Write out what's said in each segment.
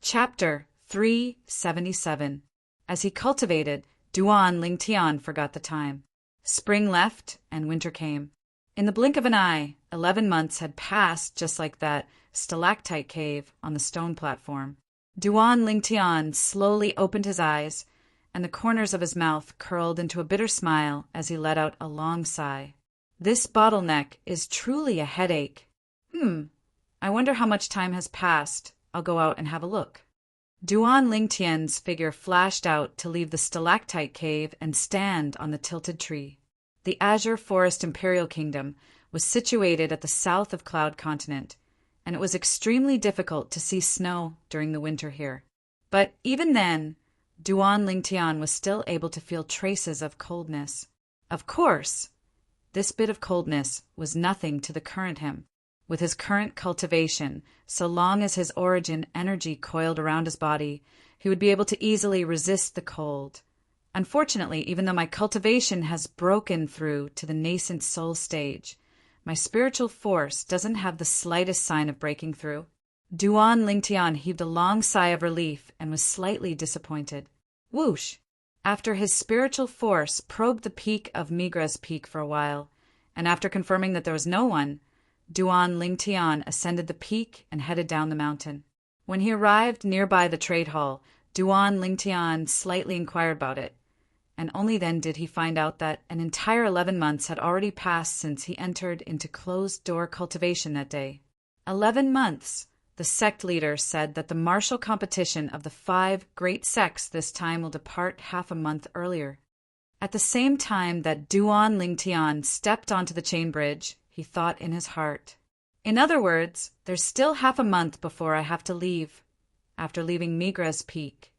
Chapter 377. As he cultivated, Duan Lingtian forgot the time. Spring left, and winter came. In the blink of an eye, 11 months had passed just like that stalactite cave on the stone platform. Duan Lingtian slowly opened his eyes, and the corners of his mouth curled into a bitter smile as he let out a long sigh. This bottleneck is truly a headache. I wonder how much time has passed. I'll go out and have a look. Duan Lingtian's figure flashed out to leave the stalactite cave and stand on the tilted tree. The Azure Forest Imperial Kingdom was situated at the south of Cloud Continent, and it was extremely difficult to see snow during the winter here. But even then, Duan Lingtian was still able to feel traces of coldness. Of course, this bit of coldness was nothing to the current him. With his current cultivation, so long as his origin energy coiled around his body, he would be able to easily resist the cold. Unfortunately, even though my cultivation has broken through to the nascent soul stage, my spiritual force doesn't have the slightest sign of breaking through. Duan Lingtian heaved a long sigh of relief and was slightly disappointed. Whoosh! After his spiritual force probed the peak of Migra's Peak for a while, and after confirming that there was no one, Duan Lingtian ascended the peak and headed down the mountain. When he arrived nearby the trade hall, Duan Lingtian slightly inquired about it, and only then did he find out that an entire 11 months had already passed since he entered into closed-door cultivation that day. 11 months! The sect leader said that the martial competition of the 5 great sects this time will depart half a month earlier. At the same time that Duan Lingtian stepped onto the chain bridge, he thought in his heart. In other words, there's still half a month before I have to leave. After leaving Migra's Peak,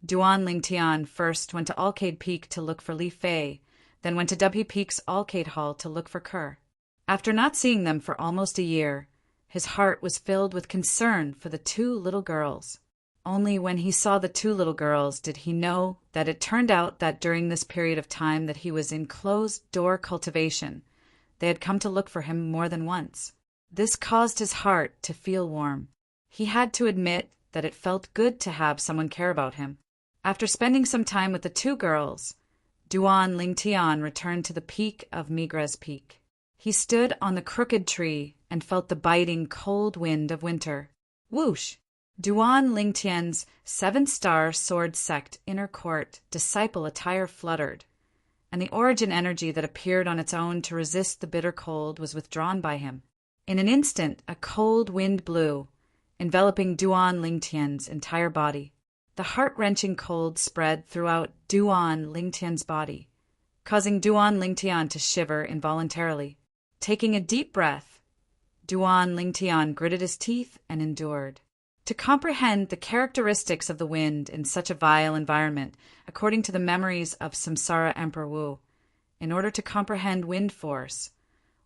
Duan Lingtian first went to Alcade Peak to look for Li Fei, then went to W Peak's Alcade Hall to look for Kerr. After not seeing them for almost a year, his heart was filled with concern for the 2 little girls. Only when he saw the 2 little girls did he know that it turned out that during this period of time that he was in closed-door cultivation, they had come to look for him more than once. This caused his heart to feel warm. He had to admit that it felt good to have someone care about him. After spending some time with the 2 girls, Duan Lingtian returned to the peak of Migra's Peak. He stood on the crooked tree and felt the biting cold wind of winter. Whoosh! Duan Lingtian's 7-star sword sect inner court disciple attire fluttered, and the origin energy that appeared on its own to resist the bitter cold was withdrawn by him. In an instant, a cold wind blew, enveloping Duan Lingtian's entire body. The heart-wrenching cold spread throughout Duan Lingtian's body, causing Duan Lingtian to shiver involuntarily. Taking a deep breath, Duan Lingtian gritted his teeth and endured. To comprehend the characteristics of the wind in such a vile environment, according to the memories of Samsara Emperor Wu, in order to comprehend wind force,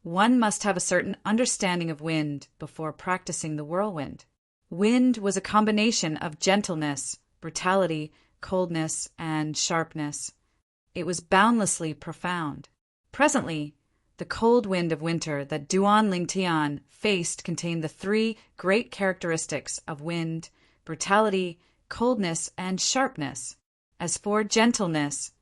one must have a certain understanding of wind before practicing the whirlwind. Wind was a combination of gentleness, brutality, coldness, and sharpness. It was boundlessly profound. Presently, the cold wind of winter that Duan Lingtian faced contained the 3 great characteristics of wind: brutality, coldness, and sharpness. As for gentleness,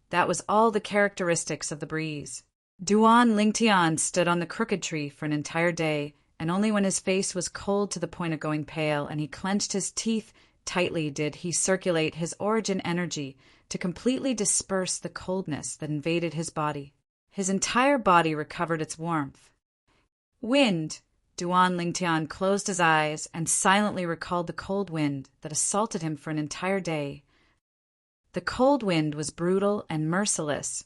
that was all the characteristics of the breeze. Duan Lingtian stood on the crooked tree for an entire day, and only when his face was cold to the point of going pale and he clenched his teeth tightly did he circulate his origin energy to completely disperse the coldness that invaded his body. His entire body recovered its warmth. Wind! Duan Lingtian closed his eyes and silently recalled the cold wind that assaulted him for an entire day. The cold wind was brutal and merciless,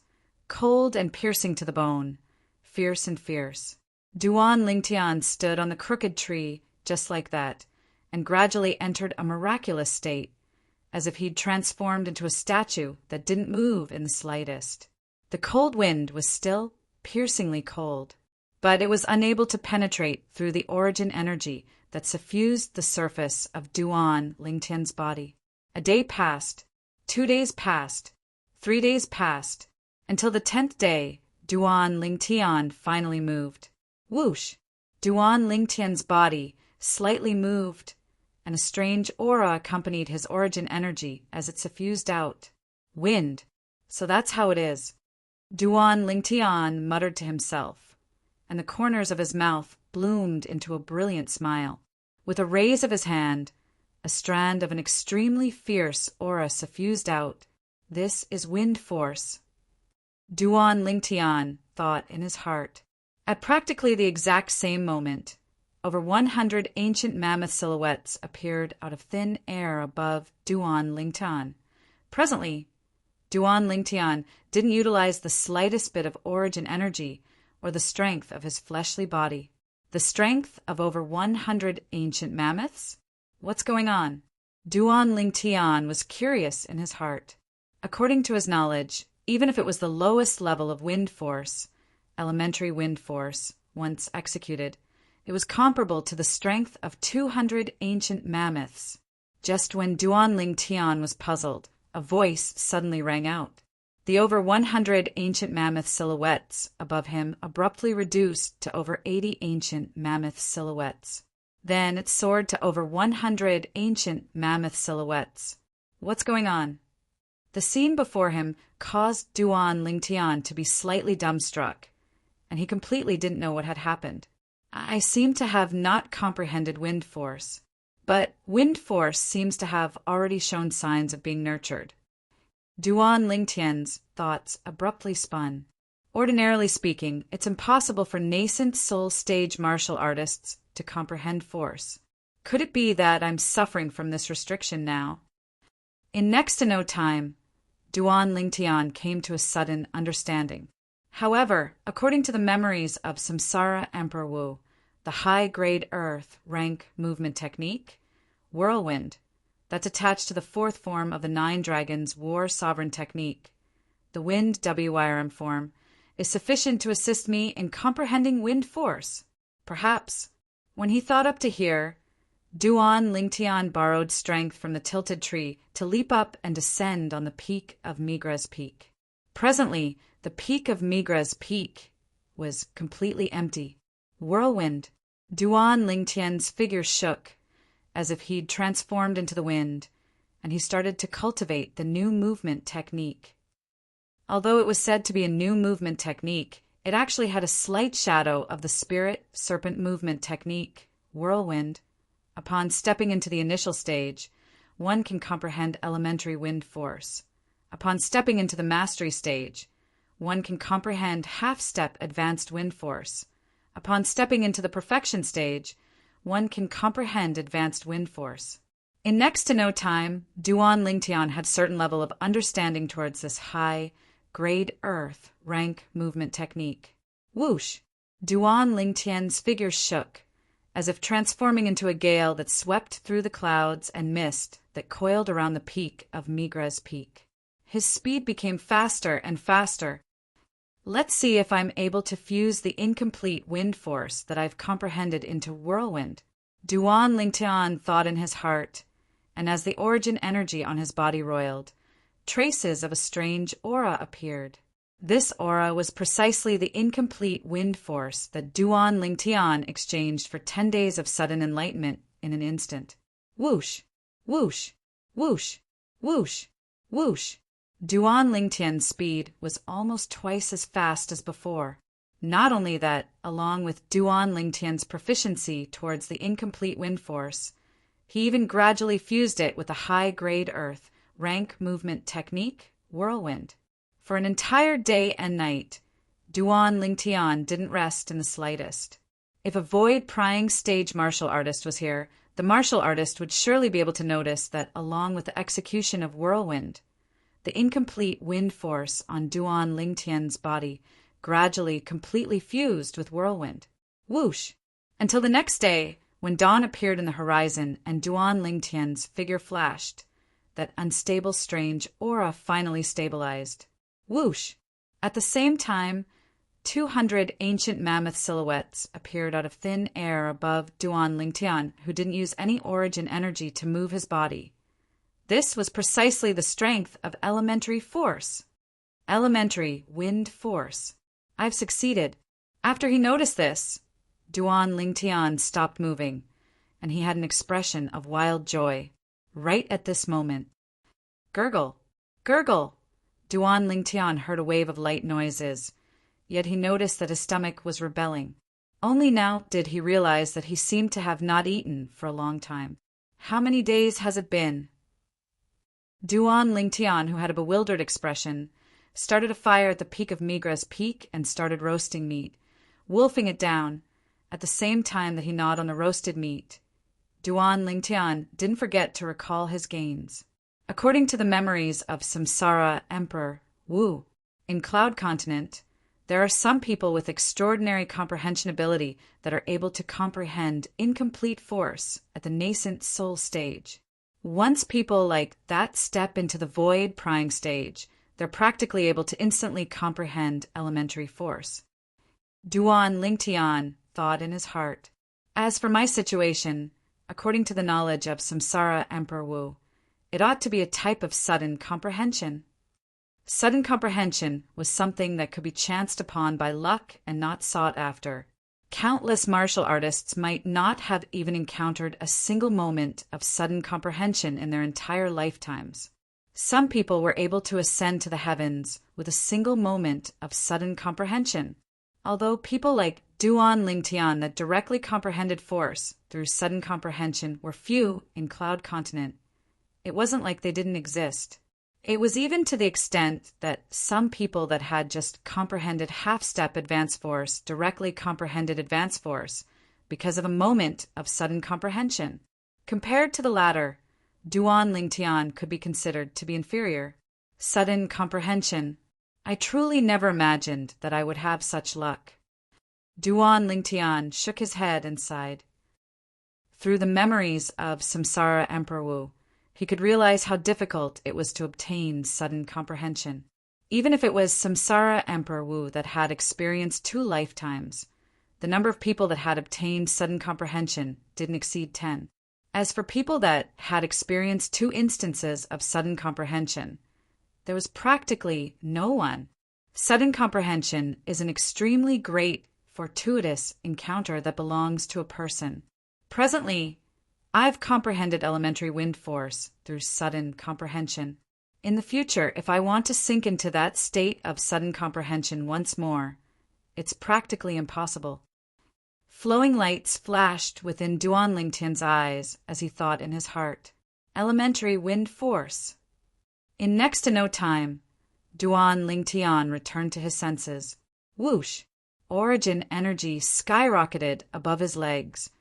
cold and piercing to the bone, fierce and fierce. Duan Lingtian stood on the crooked tree just like that, and gradually entered a miraculous state, as if he'd transformed into a statue that didn't move in the slightest. The cold wind was still piercingly cold, but it was unable to penetrate through the origin energy that suffused the surface of Duan Lingtian's body. A day passed, 2 days passed, 3 days passed, until the 10th day, Duan Lingtian finally moved. Whoosh! Duan Lingtian's body slightly moved, and a strange aura accompanied his origin energy as it suffused out. Wind. So that's how it is. Duan Lingtian muttered to himself, and the corners of his mouth bloomed into a brilliant smile. With a raise of his hand, a strand of an extremely fierce aura suffused out. This is wind force. Duan Lingtian thought in his heart. At practically the exact same moment, over 100 ancient mammoth silhouettes appeared out of thin air above Duan Lingtian. Presently, Duan Lingtian didn't utilize the slightest bit of origin energy or the strength of his fleshly body. The strength of over 100 ancient mammoths? What's going on? Duan Lingtian was curious in his heart. According to his knowledge, even if it was the lowest level of wind force, elementary wind force, once executed, it was comparable to the strength of 200 ancient mammoths. Just when Duan Lingtian was puzzled, a voice suddenly rang out. The over 100 ancient mammoth silhouettes above him abruptly reduced to over 80 ancient mammoth silhouettes. Then it soared to over 100 ancient mammoth silhouettes. What's going on? The scene before him caused Duan Lingtian to be slightly dumbstruck, and he completely didn't know what had happened. I seem to have not comprehended wind force, but wind force seems to have already shown signs of being nurtured. Duan Lingtian's thoughts abruptly spun. Ordinarily speaking, it's impossible for nascent soul stage martial artists to comprehend force. Could it be that I'm suffering from this restriction now? In next to no time, Duan Lingtian came to a sudden understanding. However, according to the memories of Samsara Emperor Wu, the high-grade earth rank movement technique, whirlwind, that's attached to the fourth form of the Nine Dragons War Sovereign technique, the wind WIRM form, is sufficient to assist me in comprehending wind force. Perhaps. When he thought up to here, Duan Lingtian borrowed strength from the tilted tree to leap up and descend on the peak of Migra's peak. Presently, the peak of Migra's peak was completely empty. Whirlwind. Duan Lingtian's figure shook, as if he'd transformed into the wind, and he started to cultivate the new movement technique. Although it was said to be a new movement technique, it actually had a slight shadow of the spirit serpent movement technique, whirlwind. Upon stepping into the initial stage, one can comprehend elementary wind force. Upon stepping into the mastery stage, one can comprehend half-step advanced wind force. Upon stepping into the perfection stage, one can comprehend advanced wind force. In next to no time, Duan Lingtian had certain level of understanding towards this high, grade earth rank movement technique. Whoosh! Duan Lingtian's figure shook, as if transforming into a gale that swept through the clouds and mist that coiled around the peak of Migra's peak. His speed became faster and faster. Let's see if I'm able to fuse the incomplete wind force that I've comprehended into whirlwind. Duan Lingtian thought in his heart, and as the origin energy on his body roiled, traces of a strange aura appeared. This aura was precisely the incomplete wind force that Duan Lingtian exchanged for 10 days of sudden enlightenment in an instant. Whoosh! Whoosh! Whoosh! Whoosh! Whoosh! Duan Lingtian's speed was almost twice as fast as before. Not only that, along with Duan Lingtian's proficiency towards the incomplete wind force, he even gradually fused it with the high-grade earth rank movement technique, whirlwind. For an entire day and night, Duan Lingtian didn't rest in the slightest. If a void-prying stage martial artist was here, the martial artist would surely be able to notice that along with the execution of whirlwind, the incomplete wind force on Duan Lingtian's body gradually completely fused with whirlwind. Whoosh! Until the next day, when dawn appeared in the horizon and Duan Lingtian's figure flashed, that unstable strange aura finally stabilized. Whoosh! At the same time, 200 ancient mammoth silhouettes appeared out of thin air above Duan Lingtian, who didn't use any origin energy to move his body. This was precisely the strength of elementary force. Elementary wind force. I've succeeded. After he noticed this, Duan Lingtian stopped moving, and he had an expression of wild joy. Right at this moment. Gurgle! Gurgle! Duan Lingtian heard a wave of light noises, yet he noticed that his stomach was rebelling. Only now did he realize that he seemed to have not eaten for a long time. How many days has it been? Duan Lingtian, who had a bewildered expression, started a fire at the peak of Migra's peak and started roasting meat, wolfing it down, at the same time that he gnawed on the roasted meat. Duan Lingtian didn't forget to recall his gains. According to the memories of Samsara Emperor Wu, in Cloud Continent, there are some people with extraordinary comprehension ability that are able to comprehend incomplete force at the nascent soul stage. Once people like that step into the void prying stage, they're practically able to instantly comprehend elementary force. Duan Lingtian thought in his heart, as for my situation, according to the knowledge of Samsara Emperor Wu, it ought to be a type of sudden comprehension. Sudden comprehension was something that could be chanced upon by luck and not sought after. Countless martial artists might not have even encountered a single moment of sudden comprehension in their entire lifetimes. Some people were able to ascend to the heavens with a single moment of sudden comprehension. Although people like Duan Lingtian that directly comprehended force through sudden comprehension were few in Cloud Continent, it wasn't like they didn't exist. It was even to the extent that some people that had just comprehended half-step advanced force directly comprehended advanced force because of a moment of sudden comprehension. Compared to the latter, Duan Lingtian could be considered to be inferior. Sudden comprehension. I truly never imagined that I would have such luck. Duan Lingtian shook his head and sighed. Through the memories of Samsara Emperor Wu, he could realize how difficult it was to obtain sudden comprehension. Even if it was Samsara Emperor Wu that had experienced 2 lifetimes, the number of people that had obtained sudden comprehension didn't exceed 10. As for people that had experienced 2 instances of sudden comprehension, there was practically no one. Sudden comprehension is an extremely great, fortuitous encounter that belongs to a person. Presently, I've comprehended elementary wind force through sudden comprehension. In the future, if I want to sink into that state of sudden comprehension once more, it's practically impossible. Flowing lights flashed within Duan Lingtian's eyes as he thought in his heart. Elementary wind force. In next to no time, Duan Lingtian returned to his senses. Whoosh! Origin energy skyrocketed above his legs,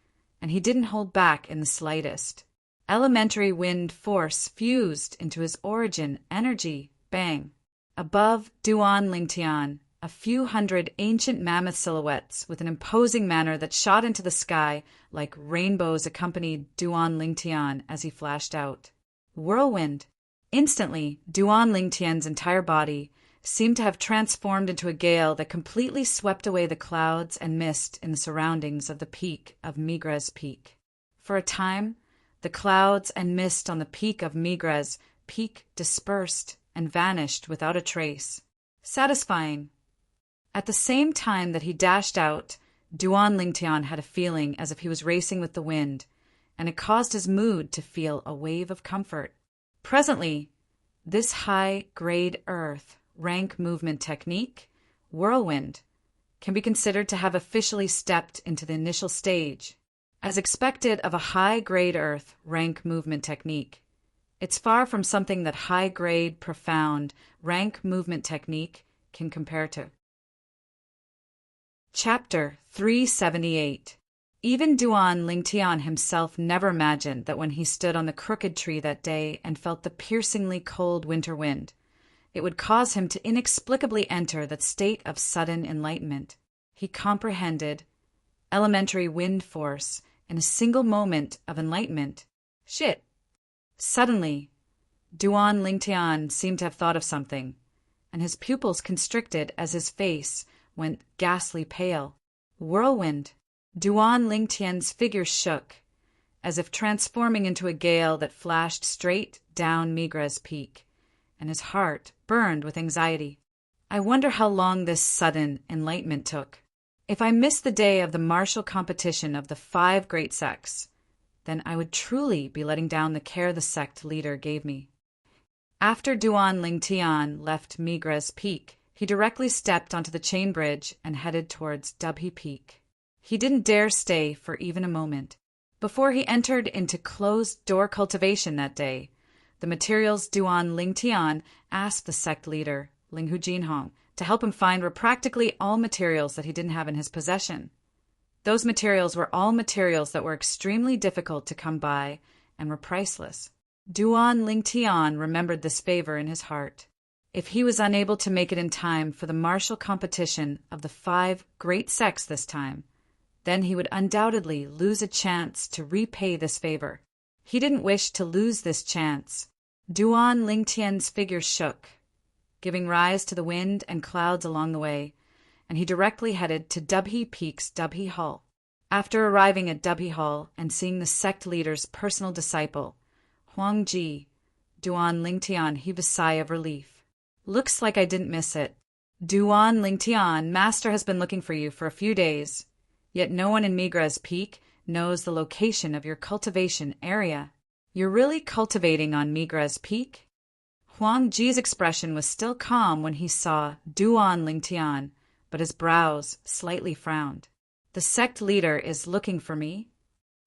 and he didn't hold back in the slightest. Elementary wind force fused into his origin energy. Bang! Above Duan Lingtian, a few hundred ancient mammoth silhouettes with an imposing manner that shot into the sky like rainbows accompanied Duan Lingtian as he flashed out. Whirlwind! Instantly, Duan Lingtian's entire body seemed to have transformed into a gale that completely swept away the clouds and mist in the surroundings of the peak of Migra's peak. For a time, the clouds and mist on the peak of Migra's peak dispersed and vanished without a trace. Satisfying. At the same time that he dashed out, Duan Lingtian had a feeling as if he was racing with the wind, and it caused his mood to feel a wave of comfort. Presently, this high-grade earth rank movement technique, whirlwind, can be considered to have officially stepped into the initial stage. As expected of a high-grade earth rank movement technique, it's far from something that high-grade, profound, rank movement technique can compare to. Chapter 378. Even Duan Lingtian himself never imagined that when he stood on the crooked tree that day and felt the piercingly cold winter wind, it would cause him to inexplicably enter that state of sudden enlightenment. He comprehended elementary wind force in a single moment of enlightenment. Shit! Suddenly, Duan Lingtian seemed to have thought of something, and his pupils constricted as his face went ghastly pale. Whirlwind! Duan Lingtian's figure shook, as if transforming into a gale that flashed straight down Migra's peak, and his heart burned with anxiety. I wonder how long this sudden enlightenment took. If I missed the day of the martial competition of the 5 great sects, then I would truly be letting down the care the sect leader gave me. After Duan Lingtian left Migres Peak, he directly stepped onto the chain bridge and headed towards Dubhe Peak. He didn't dare stay for even a moment. Before he entered into closed-door cultivation that day, the materials Duan Lingtian asked the sect leader, Linghu Jinhong, to help him find were practically all materials that he didn't have in his possession. Those materials were all materials that were extremely difficult to come by and were priceless. Duan Lingtian remembered this favor in his heart. If he was unable to make it in time for the martial competition of the 5 great sects this time, then he would undoubtedly lose a chance to repay this favor. He didn't wish to lose this chance. Duan Lingtian's figure shook, giving rise to the wind and clouds along the way, and he directly headed to Dubhe Peak's Dubhe Hall. After arriving at Dubhe Hall and seeing the sect leader's personal disciple, Huang Ji, Duan Lingtian heaved a sigh of relief. Looks like I didn't miss it. Duan Lingtian, Master has been looking for you for a few days, yet no one in Migres Peak knows the location of your cultivation area. You're really cultivating on Migres Peak? Huang Ji's expression was still calm when he saw Duan Lingtian, but his brows slightly frowned. The sect leader is looking for me?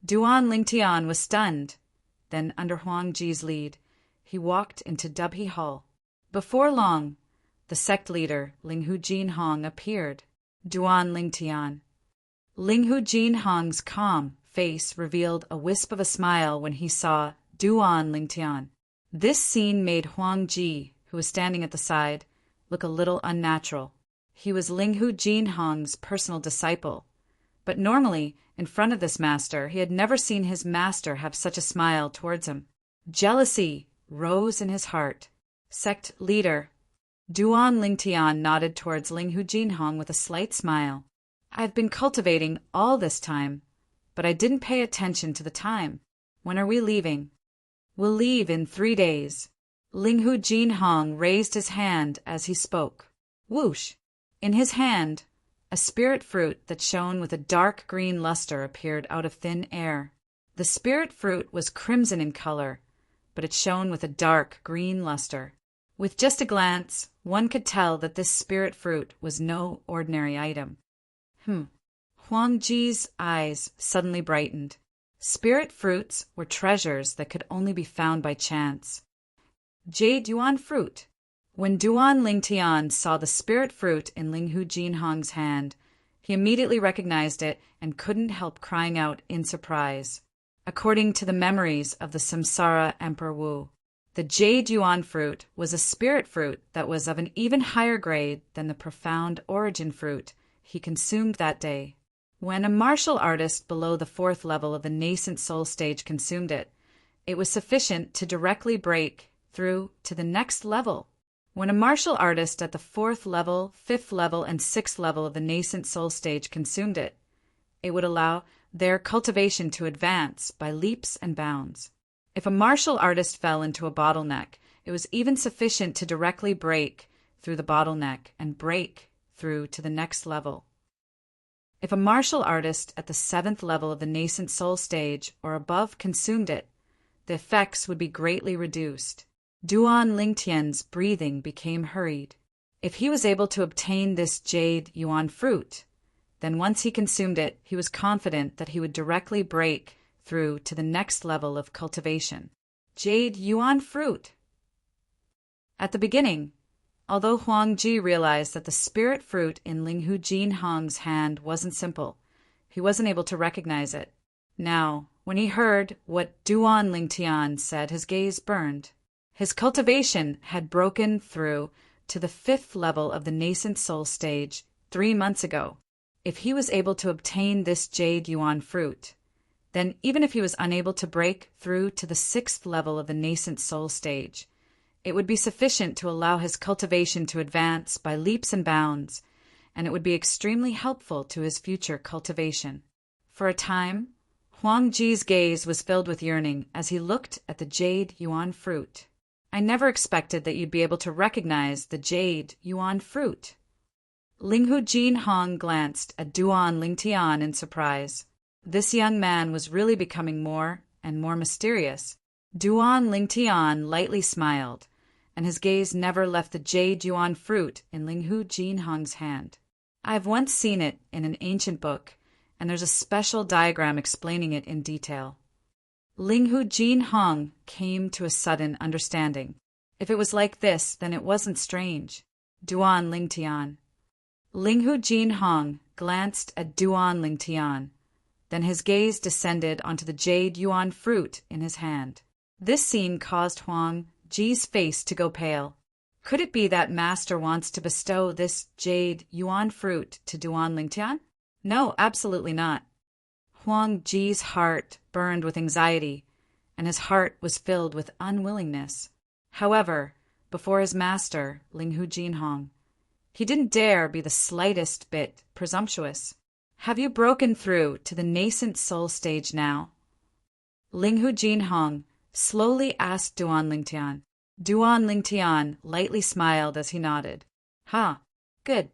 Duan Lingtian was stunned. Then, under Huang Ji's lead, he walked into Dubhe Hall. Before long, the sect leader, Linghu Jinhong, appeared. Duan Lingtian. Linghu Jinhong's calm face revealed a wisp of a smile when he saw Duan Lingtian. This scene made Huang Ji, who was standing at the side, look a little unnatural. He was Linghu Jinhong's personal disciple, but normally, in front of this master, he had never seen his master have such a smile towards him. Jealousy rose in his heart. Sect leader. Duan Lingtian nodded towards Linghu Jinhong with a slight smile. I've been cultivating all this time, but I didn't pay attention to the time. When are we leaving? We'll leave in 3 days. Linghu Jinhong raised his hand as he spoke. Whoosh! In his hand, a spirit fruit that shone with a dark green luster appeared out of thin air. The spirit fruit was crimson in color, but it shone with a dark green luster. With just a glance, one could tell that this spirit fruit was no ordinary item. Huang Ji's eyes suddenly brightened. Spirit fruits were treasures that could only be found by chance. Jade Yuan fruit. When Duan Lingtian saw the spirit fruit in Linghu Jinhong's hand, he immediately recognized it and couldn't help crying out in surprise. According to the memories of the Samsara Emperor Wu, the Jade Yuan fruit was a spirit fruit that was of an even higher grade than the profound origin fruit he consumed that day. When a martial artist below the 4th level of the nascent soul stage consumed it, it was sufficient to directly break through to the next level. When a martial artist at the 4th level, 5th level, and 6th level of the nascent soul stage consumed it, it would allow their cultivation to advance by leaps and bounds. If a martial artist fell into a bottleneck, it was even sufficient to directly break through the bottleneck and break through to the next level. If a martial artist at the 7th level of the nascent soul stage or above consumed it, the effects would be greatly reduced. Duan Lingtian's breathing became hurried. If he was able to obtain this Jade Yuan fruit, then once he consumed it, he was confident that he would directly break through to the next level of cultivation. Jade Yuan fruit. At the beginning, although Huang Ji realized that the spirit fruit in Linghu Jinhong's hand wasn't simple, he wasn't able to recognize it. Now, when he heard what Duan Lingtian said, his gaze burned. His cultivation had broken through to the 5th level of the nascent soul stage 3 months ago. If he was able to obtain this Jade Yuan fruit, then even if he was unable to break through to the 6th level of the nascent soul stage, it would be sufficient to allow his cultivation to advance by leaps and bounds, and it would be extremely helpful to his future cultivation. For a time, Huang Ji's gaze was filled with yearning as he looked at the Jade Yuan fruit. I never expected that you'd be able to recognize the Jade Yuan fruit. Linghu Jinhong glanced at Duan Lingtian in surprise. This young man was really becoming more and more mysterious. Duan Lingtian lightly smiled, and his gaze never left the jade yuan fruit in Linghu Jinhong's hand. I've once seen it in an ancient book, and there's a special diagram explaining it in detail. Linghu Jinhong came to a sudden understanding. If it was like this, then it wasn't strange. Duan Lingtian. Linghu Jinhong glanced at Duan Lingtian. Then his gaze descended onto the jade yuan fruit in his hand. This scene caused Huang Ji's face to go pale. Could it be that master wants to bestow this jade yuan fruit to Duan Lingtian? No, absolutely not. Huang Ji's heart burned with anxiety, and his heart was filled with unwillingness. However, before his master, Linghu Jinhong, he didn't dare be the slightest bit presumptuous. Have you broken through to the nascent soul stage now? Linghu Jinhong slowly asked Duan Lingtian. Duan Lingtian lightly smiled as he nodded. Good.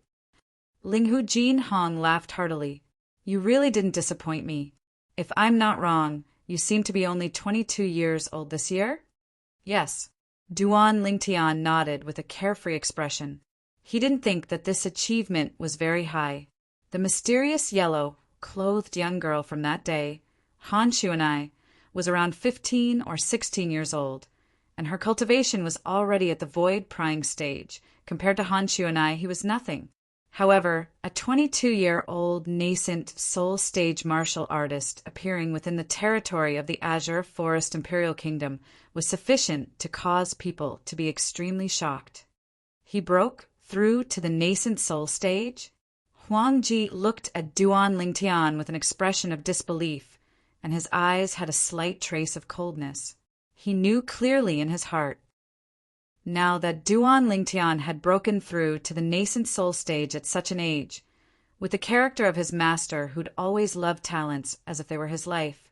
Linghu Jinhong laughed heartily. You really didn't disappoint me. If I'm not wrong, you seem to be only 22 years old this year? Yes. Duan Lingtian nodded with a carefree expression. He didn't think that this achievement was very high. The mysterious yellow, clothed young girl from that day, Han Shuanai, was around 15 or 16 years old, and her cultivation was already at the void-prying stage. Compared to Han Shuanai, he was nothing. However, a 22-year-old nascent soul stage martial artist appearing within the territory of the Azure Forest Imperial Kingdom was sufficient to cause people to be extremely shocked. He broke through to the nascent soul stage? Huang Ji looked at Duan Lingtian with an expression of disbelief, and his eyes had a slight trace of coldness. He knew clearly in his heart. Now that Duan Lingtian had broken through to the nascent soul stage at such an age, with the character of his master who'd always loved talents as if they were his life,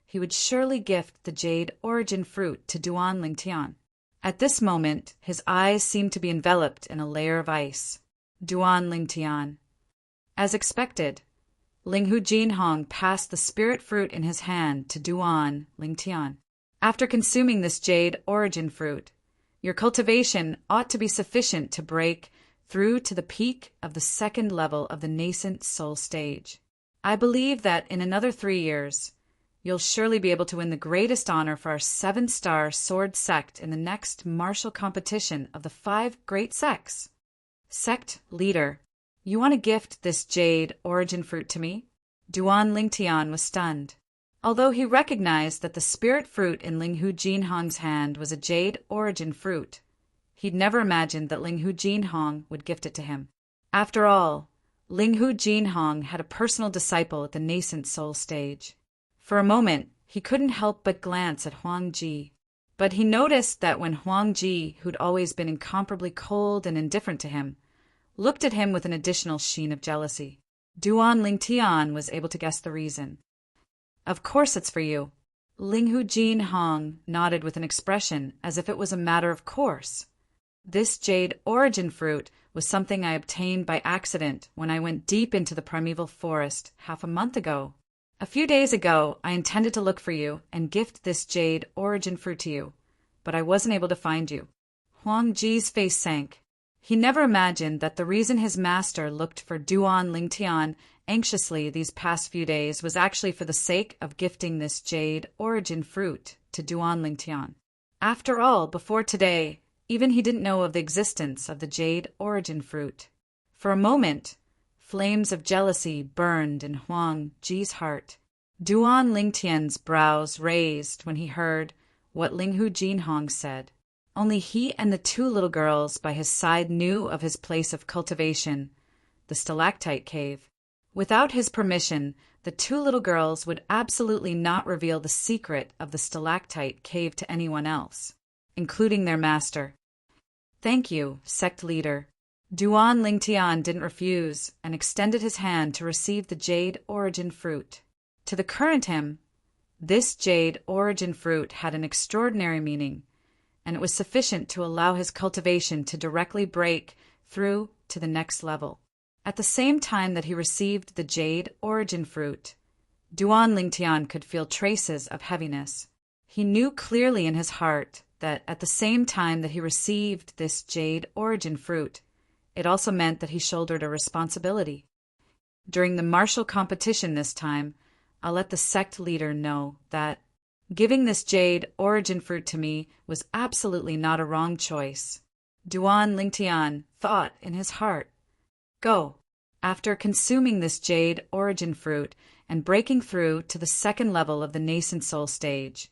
he would surely gift the jade origin fruit to Duan Lingtian. At this moment, his eyes seemed to be enveloped in a layer of ice. Duan Lingtian. As expected, Linghu Jinhong passed the spirit fruit in his hand to Duan Lingtian. After consuming this jade origin fruit, your cultivation ought to be sufficient to break through to the peak of the second level of the nascent soul stage. I believe that in another 3 years, you'll surely be able to win the greatest honor for our 7-star sword sect in the next martial competition of the 5 great sects. Sect leader, you want to gift this jade origin fruit to me? Duan Lingtian was stunned. Although he recognized that the spirit fruit in Linghu Jinhong's hand was a jade origin fruit, he'd never imagined that Linghu Jinhong would gift it to him. After all, Linghu Jinhong had a personal disciple at the nascent soul stage. For a moment, he couldn't help but glance at Huang Ji. But he noticed that when Huang Ji, who'd always been incomparably cold and indifferent to him, looked at him with an additional sheen of jealousy, Duan Lingtian was able to guess the reason. Of course it's for you. Linghu Jinhong nodded with an expression as if it was a matter of course. This jade origin fruit was something I obtained by accident when I went deep into the primeval forest half a month ago. A few days ago, I intended to look for you and gift this jade origin fruit to you, but I wasn't able to find you. Huang Ji's face sank. He never imagined that the reason his master looked for Duan Lingtian anxiously these past few days was actually for the sake of gifting this jade origin fruit to Duan Lingtian. After all, before today, even he didn't know of the existence of the jade origin fruit. For a moment, flames of jealousy burned in Huang Ji's heart. Duan Lingtian's brows raised when he heard what Linghu Jinhong said. Only he and the 2 little girls by his side knew of his place of cultivation, the stalactite cave. Without his permission, the 2 little girls would absolutely not reveal the secret of the stalactite cave to anyone else, including their master. Thank you, sect leader. Duan Lingtian didn't refuse and extended his hand to receive the jade origin fruit. To the current him, this jade origin fruit had an extraordinary meaning, and it was sufficient to allow his cultivation to directly break through to the next level. At the same time that he received the jade origin fruit, Duan Lingtian could feel traces of heaviness. He knew clearly in his heart that at the same time that he received this jade origin fruit, it also meant that he shouldered a responsibility. During the martial competition this time, I'll let the sect leader know that giving this jade origin fruit to me was absolutely not a wrong choice. Duan Lingtian thought in his heart. Go. After consuming this jade origin fruit and breaking through to the second level of the nascent soul stage,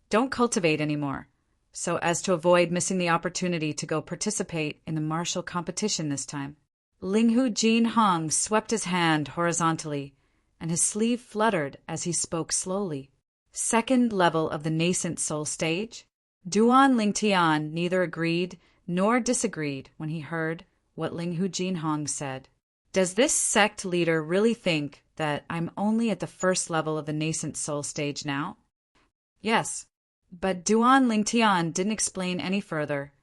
don't cultivate anymore, so as to avoid missing the opportunity to go participate in the martial competition this time. Linghu Jin Hong swept his hand horizontally, and his sleeve fluttered as he spoke slowly. Second level of the nascent soul stage? Duan Lingtian neither agreed nor disagreed when he heard what Linghu Jin Hong said. Does this sect leader really think that I'm only at the first level of the nascent soul stage now? Yes, but Duan Lingtian didn't explain any further,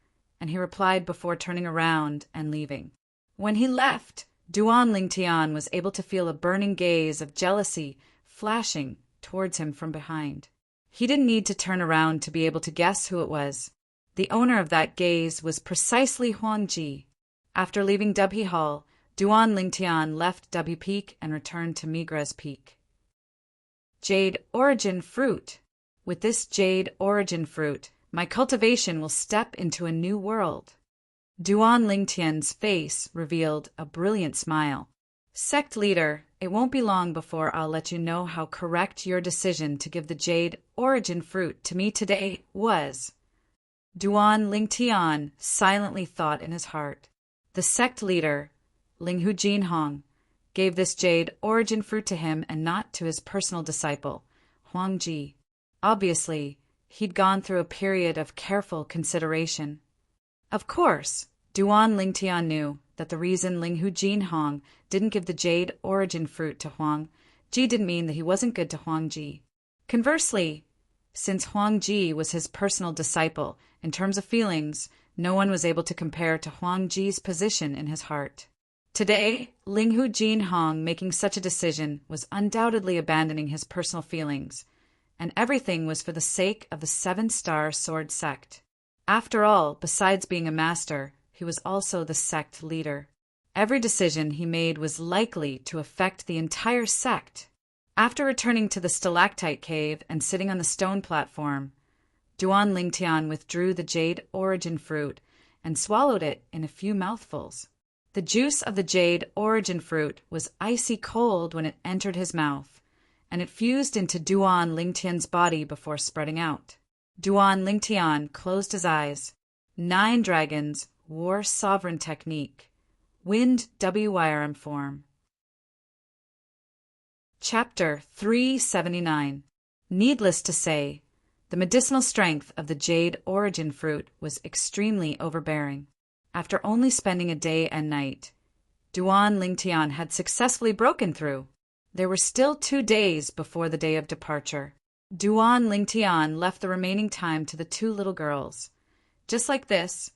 and he replied before turning around and leaving. When he left, Duan Lingtian was able to feel a burning gaze of jealousy flashing towards him from behind. He didn't need to turn around to be able to guess who it was. The owner of that gaze was precisely Huang Ji. After leaving Dubhe Hall, Duan Lingtian left Dubhe Peak and returned to Migra's Peak. Jade Origin Fruit. With this Jade Origin Fruit, my cultivation will step into a new world. Duan Lingtian's face revealed a brilliant smile. Sect leader, it won't be long before I'll let you know how correct your decision to give the Jade Origin Fruit to me today was. Duan Lingtian silently thought in his heart. The sect leader, Linghu Jin Hong, gave this Jade Origin Fruit to him and not to his personal disciple, Huang Ji. Obviously, he'd gone through a period of careful consideration. Of course, Duan Lingtian knew that the reason Linghu Jin Hong didn't give the Jade Origin Fruit to Huang Ji didn't mean that he wasn't good to Huang Ji. Conversely, since Huang Ji was his personal disciple, in terms of feelings, no one was able to compare to Huang Ji's position in his heart. Today, Linghu Jin Hong making such a decision was undoubtedly abandoning his personal feelings, and everything was for the sake of the 7-star sword sect. After all, besides being a master, he was also the sect leader. Every decision he made was likely to affect the entire sect. After returning to the stalactite cave and sitting on the stone platform, Duan Lingtian withdrew the Jade Origin Fruit and swallowed it in a few mouthfuls. The juice of the Jade Origin Fruit was icy cold when it entered his mouth, and it fused into Duan Lingtian's body before spreading out. Duan Lingtian closed his eyes. 9 dragons, war sovereign technique. Wind WYRM form. Chapter 379. Needless to say, the medicinal strength of the Jade Origin Fruit was extremely overbearing. After only spending a day and night, Duan Lingtian had successfully broken through. There were still 2 days before the day of departure. Duan Lingtian left the remaining time to the 2 little girls. Just like this,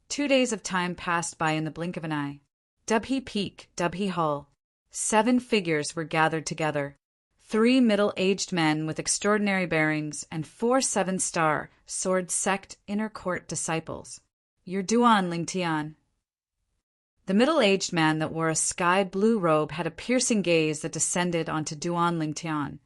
2 days of time passed by in the blink of an eye. Dubhe Peak, Dubhe Hall. 7 figures were gathered together. 3 middle-aged men with extraordinary bearings and 4 7-star sword sect inner court disciples. You're Duan Lingtian. The middle-aged man that wore a sky-blue robe had a piercing gaze that descended onto Duan Lingtian,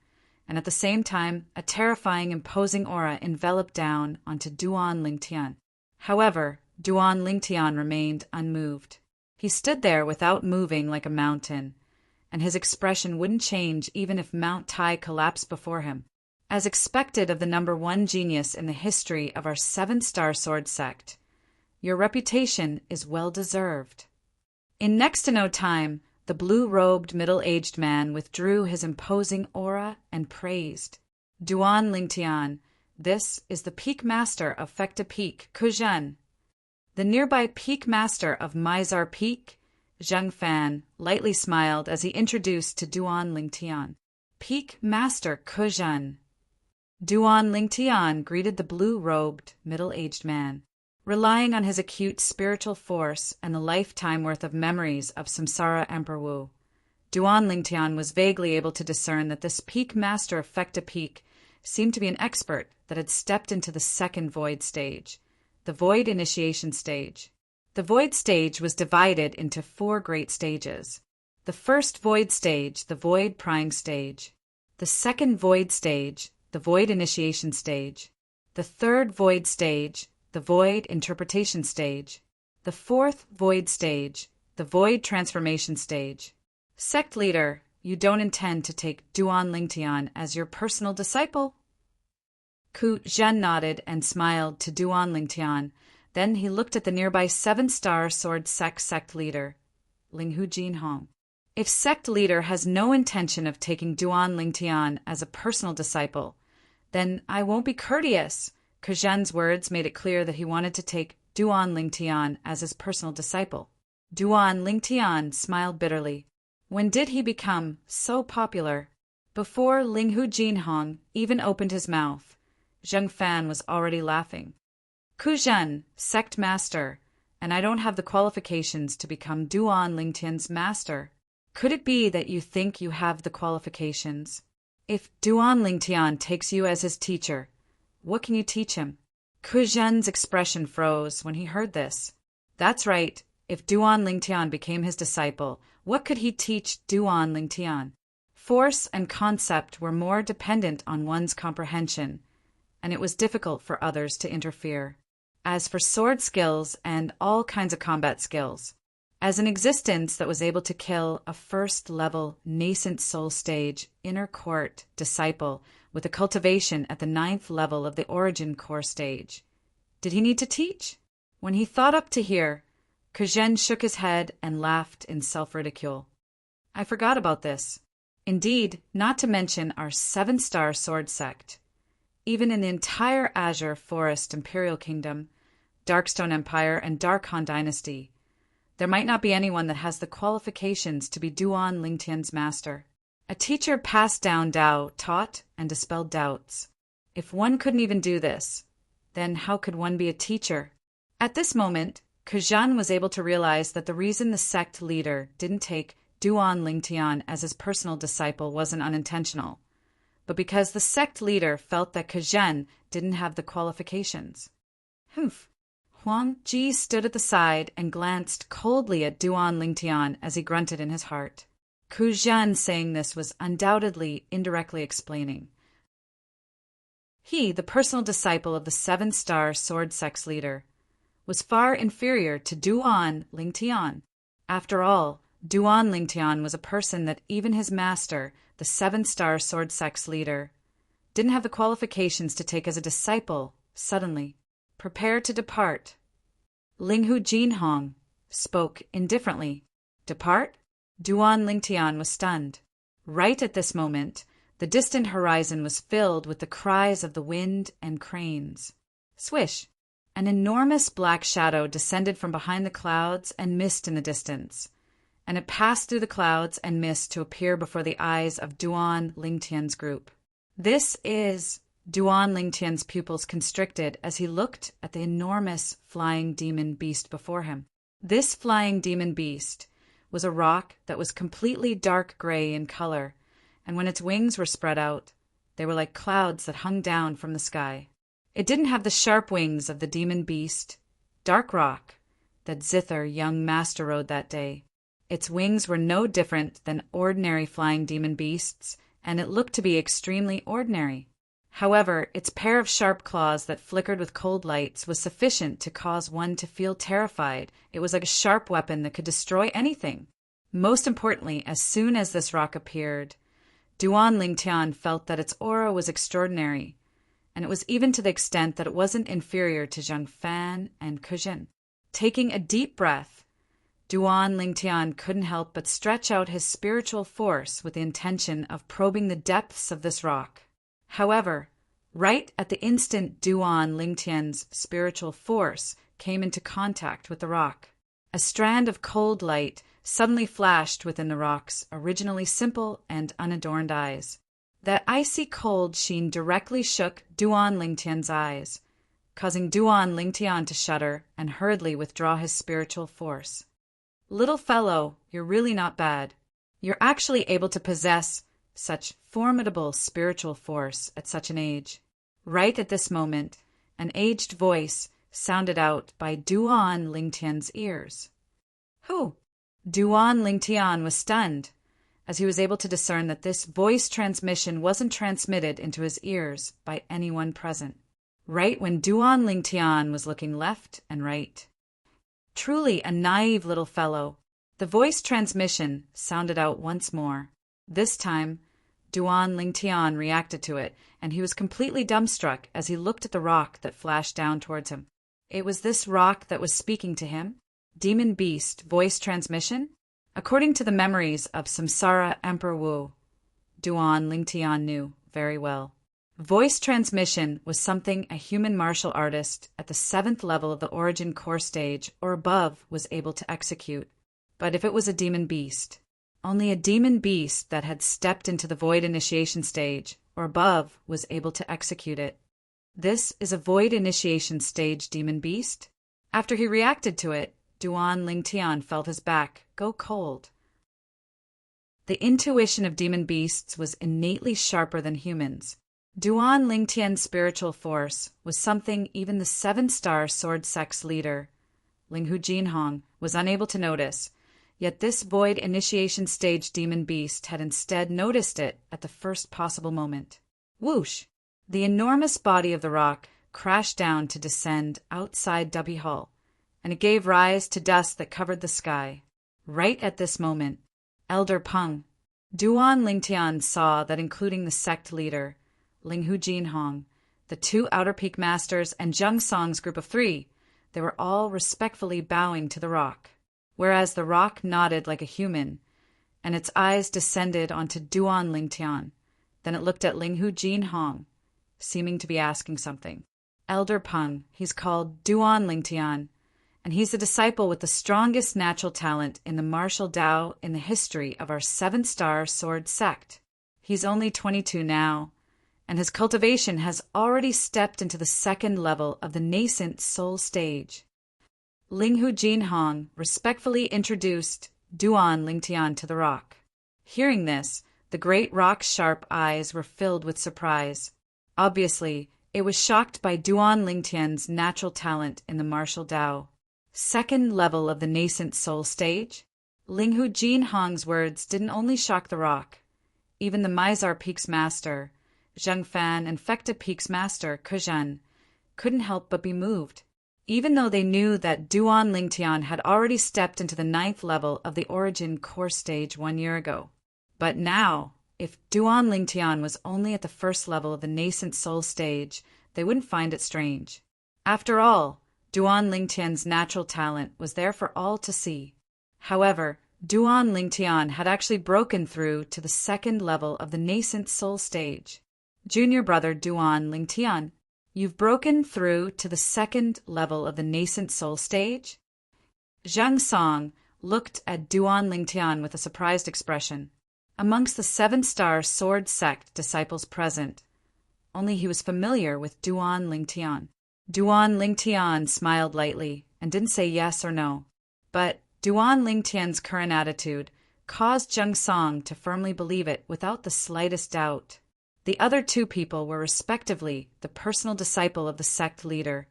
and at the same time, a terrifying, imposing aura enveloped down onto Duan Lingtian. However, Duan Lingtian remained unmoved. He stood there without moving like a mountain, and his expression wouldn't change even if Mount Tai collapsed before him. As expected of the number 1 genius in the history of our 7-star sword sect, your reputation is well deserved. In next to no time, the blue-robed middle-aged man withdrew his imposing aura and praised. Duan Lingtian, this is the Peak Master of Fekta Peak, Kuzhen. The nearby Peak Master of Mizar Peak, Zheng Fan, lightly smiled as he introduced to Duan Lingtian. Peak Master Kuzhen. Duan Lingtian greeted the blue-robed, middle-aged man. Relying on his acute spiritual force and the lifetime worth of memories of Samsara Emperor Wu, Duan Lingtian was vaguely able to discern that this peak master of Fecta Peak seemed to be an expert that had stepped into the second void stage, the void initiation stage. The void stage was divided into 4 great stages. The first void stage, the void prying stage. The second void stage, the void initiation stage. The third void stage, the void interpretation stage. The fourth void stage, the void transformation stage. Sect leader, you don't intend to take Duan Lingtian as your personal disciple? Ku Zhen nodded and smiled to Duan Lingtian. Then he looked at the nearby 7-star sword sect leader, Linghu Jinhong. If sect leader has no intention of taking Duan Lingtian as a personal disciple, then I won't be courteous. Ku Zhen's words made it clear that he wanted to take Duan Lingtian as his personal disciple. Duan Lingtian smiled bitterly. When did he become so popular? Before Linghu Jinhong even opened his mouth, Zheng Fan was already laughing. Ku Zhen, sect master, and I don't have the qualifications to become Duan Lingtian's master. Could it be that you think you have the qualifications? If Duan Lingtian takes you as his teacher, what can you teach him? Ku Zhen's expression froze when he heard this. That's right. If Duan Lingtian became his disciple, what could he teach Duan Lingtian? Force and concept were more dependent on one's comprehension, and it was difficult for others to interfere. As for sword skills and all kinds of combat skills, as an existence that was able to kill a first-level nascent soul stage inner court disciple with a cultivation at the 9th level of the origin core stage, did he need to teach? When he thought up to here, Ku Zhen shook his head and laughed in self-ridicule. I forgot about this. Indeed, not to mention our 7-star sword sect. Even in the entire Azure Forest Imperial Kingdom, Darkstone Empire, and Dark Han Dynasty, there might not be anyone that has the qualifications to be Duan Lingtian's master. A teacher passed down Tao, taught, and dispelled doubts. If one couldn't even do this, then how could one be a teacher? At this moment, Ku Zhen was able to realize that the reason the sect leader didn't take Duan Lingtian as his personal disciple wasn't unintentional, but because the sect leader felt that Ku Zhen didn't have the qualifications. Humph. Huang Ji stood at the side and glanced coldly at Duan Lingtian as he grunted in his heart. Ku Zhen saying this was undoubtedly indirectly explaining. He, the personal disciple of the 7-star sword sect leader, was far inferior to Duan Lingtian. After all, Duan Lingtian was a person that even his master, the 7-star sword sect leader, didn't have the qualifications to take as a disciple suddenly. Prepare to depart. Linghu Jinhong spoke indifferently. Depart? Duan Lingtian was stunned. Right at this moment, the distant horizon was filled with the cries of the wind and cranes. Swish! An enormous black shadow descended from behind the clouds and mist in the distance, and it passed through the clouds and mist to appear before the eyes of Duan Lingtian's group. This is... Duan Lingtian's pupils constricted as he looked at the enormous flying demon beast before him. This flying demon beast was a rock that was completely dark gray in color, and when its wings were spread out, they were like clouds that hung down from the sky. It didn't have the sharp wings of the demon beast, Dark Rock, that Zither, young master, rode that day. Its wings were no different than ordinary flying demon beasts, and it looked to be extremely ordinary. However, its pair of sharp claws that flickered with cold lights was sufficient to cause one to feel terrified. It was like a sharp weapon that could destroy anything. Most importantly, as soon as this rock appeared, Duan Lingtian felt that its aura was extraordinary, and it was even to the extent that it wasn't inferior to Zheng Fan and Ku Zhen. Taking a deep breath, Duan Lingtian couldn't help but stretch out his spiritual force with the intention of probing the depths of this rock. However, right at the instant Duan Lingtian's spiritual force came into contact with the rock, a strand of cold light suddenly flashed within the rock's originally simple and unadorned eyes. That icy cold sheen directly shook Duan Lingtian's eyes, causing Duan Lingtian to shudder and hurriedly withdraw his spiritual force. Little fellow, you're really not bad. You're actually able to possess such formidable spiritual force at such an age. Right at this moment, an aged voice sounded out by Duan Lingtian's ears. Who? Duan Lingtian was stunned, as he was able to discern that this voice transmission wasn't transmitted into his ears by anyone present, right when Duan Lingtian was looking left and right. Truly a naive little fellow, the voice transmission sounded out once more. This time, Duan Lingtian reacted to it, and he was completely dumbstruck as he looked at the rock that flashed down towards him. It was this rock that was speaking to him? Demon Beast voice transmission? According to the memories of Samsara Emperor Wu, Duan Lingtian knew very well. Voice transmission was something a human martial artist at the 7th level of the origin core stage or above was able to execute. But if it was a demon beast, only a demon beast that had stepped into the void initiation stage or above was able to execute it. This is a void initiation stage demon beast? After he reacted to it, Duan Lingtian felt his back go cold. The intuition of demon beasts was innately sharper than humans. Duan Lingtian's spiritual force was something even the 7-star sword sect's leader, Linghu Jinhong, was unable to notice, yet this void initiation stage demon beast had instead noticed it at the first possible moment. Whoosh! The enormous body of the rock crashed down to descend outside Dubby Hall, and it gave rise to dust that covered the sky. Right at this moment, Elder Peng, Duan Lingtian saw that including the sect leader, Linghu Jinhong, the 2 Outer Peak Masters, and Zheng Song's group of 3, they were all respectfully bowing to the rock, whereas the rock nodded like a human, and its eyes descended onto Duan Lingtian. Then it looked at Linghu Jinhong, seeming to be asking something. Elder Peng, he's called Duan Lingtian, and he's a disciple with the strongest natural talent in the martial Dao in the history of our 7-star sword sect. He's only 22 now, and his cultivation has already stepped into the 2nd level of the nascent soul stage. Linghu Jinhong respectfully introduced Duan Lingtian to the rock. Hearing this, the great rock's sharp eyes were filled with surprise. Obviously, it was shocked by Duan Lingtian's natural talent in the martial Dao. 2nd level of the nascent soul stage? Linghu Jinhong's words didn't only shock the rock. Even the Mizar Peak's master, Zheng Fan, and Fekta Peak's master, Kuzhen, couldn't help but be moved, even though they knew that Duan Lingtian had already stepped into the 9th level of the origin core stage 1 year ago. But now, if Duan Lingtian was only at the 1st level of the nascent soul stage, they wouldn't find it strange. After all, Duan Lingtian's natural talent was there for all to see. However, Duan Lingtian had actually broken through to the 2nd level of the nascent soul stage. Junior brother Duan Lingtian, you've broken through to the 2nd level of the nascent soul stage? Zheng Song looked at Duan Lingtian with a surprised expression. Amongst the 7-star sword sect disciples present, only he was familiar with Duan Lingtian. Duan Lingtian smiled lightly and didn't say yes or no, but Duan Lingtian's current attitude caused Zheng Song to firmly believe it without the slightest doubt. The other 2 people were respectively the personal disciple of the sect leader,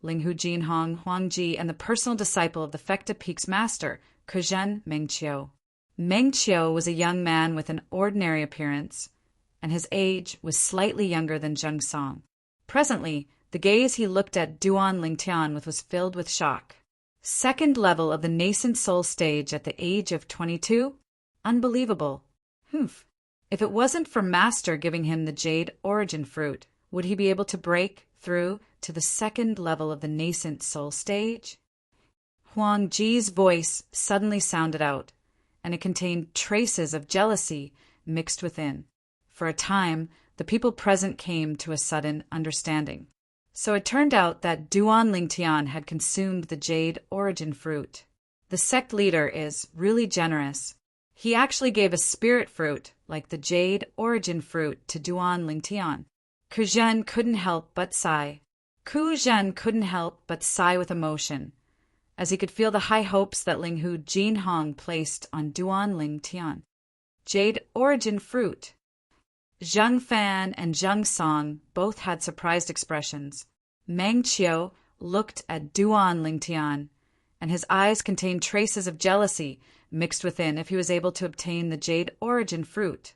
Linghu Jinhong Huangji, and the personal disciple of the Fekta Peak's master, Kuzhen Mengqiu. Mengqiu was a young man with an ordinary appearance, and his age was slightly younger than Zheng Song. Presently, the gaze he looked at Duan Lingtian with was filled with shock. 2nd level of the nascent soul stage at the age of 22? Unbelievable. Humph. If it wasn't for Master giving him the Jade Origin Fruit, would he be able to break through to the 2nd level of the nascent soul stage? Huang Ji's voice suddenly sounded out, and it contained traces of jealousy mixed within. For a time, the people present came to a sudden understanding. So it turned out that Duan Lingtian had consumed the Jade Origin Fruit. The sect leader is really generous. He actually gave a spirit fruit, like the Jade Origin Fruit, to Duan Lingtian. Kuzhen couldn't help but sigh. Kuzhen couldn't help but sigh with emotion, as he could feel the high hopes that Linghu Jinhong placed on Duan Lingtian. Jade origin fruit. Zheng Fan and Zheng Song both had surprised expressions. Meng Qiu looked at Duan Lingtian, and his eyes contained traces of jealousy mixed within if he was able to obtain the jade origin fruit.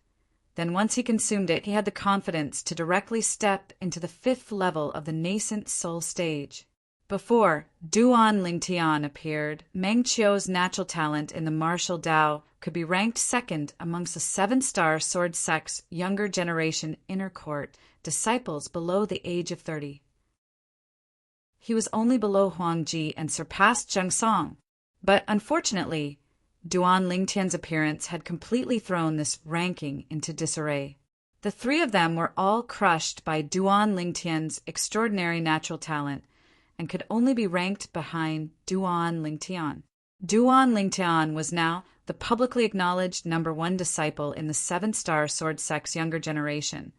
Then once he consumed it, he had the confidence to directly step into the 5th level of the nascent soul stage. Before Duan Lingtian appeared, Meng Qiu's natural talent in the martial Dao could be ranked 2nd amongst the 7-star sword sect's younger generation inner court disciples below the age of 30. He was only below Huang Ji and surpassed Zheng Song. But unfortunately, Duan Lingtian's appearance had completely thrown this ranking into disarray. The 3 of them were all crushed by Duan Lingtian's extraordinary natural talent, and could only be ranked behind Duan Lingtian. Duan Lingtian was now the publicly acknowledged #1 disciple in the 7-star sword sect's younger generation.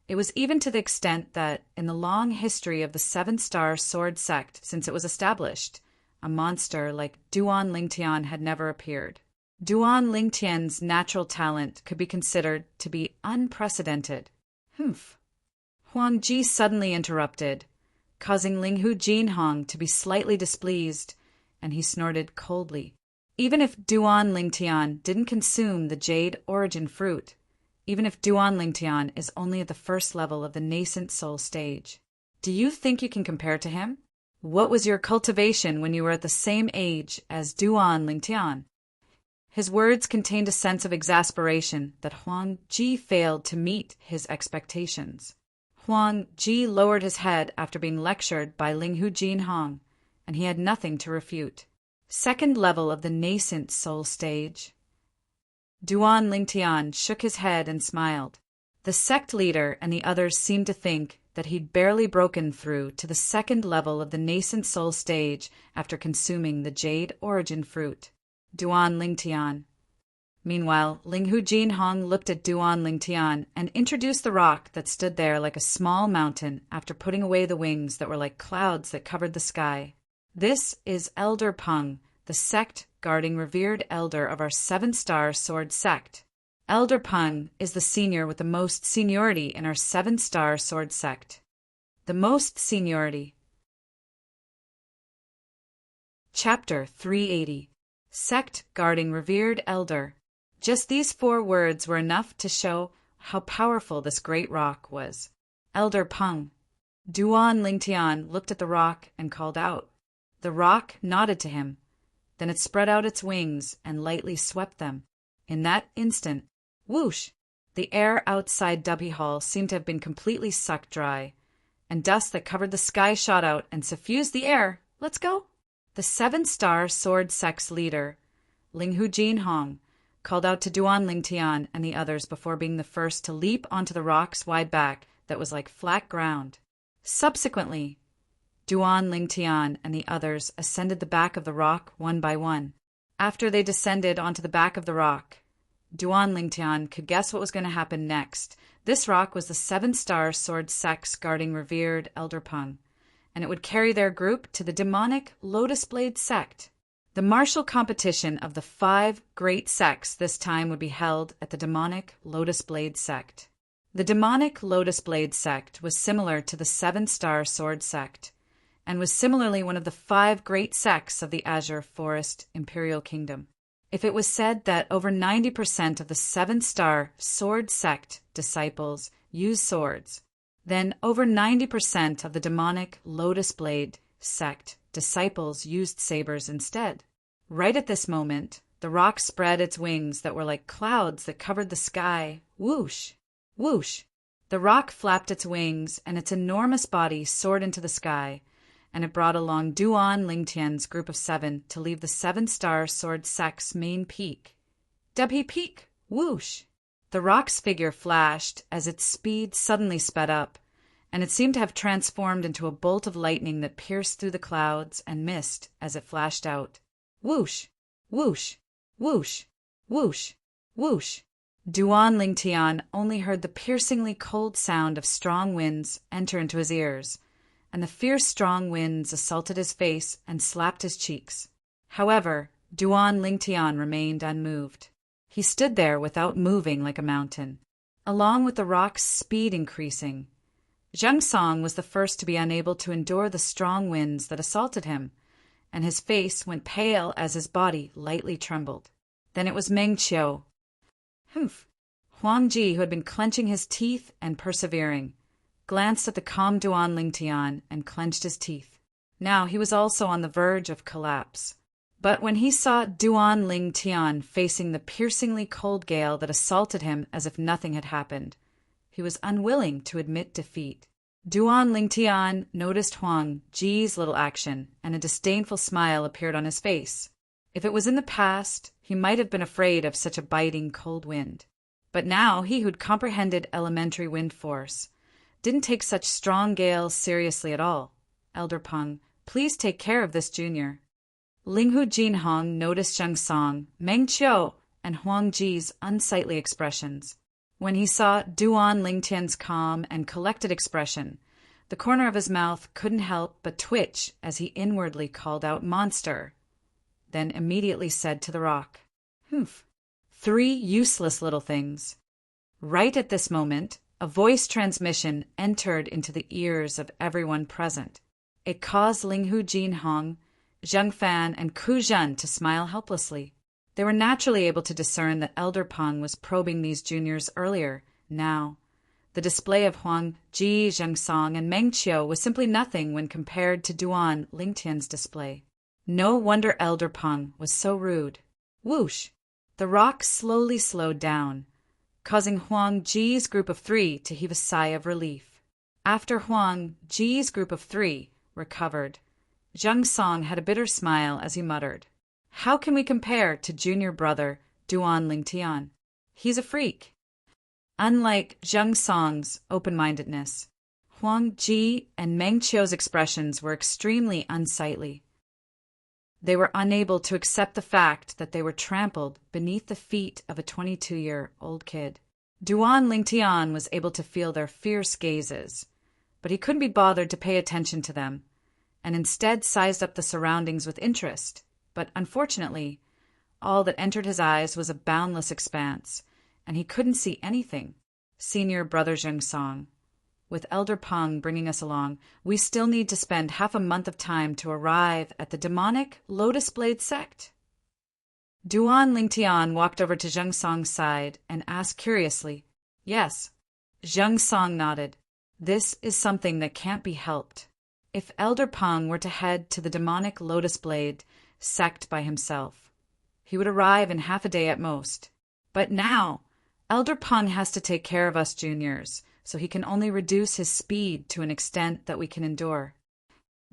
It was even to the extent that, in the long history of the 7-star sword sect since it was established, a monster like Duan Lingtian had never appeared. Duan Lingtian's natural talent could be considered to be unprecedented. Huang Ji suddenly interrupted, causing Linghu Jinhong to be slightly displeased, and he snorted coldly. Even if Duan Lingtian didn't consume the jade origin fruit, even if Duan Lingtian is only at the 1st level of the nascent soul stage, do you think you can compare to him? What was your cultivation when you were at the same age as Duan Lingtian? His words contained a sense of exasperation that Huang Ji failed to meet his expectations. Huang Ji lowered his head after being lectured by Linghu Jinhong, and he had nothing to refute. 2nd level of the nascent soul stage. Duan Lingtian shook his head and smiled. The sect leader and the others seemed to think that he'd barely broken through to the 2nd level of the nascent soul stage after consuming the jade origin fruit. Duan Lingtian. Meanwhile, Linghu Jinhong looked at Duan Lingtian and introduced the rock that stood there like a small mountain after putting away the wings that were like clouds that covered the sky. This is Elder Peng, the sect guarding revered elder of our 7-star sword sect. Elder Peng is the senior with the most seniority in our 7-star sword sect. The most seniority. Chapter 380. Sect guarding revered elder. Just these 4 words were enough to show how powerful this great rock was. Elder Peng. Duan Lingtian looked at the rock and called out. The rock nodded to him. Then it spread out its wings and lightly swept them. In that instant, whoosh! The air outside Dubby Hall seemed to have been completely sucked dry, and dust that covered the sky shot out and suffused the air. Let's go! The 7-star sword sect's leader, Linghu Jinhong, called out to Duan Lingtian and the others before being the first to leap onto the rock's wide back that was like flat ground. Subsequently, Duan Lingtian and the others ascended the back of the rock one by one. After they descended onto the back of the rock, Duan Lingtian could guess what was going to happen next. This rock was the 7-star sword sect's guarding revered Elder Peng, and it would carry their group to the demonic Lotus Blade sect. The martial competition of the 5 great sects this time would be held at the demonic Lotus Blade sect. The demonic Lotus Blade sect was similar to the 7-star sword sect, and was similarly one of the 5 great sects of the Azure Forest Imperial Kingdom. If it was said that over 90% of the 7-star sword sect disciples use swords, then over 90% of the demonic Lotus Blade sect disciples used sabers instead. Right at this moment, the rock spread its wings that were like clouds that covered the sky. Whoosh! Whoosh! The rock flapped its wings, and its enormous body soared into the sky, and it brought along Duan Lingtian's group of 7 to leave the 7-star sword sect's main peak. Dubhi Peak! Whoosh! The rock's figure flashed as its speed suddenly sped up, and it seemed to have transformed into a bolt of lightning that pierced through the clouds and mist as it flashed out. Whoosh! Whoosh! Whoosh! Whoosh! Whoosh! Duan Lingtian only heard the piercingly cold sound of strong winds enter into his ears, and the fierce strong winds assaulted his face and slapped his cheeks. However, Duan Lingtian remained unmoved. He stood there without moving like a mountain, along with the rock's speed increasing. Zhang Song was the first to be unable to endure the strong winds that assaulted him, and his face went pale as his body lightly trembled. Then it was Meng Qiu. Humph! Huang Ji, who had been clenching his teeth and persevering, glanced at the calm Duan Lingtian and clenched his teeth. Now he was also on the verge of collapse. But when he saw Duan Lingtian facing the piercingly cold gale that assaulted him as if nothing had happened, he was unwilling to admit defeat. Duan Lingtian noticed Huang Ji's little action, and a disdainful smile appeared on his face. If it was in the past, he might have been afraid of such a biting cold wind. But now he who'd comprehended elementary wind force didn't take such strong gales seriously at all. Elder Peng, please take care of this junior. Linghu Jinhong noticed Zhang Song, Meng Qiu, and Huang Ji's unsightly expressions. When he saw Duan Lingtian's calm and collected expression, the corner of his mouth couldn't help but twitch as he inwardly called out "monster," then immediately said to the rock, "Humph, 3 useless little things." Right at this moment, a voice transmission entered into the ears of everyone present. It caused Linghu Jinhong, Zheng Fan, and Ku Zhen to smile helplessly. They were naturally able to discern that Elder Peng was probing these juniors earlier. Now, the display of Huang Ji, Zheng Song, and Meng Qiu was simply nothing when compared to Duan Lingtian's display. No wonder Elder Peng was so rude. Whoosh! The rock slowly slowed down, causing Huang Ji's group of 3 to heave a sigh of relief. After Huang Ji's group of 3 recovered, Zheng Song had a bitter smile as he muttered, "How can we compare to junior brother Duan Lingtian? He's a freak." Unlike Zheng Song's open-mindedness, Huang Ji and Meng Qiu's expressions were extremely unsightly. They were unable to accept the fact that they were trampled beneath the feet of a 22-year-old kid. Duan Lingtian was able to feel their fierce gazes, but he couldn't be bothered to pay attention to them, and instead sized up the surroundings with interest. But unfortunately, all that entered his eyes was a boundless expanse, and he couldn't see anything. Senior brother Zheng Song, with Elder Peng bringing us along, we still need to spend half a month of time to arrive at the demonic Lotus Blade sect. Duan Lingtian walked over to Zheng Song's side and asked curiously, "Yes." Zheng Song nodded. "This is something that can't be helped. If Elder Peng were to head to the demonic Lotus Blade sect by himself, he would arrive in half a day at most. But now, Elder Peng has to take care of us juniors, so he can only reduce his speed to an extent that we can endure."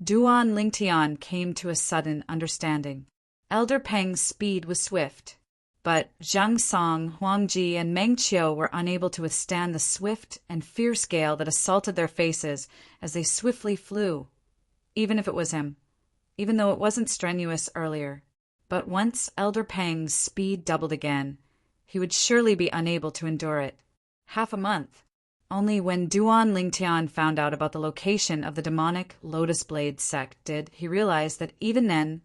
Duan Lingtian came to a sudden understanding. Elder Peng's speed was swift, but Zhang Song, Huang Ji, and Meng Qiu were unable to withstand the swift and fierce gale that assaulted their faces as they swiftly flew. Even if it was him, even though it wasn't strenuous earlier. But once Elder Peng's speed doubled again, he would surely be unable to endure it. Half a month. Only when Duan Lingtian found out about the location of the demonic Lotus Blade sect did he realize that even then,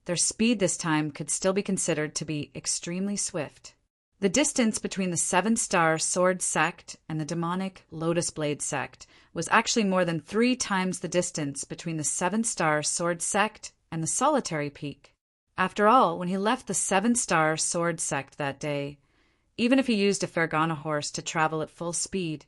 their speed this time could still be considered to be extremely swift. The distance between the 7-star sword sect and the demonic Lotus Blade sect was actually more than 3 times the distance between the 7-star sword sect and the solitary peak. After all, when he left the 7-star sword sect that day, even if he used a Fergana horse to travel at full speed,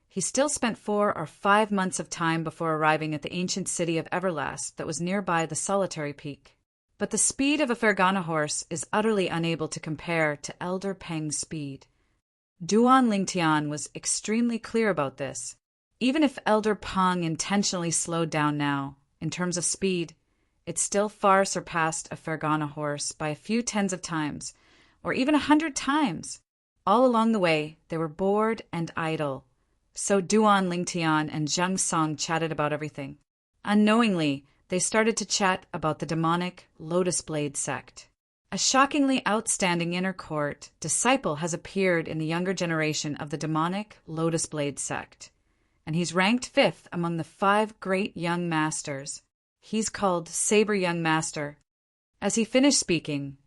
he still spent 4 or 5 months of time before arriving at the ancient city of Everlast that was nearby the solitary peak. But the speed of a Fergana horse is utterly unable to compare to Elder Peng's speed. Duan Lingtian was extremely clear about this. Even if Elder Peng intentionally slowed down now, in terms of speed, it still far surpassed a Fergana horse by a few tens of times, or even 100 times. All along the way, they were bored and idle. So Duan Lingtian and Zheng Song chatted about everything. Unknowingly, they started to chat about the demonic Lotus Blade sect. A shockingly outstanding inner court disciple has appeared in the younger generation of the demonic Lotus Blade sect, and he's ranked 5th among the 5 great young masters. He's called Saber Young Master. As he finished speaking,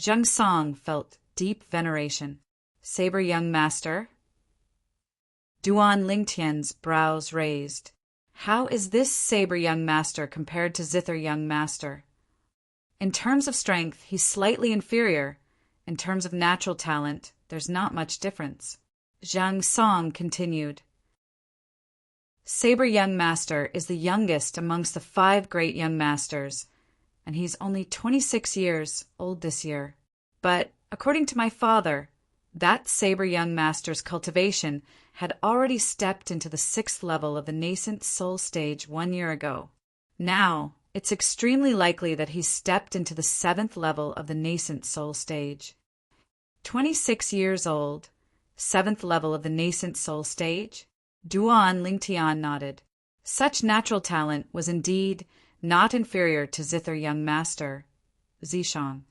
Zheng Song felt deep veneration. Saber young master? Duan Lingtian's brows raised. How is this saber young master compared to zither young master? In terms of strength, he's slightly inferior. In terms of natural talent, there's not much difference. Zhang Song continued. Saber young master is the youngest amongst the 5 great young masters, and he's only 26 years old this year. But, according to my father, that saber young master's cultivation had already stepped into the 6th level of the nascent soul stage 1 year ago. Now, it's extremely likely that he's stepped into the 7th level of the nascent soul stage. 26 years old, 7th level of the nascent soul stage? Duan Lingtian nodded. Such natural talent was indeed not inferior to zither young master, Zishang.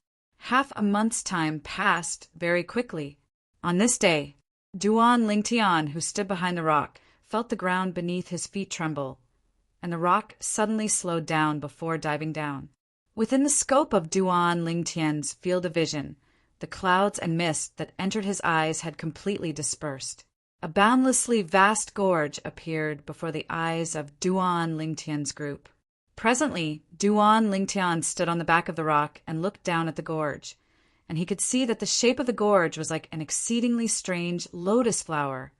Half a month's time passed very quickly. On this day, Duan Lingtian, who stood behind the rock, felt the ground beneath his feet tremble, and the rock suddenly slowed down before diving down. Within the scope of Duan Lingtian's field of vision, the clouds and mist that entered his eyes had completely dispersed. A boundlessly vast gorge appeared before the eyes of Duan Lingtian's group. Presently, Duan Lingtian stood on the back of the rock and looked down at the gorge, and he could see that the shape of the gorge was like an exceedingly strange lotus flower.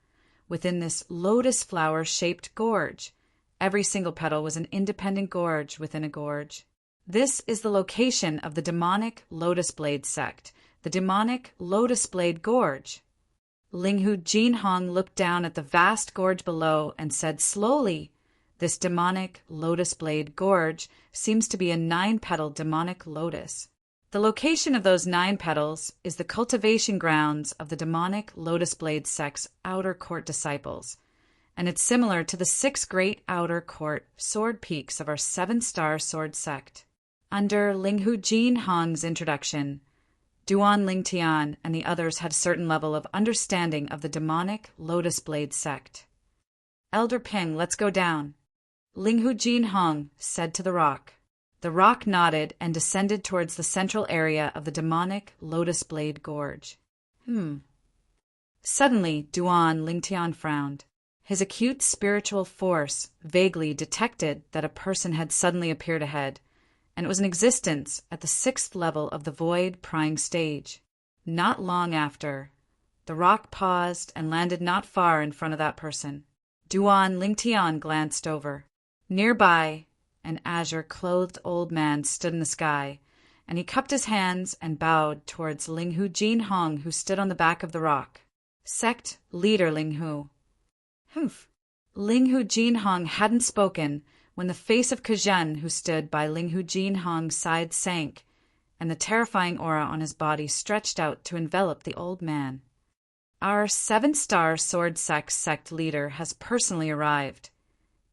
Within this lotus flower-shaped gorge, every single petal was an independent gorge within a gorge. This is the location of the demonic Lotus Blade sect, the demonic Lotus Blade Gorge. Linghu Jinhong looked down at the vast gorge below and said slowly, "This demonic Lotus Blade Gorge seems to be a 9-petaled demonic lotus. The location of those 9 petals is the cultivation grounds of the demonic Lotus Blade sect's outer court disciples, and it's similar to the 6 great outer court sword peaks of our 7-star sword sect." Under Linghu Jinhong's introduction, Duan Lingtian and the others had a certain level of understanding of the demonic Lotus Blade sect. "Elder Ping, let's go down," Linghu Jinhong said to the rock. The rock nodded and descended towards the central area of the demonic Lotus Blade Gorge. Suddenly, Duan Lingtian frowned. His acute spiritual force vaguely detected that a person had suddenly appeared ahead, and it was in existence at the 6th level of the void prying stage. Not long after, the rock paused and landed not far in front of that person. Duan Lingtian glanced over. Nearby, an azure-clothed old man stood in the sky, and he cupped his hands and bowed towards Linghu Jinhong, who stood on the back of the rock. "Sect leader Linghu." Linghu Jinhong hadn't spoken when the face of Kazhen, who stood by Linghu Jinhong's side, sank, and the terrifying aura on his body stretched out to envelop the old man. "Our 7-star sword sect leader has personally arrived.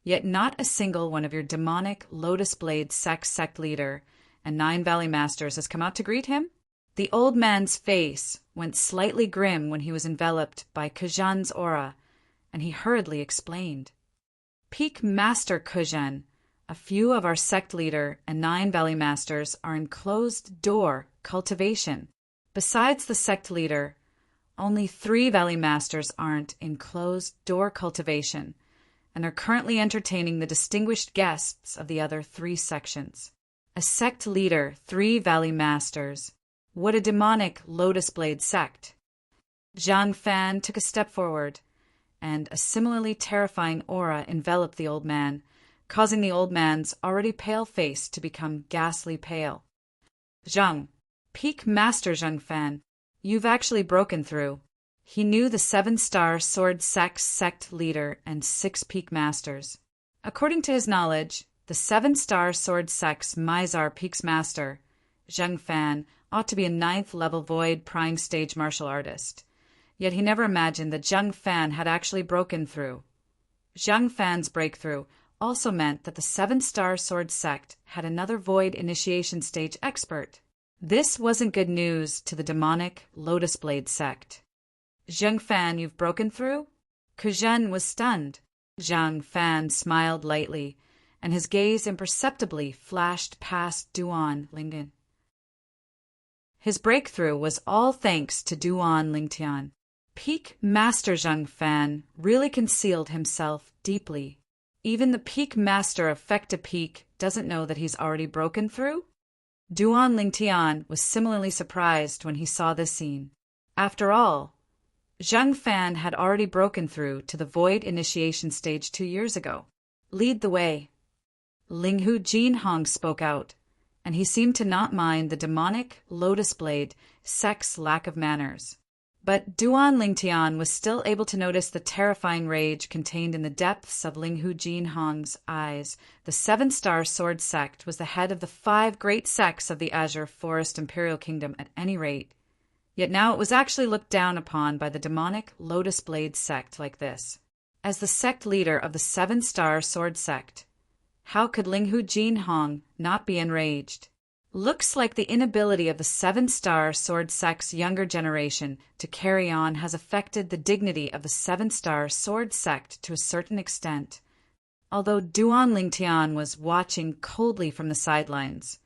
Yet not a single one of your demonic Lotus Blade sect leader and 9 Valley Masters has come out to greet him?" The old man's face went slightly grim when he was enveloped by Kazhen's aura, and he hurriedly explained. "Peak Master Kuzhen, a few of our sect leader and 9 Valley Masters are in closed-door cultivation. Besides the sect leader, only 3 Valley Masters aren't in closed-door cultivation, and are currently entertaining the distinguished guests of the other 3 sections. A sect leader, 3 Valley Masters. What a demonic Lotus Blade sect!" Zhang Fan took a step forward, and a similarly terrifying aura enveloped the old man, causing the old man's already pale face to become ghastly pale. "Zhang, Peak Master Zhang Fan, you've actually broken through." He knew the 7-star sword sect leader and 6 Peak Masters. According to his knowledge, the 7-star sword sect's Mizar Peaks Master, Zhang Fan, ought to be a 9th level void prying stage martial artist. Yet he never imagined that Zhang Fan had actually broken through. Zhang Fan's breakthrough also meant that the 7-star sword sect had another void initiation stage expert. This wasn't good news to the demonic Lotus Blade sect. "Zhang Fan, you've broken through?" Kuzhen was stunned. Zhang Fan smiled lightly, and his gaze imperceptibly flashed past Duan Lingtian. His breakthrough was all thanks to Duan Lingtian. Peak Master Zhang Fan really concealed himself deeply. Even the Peak Master of Fecta Peak doesn't know that he's already broken through? Duan Lingtian was similarly surprised when he saw this scene. After all, Zhang Fan had already broken through to the Void Initiation stage 2 years ago. Lead the way. Linghu Jinhong spoke out, and he seemed to not mind the demonic Lotus Blade sect's lack of manners. But Duan Lingtian was still able to notice the terrifying rage contained in the depths of Linghu Jinhong's eyes. The 7-star sword sect was the head of the 5 great sects of the Azure Forest Imperial Kingdom at any rate. Yet now it was actually looked down upon by the demonic Lotus Blade sect like this. As the sect leader of the 7-star sword sect, how could Linghu Jinhong not be enraged? Looks like the inability of the 7-star sword sect's younger generation to carry on has affected the dignity of the 7-star sword sect to a certain extent. Although Duan Lingtian was watching coldly from the sidelines,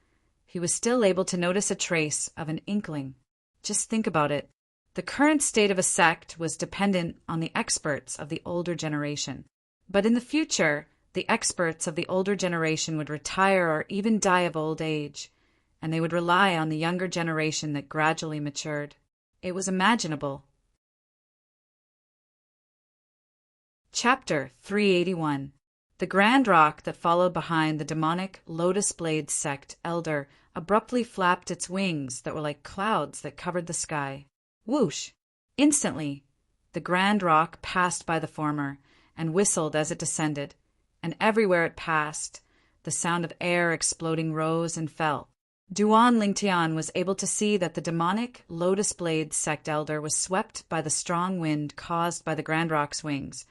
he was still able to notice a trace of an inkling. Just think about it. The current state of a sect was dependent on the experts of the older generation. But in the future, the experts of the older generation would retire or even die of old age, and they would rely on the younger generation that gradually matured. It was imaginable. Chapter 381. The grand rock that followed behind the demonic Lotus Blade sect elder abruptly flapped its wings that were like clouds that covered the sky. Whoosh! Instantly, the grand rock passed by the former and whistled as it descended, and everywhere it passed, the sound of air exploding rose and fell. Duan Lingtian was able to see that the demonic Lotus Blade sect elder was swept by the strong wind caused by the grand rock's wings,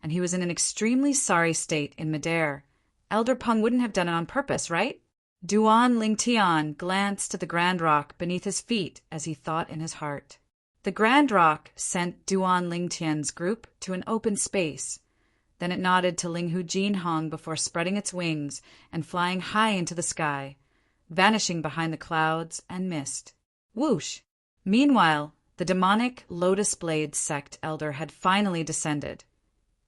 and he was in an extremely sorry state in midair. Elder Peng wouldn't have done it on purpose, right? Duan Lingtian glanced at the grand rock beneath his feet as he thought in his heart. The grand rock sent Duan Lingtian's group to an open space. Then it nodded to Linghu Jinhong before spreading its wings and flying high into the sky, vanishing behind the clouds and mist. Whoosh! Meanwhile, the demonic Lotus Blade sect elder had finally descended,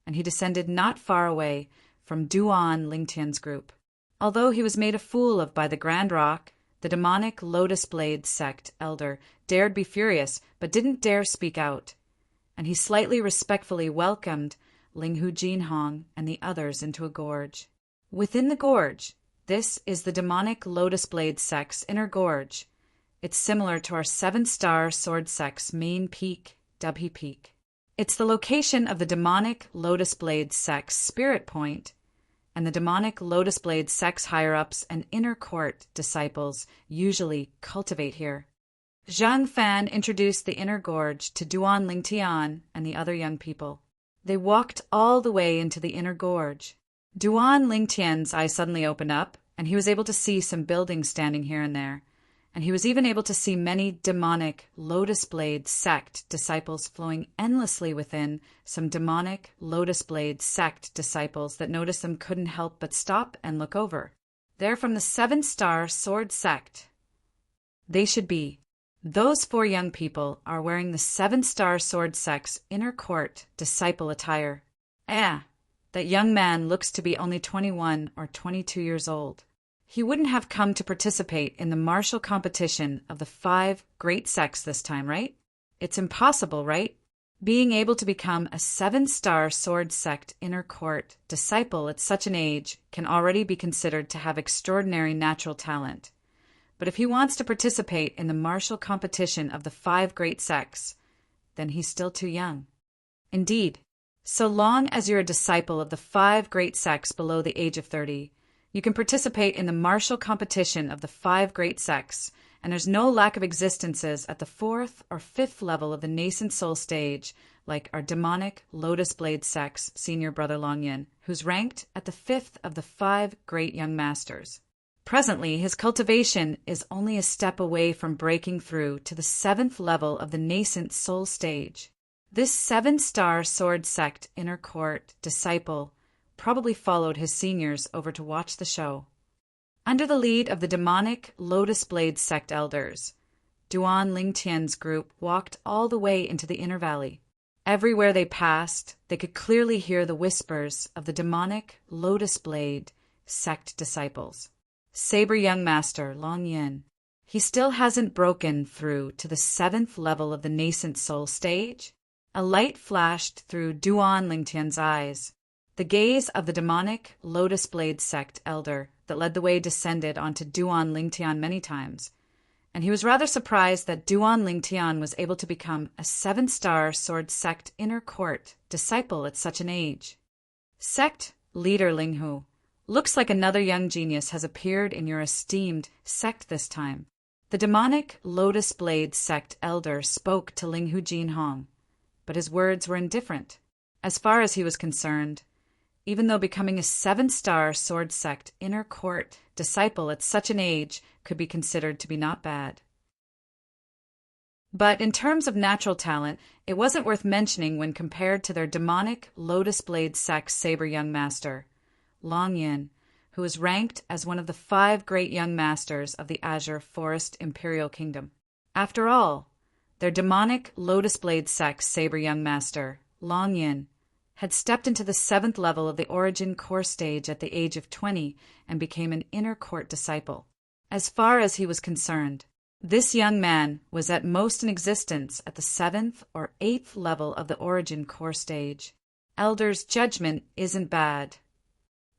and he descended not far away from Duan Lingtian's group. Although he was made a fool of by the Grand Rock, the demonic Lotus Blade sect elder dared be furious but didn't dare speak out, and he slightly respectfully welcomed Linghu Jinhong and the others into a gorge. Within the gorge, this is the demonic Lotus Blade sect's inner gorge. It's similar to our 7-star sword sect's main peak, Dubhe Peak. It's the location of the demonic Lotus Blade sect's spirit point, and the demonic Lotus Blade sect's higher-ups and inner court disciples usually cultivate here. Zhang Fan introduced the inner gorge to Duan Lingtian and the other young people. They walked all the way into the inner gorge. Duan Lingtian's eyes suddenly opened up, and he was able to see some buildings standing here and there, and he was even able to see many demonic Lotus Blade sect disciples flowing endlessly within some demonic Lotus Blade sect disciples that noticed them couldn't help but stop and look over. They're from the 7-star sword sect. They should be. Those 4 young people are wearing the 7-star sword sect's inner court disciple attire. That young man looks to be only 21 or 22 years old. He wouldn't have come to participate in the martial competition of the 5 great sects this time, right? It's impossible, right? Being able to become a 7-star sword sect inner court disciple at such an age can already be considered to have extraordinary natural talent. But if he wants to participate in the martial competition of the 5 great sects, then he's still too young. Indeed, so long as you're a disciple of the 5 great sects below the age of 30, you can participate in the martial competition of the 5 great sects, and there's no lack of existences at the 4th or 5th level of the nascent soul stage, like our demonic Lotus Blade sect's senior brother Longyin, who's ranked at the 5th of the 5 great young masters. Presently, his cultivation is only a step away from breaking through to the 7th level of the nascent soul stage. This 7-star sword sect inner court disciple probably followed his seniors over to watch the show. Under the lead of the demonic Lotus Blade sect elders, Duan Lingtian's group walked all the way into the inner valley. Everywhere they passed, they could clearly hear the whispers of the demonic Lotus Blade sect disciples. Saber Young Master Long Yin. He still hasn't broken through to the 7th level of the nascent soul stage? A light flashed through Duan Lingtian's eyes. The gaze of the demonic Lotus Blade sect elder that led the way descended onto Duan Lingtian many times, and he was rather surprised that Duan Lingtian was able to become a 7-star sword sect inner court disciple at such an age. Sect leader Linghu, looks like another young genius has appeared in your esteemed sect this time. The demonic Lotus Blade sect elder spoke to Linghu Jinhong, but his words were indifferent. As far as he was concerned, even though becoming a 7-star sword sect inner court disciple at such an age could be considered to be not bad. But in terms of natural talent, it wasn't worth mentioning when compared to their demonic Lotus Blade sect Saber Young Master, Long Yin, who was ranked as one of the 5 great young masters of the Azure Forest Imperial Kingdom. After all, their demonic Lotus Blade sect Saber Young Master, Long Yin, had stepped into the 7th level of the Origin Core stage at the age of 20 and became an inner court disciple. As far as he was concerned, this young man was at most in existence at the 7th or 8th level of the Origin Core stage. Elder's judgment isn't bad.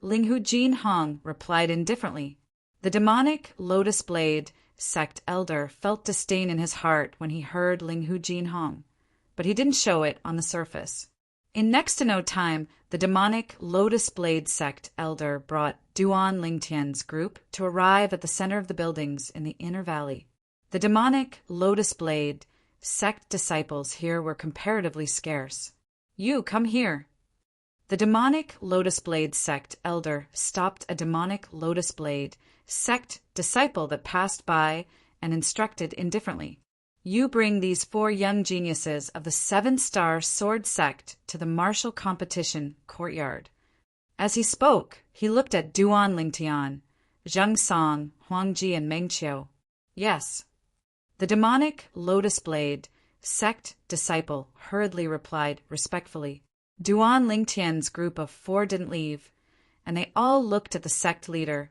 Linghu Jinhong replied indifferently. The demonic Lotus Blade sect elder felt disdain in his heart when he heard Linghu Jinhong, but he didn't show it on the surface. In next to no time, the demonic Lotus Blade sect elder brought Duan Lingtian's group to arrive at the center of the buildings in the inner valley. The demonic Lotus Blade sect disciples here were comparatively scarce. You come here. The demonic Lotus Blade sect elder stopped a demonic Lotus Blade sect disciple that passed by and instructed indifferently. You bring these 4 young geniuses of the 7-star sword sect to the martial competition courtyard. As he spoke, he looked at Duan Lingtian, Zheng Song, Huangji, and Meng Qiu. Yes. The demonic Lotus Blade sect disciple hurriedly replied respectfully. Duan Lingtian's group of 4 didn't leave, and they all looked at the sect leader,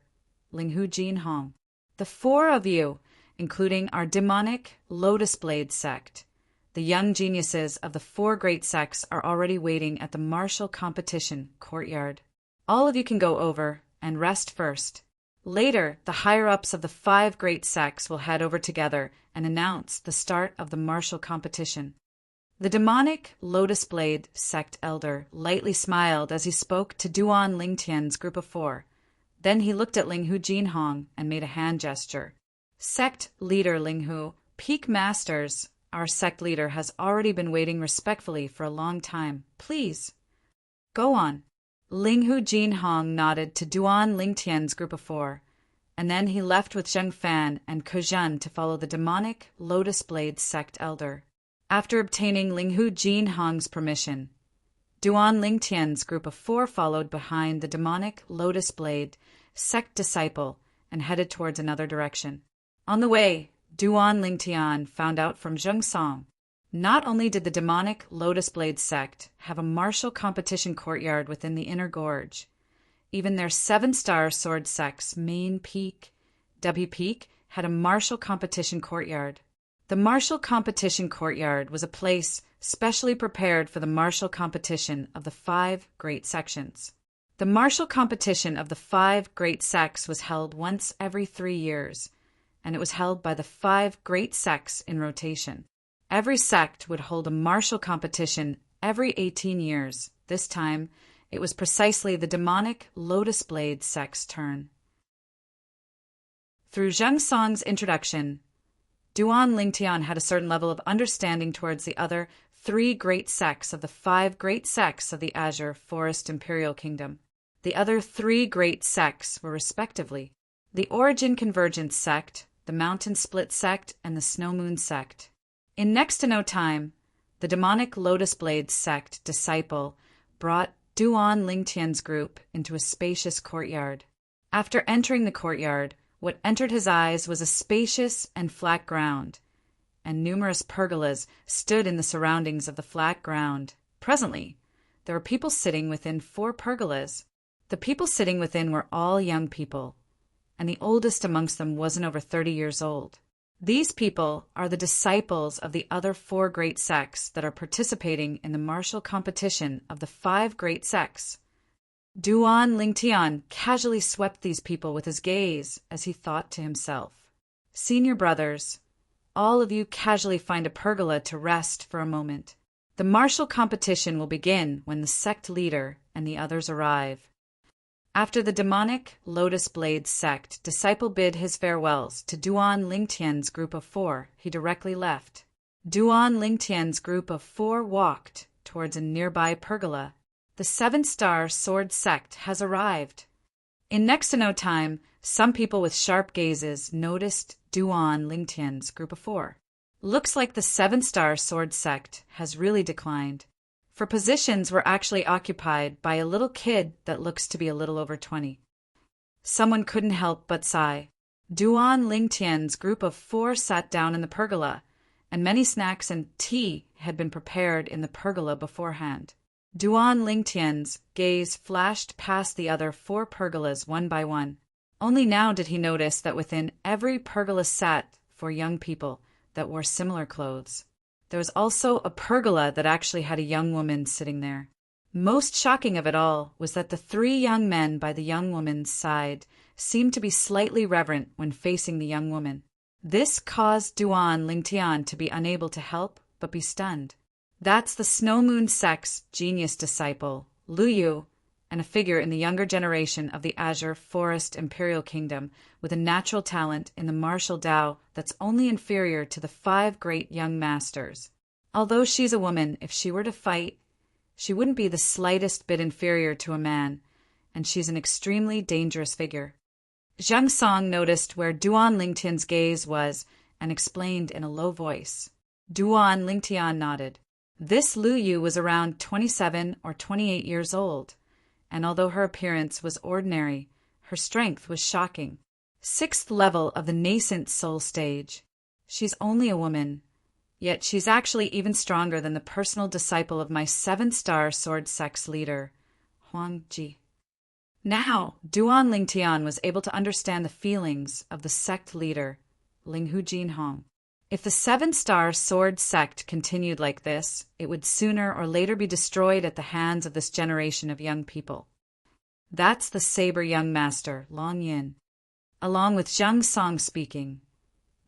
Linghu Jinhong. The 4 of you, including our demonic Lotus Blade sect, the young geniuses of the 4 great sects, are already waiting at the martial competition courtyard. All of you can go over and rest first. Later, the higher-ups of the 5 great sects will head over together and announce the start of the martial competition. The demonic Lotus Blade sect elder lightly smiled as he spoke to Duan Lingtian's group of 4. Then he looked at Linghu Jinhong and made a hand gesture. Sect leader Linghu, Peak Masters, our sect leader has already been waiting respectfully for a long time. Please, go on. Linghu Jinhong nodded to Duan Lingtian's group of 4, and then he left with Zheng Fan and Kuzhen to follow the demonic Lotus Blade sect elder. After obtaining Linghu Jinhong's permission, Duan Lingtian's group of 4 followed behind the demonic Lotus Blade sect disciple and headed towards another direction. On the way, Duan Lingtian found out from Zheng Song. Not only did the demonic Lotus Blade sect have a martial competition courtyard within the inner gorge, even their 7-star sword sect's main peak, W Peak, had a martial competition courtyard. The martial competition courtyard was a place specially prepared for the martial competition of the 5 great sections. The martial competition of the 5 great sects was held once every 3 years, and it was held by the 5 great sects in rotation. Every sect would hold a martial competition every 18 years. This time, it was precisely the demonic Lotus Blade sect's turn. Through Zheng Song's introduction, Duan Lingtian had a certain level of understanding towards the other 3 great sects of the 5 great sects of the Azure Forest Imperial Kingdom. The other 3 great sects were respectively the Origin Convergence sect, the Mountain Split sect, and the Snow Moon sect. In next to no time, the demonic Lotus Blade sect disciple brought Duan Lingtian's group into a spacious courtyard. After entering the courtyard, what entered his eyes was a spacious and flat ground, and numerous pergolas stood in the surroundings of the flat ground. Presently, there were people sitting within 4 pergolas. The people sitting within were all young people, and the oldest amongst them wasn't over 30 years old. These people are the disciples of the other 4 great sects that are participating in the martial competition of the 5 great sects. Duan Lingtian casually swept these people with his gaze as he thought to himself, "Senior brothers, all of you casually find a pergola to rest for a moment. The martial competition will begin when the sect leader and the others arrive." After the demonic Lotus Blade sect disciple bid his farewells to Duan Lingtian's group of 4, he directly left. Duan Lingtian's group of 4 walked towards a nearby pergola. The 7-star sword sect has arrived. In next to no time, some people with sharp gazes noticed Duan Lingtian's group of 4. Looks like the 7-star sword sect has really declined, for positions were actually occupied by a little kid that looks to be a little over 20. Someone couldn't help but sigh. Duan Lingtian's group of 4 sat down in the pergola, and many snacks and tea had been prepared in the pergola beforehand. Duan Lingtian's gaze flashed past the other 4 pergolas one by one. Only now did he notice that within every pergola sat 4 young people that wore similar clothes. There was also a pergola that actually had a young woman sitting there. Most shocking of it all was that the 3 young men by the young woman's side seemed to be slightly reverent when facing the young woman. This caused Duan Lingtian to be unable to help but be stunned. That's the Snow Moon sect's genius disciple, Lu Yu, and a figure in the younger generation of the Azure Forest Imperial Kingdom with a natural talent in the martial Tao that's only inferior to the 5 great young masters. Although she's a woman, if she were to fight, she wouldn't be the slightest bit inferior to a man, and she's an extremely dangerous figure. Zhang Song noticed where Duan Lingtian's gaze was and explained in a low voice. Duan Lingtian nodded. This Lu Yu was around 27 or 28 years old, and although her appearance was ordinary, her strength was shocking. 6th level of the nascent soul stage. She's only a woman, yet she's actually even stronger than the personal disciple of my 7-star sword sect's leader, Huang Ji. Now, Duan Lingtian was able to understand the feelings of the sect leader, Linghu Jinhong. If the 7-star sword sect continued like this, it would sooner or later be destroyed at the hands of this generation of young people. That's the saber young master, Long Yin. Along with Zhang Song speaking,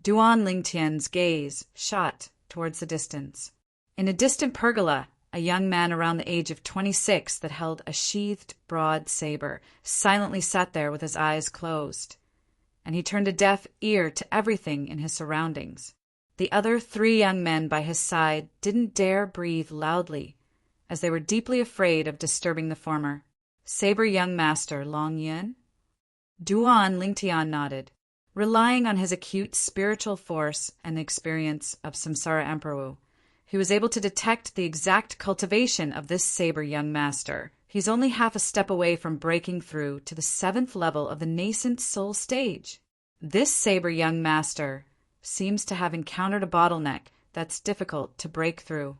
Duan Lingtian's gaze shot towards the distance. In a distant pergola, a young man around the age of 26 that held a sheathed broad saber silently sat there with his eyes closed, and he turned a deaf ear to everything in his surroundings. The other 3 young men by his side didn't dare breathe loudly, as they were deeply afraid of disturbing the former. Saber young master Long Yin? Duan Lingtian nodded. Relying on his acute spiritual force and the experience of Samsara Emperor, he was able to detect the exact cultivation of this saber young master. He's only half a step away from breaking through to the 7th level of the nascent soul stage. This saber young master seems to have encountered a bottleneck that's difficult to break through.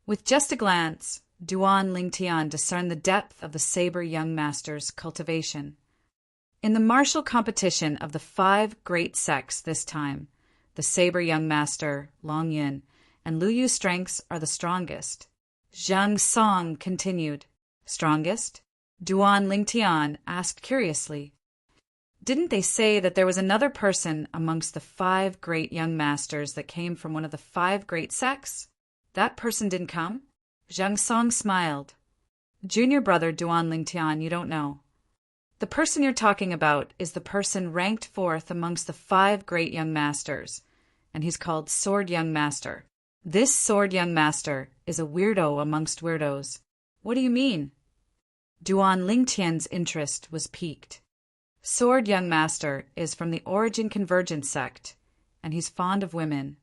With just a glance, Duan Lingtian discerned the depth of the saber young master's cultivation. In the martial competition of the 5 great sects this time, the saber young master, Long Yin, and Lu Yu's strengths are the strongest. Zhang Song continued. Strongest? Duan Lingtian asked curiously. Didn't they say that there was another person amongst the 5 great young masters that came from one of the 5 great sects? That person didn't come? Zhang Song smiled. Junior brother Duan Lingtian, you don't know. The person you're talking about is the person ranked 4th amongst the 5 great young masters, and he's called Sword Young Master. This Sword Young Master is a weirdo amongst weirdos. What do you mean? Duan Lingtian's interest was piqued. Sword Young Master is from the Origin Convergence sect, and he's fond of women.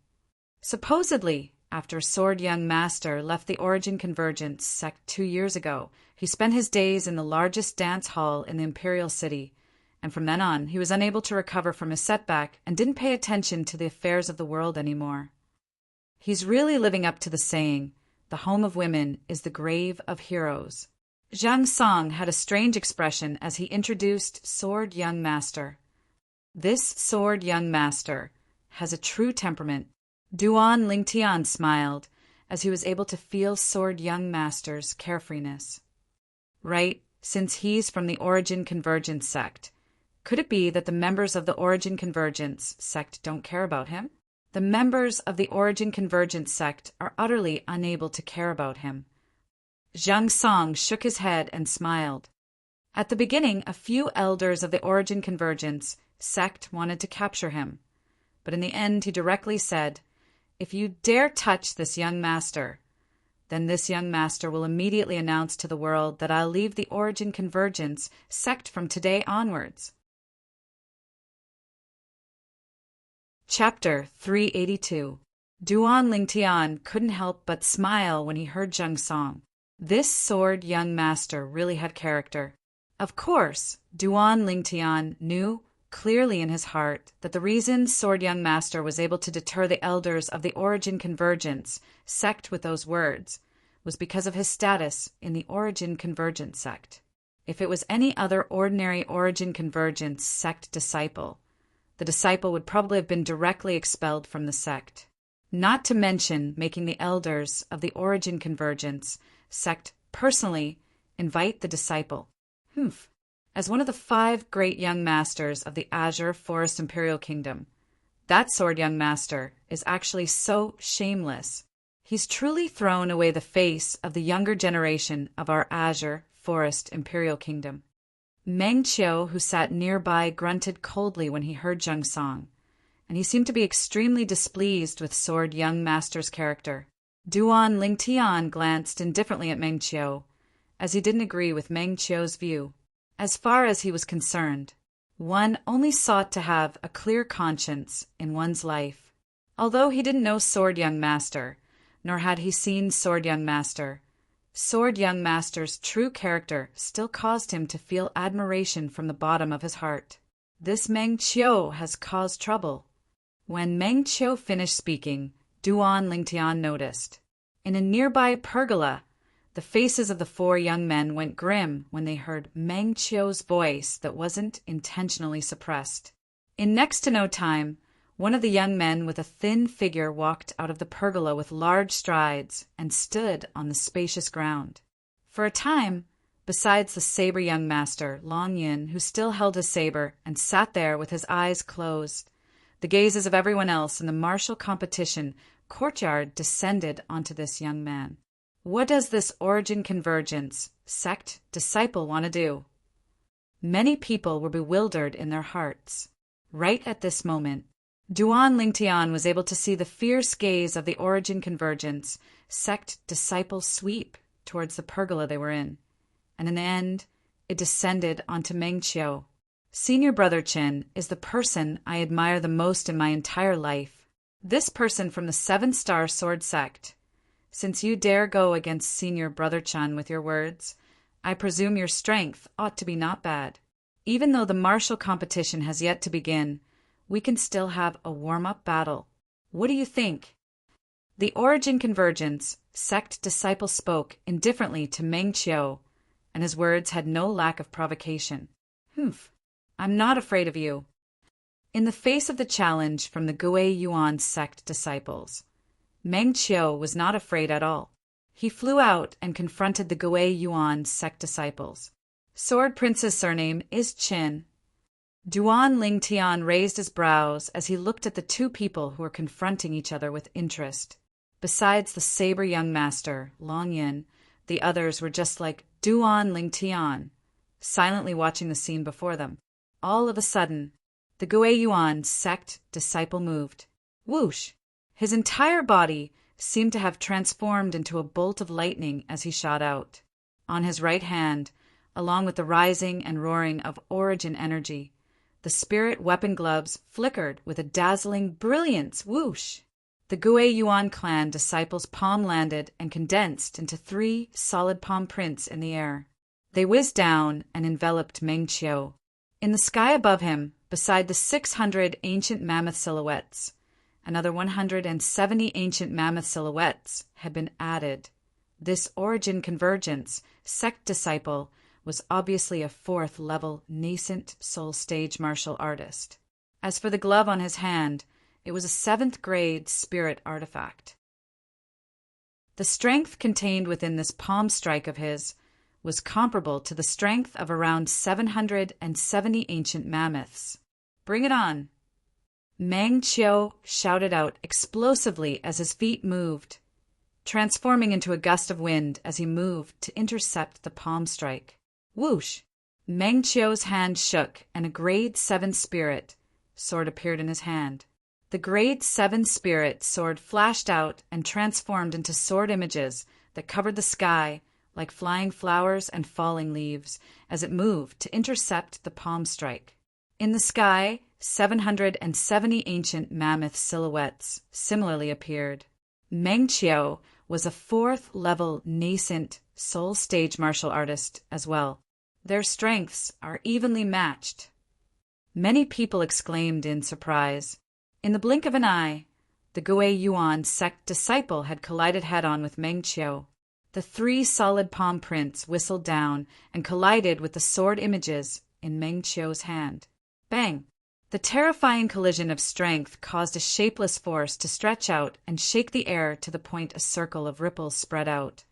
Supposedly, after Sword Young Master left the Origin Convergence sect 2 years ago, he spent his days in the largest dance hall in the Imperial City, and from then on he was unable to recover from his setback and didn't pay attention to the affairs of the world anymore. He's really living up to the saying, "The home of women is the grave of heroes." Zhang Song had a strange expression as he introduced Sword Young Master. This Sword Young Master has a true temperament. Duan Lingtian smiled as he was able to feel Sword Young Master's carefreeness. Right, since he's from the Origin Convergence sect. Could it be that the members of the Origin Convergence sect don't care about him? The members of the Origin Convergence sect are utterly unable to care about him. Zhang Song shook his head and smiled. At the beginning, a few elders of the Origin Convergence sect wanted to capture him. But in the end, he directly said, "If you dare touch this young master, then this young master will immediately announce to the world that I'll leave the Origin Convergence sect from today onwards." Chapter 382. Duan Lingtian couldn't help but smile when he heard Zhang Song. This Sword Young Master really had character. Of course, Duan Lingtian knew clearly in his heart that the reason Sword Young Master was able to deter the elders of the Origin Convergence sect with those words was because of his status in the Origin Convergence sect. If it was any other ordinary Origin Convergence sect disciple, the disciple would probably have been directly expelled from the sect. Not to mention making the elders of the Origin Convergence sect personally invite the disciple. As one of the 5 great young masters of the Azure Forest Imperial Kingdom, that Sword Young Master is actually so shameless. He's truly thrown away the face of the younger generation of our Azure Forest Imperial Kingdom. Meng Qiu, who sat nearby, grunted coldly when he heard Zhang Song, and he seemed to be extremely displeased with Sword Young Master's character. Duan Lingtian glanced indifferently at Meng Qiu, as he didn't agree with Meng Qiu's view. As far as he was concerned, one only sought to have a clear conscience in one's life. Although he didn't know Sword Young Master, nor had he seen Sword Young Master, Sword Young Master's true character still caused him to feel admiration from the bottom of his heart. This Meng Qiu has caused trouble. When Meng Qiu finished speaking, Duan Lingtian noticed. In a nearby pergola, the faces of the 4 young men went grim when they heard Meng Qiu's voice that wasn't intentionally suppressed. In next to no time, one of the young men with a thin figure walked out of the pergola with large strides and stood on the spacious ground. For a time, besides the saber young master, Long Yin, who still held his saber and sat there with his eyes closed, the gazes of everyone else in the martial competition courtyard descended onto this young man. What does this Origin Convergence sect disciple want to do? Many people were bewildered in their hearts. Right at this moment, Duan Lingtian was able to see the fierce gaze of the Origin Convergence sect disciple sweep towards the pergola they were in, and in the end, it descended onto Meng Qiu. Senior Brother Qin is the person I admire the most in my entire life. This person from the 7-star sword sect. Since you dare go against Senior Brother Chan with your words, I presume your strength ought to be not bad. Even though the martial competition has yet to begin, we can still have a warm-up battle. What do you think? The Origin Convergence sect disciple spoke indifferently to Meng Qiu, and his words had no lack of provocation. I'm not afraid of you. In the face of the challenge from the Gui Yuan sect disciples, Meng Qiu was not afraid at all. He flew out and confronted the Gui Yuan sect disciples. Sword Prince's surname is Qin. Duan Lingtian raised his brows as he looked at the 2 people who were confronting each other with interest. Besides the saber young master, Long Yin, the others were just like Duan Lingtian, silently watching the scene before them. All of a sudden, the Gui Yuan sect disciple moved. Whoosh! His entire body seemed to have transformed into a bolt of lightning as he shot out. On his right hand, along with the rising and roaring of Origin energy, the spirit weapon gloves flickered with a dazzling brilliance. Whoosh! The Gui Yuan clan disciples' palm landed and condensed into 3 solid palm prints in the air. They whizzed down and enveloped Meng Qiu. In the sky above him, beside the 600 ancient mammoth silhouettes, another 170 ancient mammoth silhouettes had been added. This origin convergence sect disciple was obviously a fourth-level nascent soul stage martial artist. As for the glove on his hand, it was a 7th-grade spirit artifact. The strength contained within this palm strike of his was comparable to the strength of around 770 ancient mammoths. "Bring it on!" Meng Qiu shouted out explosively as his feet moved, transforming into a gust of wind as he moved to intercept the palm strike. Whoosh! Meng Qiu's hand shook, and a Grade 7 spirit sword appeared in his hand. The Grade 7 spirit sword flashed out and transformed into sword images that covered the sky like flying flowers and falling leaves as it moved to intercept the palm strike. In the sky, 770 ancient mammoth silhouettes similarly appeared. Meng Qiu was a 4th-level nascent soul stage martial artist as well. Their strengths are evenly matched. Many people exclaimed in surprise. In the blink of an eye, the Gui Yuan sect disciple had collided head-on with Meng Qiu. The 3 solid palm prints whistled down and collided with the sword images in Meng Qiu's hand. Bang! The terrifying collision of strength caused a shapeless force to stretch out and shake the air to the point a circle of ripples spread out,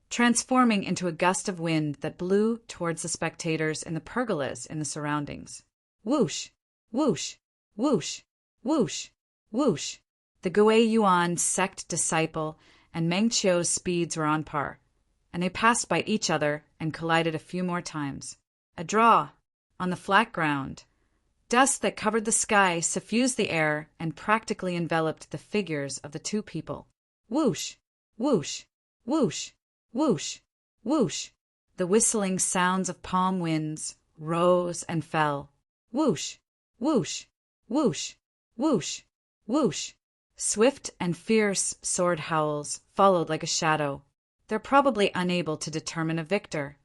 transforming into a gust of wind that blew towards the spectators in the pergolas in the surroundings. Whoosh! Whoosh! Whoosh! Whoosh! Whoosh! The Gui Yuan sect disciple and Meng Qiu's speeds were on par, and they passed by each other and collided a few more times. A draw! On the flat ground. Dust that covered the sky suffused the air and practically enveloped the figures of the 2 people. Whoosh! Whoosh! Whoosh! Whoosh! Whoosh! The whistling sounds of palm winds rose and fell. Whoosh! Whoosh! Whoosh! Whoosh! Whoosh! Swift and fierce sword howls followed like a shadow. They're probably unable to determine a victor.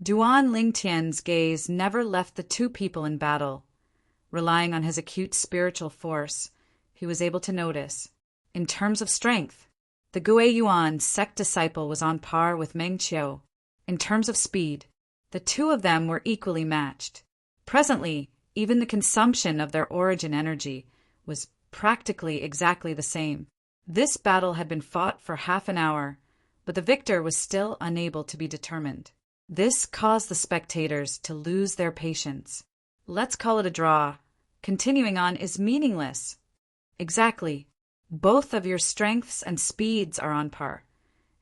Duan Lingtian's gaze never left the 2 people in battle. Relying on his acute spiritual force, he was able to notice. In terms of strength, the Gui Yuan sect disciple was on par with Meng Qiu. In terms of speed, the 2 of them were equally matched. Presently, even the consumption of their origin energy was practically exactly the same. This battle had been fought for half an hour, but the victor was still unable to be determined. This caused the spectators to lose their patience. Let's call it a draw. Continuing on is meaningless. Exactly. Both of your strengths and speeds are on par,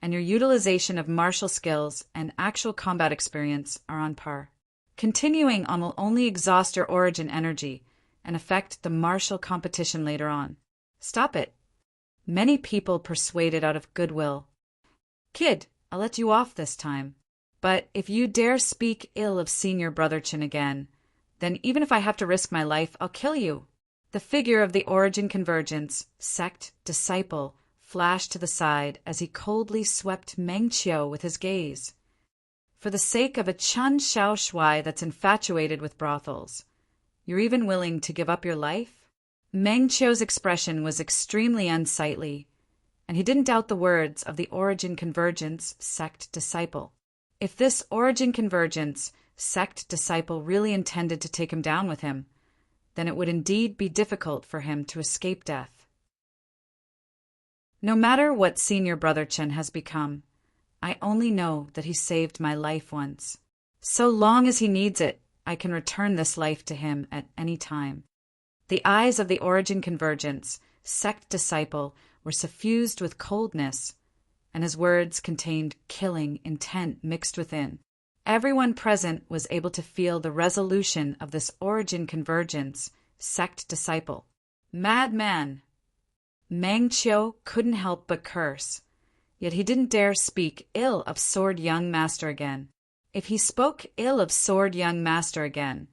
and your utilization of martial skills and actual combat experience are on par. Continuing on will only exhaust your origin energy and affect the martial competition later on. Stop it. Many people persuaded out of goodwill. Kid, I'll let you off this time. But if you dare speak ill of Senior Brother Chin again, then even if I have to risk my life, I'll kill you. The figure of the origin convergence, sect, disciple, flashed to the side as he coldly swept Meng Qiu with his gaze. For the sake of a Chun Shao Shui that's infatuated with brothels, you're even willing to give up your life? Meng Qiu's expression was extremely unsightly, and he didn't doubt the words of the origin convergence sect disciple. If this origin convergence sect disciple really intended to take him down with him, then it would indeed be difficult for him to escape death. No matter what Senior Brother Chen has become, I only know that he saved my life once. So long as he needs it, I can return this life to him at any time. The eyes of the origin convergence sect disciple were suffused with coldness, and his words contained killing intent mixed within. Everyone present was able to feel the resolution of this origin convergence sect disciple. Madman! Meng Qiu couldn't help but curse, yet he didn't dare speak ill of Sword Young Master again. If he spoke ill of Sword Young Master again,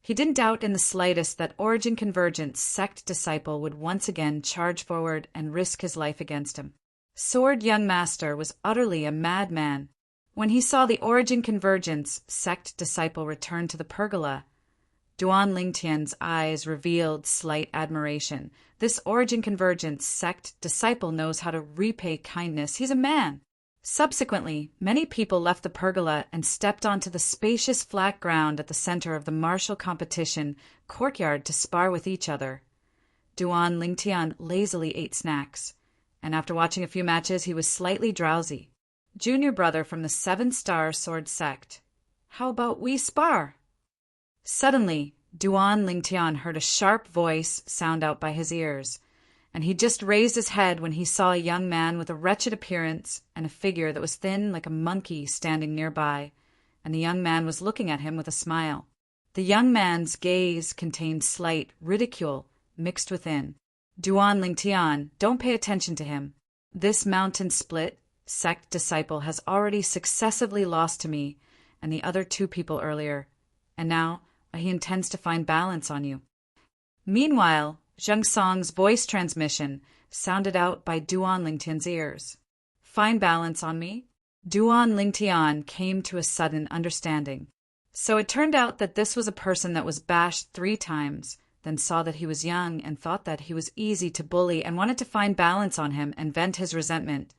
he didn't doubt in the slightest that origin convergence sect disciple would once again charge forward and risk his life against him. Sword Young Master was utterly a madman. When he saw the origin convergence sect disciple return to the pergola, Duan Lingtian's eyes revealed slight admiration. This Origin Convergence sect disciple knows how to repay kindness. He's a man. Subsequently, many people left the pergola and stepped onto the spacious flat ground at the center of the martial competition courtyard to spar with each other. Duan Lingtian lazily ate snacks, and after watching a few matches, he was slightly drowsy. Junior brother from the 7-star sword sect. How about we spar? Suddenly, Duan Lingtian heard a sharp voice sound out by his ears, and he just raised his head when he saw a young man with a wretched appearance and a figure that was thin like a monkey standing nearby, and the young man was looking at him with a smile. The young man's gaze contained slight ridicule mixed within. Duan Lingtian, don't pay attention to him. This mountain split sect disciple has already successively lost to me and the other 2 people earlier, and now he intends to find balance on you. Meanwhile, Zheng Song's voice transmission sounded out by Duan Lingtian's ears. Find balance on me? Duan Lingtian came to a sudden understanding. So it turned out that this was a person that was bashed 3 times, then saw that he was young and thought that he was easy to bully and wanted to find balance on him and vent his resentment.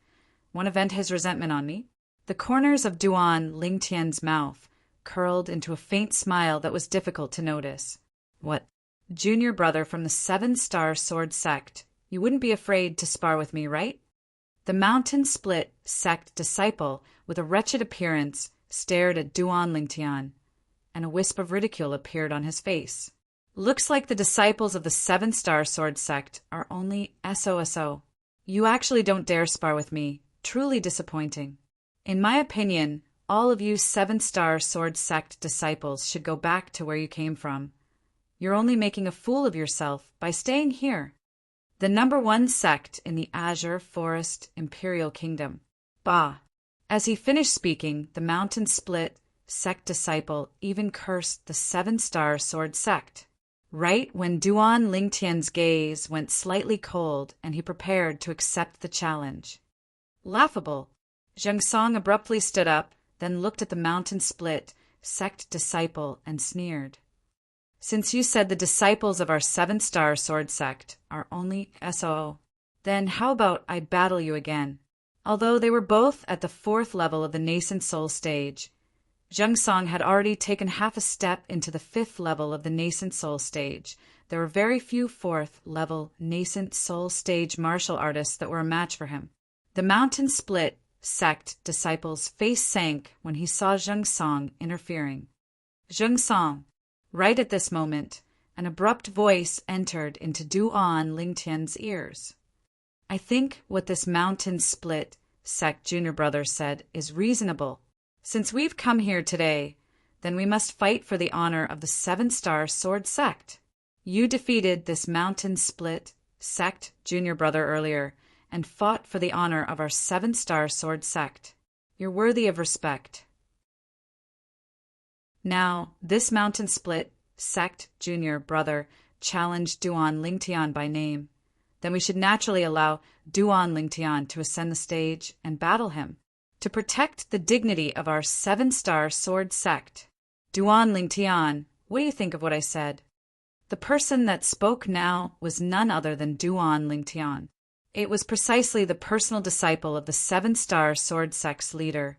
Want to vent his resentment on me? The corners of Duan Lingtian's mouth curled into a faint smile that was difficult to notice. What? Junior brother from the 7-star sword sect. You wouldn't be afraid to spar with me, right? The mountain split sect disciple with a wretched appearance stared at Duan Lingtian, and a wisp of ridicule appeared on his face. Looks like the disciples of the 7-star sword sect are only SOSO. You actually don't dare spar with me. Truly disappointing. In my opinion, all of you 7-star sword sect disciples should go back to where you came from. You're only making a fool of yourself by staying here. The number 1 sect in the Azure Forest Imperial Kingdom. Bah! As he finished speaking, the mountain split sect disciple even cursed the 7-star sword sect. Right when Duan Lingtian's gaze went slightly cold and he prepared to accept the challenge. Laughable. Zheng Song abruptly stood up, then looked at the mountain split sect disciple and sneered. Since you said the disciples of our 7-star sword sect are only SOO, then how about I battle you again? Although they were both at the 4th level of the nascent soul stage, Zheng Song had already taken half a step into the 5th level of the nascent soul stage. There were very few 4th level nascent soul stage martial artists that were a match for him. The mountain split sect disciple's face sank when he saw Zheng Song interfering. Zheng Song. Right at this moment, an abrupt voice entered into Duan Lingtian's ears. I think what this mountain split sect junior brother said is reasonable. Since we've come here today, then we must fight for the honor of the 7-star sword sect. You defeated this mountain split sect junior brother earlier and fought for the honor of our 7-star sword sect. You're worthy of respect. Now, this mountain split sect junior brother challenged Duan Lingtian by name. Then we should naturally allow Duan Lingtian to ascend the stage and battle him. To protect the dignity of our 7-star sword sect. Duan Lingtian, what do you think of what I said? The person that spoke now was none other than Duan Lingtian. It was precisely the personal disciple of the 7-star sword sect's leader,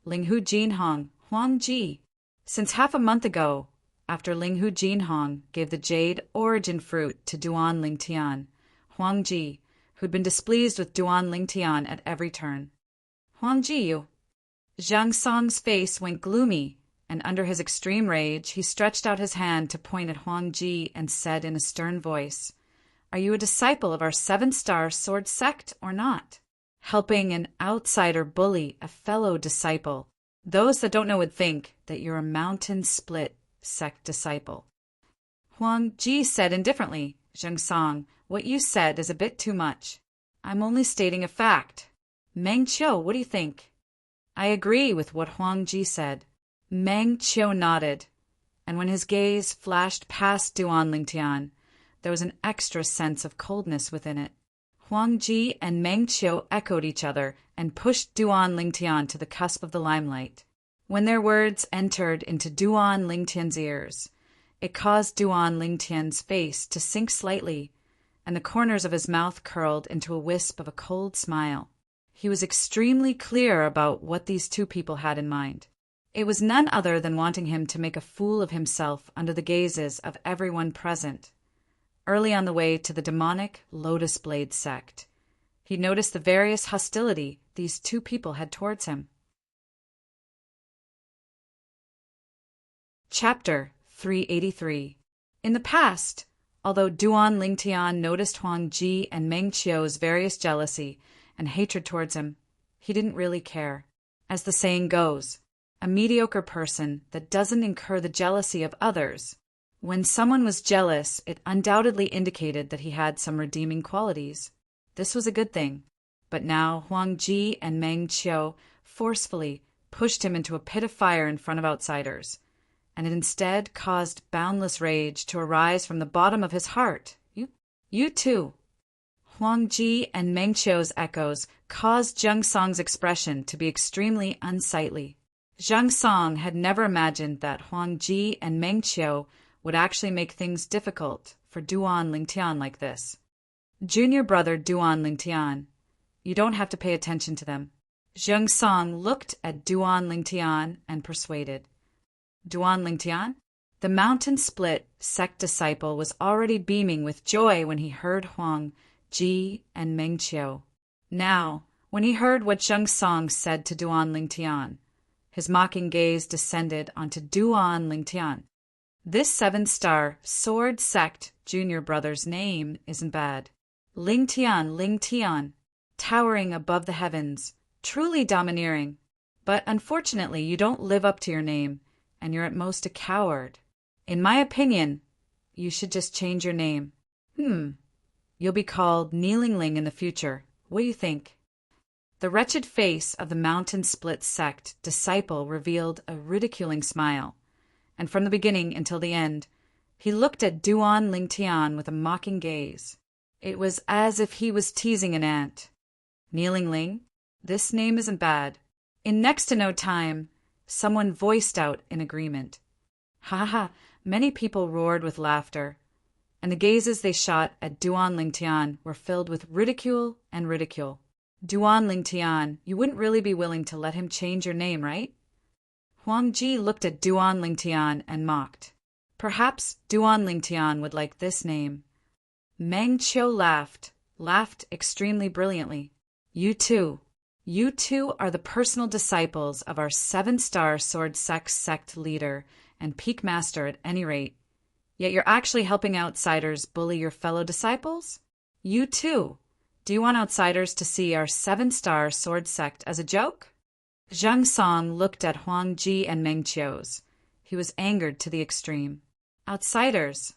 Linghu Jinhong, Huang Ji. Since half a month ago, after Linghu Jinhong gave the jade origin fruit to Duan Lingtian, Huang Ji, who'd been displeased with Duan Lingtian at every turn. Huang Ji, you. Zhang Song's face went gloomy, and under his extreme rage, he stretched out his hand to point at Huang Ji and said in a stern voice, Are you a disciple of our 7-star sword sect or not? Helping an outsider bully a fellow disciple. Those that don't know would think that you're a mountain split sect disciple. Huang Ji said indifferently, Zheng Song, what you said is a bit too much. I'm only stating a fact. Meng Qiu, what do you think? I agree with what Huang Ji said. Meng Qiu nodded, and when his gaze flashed past Duan Lingtian, there was an extra sense of coldness within it. Huang Ji and Meng Qiu echoed each other and pushed Duan Lingtian to the cusp of the limelight. When their words entered into Duan Lingtian's ears, It caused Duan Lingtian's face to sink slightly, and the corners of his mouth curled into a wisp of a cold smile. He was extremely clear about what these two people had in mind. It was none other than wanting him to make a fool of himself under the gazes of everyone present. Early on the way to the demonic Lotus Blade sect, he noticed the various hostility these two people had towards him. Chapter 383. In the past, although Duan Lingtian noticed Huang Ji and Meng Qiu's various jealousy and hatred towards him, he didn't really care. As the saying goes, a mediocre person that doesn't incur the jealousy of others. When someone was jealous, it undoubtedly indicated that he had some redeeming qualities. This was a good thing. But now Huang Ji and Meng Qiu forcefully pushed him into a pit of fire in front of outsiders, and it instead caused boundless rage to arise from the bottom of his heart. You too. Huang Ji and Meng Qiu's echoes caused Zheng Song's expression to be extremely unsightly. Zheng Song had never imagined that Huang Ji and Meng Qiu would actually make things difficult for Duan Lingtian like this. Junior brother Duan Lingtian, you don't have to pay attention to them. Zheng Song looked at Duan Lingtian and persuaded. Duan Lingtian? The mountain split sect disciple was already beaming with joy when he heard Huang Ji and Meng Qiu. Now, when he heard what Zheng Song said to Duan Lingtian, his mocking gaze descended onto Duan Lingtian. This 7-star sword sect junior brother's name isn't bad. Lingtian, towering above the heavens, truly domineering. But unfortunately, you don't live up to your name, and you're at most a coward. In my opinion, you should just change your name. You'll be called Kneeling Ling in the future. What do you think? The wretched face of the Mountain Split sect disciple revealed a ridiculing smile, and from the beginning until the end, he looked at Duan Lingtian with a mocking gaze. It was as if he was teasing an ant. Kneeling Ling? This name isn't bad. In next to no time, someone voiced out in agreement. Ha ha! Many people roared with laughter, and the gazes they shot at Duan Lingtian were filled with ridicule and ridicule. Duan Lingtian, you wouldn't really be willing to let him change your name, right? Huang Ji looked at Duan Lingtian and mocked. Perhaps Duan Lingtian would like this name. Meng Qiu laughed extremely brilliantly. You two are the personal disciples of our 7-star sword sect leader and peak master at any rate. Yet you're actually helping outsiders bully your fellow disciples? You too. Do you want outsiders to see our 7-star sword sect as a joke? Zheng Song looked at Huang Ji and Meng Qiu's. He was angered to the extreme. Outsiders.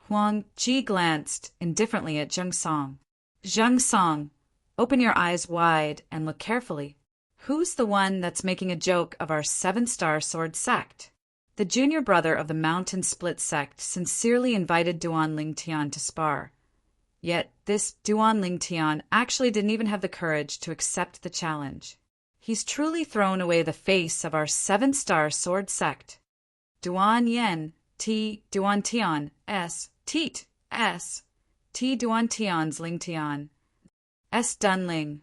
Huang Ji glanced indifferently at Zheng Song. Zheng Song, open your eyes wide and look carefully. Who's the one that's making a joke of our 7-star sword sect? The junior brother of the Mountain Split sect sincerely invited Duan Lingtian to spar. Yet this Duan Lingtian actually didn't even have the courage to accept the challenge. He's truly thrown away the face of our 7-star sword sect. Duan Yen, T. Duan Tian, S. Teet, S. T. Duan Tian's Lingtian, S. Dunling.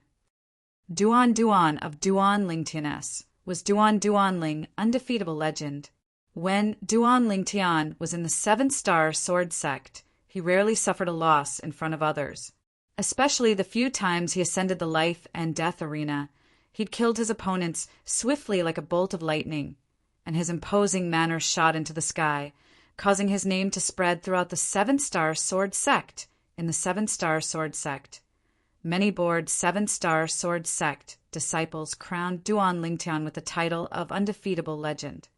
Duan of Duan Lingtian S. was Duan Ling, undefeatable legend. When Duan Lingtian was in the 7-star sword sect, he rarely suffered a loss in front of others. Especially the few times he ascended the life and death arena, he'd killed his opponents swiftly like a bolt of lightning, and his imposing manner shot into the sky, causing his name to spread throughout the 7-star sword sect in the 7-star sword sect. Many bored 7-star sword sect disciples crowned Duan Lingtian with the title of undefeatable legend.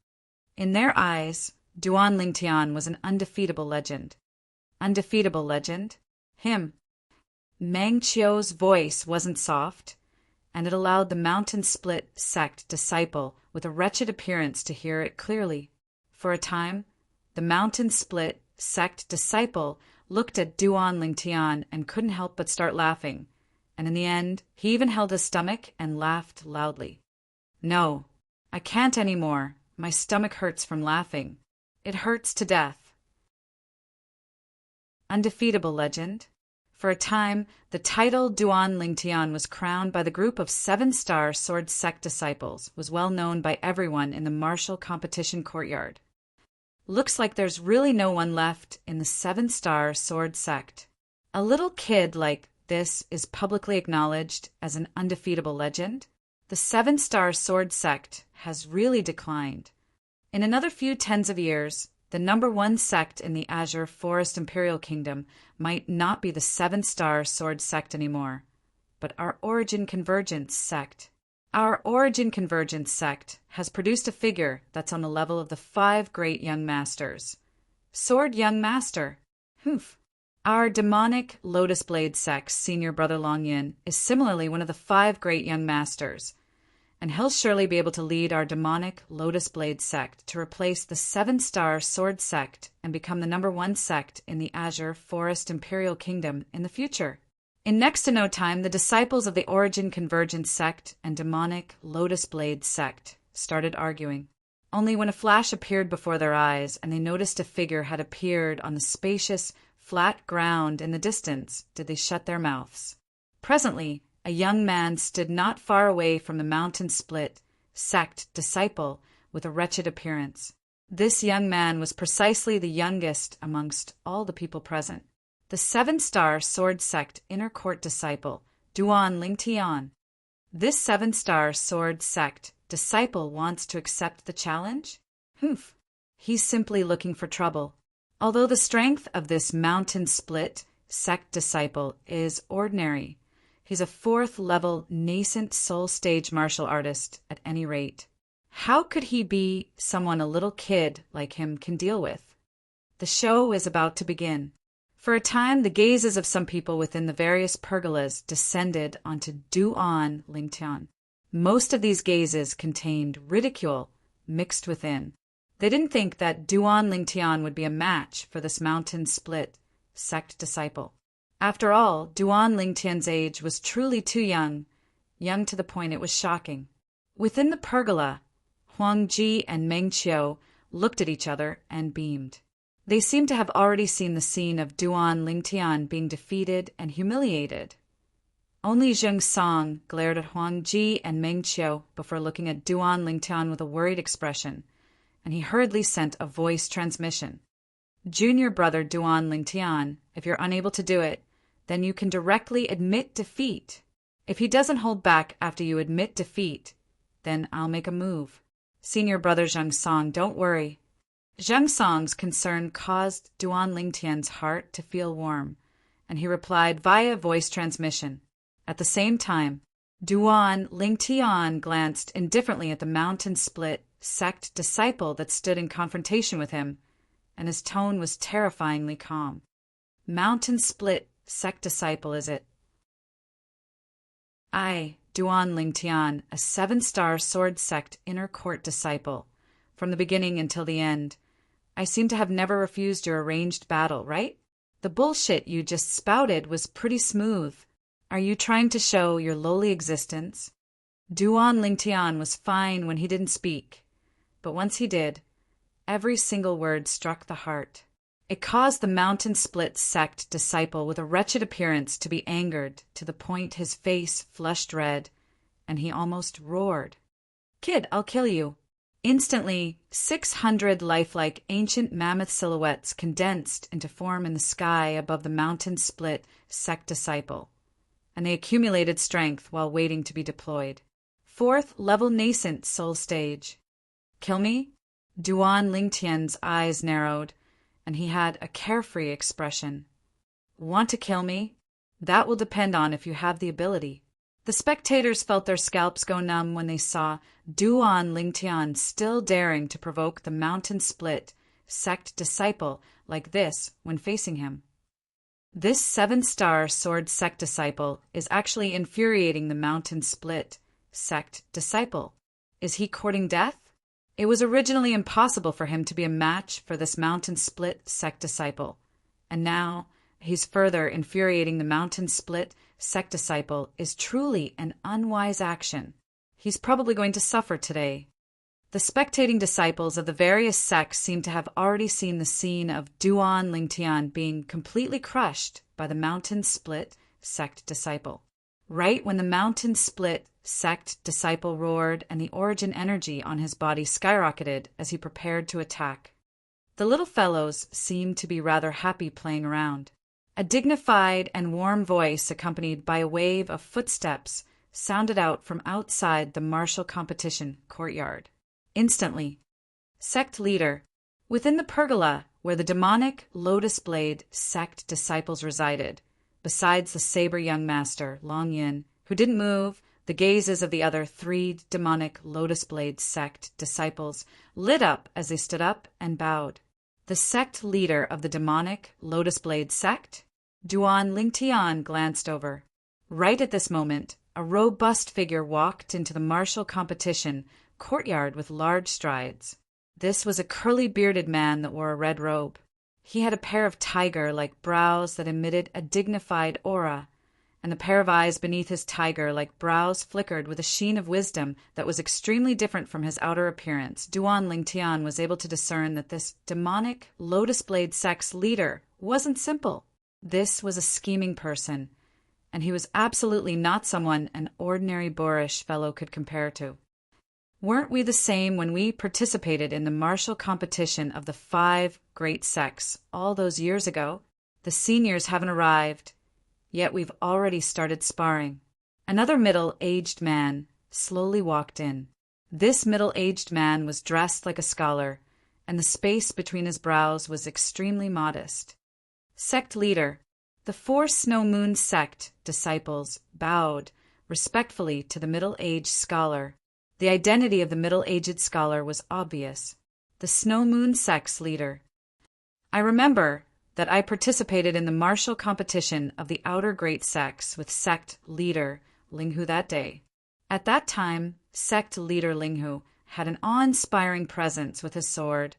In their eyes, Duan Lingtian was an undefeatable legend. Undefeatable legend? Him. Meng Qiu's voice wasn't soft, and it allowed the Mountain Split sect disciple with a wretched appearance to hear it clearly. For a time, the Mountain Split sect disciple looked at Duan Lingtian and couldn't help but start laughing, and in the end, he even held his stomach and laughed loudly. No, I can't anymore. My stomach hurts from laughing. It hurts to death. Undefeatable legend. For a time, the title Duan Lingtian was crowned by the group of 7-star sword sect disciples, was well known by everyone in the martial competition courtyard. Looks like there's really no one left in the 7-star sword sect. A little kid like this is publicly acknowledged as an undefeatable legend. The 7-star sword sect has really declined. In another few tens of years, the number one sect in the Azure Forest Imperial Kingdom might not be the 7-star sword sect anymore, but our Origin Convergence sect. Our Origin Convergence sect has produced a figure that's on the level of the 5 great young masters. Sword Young Master. Hoof. Our demonic Lotus Blade sect's senior brother Long Yin is similarly one of the 5 great young masters, and he'll surely be able to lead our demonic Lotus Blade sect to replace the 7-star sword sect and become the number one sect in the Azure Forest Imperial Kingdom in the future. In next to no time, the disciples of the Origin Convergence sect and demonic Lotus Blade sect started arguing. Only when a flash appeared before their eyes and they noticed a figure had appeared on the spacious, flat ground in the distance did they shut their mouths. Presently, a young man stood not far away from the mountain split sect disciple with a wretched appearance. This young man was precisely the youngest amongst all the people present. The 7-star sword sect inner court disciple, Duan Lingtian. This 7-star sword sect disciple wants to accept the challenge? Humph. He's simply looking for trouble. Although the strength of this mountain split sect disciple is ordinary, he's a 4th-level nascent soul stage martial artist at any rate. How could he be someone a little kid like him can deal with? The show is about to begin. For a time, the gazes of some people within the various pergolas descended onto Duan Lingtian. Most of these gazes contained ridicule mixed within. They didn't think that Duan Lingtian would be a match for this mountain split sect disciple. After all, Duan Lingtian's age was truly too young to the point it was shocking. Within the pergola, Huang Ji and Meng Qiu looked at each other and beamed. They seemed to have already seen the scene of Duan Lingtian being defeated and humiliated. Only Zheng Song glared at Huang Ji and Meng Qiu before looking at Duan Lingtian with a worried expression, and he hurriedly sent a voice transmission. Junior brother Duan Lingtian, if you're unable to do it, then you can directly admit defeat. If he doesn't hold back after you admit defeat, then I'll make a move. Senior brother Zheng Song, don't worry. Zheng Song's concern caused Duan Lingtian's heart to feel warm, and he replied via voice transmission. At the same time, Duan Lingtian glanced indifferently at the mountain split sect disciple that stood in confrontation with him, and his tone was terrifyingly calm. Mountain split sect disciple, is it? I, Duan Lingtian, a 7-star sword sect inner court disciple, from the beginning until the end. I seem to have never refused your arranged battle, right? The bullshit you just spouted was pretty smooth. Are you trying to show your lowly existence? Duan Lingtian was fine when he didn't speak, but once he did, every single word struck the heart. It caused the mountain split sect disciple with a wretched appearance to be angered to the point his face flushed red, and he almost roared. Kid, I'll kill you. Instantly, 600 lifelike ancient mammoth silhouettes condensed into form in the sky above the mountain split sect disciple, and they accumulated strength while waiting to be deployed. 4th-level nascent soul stage. Kill me? Duan Lingtian's eyes narrowed, and he had a carefree expression. Want to kill me? That will depend on if you have the ability. The spectators felt their scalps go numb when they saw Duan Lingtian still daring to provoke the mountain split sect disciple like this when facing him. This 7-star sword sect disciple is actually infuriating the mountain split sect disciple. Is he courting death? It was originally impossible for him to be a match for this mountain split sect disciple, and now he's further infuriating the mountain split sect disciple is truly an unwise action. He's probably going to suffer today. The spectating disciples of the various sects seem to have already seen the scene of Duan Lingtian being completely crushed by the mountain split sect disciple. Right when the mountain split sect disciple roared and the origin energy on his body skyrocketed as he prepared to attack. The little fellows seemed to be rather happy playing around. A dignified and warm voice, accompanied by a wave of footsteps, sounded out from outside the martial competition courtyard. Instantly, sect leader, within the pergola where the demonic Lotus Blade sect disciples resided, besides the saber young master, Long Yin, who didn't move, the gazes of the other 3 demonic Lotus Blade sect disciples lit up as they stood up and bowed. The sect leader of the demonic Lotus Blade sect, Duan Lingtian, glanced over. Right at this moment, a robust figure walked into the martial competition courtyard with large strides. This was a curly-bearded man that wore a red robe. He had a pair of tiger-like brows that emitted a dignified aura, and the pair of eyes beneath his tiger-like brows flickered with a sheen of wisdom that was extremely different from his outer appearance. Duan Lingtian was able to discern that this demonic Lotus Blade sect's leader wasn't simple. This was a scheming person, and he was absolutely not someone an ordinary boorish fellow could compare to. Weren't we the same when we participated in the martial competition of the 5 great sects all those years ago? The seniors haven't arrived, yet we've already started sparring. Another middle-aged man slowly walked in. This middle-aged man was dressed like a scholar, and the space between his brows was extremely modest. Sect leader, the 4 Snow Moon sect disciples bowed respectfully to the middle-aged scholar. The identity of the middle-aged scholar was obvious. The Snow Moon sect's leader. I remember that I participated in the martial competition of the outer great sects with sect leader Linghu that day. At that time, sect leader Linghu had an awe-inspiring presence with his sword,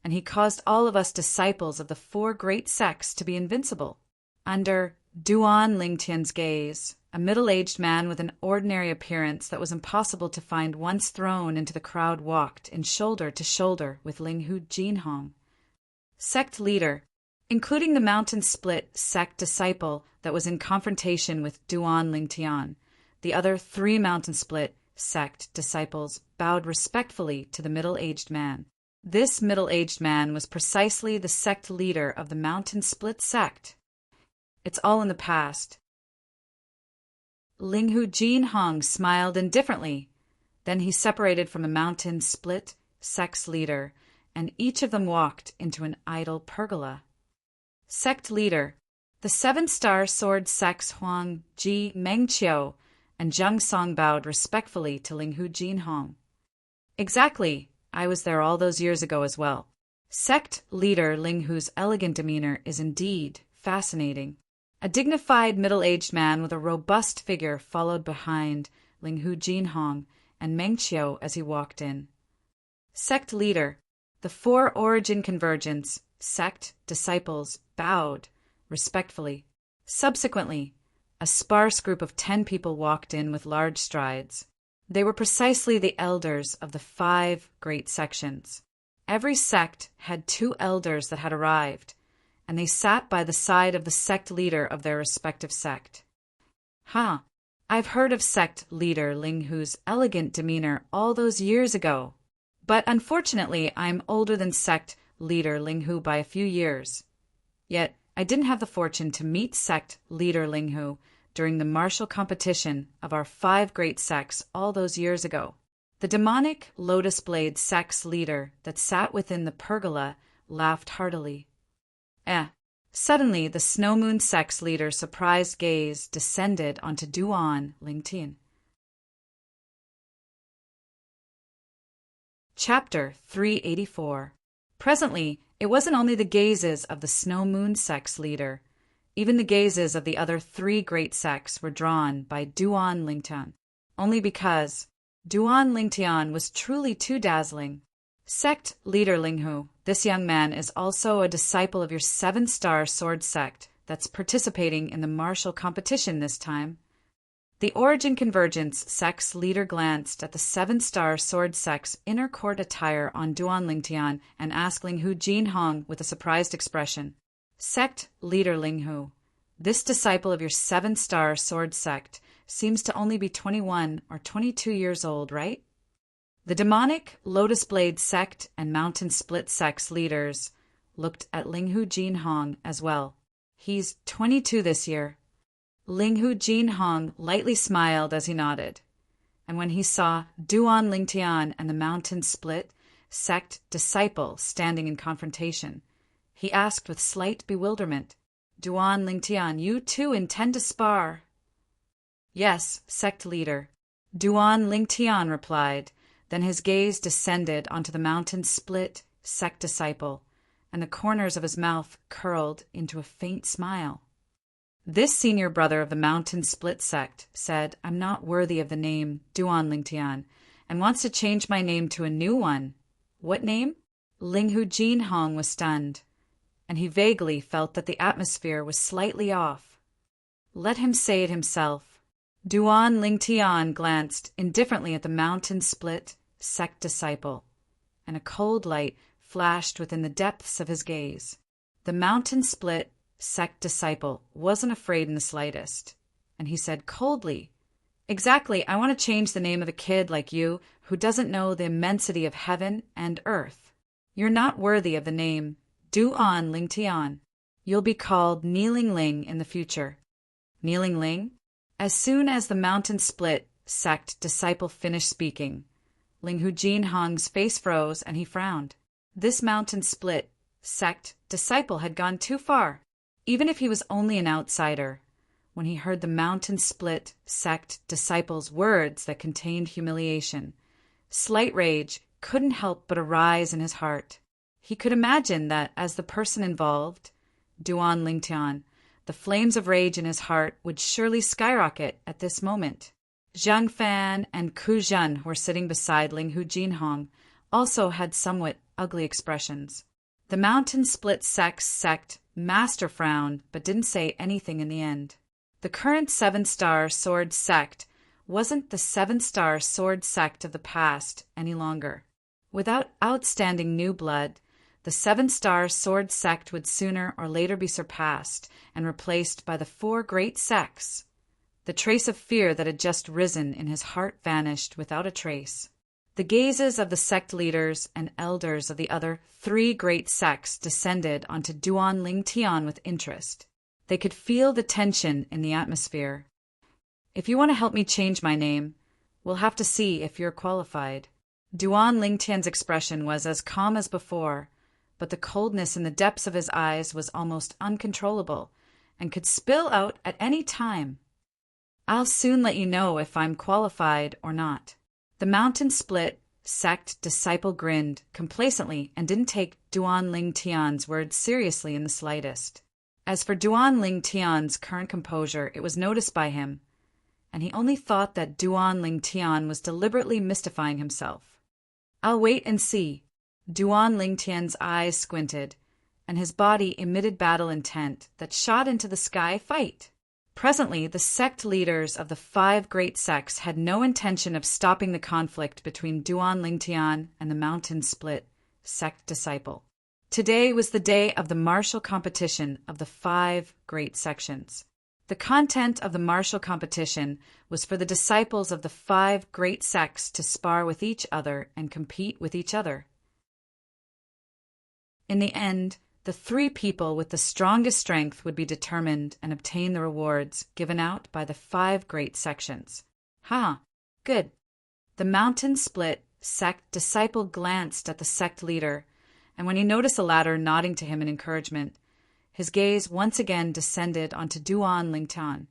and he caused all of us disciples of the 4 great sects to be invincible. Under Duan Lingtian's gaze, a middle-aged man with an ordinary appearance that was impossible to find once thrown into the crowd walked in shoulder to shoulder with Linghu Jinhong. Sect leader, including the mountain split sect disciple that was in confrontation with Duan Lingtian, the other 3 mountain split sect disciples bowed respectfully to the middle-aged man. This middle-aged man was precisely the sect leader of the mountain split sect. It's all in the past. Linghu Jinhong smiled indifferently. Then he separated from the mountain split sect's leader, and each of them walked into an idol pergola. Sect leader, the 7-star sword sects Huang Ji Mengqiu and Zheng Song bowed respectfully to Linghu Jinhong. Exactly, I was there all those years ago as well. Sect leader Linghu's elegant demeanor is indeed fascinating. A dignified middle-aged man with a robust figure followed behind Linghu Jinhong and Mengqiu as he walked in. Sect leader, the 4 origin convergence sect disciples bowed respectfully. Subsequently, a sparse group of 10 people walked in with large strides. They were precisely the elders of the 5 great sections. Every sect had 2 elders that had arrived, and they sat by the side of the sect leader of their respective sect. I've heard of sect leader Linghu's elegant demeanor all those years ago, but unfortunately I'm older than sect leader Linghu by a few years. Yet I didn't have the fortune to meet sect leader Linghu during the martial competition of our 5 great sects all those years ago. The demonic Lotus Blade sect's leader that sat within the pergola laughed heartily. Suddenly, the Snow Moon sect's leader's surprised gaze descended onto Duan Lingtian. Chapter 384. Presently, it wasn't only the gazes of the Snow Moon sect's leader. Even the gazes of the other 3 great sects were drawn by Duan Lingtian, only because Duan Lingtian was truly too dazzling. Sect leader Linghu, this young man is also a disciple of your 7-star sword sect that's participating in the martial competition this time. The Origin Convergence sect's leader glanced at the seven-star sword sect's inner court attire on Duan Lingtian and asked Linghu Jinhong with a surprised expression. Sect leader Linghu, this disciple of your seven-star sword sect seems to only be 21 or 22 years old, right? The demonic Lotus Blade sect and Mountain Split sect's leaders looked at Linghu Jinhong as well. He's 22 this year. Linghu Jinhong lightly smiled as he nodded, and when he saw Duan Lingtian and the Mountain Split sect disciple standing in confrontation, he asked with slight bewilderment, Duan Lingtian, you too intend to spar? Yes, sect leader. Duan Lingtian replied. Then his gaze descended onto the Mountain Split sect disciple, and the corners of his mouth curled into a faint smile. This senior brother of the Mountain Split sect said, I'm not worthy of the name Duan Lingtian, and wants to change my name to a new one. What name? Linghu Jinhong was stunned, and he vaguely felt that the atmosphere was slightly off. Let him say it himself. Duan Lingtian glanced indifferently at the Mountain Split sect disciple, and a cold light flashed within the depths of his gaze. The Mountain Split sect disciple wasn't afraid in the slightest, and he said coldly, Exactly, I want to change the name of a kid like you who doesn't know the immensity of heaven and earth. You're not worthy of the name Duan Lingtian. You'll be called Kneeling Ling in the future. Kneeling Ling? As soon as the Mountain Split sect disciple finished speaking, Linghu Jinhong's face froze and he frowned. This Mountain Split sect disciple had gone too far. Even if he was only an outsider, when he heard the Mountain Split sect disciple's words that contained humiliation, slight rage couldn't help but arise in his heart. He could imagine that as the person involved, Duan Lingtian, the flames of rage in his heart would surely skyrocket at this moment. Zhang Fan and Ku Zhen, who were sitting beside Linghu Jinhong, also had somewhat ugly expressions. The Mountain Split sect master frowned but didn't say anything in the end. The current seven-star sword sect wasn't the seven-star sword sect of the past any longer. Without outstanding new blood, the seven-star sword sect would sooner or later be surpassed and replaced by the four great sects. The trace of fear that had just risen in his heart vanished without a trace. The gazes of the sect leaders and elders of the other three great sects descended onto Duan Lingtian with interest. They could feel the tension in the atmosphere. If you want to help me change my name, we'll have to see if you're qualified. Duan Lingtian's expression was as calm as before, but the coldness in the depths of his eyes was almost uncontrollable and could spill out at any time. I'll soon let you know if I'm qualified or not. The Mountain Split sect disciple grinned complacently and didn't take Duan Lingtian's words seriously in the slightest. As for Duan Lingtian's current composure, it was noticed by him, and he only thought that Duan Lingtian was deliberately mystifying himself. I'll wait and see. Duan Lingtian's eyes squinted, and his body emitted battle intent that shot into the sky fight. Presently, the sect leaders of the five great sects had no intention of stopping the conflict between Duan Lingtian and the Mountain Split sect disciple. Today was the day of the martial competition of the five great sections. The content of the martial competition was for the disciples of the five great sects to spar with each other and compete with each other. In the end, the three people with the strongest strength would be determined and obtain the rewards given out by the five great sections. Good. The Mountain Split sect disciple glanced at the sect leader, and when he noticed the latter nodding to him in encouragement, his gaze once again descended onto Duan Lingtian,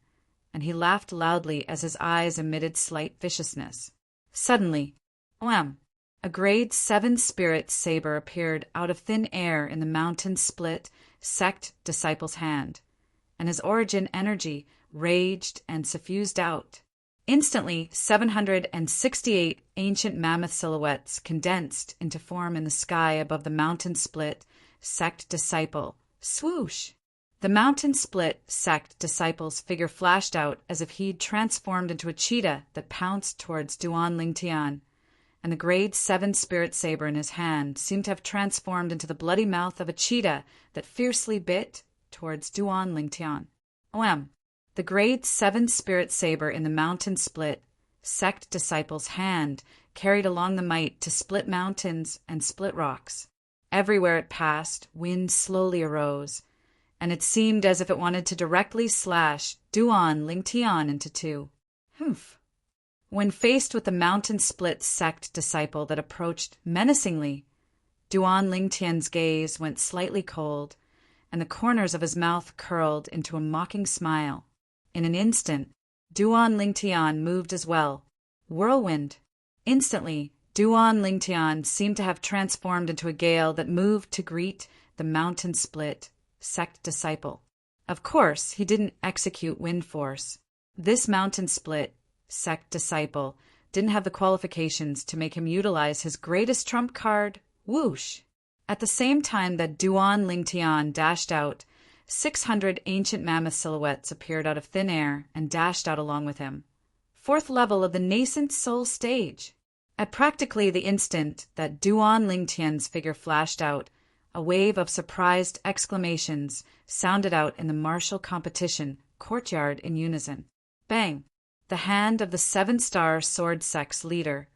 and he laughed loudly as his eyes emitted slight viciousness. Suddenly, wham! A grade 7 spirit saber appeared out of thin air in the Mountain Split sect disciple's hand, and his origin energy raged and suffused out. Instantly, 768 ancient mammoth silhouettes condensed into form in the sky above the Mountain Split sect disciple. Swoosh! The mountain split sect disciple's figure flashed out as if he'd transformed into a cheetah that pounced towards Duan Lingtian, and the grade 7 spirit saber in his hand seemed to have transformed into the bloody mouth of a cheetah that fiercely bit towards Duan Lingtian. OM. The grade 7 spirit saber in the mountain split sect disciple's hand carried along the might to split mountains and split rocks. Everywhere it passed, wind slowly arose, and it seemed as if it wanted to directly slash Duan Lingtian into two. Humph. When faced with the mountain split sect disciple that approached menacingly, Duan Lingtian's gaze went slightly cold, and the corners of his mouth curled into a mocking smile. In an instant, Duan Lingtian moved as well. Whirlwind. Instantly, Duan Lingtian seemed to have transformed into a gale that moved to greet the mountain split sect disciple. Of course, he didn't execute wind force. This mountain split sect disciple didn't have the qualifications to make him utilize his greatest trump card, whoosh. At the same time that Duan Lingtian dashed out, 600 ancient mammoth silhouettes appeared out of thin air and dashed out along with him. 4th level of the nascent soul stage. At practically the instant that Duan Lingtian's figure flashed out, a wave of surprised exclamations sounded out in the martial competition courtyard in unison. Bang! The hand of the 7-star sword sect's leader,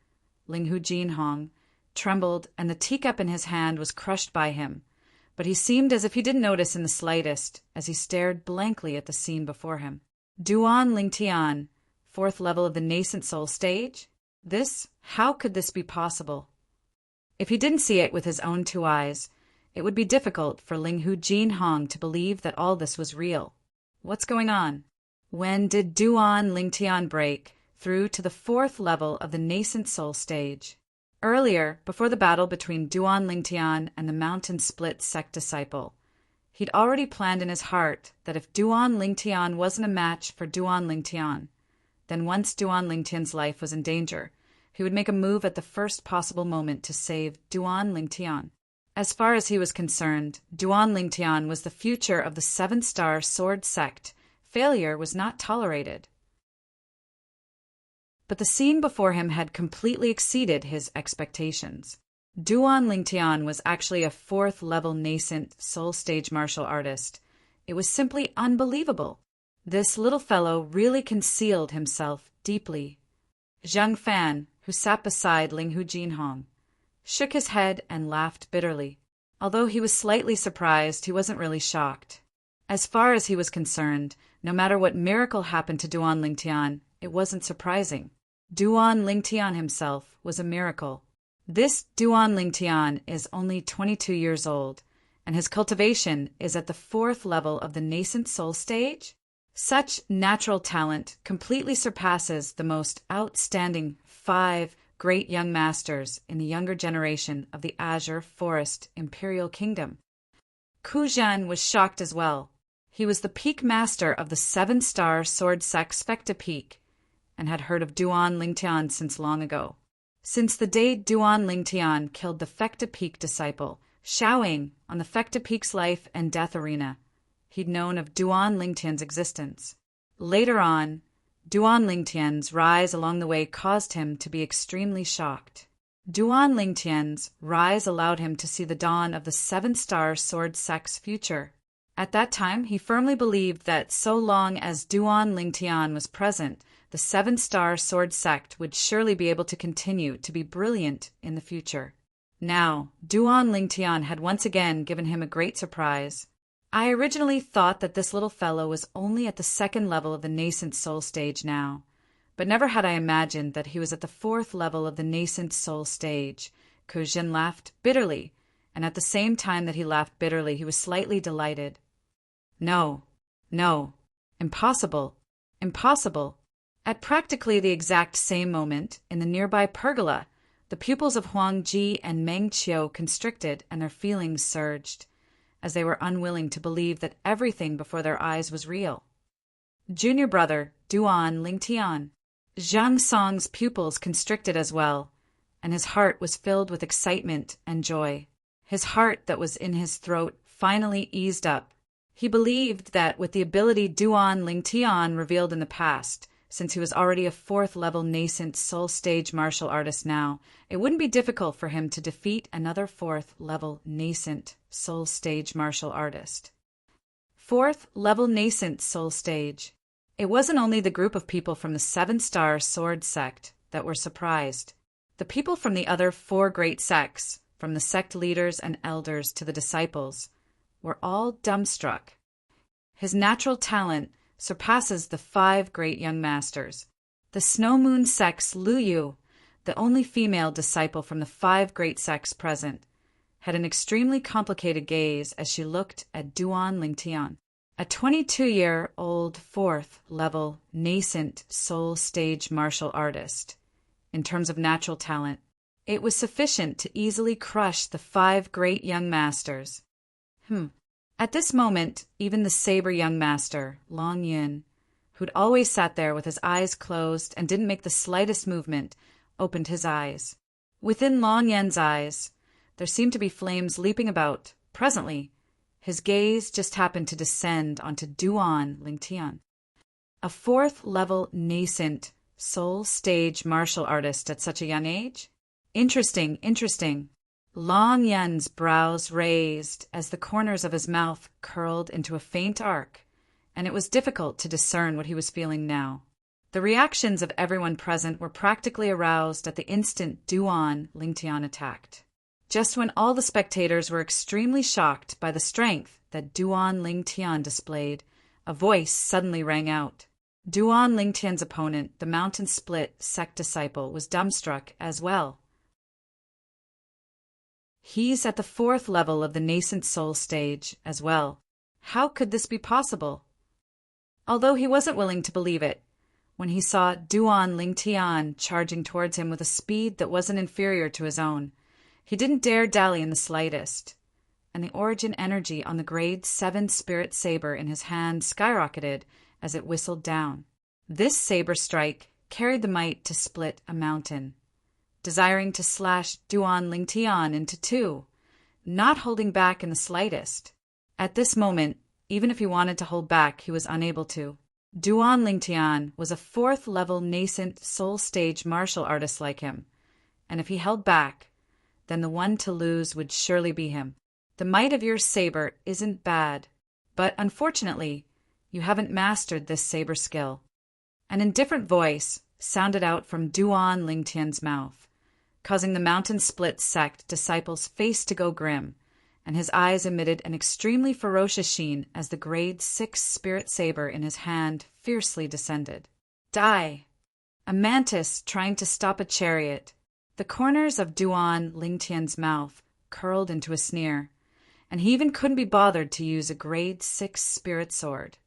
Linghu Jinhong, trembled, and the teacup in his hand was crushed by him, but he seemed as if he didn't notice in the slightest as he stared blankly at the scene before him. Duan Lingtian, 4th level of the nascent soul stage? How could this be possible? If he didn't see it with his own 2 eyes, it would be difficult for Linghu Jinhong to believe that all this was real. What's going on? When did Duan Lingtian break through to the 4th level of the nascent soul stage? Earlier, before the battle between Duan Lingtian and the mountain split sect disciple, he'd already planned in his heart that if Duan Lingtian wasn't a match for Duan Lingtian, then once Duan Lingtian's life was in danger, he would make a move at the first possible moment to save Duan Lingtian. As far as he was concerned, Duan Lingtian was the future of the 7-star sword sect. Failure was not tolerated. But the scene before him had completely exceeded his expectations. Duan Lingtian was actually a 4th level nascent soul stage martial artist. It was simply unbelievable. This little fellow really concealed himself deeply. Zhang Fan, who sat beside Linghu Jinhong, shook his head and laughed bitterly. Although he was slightly surprised, he wasn't really shocked. As far as he was concerned, no matter what miracle happened to Duan Lingtian, it wasn't surprising. Duan Lingtian himself was a miracle. This Duan Lingtian is only 22 years old, and his cultivation is at the 4th level of the nascent soul stage. Such natural talent completely surpasses the most outstanding 5 great young masters in the younger generation of the Azure Forest Imperial Kingdom. Ku Zhan was shocked as well. He was the peak master of the 7-star sword sect Specta Peak, and had heard of Duan Lingtian since long ago. Since the day Duan Lingtian killed the Fecta Peak disciple, Xiaoying, on the Fecta Peak's life and death arena, he'd known of Duan Lingtian's existence. Later on, Duan Lingtian's rise along the way caused him to be extremely shocked. Duan Lingtian's rise allowed him to see the dawn of the 7-star sword sect's future. At that time, he firmly believed that so long as Duan Lingtian was present, the 7-star sword sect would surely be able to continue to be brilliant in the future. Now, Duan Lingtian had once again given him a great surprise. I originally thought that this little fellow was only at the 2nd level of the nascent soul stage now, but never had I imagined that he was at the 4th level of the nascent soul stage. Ku Zhan laughed bitterly, and at the same time that he laughed bitterly, he was slightly delighted. No, impossible, impossible. At practically the exact same moment, in the nearby pergola, the pupils of Huang Ji and Meng Qiu constricted and their feelings surged, as they were unwilling to believe that everything before their eyes was real. Junior brother, Duan Lingtian. Zhang Song's pupils constricted as well, and his heart was filled with excitement and joy. His heart that was in his throat finally eased up, He believed that with the ability Duan Lingtian revealed in the past, since he was already a fourth-level nascent soul-stage martial artist now, it wouldn't be difficult for him to defeat another fourth-level nascent soul-stage martial artist. Fourth-level nascent soul-stage. It wasn't only the group of people from the Seven-Star Sword sect that were surprised. The people from the other four great sects, from the sect leaders and elders to the disciples, were all dumbstruck. His natural talent surpasses the 5 great young masters. The Snow Moon sect's Lu Yu, the only female disciple from the 5 great sects present, had an extremely complicated gaze as she looked at Duan Lingtian, a 22-year-old fourth-level nascent soul-stage martial artist. In terms of natural talent, it was sufficient to easily crush the 5 great young masters. At this moment, even the saber young master, Long Yin, who'd always sat there with his eyes closed and didn't make the slightest movement, opened his eyes. Within Long Yin's eyes, there seemed to be flames leaping about. Presently, his gaze just happened to descend onto Duan Lingtian, a fourth-level nascent soul-stage martial artist at such a young age? Interesting. Long Yin's brows raised as the corners of his mouth curled into a faint arc, and it was difficult to discern what he was feeling now. The reactions of everyone present were practically aroused at the instant Duan Lingtian attacked. Just when all the spectators were extremely shocked by the strength that Duan Lingtian displayed, a voice suddenly rang out. Duan Lingtian's opponent, the Mountain Split sect disciple, was dumbstruck as well. He's at the 4th level of the nascent soul stage as well. How could this be possible? Although he wasn't willing to believe it, when he saw Duan Lingtian charging towards him with a speed that wasn't inferior to his own, he didn't dare dally in the slightest, and the origin energy on the grade 7 spirit saber in his hand skyrocketed as it whistled down. This saber strike carried the might to split a mountain, desiring to slash Duan Lingtian into 2, not holding back in the slightest. At this moment, even if he wanted to hold back, he was unable to. Duan Lingtian was a 4th-level nascent soul-stage martial artist like him, and if he held back, then the one to lose would surely be him. The might of your saber isn't bad, but unfortunately, you haven't mastered this saber skill. An indifferent voice sounded out from Duan Lingtian's mouth, causing the Mountain Split sect disciple's face to go grim, and his eyes emitted an extremely ferocious sheen as the grade 6 spirit saber in his hand fiercely descended. Die! A mantis trying to stop a chariot. The corners of Duan Lingtian's mouth curled into a sneer, and he even couldn't be bothered to use a grade 6 spirit sword.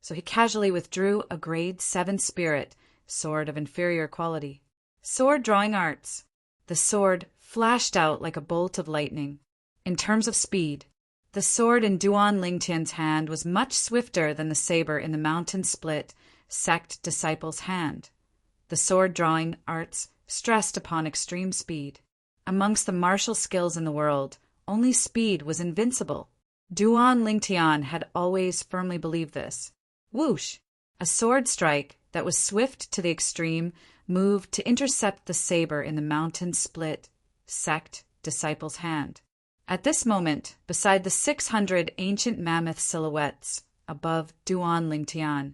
So he casually withdrew a grade 7 spirit sword of inferior quality. Sword drawing arts. The sword flashed out like a bolt of lightning. In terms of speed, the sword in Duan Lingtian's hand was much swifter than the saber in the Mountain Split sect disciple's hand. The sword drawing arts stressed upon extreme speed. Amongst the martial skills in the world, only speed was invincible. Duan Lingtian had always firmly believed this. Whoosh! A sword strike that was swift to the extreme moved to intercept the saber in the Mountain Split sect disciple's hand. At this moment, beside the 600 ancient mammoth silhouettes above Duan Lingtian,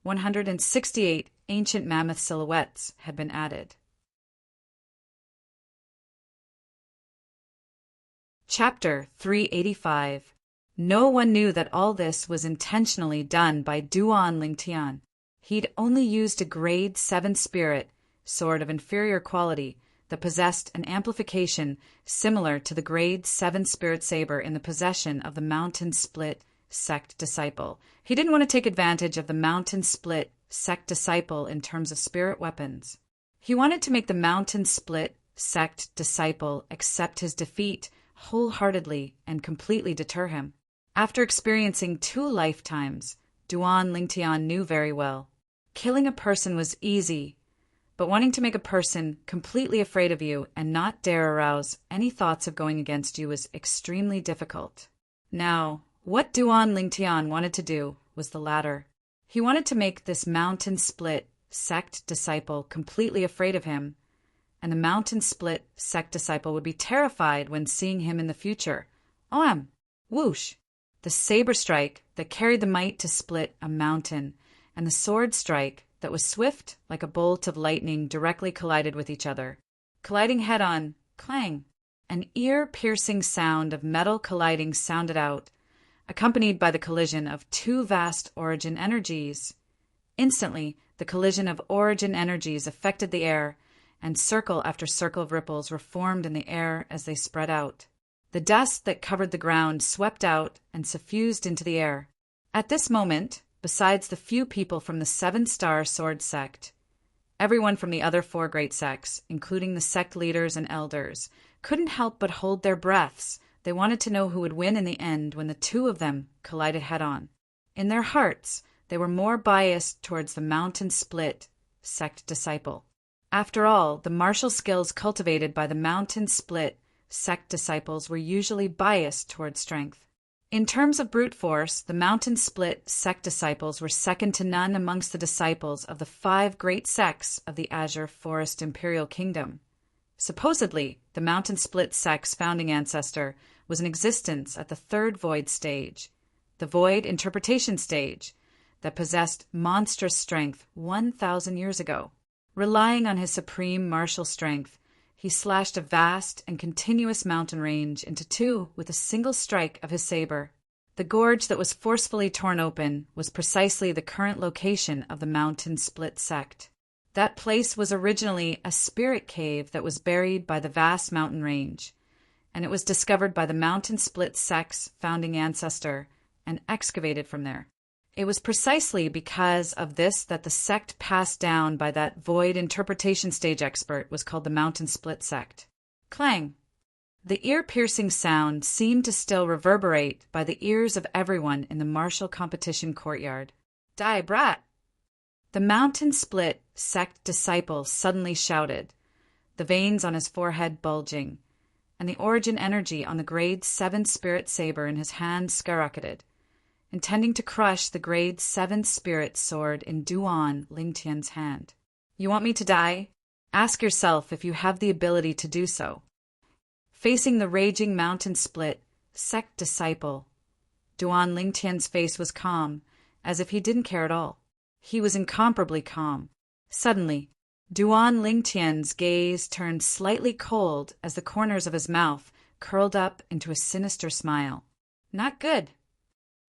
168 ancient mammoth silhouettes had been added. Chapter 385. No one knew that all this was intentionally done by Duan Lingtian. He'd only used a grade 7 spirit sword of inferior quality that possessed an amplification similar to the grade 7 spirit saber in the possession of the Mountain Split sect disciple. He didn't want to take advantage of the Mountain Split sect disciple in terms of spirit weapons. He wanted to make the Mountain Split sect disciple accept his defeat wholeheartedly and completely deter him. After experiencing 2 lifetimes, Duan Lingtian knew very well. Killing a person was easy, but wanting to make a person completely afraid of you and not dare arouse any thoughts of going against you was extremely difficult. Now, What Duan Lingtian wanted to do was the latter. He wanted to make this mountain split sect disciple completely afraid of him, and the mountain split sect disciple would be terrified when seeing him in the future. Oam! Whoosh! The saber strike that carried the might to split a mountain, and the sword strike that was swift like a bolt of lightning directly collided with each other. Colliding head-on, clang! An ear-piercing sound of metal colliding sounded out, accompanied by the collision of two vast origin energies. Instantly, the collision of origin energies affected the air, and circle after circle of ripples were formed in the air as they spread out. The dust that covered the ground swept out and suffused into the air. At this moment, besides the few people from the Seven-Star Sword Sect, everyone from the other four great sects, including the sect leaders and elders, couldn't help but hold their breaths. They wanted to know who would win in the end when the two of them collided head-on. In their hearts, they were more biased towards the mountain split sect disciple. After all, the martial skills cultivated by the mountain split sect disciples were usually biased towards strength. In terms of brute force, the mountain split sect disciples were second to none amongst the disciples of the 5 great sects of the Azure Forest Imperial Kingdom. Supposedly, the mountain split sect's founding ancestor was in existence at the 3rd void stage, the void interpretation stage, that possessed monstrous strength 1,000 years ago. Relying on his supreme martial strength, he slashed a vast and continuous mountain range into two with a single strike of his saber. The gorge that was forcefully torn open was precisely the current location of the mountain split sect. That place was originally a spirit cave that was buried by the vast mountain range, and it was discovered by the mountain split sect's founding ancestor and excavated from there. It was precisely because of this that the sect passed down by that void interpretation stage expert was called the mountain split sect. Clang! The ear-piercing sound seemed to still reverberate by the ears of everyone in the martial competition courtyard. Die, brat! The mountain split sect disciple suddenly shouted, the veins on his forehead bulging, and the origin energy on the grade 7 spirit saber in his hand skyrocketed, intending to crush the grade 7 spirit sword in Duan Lingtian's hand. You want me to die? Ask yourself if you have the ability to do so. Facing the raging mountain split sect disciple, Duan Lingtian's face was calm, as if he didn't care at all. He was incomparably calm. Suddenly, Duan Lingtian's gaze turned slightly cold as the corners of his mouth curled up into a sinister smile. Not good.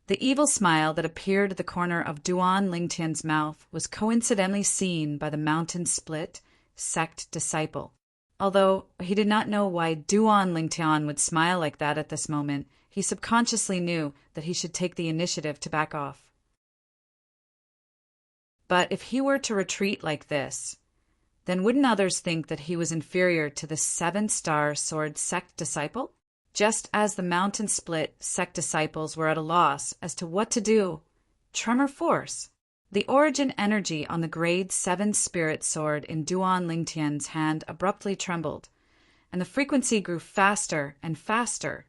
The evil smile that appeared at the corner of Duan Lingtian's mouth was coincidentally seen by the mountain split sect disciple. Although he did not know why Duan Lingtian would smile like that at this moment, he subconsciously knew that he should take the initiative to back off. But if he were to retreat like this, then wouldn't others think that he was inferior to the 7-star sword sect disciple? Just as the mountain split sect disciples were at a loss as to what to do, tremor force, the origin energy on the grade 7 spirit sword in Duan Lingtian's hand abruptly trembled, and the frequency grew faster and faster.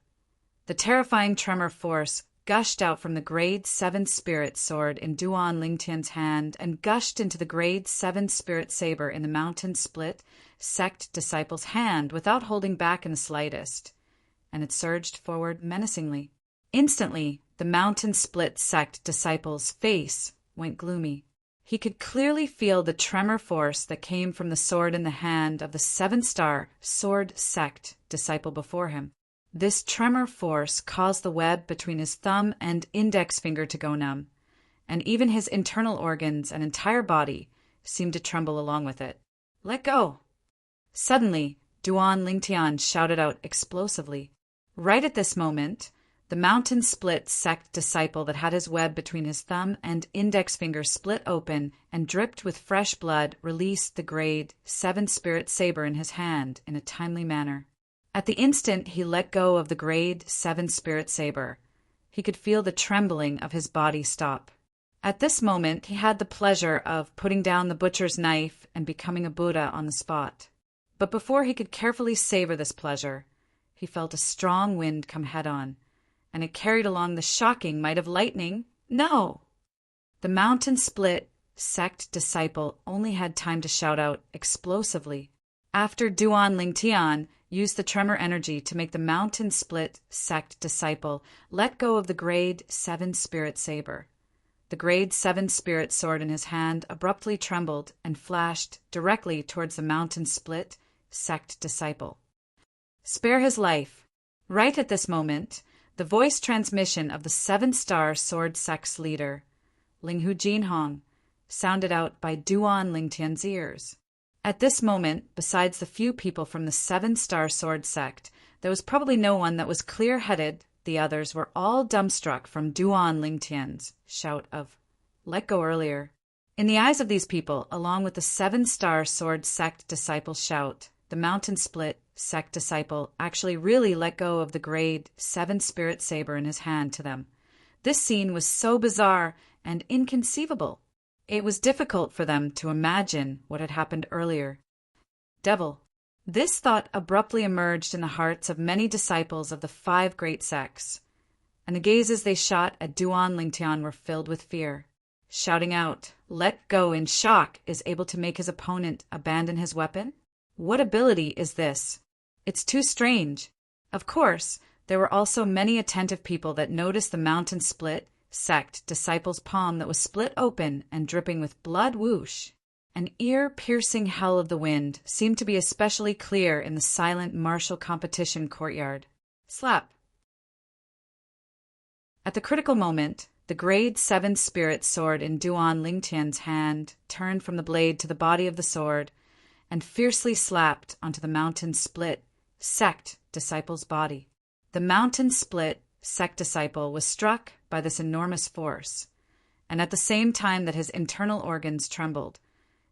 The terrifying tremor force gushed out from the grade 7 spirit sword in Duan Lingtian's hand and gushed into the grade 7 spirit saber in the mountain split sect disciple's hand without holding back in the slightest, and it surged forward menacingly. Instantly, the mountain split sect disciple's face went gloomy. He could clearly feel the tremor force that came from the sword in the hand of the 7-star sword sect disciple before him. This tremor force caused the web between his thumb and index finger to go numb, and even his internal organs and entire body seemed to tremble along with it. Let go! Suddenly, Duan Lingtian shouted out explosively. Right at this moment, the mountain split sect disciple that had his web between his thumb and index finger split open and dripped with fresh blood released the grade 7 spirit saber in his hand in a timely manner. At the instant he let go of the grade 7 spirit saber, he could feel the trembling of his body stop. At this moment he had the pleasure of putting down the butcher's knife and becoming a Buddha on the spot. But before he could carefully savor this pleasure, he felt a strong wind come head-on, and it carried along the shocking might of lightning? No! The mountain split sect disciple only had time to shout out explosively. After Duan Lingtian used the tremor energy to make the mountain split sect disciple let go of the grade 7 spirit saber. The grade 7 spirit sword in his hand abruptly trembled and flashed directly towards the mountain split sect disciple. Spare his life. Right at this moment, the voice transmission of the 7-star sword sect's leader, Linghu Jinhong, sounded out by Duan Lingtian's ears. At this moment, besides the few people from the 7-star sword sect, there was probably no one that was clear-headed. The others were all dumbstruck from Duan Lingtian's shout of, "Let go earlier." In the eyes of these people, along with the 7-star sword sect disciple's shout, the mountain split sect disciple actually really let go of the grade 7 spirit saber in his hand to them. This scene was so bizarre and inconceivable. It was difficult for them to imagine what had happened earlier. Devil. This thought abruptly emerged in the hearts of many disciples of the 5 great sects, and the gazes they shot at Duan Lingtian were filled with fear. Shouting out, "Let go," in shock, is able to make his opponent abandon his weapon? What ability is this? It's too strange. Of course, there were also many attentive people that noticed the mountain split sect disciple's palm that was split open and dripping with blood. Whoosh! An ear-piercing howl of the wind seemed to be especially clear in the silent martial competition courtyard. Slap! At the critical moment, the grade 7 spirit sword in Duan Lingtian's hand turned from the blade to the body of the sword and fiercely slapped onto the mountain split sect disciple's body. The mountain split sect disciple was struck by this enormous force, and at the same time that his internal organs trembled,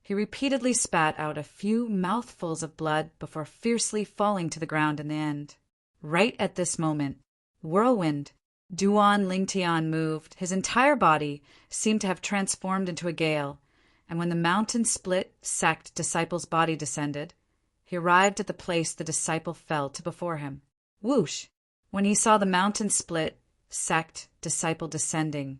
he repeatedly spat out a few mouthfuls of blood before fiercely falling to the ground in the end. Right at this moment, whirlwind, Duan Lingtian moved. His entire body seemed to have transformed into a gale, and when the mountain split sect disciple's body descended, he arrived at the place the disciple fell to before him. Whoosh! When he saw the mountain split sect disciple descending,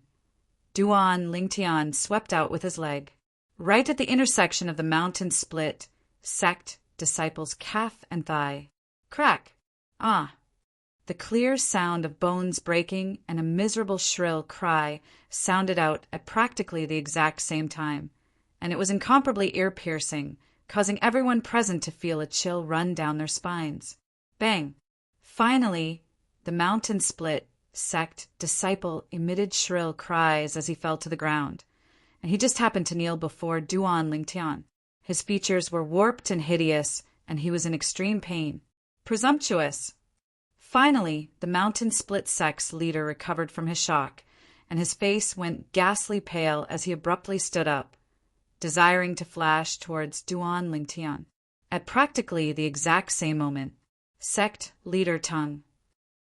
Duan Lingtian swept out with his leg. Right at the intersection of the mountain split sect disciple's calf and thigh. Crack! Ah! The clear sound of bones breaking and a miserable shrill cry sounded out at practically the exact same time, and it was incomparably ear-piercing, causing everyone present to feel a chill run down their spines. Bang! Finally, the mountain split sect disciple emitted shrill cries as he fell to the ground, and he just happened to kneel before Duan Lingtian. His features were warped and hideous, and he was in extreme pain. Presumptuous! Finally, the mountain split sect's leader recovered from his shock, and his face went ghastly pale as he abruptly stood up, desiring to flash towards Duan Lingtian. At practically the exact same moment, sect leader Tung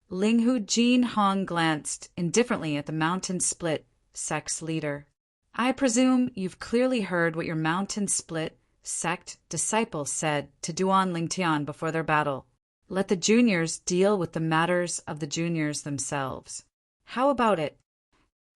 Linghu Jinhong glanced indifferently at the mountain split sect's leader. "I presume you've clearly heard what your mountain split sect disciple said to Duan Lingtian before their battle. Let the juniors deal with the matters of the juniors themselves. How about it?"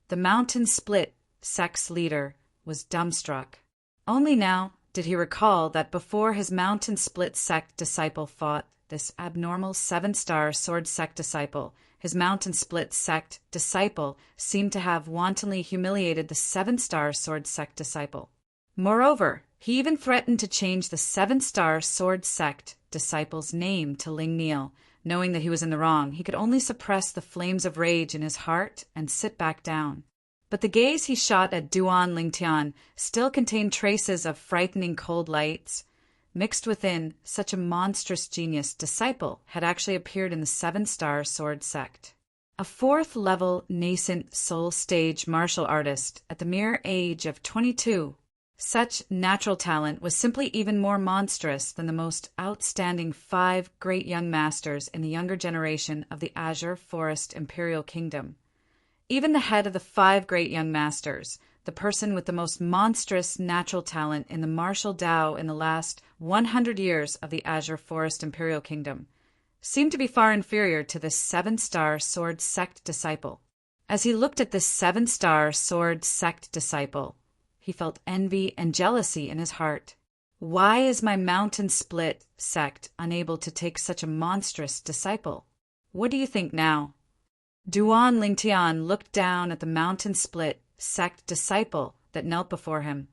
The mountain split sect's leader was dumbstruck. Only now did he recall that before his mountain split sect disciple fought this abnormal 7-star sword sect disciple, his mountain split sect disciple seemed to have wantonly humiliated the 7-star sword sect disciple. Moreover, he even threatened to change the 7-star sword sect disciple's name to Ling Neal. Knowing that he was in the wrong, he could only suppress the flames of rage in his heart and sit back down. But the gaze he shot at Duan Lingtian still contained traces of frightening cold lights. Mixed within, such a monstrous genius disciple had actually appeared in the 7-star sword sect. A 4th-level nascent soul stage martial artist at the mere age of 22. Such natural talent was simply even more monstrous than the most outstanding 5 great young masters in the younger generation of the Azure Forest Imperial Kingdom. Even the head of the 5 great young masters, the person with the most monstrous natural talent in the martial Tao in the last 100 years of the Azure Forest Imperial Kingdom, seemed to be far inferior to this 7-star sword sect disciple. As he looked at this 7-star sword sect disciple, he felt envy and jealousy in his heart. Why is my Mountain Split sect unable to take such a monstrous disciple? What do you think now? Duan Lingtian looked down at the Mountain Split sect disciple that knelt before him,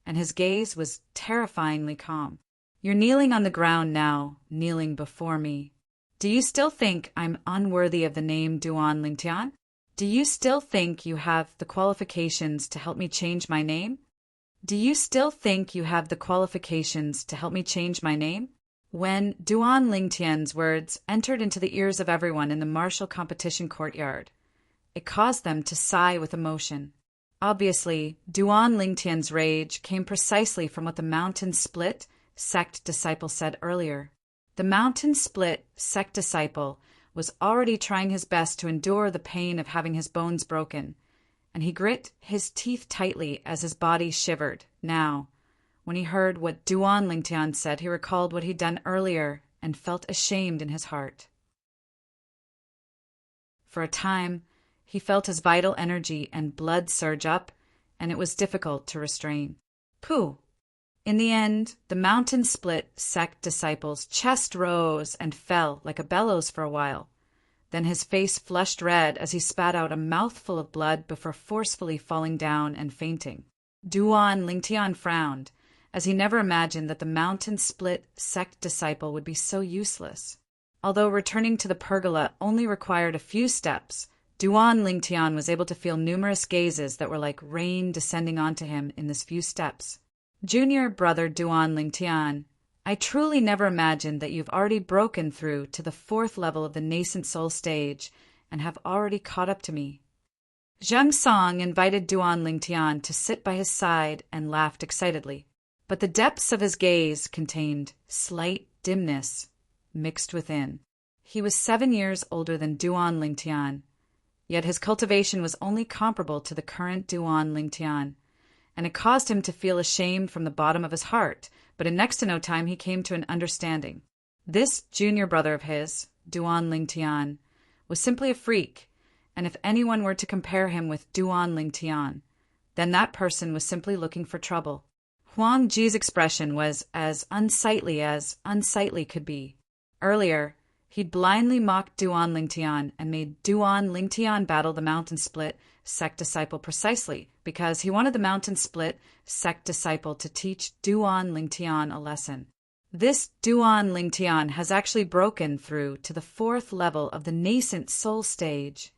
and his gaze was terrifyingly calm. You're kneeling on the ground now, kneeling before me. Do you still think I'm unworthy of the name Duan Lingtian? Do you still think you have the qualifications to help me change my name? Do you still think you have the qualifications to help me change my name? When Duan Lingtian's words entered into the ears of everyone in the martial competition courtyard, it caused them to sigh with emotion. Obviously, Duan Lingtian's rage came precisely from what the Mountain Split sect disciple said earlier. The Mountain Split sect disciple was already trying his best to endure the pain of having his bones broken, and he grit his teeth tightly as his body shivered. Now, when he heard what Duan Lingtian said, he recalled what he'd done earlier and felt ashamed in his heart. For a time, he felt his vital energy and blood surge up, and it was difficult to restrain. Pooh! In the end, the Mountain Split sect disciple's chest rose and fell like a bellows for a while. Then his face flushed red as he spat out a mouthful of blood before forcefully falling down and fainting. Duan Lingtian frowned, as he never imagined that the Mountain Split sect disciple would be so useless. Although returning to the pergola only required a few steps, Duan Lingtian was able to feel numerous gazes that were like rain descending onto him in this few steps. Junior brother Duan Lingtian, I truly never imagined that you've already broken through to the 4th level of the nascent soul stage and have already caught up to me. Zhang Song invited Duan Lingtian to sit by his side and laughed excitedly, but the depths of his gaze contained slight dimness mixed within. He was 7 years older than Duan Lingtian, yet his cultivation was only comparable to the current Duan Lingtian, and it caused him to feel ashamed from the bottom of his heart, but in next to no time he came to an understanding. This junior brother of his, Duan Lingtian, was simply a freak, and if anyone were to compare him with Duan Lingtian, then that person was simply looking for trouble. Huang Ji's expression was as unsightly could be. Earlier, he'd blindly mocked Duan Lingtian and made Duan Lingtian battle the Mountain Split sect disciple precisely because he wanted the Mountain Split sect disciple to teach Duan Lingtian a lesson. This Duan Lingtian has actually broken through to the 4th level of the nascent soul stage.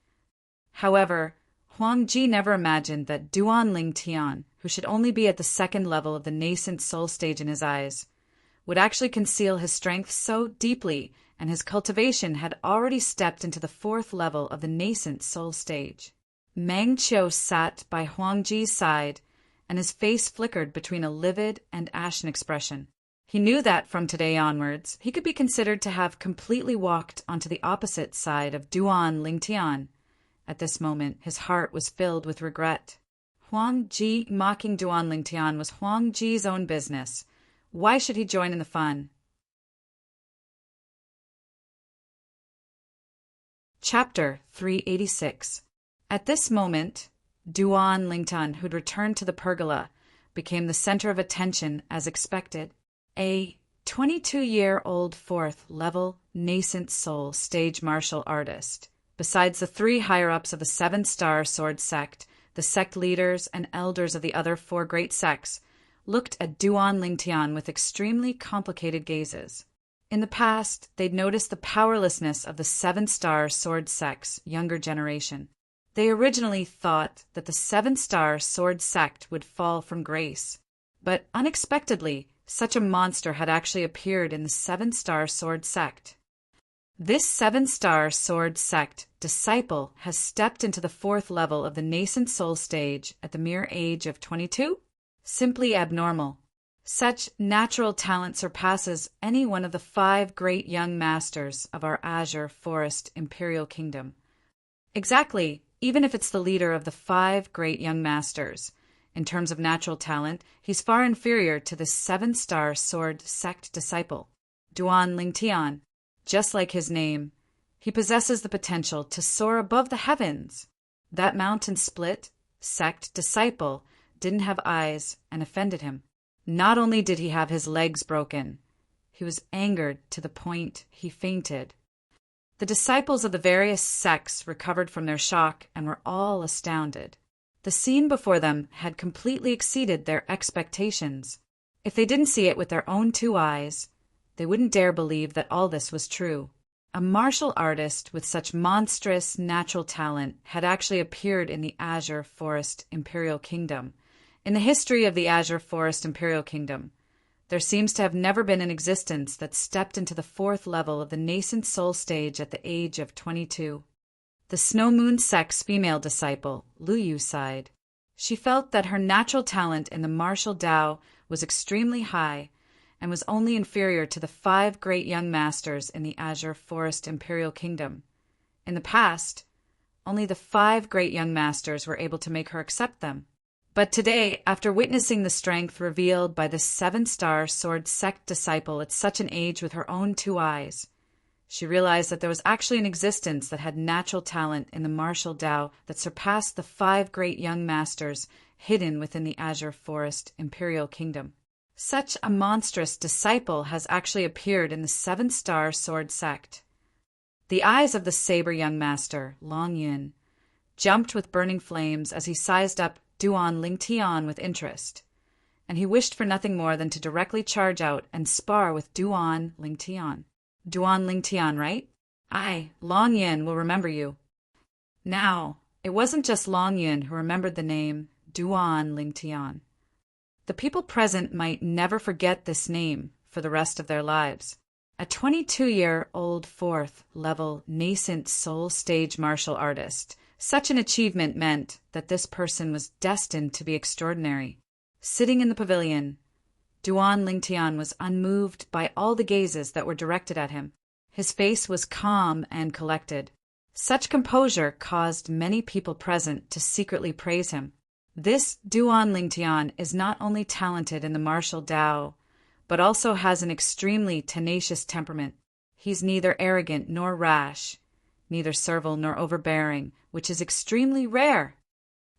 However, Huang Ji never imagined that Duan Lingtian, who should only be at the 2nd level of the nascent soul stage in his eyes, would actually conceal his strength so deeply, and his cultivation had already stepped into the 4th level of the nascent soul stage. Meng Qiu sat by Huang Ji's side, and his face flickered between a livid and ashen expression. He knew that from today onwards, he could be considered to have completely walked onto the opposite side of Duan Lingtian. At this moment, his heart was filled with regret. Huang Ji mocking Duan Lingtian was Huang Ji's own business. Why should he join in the fun? Chapter 386. At this moment, Duan Lingtian, who'd returned to the pergola, became the center of attention as expected. A 22-year-old 4th level nascent soul stage martial artist. Besides the 3 higher-ups of the 7-star sword sect, the sect leaders and elders of the other 4 great sects looked at Duan Lingtian with extremely complicated gazes. In the past, they'd noticed the powerlessness of the 7-star sword sect's younger generation. They originally thought that the 7-star sword sect would fall from grace, but unexpectedly, such a monster had actually appeared in the 7-star sword sect. This 7-star sword sect disciple has stepped into the 4th level of the nascent soul stage at the mere age of 22? Simply abnormal. Such natural talent surpasses any one of the 5 great young masters of our Azure Forest Imperial Kingdom. Exactly, even if it's the leader of the 5 great young masters. In terms of natural talent, he's far inferior to the 7-star sword sect disciple, Duan Lingtian. Just like his name, he possesses the potential to soar above the heavens. That mountain split, sect disciple didn't have eyes and offended him. Not only did he have his legs broken, he was angered to the point he fainted. The disciples of the various sects recovered from their shock and were all astounded. The scene before them had completely exceeded their expectations. If they didn't see it with their own two eyes, they wouldn't dare believe that all this was true. A martial artist with such monstrous natural talent had actually appeared in the Azure Forest Imperial Kingdom. In the history of the Azure Forest Imperial Kingdom, there seems to have never been an existence that stepped into the fourth level of the nascent soul stage at the age of 22. The Snow Moon sect's female disciple, Lu Yu, sighed. She felt that her natural talent in the martial Tao was extremely high and was only inferior to the 5 great young masters in the Azure Forest Imperial Kingdom. In the past, only the 5 great young masters were able to make her accept them. But today, after witnessing the strength revealed by the 7-star sword sect disciple at such an age with her own 2 eyes, she realized that there was actually an existence that had natural talent in the martial Tao that surpassed the 5 great young masters hidden within the Azure Forest Imperial Kingdom. Such a monstrous disciple has actually appeared in the 7-star sword sect. The eyes of the saber young master, Long Yun, jumped with burning flames as he sized up Duan Lingtian with interest, and he wished for nothing more than to directly charge out and spar with Duan Lingtian. Duan Lingtian, right? Aye, Long Yun will remember you. Now, it wasn't just Long Yun who remembered the name Duan Lingtian. The people present might never forget this name for the rest of their lives. A 22-year-old 4th-level nascent soul stage martial artist. Such an achievement meant that this person was destined to be extraordinary. Sitting in the pavilion, Duan Lingtian was unmoved by all the gazes that were directed at him. His face was calm and collected. Such composure caused many people present to secretly praise him. This Duan Lingtian is not only talented in the martial Tao, but also has an extremely tenacious temperament. He's neither arrogant nor rash, neither servile nor overbearing, which is extremely rare.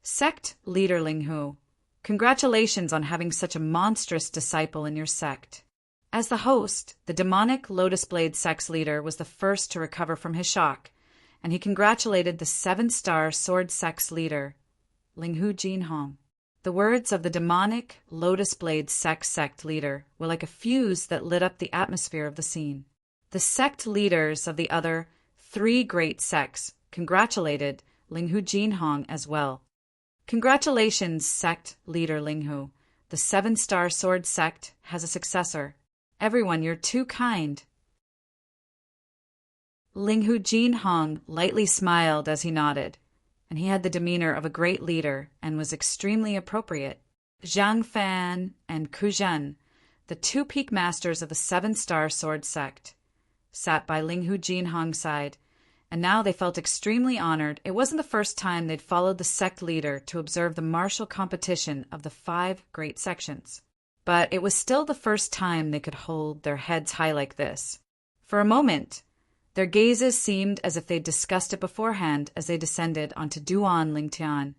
Sect leader Linghu, congratulations on having such a monstrous disciple in your sect. As the host, the demonic Lotus Blade sect's leader was the first to recover from his shock, and he congratulated the 7-star sword sect's leader, Linghu Jinhong. The words of the demonic Lotus Blade sect leader were like a fuse that lit up the atmosphere of the scene. The sect leaders of the other 3 great sects congratulated Linghu Jinhong as well. Congratulations, sect leader Linghu. The 7-star sword sect has a successor. Everyone, you're too kind. Linghu Jinhong lightly smiled as he nodded, and he had the demeanor of a great leader and was extremely appropriate. Zhang Fan and Ku Zhen, the 2 peak masters of the 7-star sword sect, sat by Linghu Jinhong's side, and now they felt extremely honored. It wasn't the first time they'd followed the sect leader to observe the martial competition of the 5 great sections, but it was still the first time they could hold their heads high like this. For a moment, their gazes seemed as if they'd discussed it beforehand as they descended onto Duan Lingtian,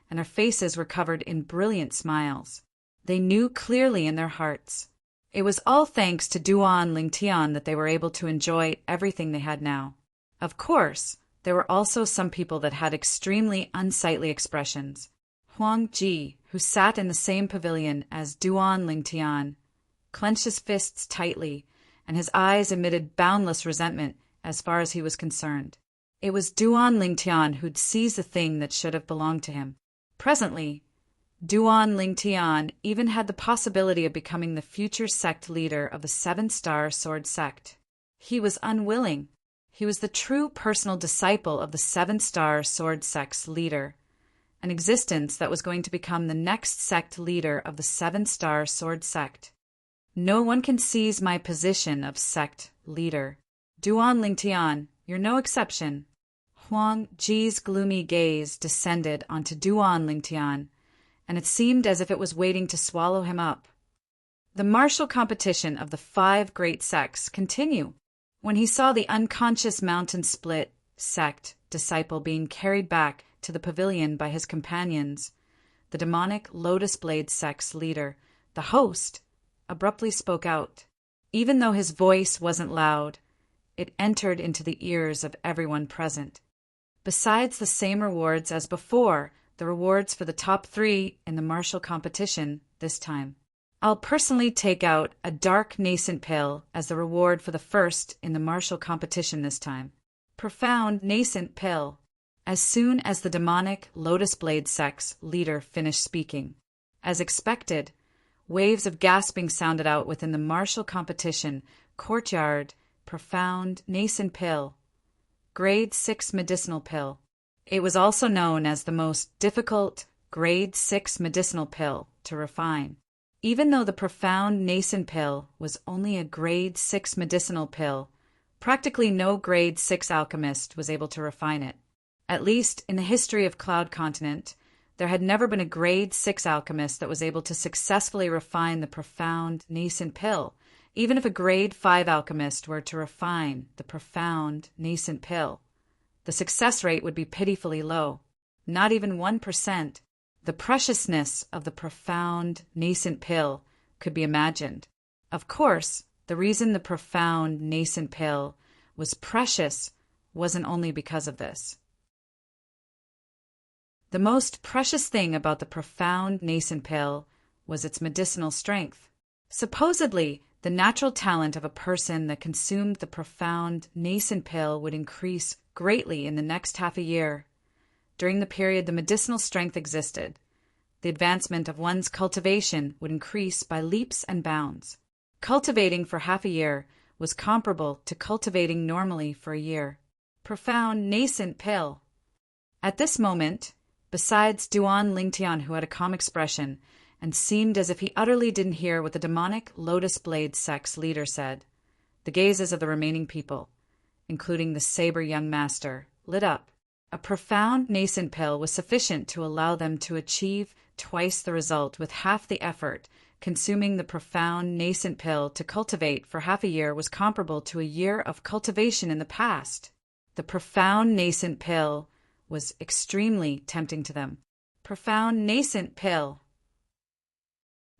and their faces were covered in brilliant smiles. They knew clearly in their hearts. It was all thanks to Duan Lingtian that they were able to enjoy everything they had now. Of course, there were also some people that had extremely unsightly expressions. Huang Ji, who sat in the same pavilion as Duan Lingtian, clenched his fists tightly, and his eyes emitted boundless resentment as far as he was concerned. It was Duan Lingtian who'd seized the thing that should have belonged to him. Presently, Duan Lingtian even had the possibility of becoming the future sect leader of the 7-star sword sect. He was unwilling. He was the true personal disciple of the 7-star sword sect's leader, an existence that was going to become the next sect leader of the 7-star sword sect. No one can seize my position of sect leader. Duan Lingtian, you're no exception. Huang Ji's gloomy gaze descended onto Duan Lingtian, and it seemed as if it was waiting to swallow him up. The martial competition of the 5 great sects continue. When he saw the unconscious mountain split sect disciple being carried back to the pavilion by his companions, the demonic Lotus Blade sect's leader, the host, abruptly spoke out. Even though his voice wasn't loud, it entered into the ears of everyone present. Besides the same rewards as before, the rewards for the top 3 in the martial competition this time, I'll personally take out a dark nascent pill as the reward for the first in the martial competition this time. Profound nascent pill. As soon as the demonic Lotus Blade sect's leader finished speaking, as expected, waves of gasping sounded out within the martial competition courtyard. Profound nascent pill. Grade 6 medicinal pill. It was also known as the most difficult grade 6 medicinal pill to refine. Even though the profound nascent pill was only a grade 6 medicinal pill, practically no grade 6 alchemist was able to refine it. At least in the history of Cloud Continent, there had never been a grade 6 alchemist that was able to successfully refine the profound nascent pill, even if a grade 5 alchemist were to refine the profound nascent pill. The success rate would be pitifully low, not even 1%. The preciousness of the profound nascent pill could be imagined. Of course, the reason the profound nascent pill was precious wasn't only because of this. The most precious thing about the profound nascent pill was its medicinal strength. Supposedly, the natural talent of a person that consumed the profound nascent pill would increase greatly in the next half a year. During the period the medicinal strength existed, the advancement of one's cultivation would increase by leaps and bounds. Cultivating for half a year was comparable to cultivating normally for a year. Profound nascent pill. At this moment, besides Duan Lingtian, who had a calm expression and seemed as if he utterly didn't hear what the demonic Lotus Blade sect's leader said, the gazes of the remaining people, including the saber young master, lit up. A profound nascent pill was sufficient to allow them to achieve twice the result with half the effort. Consuming the profound nascent pill to cultivate for half a year was comparable to a year of cultivation in the past. The profound nascent pill was extremely tempting to them. Profound nascent pill.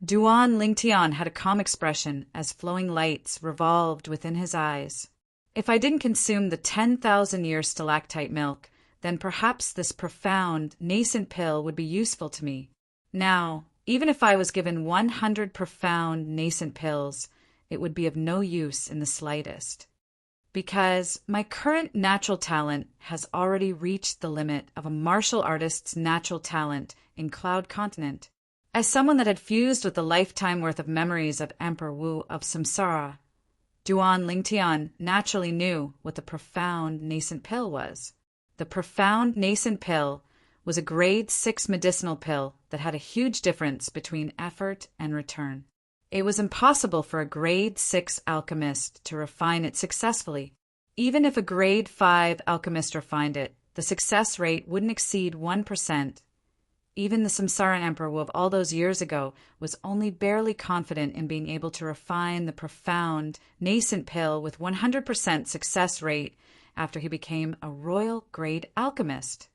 Duan Lingtian had a calm expression as flowing lights revolved within his eyes. If I didn't consume the 10,000-year stalactite milk, then perhaps this profound nascent pill would be useful to me. Now, even if I was given 100 profound nascent pills, it would be of no use in the slightest. Because my current natural talent has already reached the limit of a martial artist's natural talent in Cloud Continent. As someone that had fused with the lifetime worth of memories of Emperor Wu of Samsara, Duan Lingtian naturally knew what the profound nascent pill was. The profound nascent pill was a grade 6 medicinal pill that had a huge difference between effort and return. It was impossible for a grade 6 alchemist to refine it successfully. Even if a grade 5 alchemist refined it, the success rate wouldn't exceed 1%. Even the Samsaran Emperor of all those years ago was only barely confident in being able to refine the profound nascent pill with 100% success rate after he became a royal grade alchemist.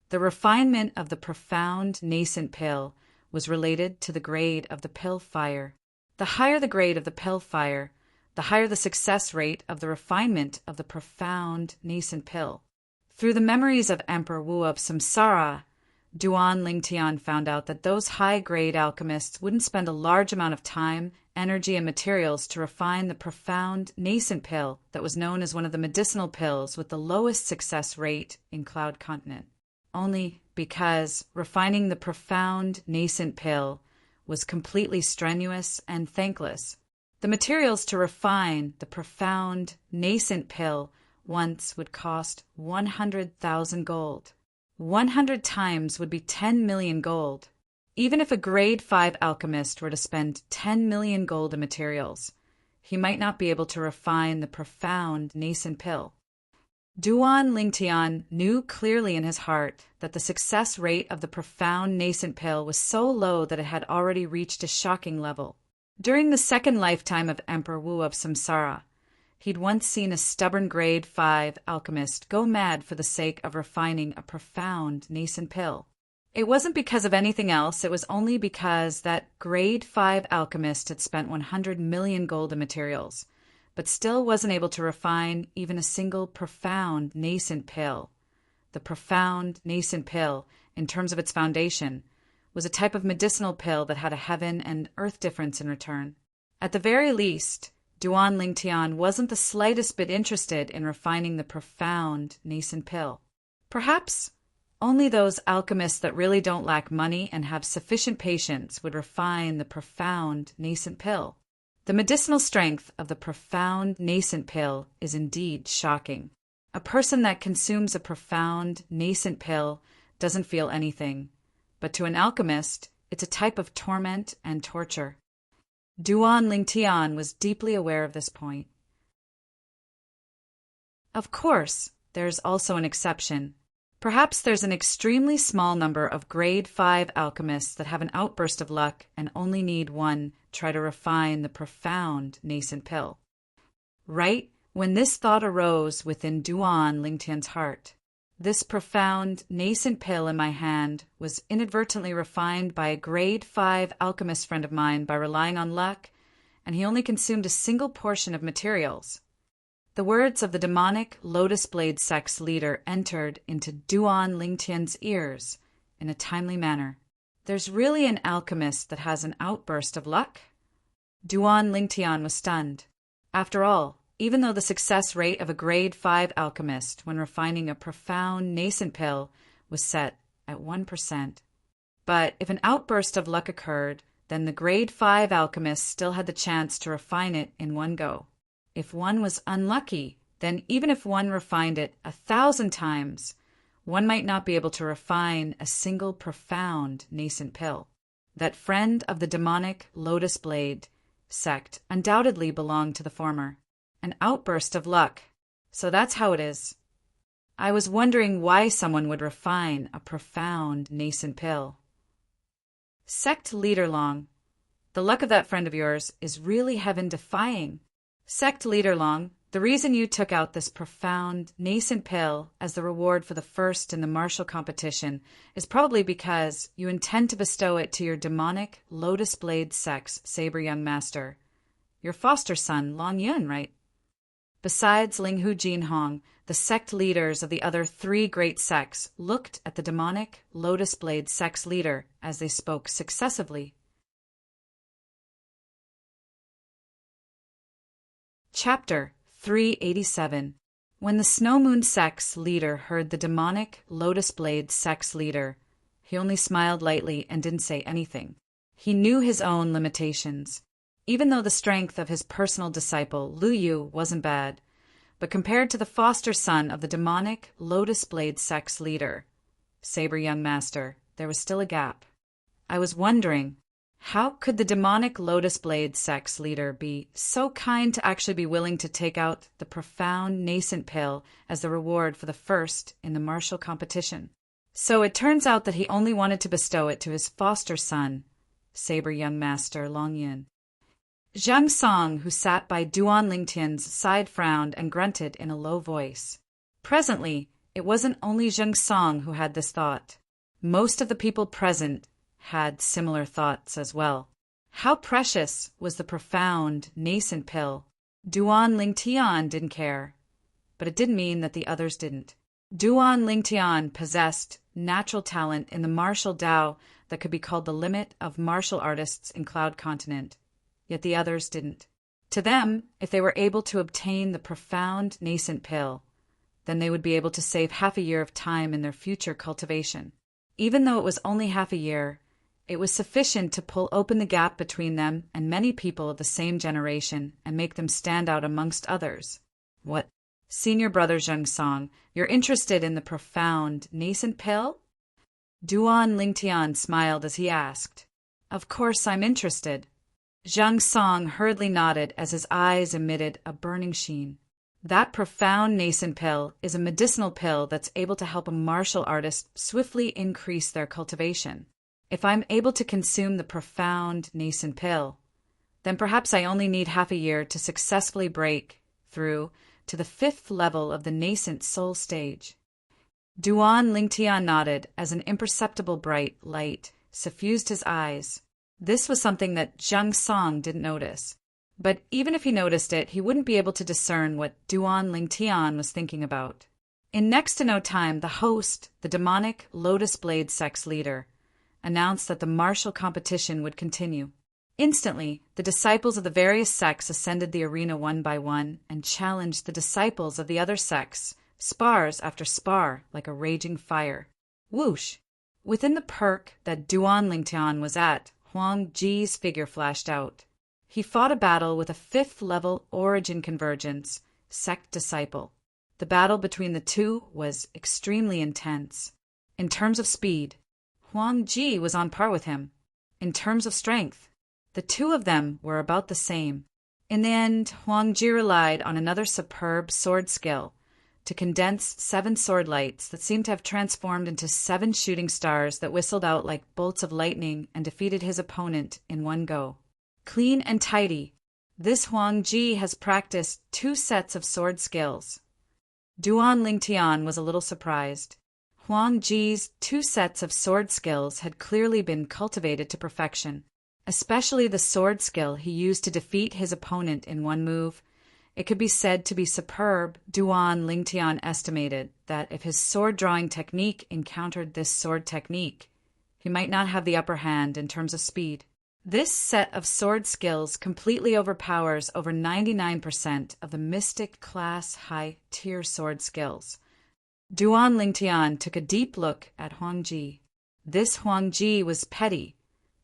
The refinement of the profound nascent pill was related to the grade of the pill fire. The higher the grade of the pill fire, the higher the success rate of the refinement of the profound nascent pill. Through the memories of Emperor Wu of Samsara, Duan Lingtian found out that those high-grade alchemists wouldn't spend a large amount of time, energy, and materials to refine the profound nascent pill that was known as one of the medicinal pills with the lowest success rate in Cloud Continent. Only because refining the profound nascent pill was completely strenuous and thankless. The materials to refine the profound nascent pill once would cost 100,000 gold. 100 times would be 10 million gold. Even if a grade 5 alchemist were to spend 10 million gold in materials, he might not be able to refine the profound nascent pill. Duan Lingtian knew clearly in his heart that the success rate of the profound nascent pill was so low that it had already reached a shocking level. During the second lifetime of Emperor Wu of Samsara, He'd once seen a stubborn grade 5 alchemist go mad for the sake of refining a profound nascent pill. It wasn't because of anything else, it was only because that grade 5 alchemist had spent 100 million gold in materials, but still wasn't able to refine even a single profound nascent pill. The profound nascent pill, in terms of its foundation, was a type of medicinal pill that had a heaven and earth difference in return. At the very least, Duan Lingtian wasn't the slightest bit interested in refining the profound nascent pill. Perhaps only those alchemists that really don't lack money and have sufficient patience would refine the profound nascent pill. The medicinal strength of the profound nascent pill is indeed shocking. A person that consumes a profound nascent pill doesn't feel anything, but to an alchemist, it's a type of torment and torture. Duan Lingtian was deeply aware of this point. Of course, there's also an exception. Perhaps there's an extremely small number of grade 5 alchemists that have an outburst of luck and only need one try to refine the profound nascent pill. Right when this thought arose within Duan Lingtian's heart, this profound nascent pill in my hand was inadvertently refined by a grade 5 alchemist friend of mine by relying on luck, and he only consumed a single portion of materials. The words of the demonic Lotus Blade sect's leader entered into Duan Lingtian's ears in a timely manner. There's really an alchemist that has an outburst of luck? Duan Lingtian was stunned. After all, even though the success rate of a grade 5 alchemist when refining a profound nascent pill was set at 1%. But if an outburst of luck occurred, then the grade 5 alchemist still had the chance to refine it in one go. If one was unlucky, then even if one refined it 1,000 times, one might not be able to refine a single profound nascent pill. That friend of the demonic Lotus Blade sect undoubtedly belonged to the former. An outburst of luck. So that's how it is. I was wondering why someone would refine a profound nascent pill. Sect Leader Long, the luck of that friend of yours is really heaven-defying. Sect Leader Long, the reason you took out this profound nascent pill as the reward for the first in the martial competition is probably because you intend to bestow it to your demonic Lotus Blade sect's saber young master, your foster son, Long Yun, right? Besides Linghu Jinhong, the sect leaders of the other 3 great sects looked at the demonic Lotus Blade sect's leader as they spoke successively. Chapter 387. When the Snow Moon sect's leader heard the demonic Lotus Blade sect's leader, he only smiled lightly and didn't say anything. He knew his own limitations. Even though the strength of his personal disciple, Lu Yu, wasn't bad, but compared to the foster son of the demonic Lotus Blade sect's leader, Saber Young Master, there was still a gap. I was wondering, how could the demonic Lotus Blade sect's leader be so kind to actually be willing to take out the profound nascent pill as the reward for the first in the martial competition? So it turns out that he only wanted to bestow it to his foster son, Saber Young Master Long Yun. Zhang Song, who sat by Duan Lingtian's side, frowned and grunted in a low voice. Presently, it wasn't only Zhang Song who had this thought. Most of the people present had similar thoughts as well. How precious was the profound nascent pill? Duan Lingtian didn't care, but it didn't mean that the others didn't. Duan Lingtian possessed natural talent in the martial Tao that could be called the limit of martial artists in Cloud Continent, yet the others didn't. To them, if they were able to obtain the profound nascent pill, then they would be able to save half a year of time in their future cultivation. Even though it was only half a year, it was sufficient to pull open the gap between them and many people of the same generation and make them stand out amongst others. What? Senior brother Zheng Song, you're interested in the profound nascent pill? Duan Lingtian smiled as he asked. Of course I'm interested. Zheng Song hurriedly nodded as his eyes emitted a burning sheen. That profound nascent pill is a medicinal pill that's able to help a martial artist swiftly increase their cultivation. If I'm able to consume the profound nascent pill, then perhaps I only need half a year to successfully break through to the 5th level of the nascent soul stage. Duan Lingtian nodded as an imperceptible bright light suffused his eyes. This was something that Zheng Song didn't notice. But even if he noticed it, he wouldn't be able to discern what Duan Lingtian was thinking about. In next to no time, the host, the demonic Lotus Blade sect's leader, announced that the martial competition would continue. Instantly, the disciples of the various sects ascended the arena one by one and challenged the disciples of the other sects, spars after spar, like a raging fire. Whoosh! Within the perk that Duan Lingtian was at, Huang Ji's figure flashed out. He fought a battle with a 5th-level Origin Convergence sect disciple. The battle between the two was extremely intense. In terms of speed, Huang Ji was on par with him. In terms of strength, the two of them were about the same. In the end, Huang Ji relied on another superb sword skill to condense 7 sword lights that seemed to have transformed into 7 shooting stars that whistled out like bolts of lightning and defeated his opponent in one go. Clean and tidy, this Huang Ji has practiced 2 sets of sword skills. Duan Lingtian was a little surprised. Huang Ji's 2 sets of sword skills had clearly been cultivated to perfection, especially the sword skill he used to defeat his opponent in one move. It could be said to be superb. Duan Lingtian estimated that if his sword-drawing technique encountered this sword technique, he might not have the upper hand in terms of speed. This set of sword skills completely overpowers over 99% of the mystic class high-tier sword skills. Duan Lingtian took a deep look at Huang Ji. This Huang Ji was petty,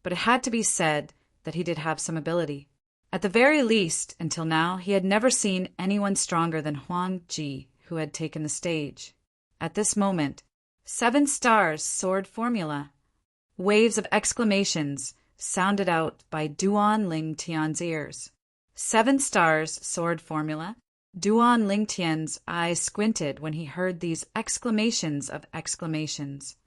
but it had to be said that he did have some ability. At the very least, until now, he had never seen anyone stronger than Huang Ji who had taken the stage. At this moment, 7 stars sword formula. Waves of exclamations sounded out by Duan Lingtian's ears. 7 stars sword formula. Duan Lingtian's eyes squinted when he heard these exclamations of exclamations.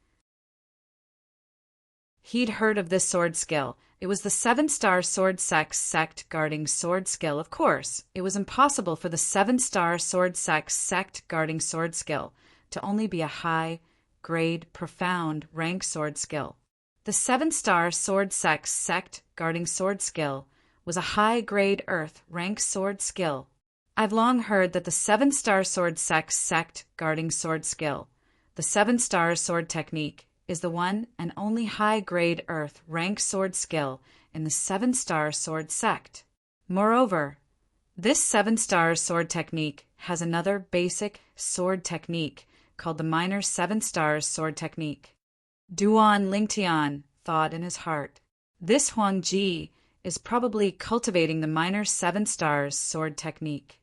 He'd heard of this sword skill. It was the 7-star sword sect guarding sword skill, of course. It was impossible for the 7-star sword sect guarding sword skill to only be a high-grade, profound rank sword skill. The 7-star sword sect guarding sword skill was a high-grade earth rank sword skill. I've long heard that the 7-star sword sect guarding sword skill, the 7-star sword technique, is the one and only high-grade earth rank sword skill in the 7-star sword sect. Moreover, this 7-star sword technique has another basic sword technique called the minor 7-star sword technique. Duan Lingtian thought in his heart, this Huang Ji is probably cultivating the minor 7-star sword technique.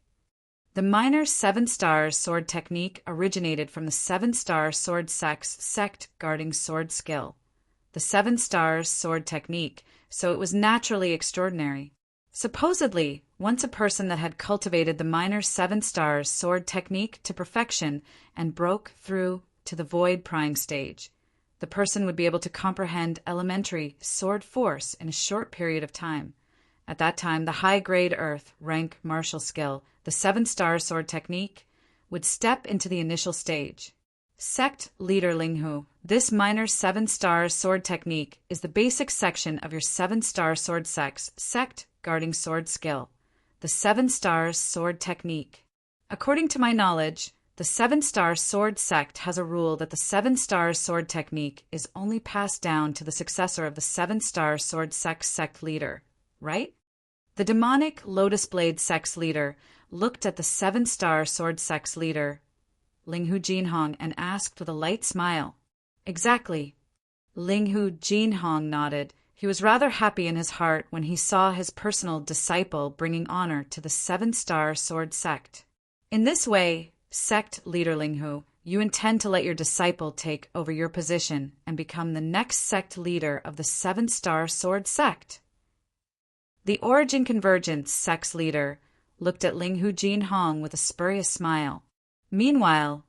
The minor 7-star sword technique originated from the 7-star sword sect guarding sword skill, the 7-star sword technique, so it was naturally extraordinary. Supposedly, once a person that had cultivated the minor 7-star sword technique to perfection and broke through to the void prying stage, the person would be able to comprehend elementary sword force in a short period of time. At that time, the high-grade earth rank martial skill, the 7-star sword technique, would step into the initial stage. Sect Leader Linghu, this minor 7-star sword technique is the basic section of your 7-star sword sect guarding sword skill, the 7-star sword technique. According to my knowledge, the 7-star sword sect has a rule that the 7-star sword technique is only passed down to the successor of the 7-star sword sect leader, right? The demonic Lotus Blade sect's leader looked at the 7-star sword sect's leader, Linghu Jinhong, and asked with a light smile. Exactly. Linghu Jinhong nodded. He was rather happy in his heart when he saw his personal disciple bringing honor to the 7-star sword sect. In this way, sect leader Linghu, you intend to let your disciple take over your position and become the next sect leader of the 7-star sword sect. The Origin Convergence sect's leader looked at Linghu Jinhong with a spurious smile. Meanwhile,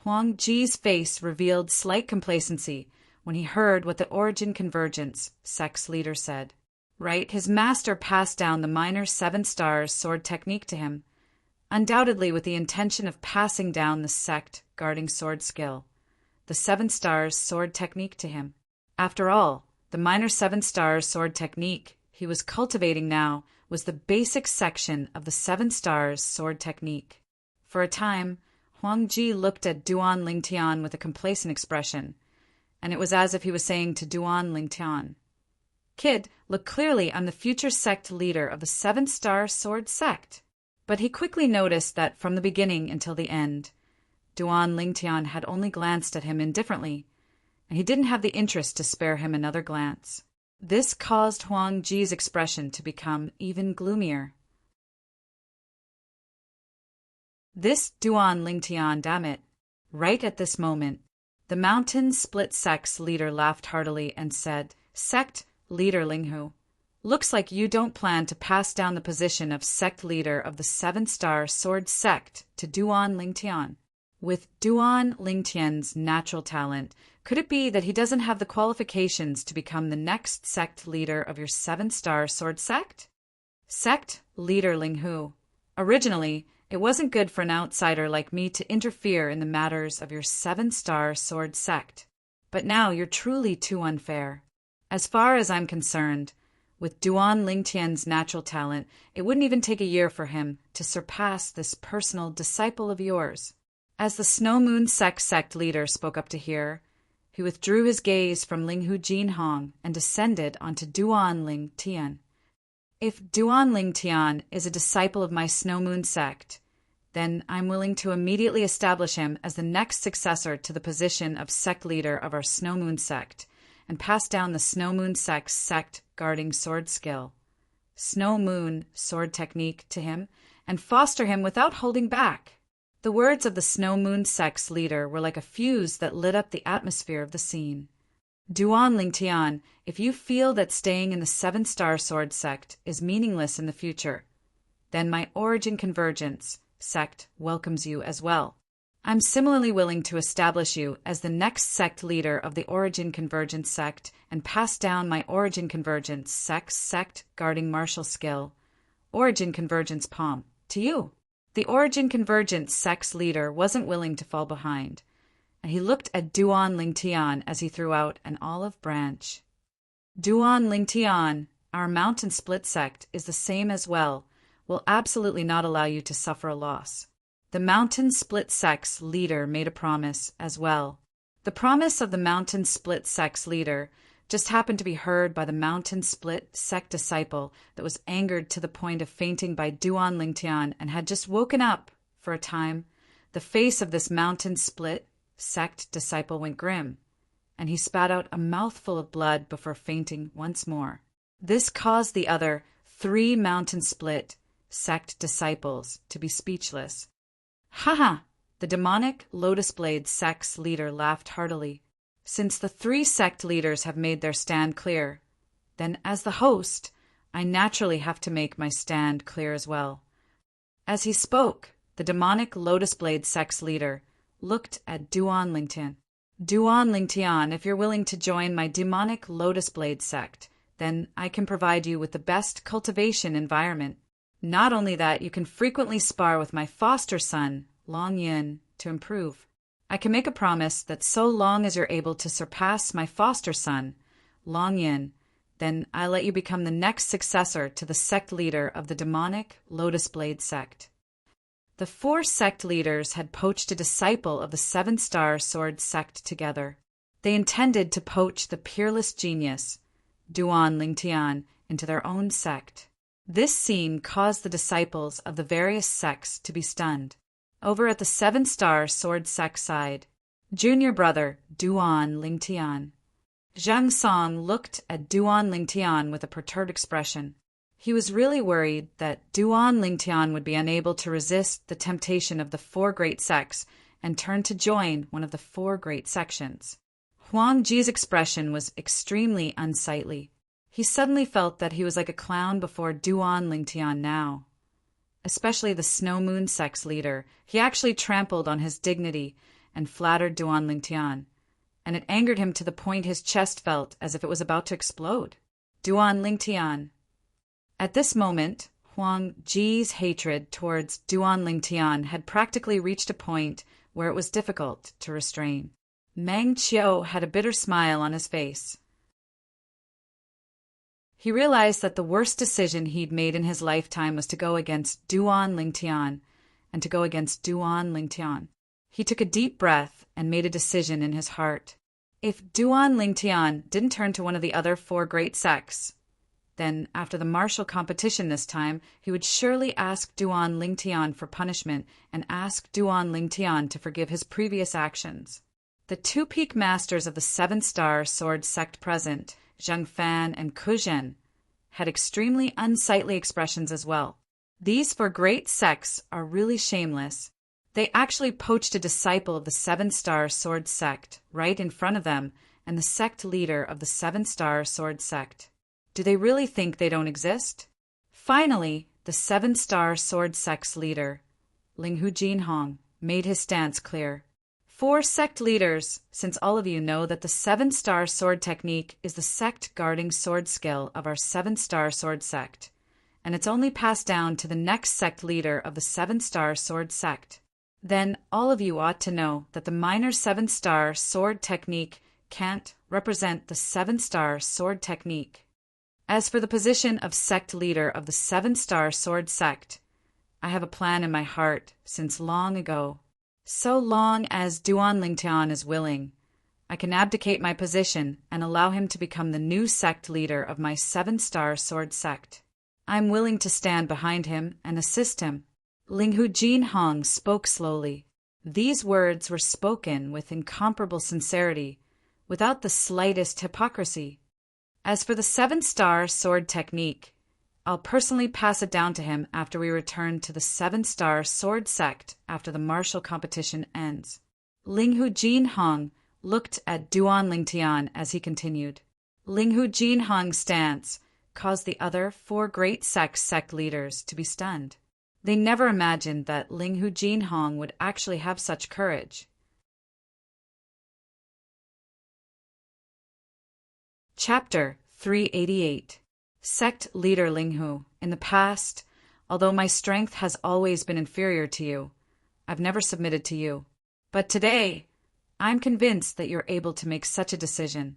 Huang Ji's face revealed slight complacency when he heard what the Origin Convergence sect's leader said. Right, his master passed down the minor 7-star sword technique to him. undoubtedly with the intention of passing down the sect guarding sword skill, the 7 stars sword technique to him. After all, the minor 7 stars sword technique he was cultivating now was the basic section of the 7 stars sword technique. For a time, Huang Ji looked at Duan Lingtian with a complacent expression, and it was as if he was saying to Duan Lingtian, "Kid, look clearly, I'm the future sect leader of the 7-star sword sect." But he quickly noticed that from the beginning until the end, Duan Lingtian had only glanced at him indifferently, and he didn't have the interest to spare him another glance. This caused Huang Ji's expression to become even gloomier. This Duan Lingtian, damn it. Right at this moment, the Mountain Split Sect's leader laughed heartily and said, "Sect leader Linghu, looks like you don't plan to pass down the position of sect leader of the 7-star sword sect to Duan Lingtian. With Duan Lingtian's natural talent, could it be that he doesn't have the qualifications to become the next sect leader of your 7-star sword sect?" Sect leader Linghu, originally, it wasn't good for an outsider like me to interfere in the matters of your 7-star sword sect. But now you're truly too unfair. As far as I'm concerned, with Duan Lingtian's natural talent, it wouldn't even take a year for him to surpass this personal disciple of yours. As the Snow Moon sect leader spoke up to hear, he withdrew his gaze from Linghu Jinhong and descended onto Duan Lingtian. If Duan Lingtian is a disciple of my Snow Moon sect, then I'm willing to immediately establish him as the next successor to the position of sect leader of our Snow Moon sect, and pass down the Snow Moon sect's sect guarding sword skill, Snow Moon sword technique to him, and foster him without holding back. The words of the Snow Moon sect's leader were like a fuse that lit up the atmosphere of the scene. Duan Lingtian, if you feel that staying in the 7-star sword sect is meaningless in the future, then my Origin Convergence sect welcomes you as well. I'm similarly willing to establish you as the next sect leader of the Origin Convergence sect and pass down my Origin Convergence sect guarding martial skill, Origin Convergence Palm, to you. The Origin Convergence sect's leader wasn't willing to fall behind, and he looked at Duan Lingtian as he threw out an olive branch. Duan Lingtian, our Mountain Split sect is the same as well, will absolutely not allow you to suffer a loss. The Mountain Split sect's leader made a promise as well. The promise of the Mountain Split sect's leader just happened to be heard by the Mountain Split sect disciple that was angered to the point of fainting by Duan Lingtian and had just woken up. For a time, the face of this Mountain Split sect disciple went grim, and he spat out a mouthful of blood before fainting once more. This caused the other 3 Mountain Split sect disciples to be speechless. "Ha! The demonic Lotus Blade sect's leader laughed heartily. "Since the 3 sect leaders have made their stand clear, then as the host, I naturally have to make my stand clear as well." As he spoke, the demonic Lotus Blade sect's leader looked at Duan Lingtian. "Duan Lingtian, if you're willing to join my demonic Lotus Blade sect, then I can provide you with the best cultivation environment. Not only that, you can frequently spar with my foster son, Long Yin, to improve. I can make a promise that so long as you're able to surpass my foster son, Long Yin, then I'll let you become the next successor to the sect leader of the demonic Lotus Blade sect." The 4 sect leaders had poached a disciple of the 7-star sword sect together. They intended to poach the peerless genius, Duan Lingtian, into their own sect. This scene caused the disciples of the various sects to be stunned. Over at the 7-star sword sect side, junior brother Duan Lingtian. Zhang Song looked at Duan Lingtian with a perturbed expression. He was really worried that Duan Lingtian would be unable to resist the temptation of the 4 great sects and turn to join one of the 4 great sections. Huang Ji's expression was extremely unsightly. He suddenly felt that he was like a clown before Duan Lingtian now. Especially the Snow Moon sect's leader, he actually trampled on his dignity and flattered Duan Lingtian, and it angered him to the point his chest felt as if it was about to explode. Duan Lingtian. At this moment, Huang Ji's hatred towards Duan Lingtian had practically reached a point where it was difficult to restrain. Meng Qiu had a bitter smile on his face. He realized that the worst decision he'd made in his lifetime was to go against Duan Lingtian, and to go against Duan Lingtian. He took a deep breath and made a decision in his heart. If Duan Lingtian didn't turn to one of the other 4 great sects, then after the martial competition this time, he would surely ask Duan Lingtian for punishment and ask Duan Lingtian to forgive his previous actions. The 2 peak masters of the 7-star sword sect present, Zhang Fan and Ku Zhen, had extremely unsightly expressions as well. These 4 great sects are really shameless. They actually poached a disciple of the 7-star sword sect right in front of them and the sect leader of the 7-star sword sect. Do they really think they don't exist? Finally, the 7-star sword sect's leader, Linghu Jinhong, made his stance clear. 4 sect leaders, since all of you know that the 7-star sword technique is the sect-guarding sword skill of our 7-star sword sect, and it's only passed down to the next sect leader of the 7-star sword sect, then all of you ought to know that the minor 7-star sword technique can't represent the 7-star sword technique. As for the position of sect leader of the 7-star sword sect, I have a plan in my heart since long ago. So long as Duan Lingtian is willing, I can abdicate my position and allow him to become the new sect leader of my 7-star sword sect. I'm willing to stand behind him and assist him. Linghu Jinhong spoke slowly. These words were spoken with incomparable sincerity, without the slightest hypocrisy. As for the 7-star sword technique, I'll personally pass it down to him after we return to the 7-star sword sect after the martial competition ends. Linghu Jinhong looked at Duan Lingtian as he continued. Linghu Jinhong's stance caused the other 4 great sect leaders to be stunned. They never imagined that Linghu Jinhong would actually have such courage. Chapter 388. Sect Leader Linghu, in the past, although my strength has always been inferior to you, I've never submitted to you. But today, I'm convinced that you're able to make such a decision.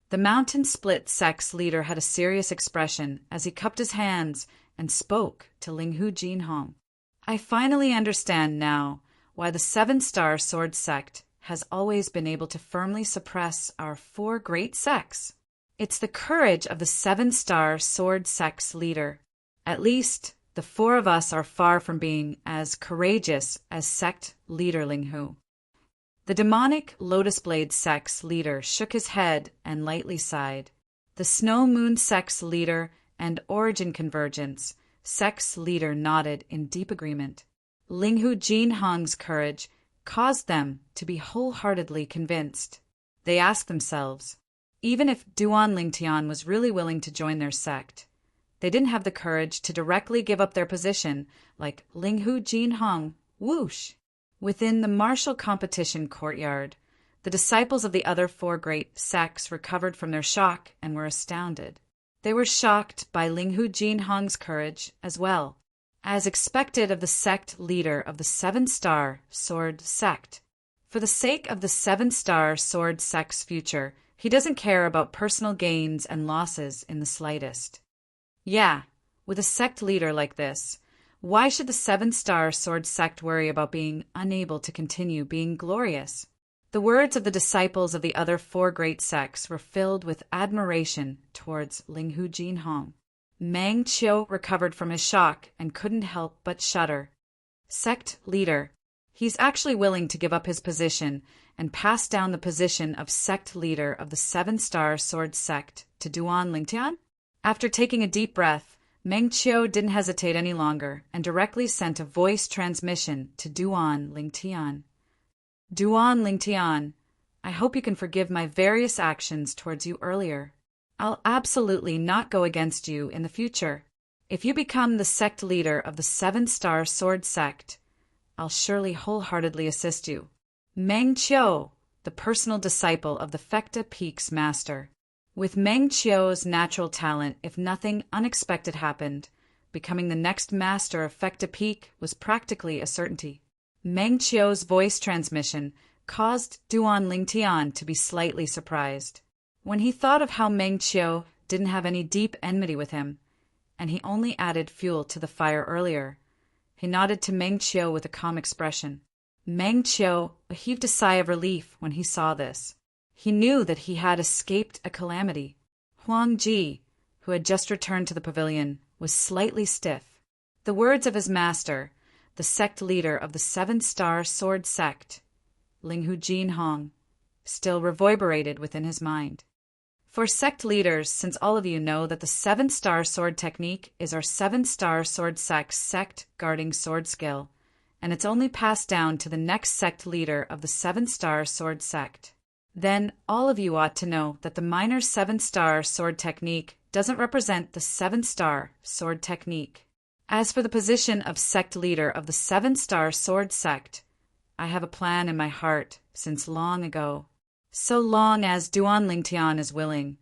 The Mountain Split sect's leader had a serious expression as he cupped his hands and spoke to Linghu Jinhong. I finally understand now why the 7-star sword sect has always been able to firmly suppress our 4 great sects. It's the courage of the 7-star sword sect's leader. At least, the 4 of us are far from being as courageous as sect leader Linghu. The demonic Lotus Blade sect's leader shook his head and lightly sighed. The Snow Moon sect's leader and Origin Convergence sect's leader nodded in deep agreement. Linghu Jinhong's courage caused them to be wholeheartedly convinced. They asked themselves, even if Duan Lingtian was really willing to join their sect, they didn't have the courage to directly give up their position like Linghu Jinhong. Whoosh! Within the martial competition courtyard, the disciples of the other 4 great sects recovered from their shock and were astounded. They were shocked by Linghu Jinhong's courage as well, as expected of the sect leader of the 7-star sword sect. For the sake of the 7-star sword sect's future, he doesn't care about personal gains and losses in the slightest. Yeah, with a sect leader like this, why should the 7-star sword sect worry about being unable to continue being glorious? The words of the disciples of the other 4 great sects were filled with admiration towards Linghu Jinhong. Meng Qiu recovered from his shock and couldn't help but shudder. Sect leader. He's actually willing to give up his position and pass down the position of sect leader of the 7-star sword sect to Duan Lingtian? After taking a deep breath, Meng Qiu didn't hesitate any longer and directly sent a voice transmission to Duan Lingtian. Duan Lingtian, I hope you can forgive my various actions towards you earlier. I'll absolutely not go against you in the future. If you become the sect leader of the 7-star sword sect, I'll surely wholeheartedly assist you. Meng Qiu, the personal disciple of the Fecta Peak's master. With Meng Qiu's natural talent, if nothing unexpected happened, becoming the next master of Fekta Peak was practically a certainty. Meng Qiu's voice transmission caused Duan Lingtian to be slightly surprised. When he thought of how Meng Qiu didn't have any deep enmity with him, and he only added fuel to the fire earlier, he nodded to Meng Qiu with a calm expression. Meng Qiu heaved a sigh of relief when he saw this. He knew that he had escaped a calamity. Huang Ji, who had just returned to the pavilion, was slightly stiff. The words of his master, the sect leader of the 7-star sword sect, Linghu Jinhong, still reverberated within his mind. For sect leaders, since all of you know that the 7-star sword technique is our 7-star sword sect guarding sword skill, and it's only passed down to the next sect leader of the 7-star sword sect, then all of you ought to know that the minor 7-star sword technique doesn't represent the 7-star sword technique. As for the position of sect leader of the 7-star sword sect, I have a plan in my heart since long ago. So long as Duan Lingtian is willing,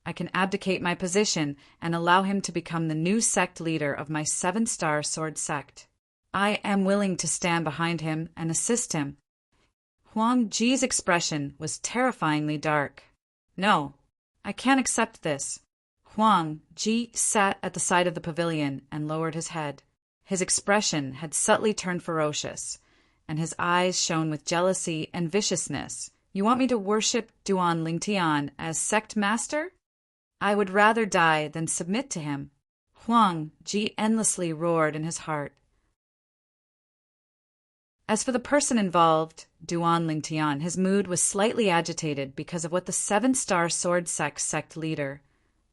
I can abdicate my position and allow him to become the new sect leader of my 7-star sword sect. I am willing to stand behind him and assist him. Huang Ji's expression was terrifyingly dark. No, I can't accept this. Huang Ji sat at the side of the pavilion and lowered his head. His expression had subtly turned ferocious, and his eyes shone with jealousy and viciousness. You want me to worship Duan Lingtian as sect master? I would rather die than submit to him. Huang Ji endlessly roared in his heart. As for the person involved, Duan Lingtian, his mood was slightly agitated because of what the 7-star sword sect leader,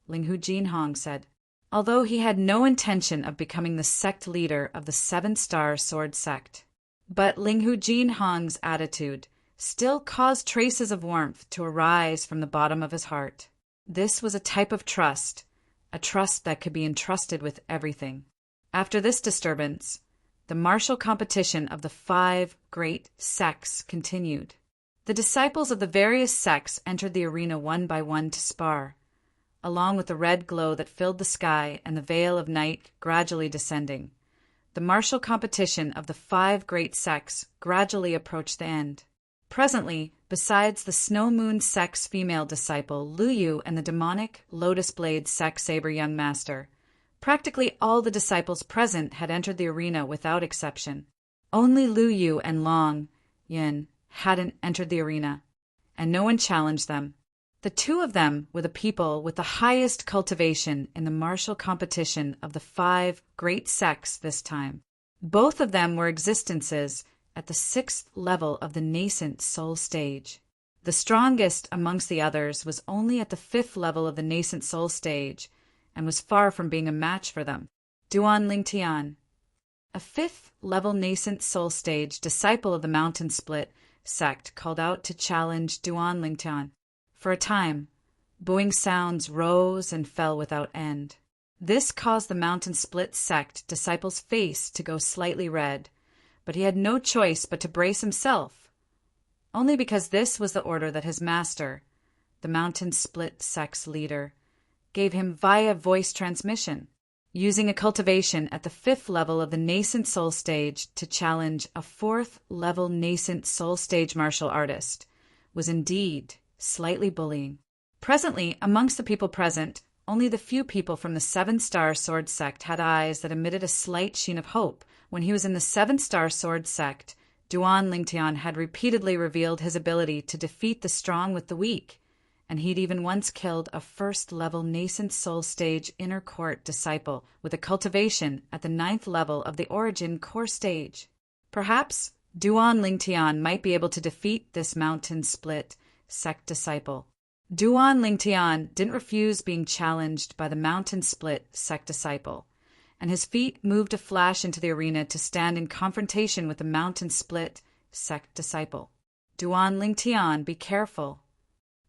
Linghu Jinhong, said. Although he had no intention of becoming the sect leader of the 7-star sword sect. But Linghu Jinhong's attitude still caused traces of warmth to arise from the bottom of his heart. This was a type of trust, a trust that could be entrusted with everything. After this disturbance, the martial competition of the 5 great sects continued. The disciples of the various sects entered the arena one by one to spar, along with the red glow that filled the sky and the veil of night gradually descending. The martial competition of the 5 great sects gradually approached the end. Presently, besides the Snow Moon sect's female disciple, Lu Yu, and the demonic Lotus Blade sect saber young master, practically all the disciples present had entered the arena without exception. Only Lu Yu and Long Yin hadn't entered the arena, and no one challenged them. The two of them were the people with the highest cultivation in the martial competition of the 5 great sects this time. Both of them were existences at the 6th level of the nascent soul stage. The strongest amongst the others was only at the 5th level of the nascent soul stage, and was far from being a match for them. Duan Lingtian, a 5th level nascent soul stage disciple of the Mountain Split sect, called out to challenge Duan Lingtian. For a time, booing sounds rose and fell without end. This caused the Mountain Split sect disciple's face to go slightly red, but he had no choice but to brace himself, only because this was the order that his master, the Mountain Split sect's leader, gave him via voice transmission. Using a cultivation at the 5th level of the nascent soul stage to challenge a 4th level nascent soul stage martial artist was indeed slightly bullying. Presently, amongst the people present, only the few people from the 7-star sword sect had eyes that emitted a slight sheen of hope. When he was in the 7-star sword sect, Duan Lingtian had repeatedly revealed his ability to defeat the strong with the weak, and he'd even once killed a 1st-level nascent soul stage inner court disciple with a cultivation at the 9th level of the origin core stage. Perhaps Duan Lingtian might be able to defeat this Mountain Split sect disciple. Duan Lingtian didn't refuse being challenged by the Mountain Split sect disciple, and his feet moved a flash into the arena to stand in confrontation with the Mountain Split sect disciple. Duan Lingtian, be careful.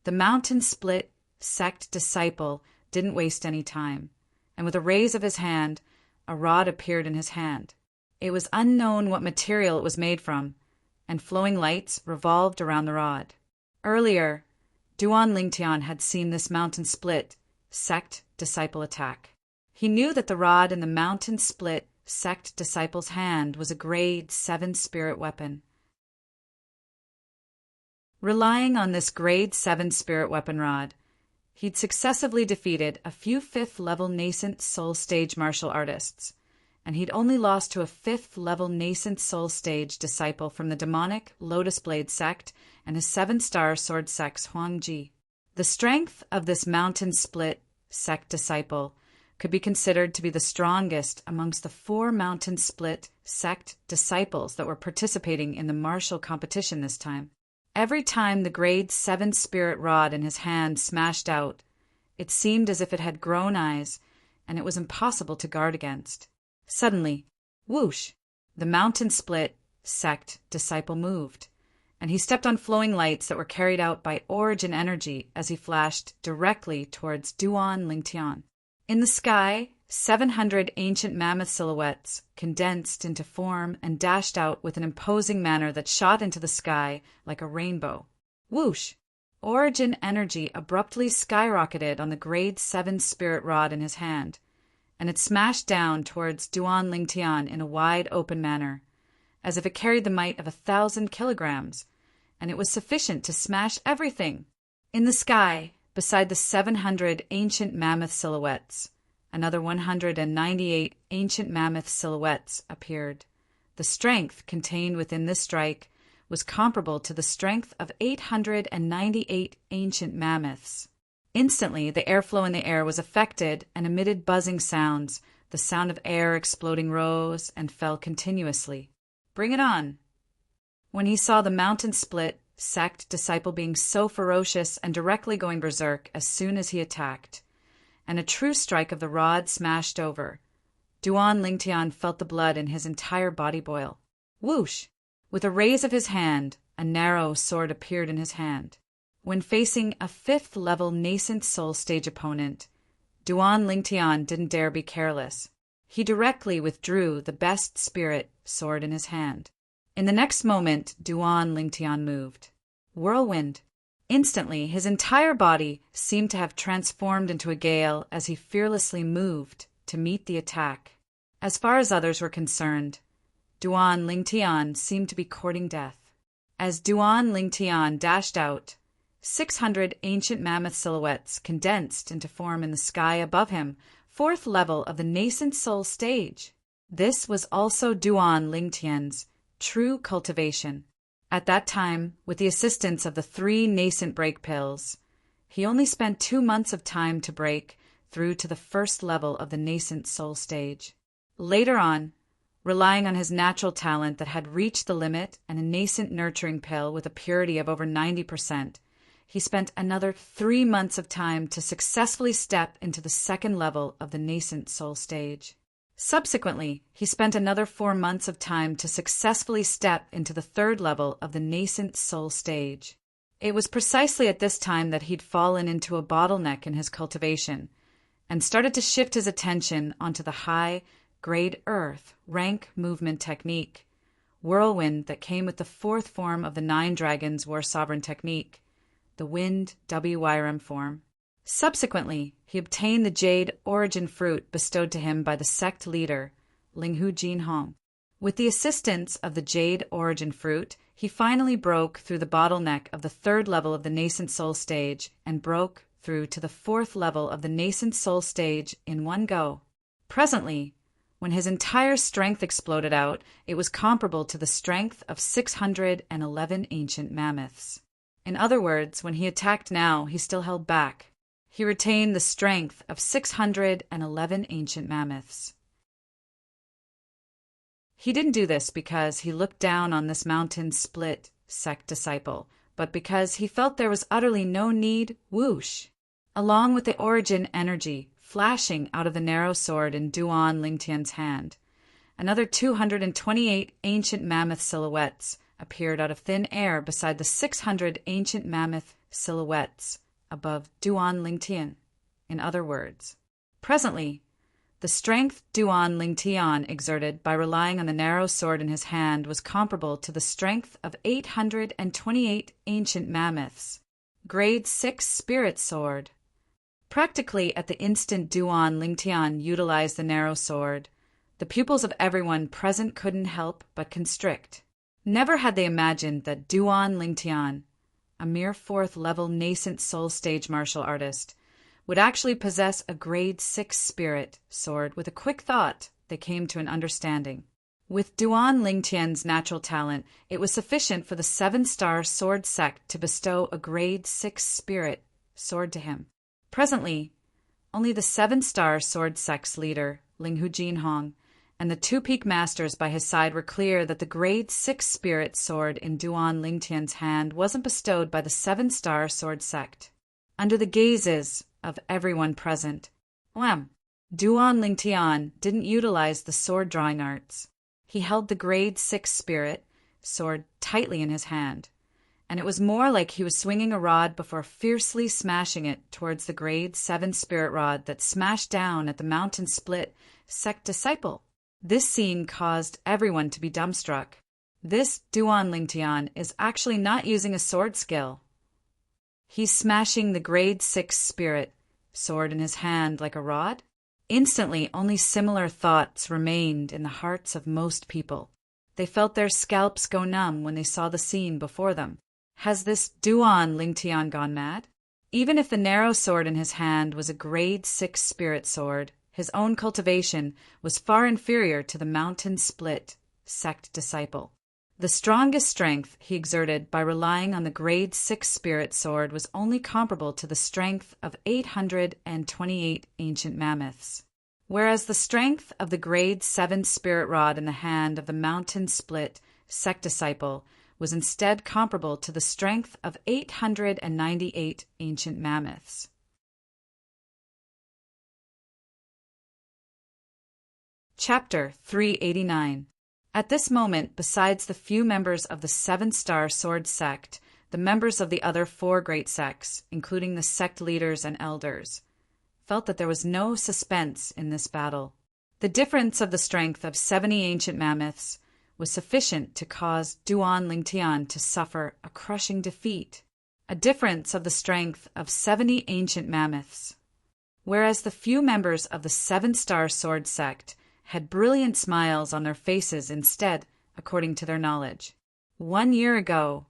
The Mountain Split sect disciple didn't waste any time, and with a raise of his hand, a rod appeared in his hand. It was unknown what material it was made from, and flowing lights revolved around the rod. Earlier, Duan Lingtian had seen this Mountain Split sect disciple attack. He knew that the rod in the mountain split sect disciple's hand was a grade 7 spirit weapon. Relying on this grade 7 spirit weapon rod, he'd successively defeated a few 5th-level nascent soul stage martial artists, and he'd only lost to a 5th-level nascent soul stage disciple from the demonic Lotus Blade sect and his 7-star sword sect Huangji. The strength of this mountain split sect disciple could be considered to be the strongest amongst the 4 mountain split sect disciples that were participating in the martial competition this time. Every time the grade 7 spirit rod in his hand smashed out, it seemed as if it had grown eyes, and it was impossible to guard against. Suddenly, whoosh, the mountain split sect disciple moved, and he stepped on flowing lights that were carried out by origin energy as he flashed directly towards Duan Lingtian. In the sky, 700 ancient mammoth silhouettes condensed into form and dashed out with an imposing manner that shot into the sky like a rainbow. Whoosh! Origin energy abruptly skyrocketed on the grade 7 spirit rod in his hand, and it smashed down towards Duan Lingtian in a wide open manner, as if it carried the might of 1,000 kilograms, and it was sufficient to smash everything. In the sky, beside the 700 ancient mammoth silhouettes, another 198 ancient mammoth silhouettes appeared. The strength contained within this strike was comparable to the strength of 898 ancient mammoths. Instantly, the airflow in the air was affected and emitted buzzing sounds. The sound of air exploding rose and fell continuously. Bring it on! When he saw the mountain split sect disciple being so ferocious and directly going berserk as soon as he attacked, and a true strike of the rod smashed over, Duan Lingtian felt the blood in his entire body boil. Whoosh! With a raise of his hand, a narrow sword appeared in his hand. When facing a 5th-level nascent soul stage opponent, Duan Lingtian didn't dare be careless. He directly withdrew the best spirit sword in his hand. In the next moment, Duan Lingtian moved. Whirlwind. Instantly, his entire body seemed to have transformed into a gale as he fearlessly moved to meet the attack. As far as others were concerned, Duan Lingtian seemed to be courting death. As Duan Lingtian dashed out, 600 ancient mammoth silhouettes condensed into form in the sky above him, 4th level of the nascent soul stage. This was also Duan Lingtian's true cultivation. At that time, with the assistance of the 3 nascent break pills, he only spent 2 months of time to break through to the 1st level of the nascent soul stage. Later on, relying on his natural talent that had reached the limit and a nascent nurturing pill with a purity of over 90%, he spent another 3 months of time to successfully step into the 2nd level of the nascent soul stage. Subsequently, he spent another 4 months of time to successfully step into the 3rd level of the nascent soul stage. It was precisely at this time that he'd fallen into a bottleneck in his cultivation and started to shift his attention onto the high-grade earth rank movement technique, whirlwind that came with the 4th form of the 9 Dragons War Sovereign technique, the Wind WYRM form. Subsequently, he obtained the Jade Origin Fruit bestowed to him by the sect leader, Linghu Jinhong. With the assistance of the Jade Origin Fruit, he finally broke through the bottleneck of the 3rd level of the nascent soul stage and broke through to the 4th level of the nascent soul stage in one go. Presently, when his entire strength exploded out, it was comparable to the strength of 611 ancient mammoths. In other words, when he attacked now, he still held back. He retained the strength of 611 ancient mammoths. He didn't do this because he looked down on this mountain split sect disciple, but because he felt there was utterly no need. Whoosh! Along with the origin energy flashing out of the narrow sword in Duan Lingtian's hand, another 228 ancient mammoth silhouettes appeared out of thin air beside the 600 ancient mammoth silhouettes above Duan Lingtian. In other words, presently, the strength Duan Lingtian exerted by relying on the narrow sword in his hand was comparable to the strength of 828 ancient mammoths. Grade 6 spirit sword. Practically at the instant Duan Lingtian utilized the narrow sword, the pupils of everyone present couldn't help but constrict. Never had they imagined that Duan Lingtian, a mere 4th-level nascent soul stage martial artist, would actually possess a grade 6 spirit sword. With a quick thought, they came to an understanding. With Duan Lingtian's natural talent, it was sufficient for the 7-star sword sect to bestow a grade 6 spirit sword to him. Presently, only the 7-star sword sect's leader, Linghu Jinhong, and the 2 peak masters by his side were clear that the grade 6 spirit sword in Duan Lingtian's hand wasn't bestowed by the 7-star sword sect. Under the gazes of everyone present, Duan Lingtian didn't utilize the sword-drawing arts. He held the grade 6 spirit sword tightly in his hand, and it was more like he was swinging a rod before fiercely smashing it towards the grade 7 spirit rod that smashed down at the mountain split sect disciple. This scene caused everyone to be dumbstruck. This Duan Lingtian is actually not using a sword skill. He's smashing the grade 6 spirit sword in his hand like a rod. Instantly, only similar thoughts remained in the hearts of most people. They felt their scalps go numb when they saw the scene before them. Has this Duan Lingtian gone mad? Even if the narrow sword in his hand was a grade 6 spirit sword, his own cultivation was far inferior to the mountain split sect disciple. The strongest strength he exerted by relying on the grade 6 spirit sword was only comparable to the strength of 828 ancient mammoths, whereas the strength of the grade 7 spirit rod in the hand of the mountain split sect disciple was instead comparable to the strength of 898 ancient mammoths. Chapter 389. At this moment, besides the few members of the 7-star sword sect, the members of the other 4 great sects, including the sect leaders and elders, felt that there was no suspense in this battle. The difference of the strength of 70 ancient mammoths was sufficient to cause Duan Lingtian to suffer a crushing defeat. A difference of the strength of 70 ancient mammoths, whereas the few members of the 7-star sword sect had brilliant smiles on their faces instead, according to their knowledge. 1 year ago,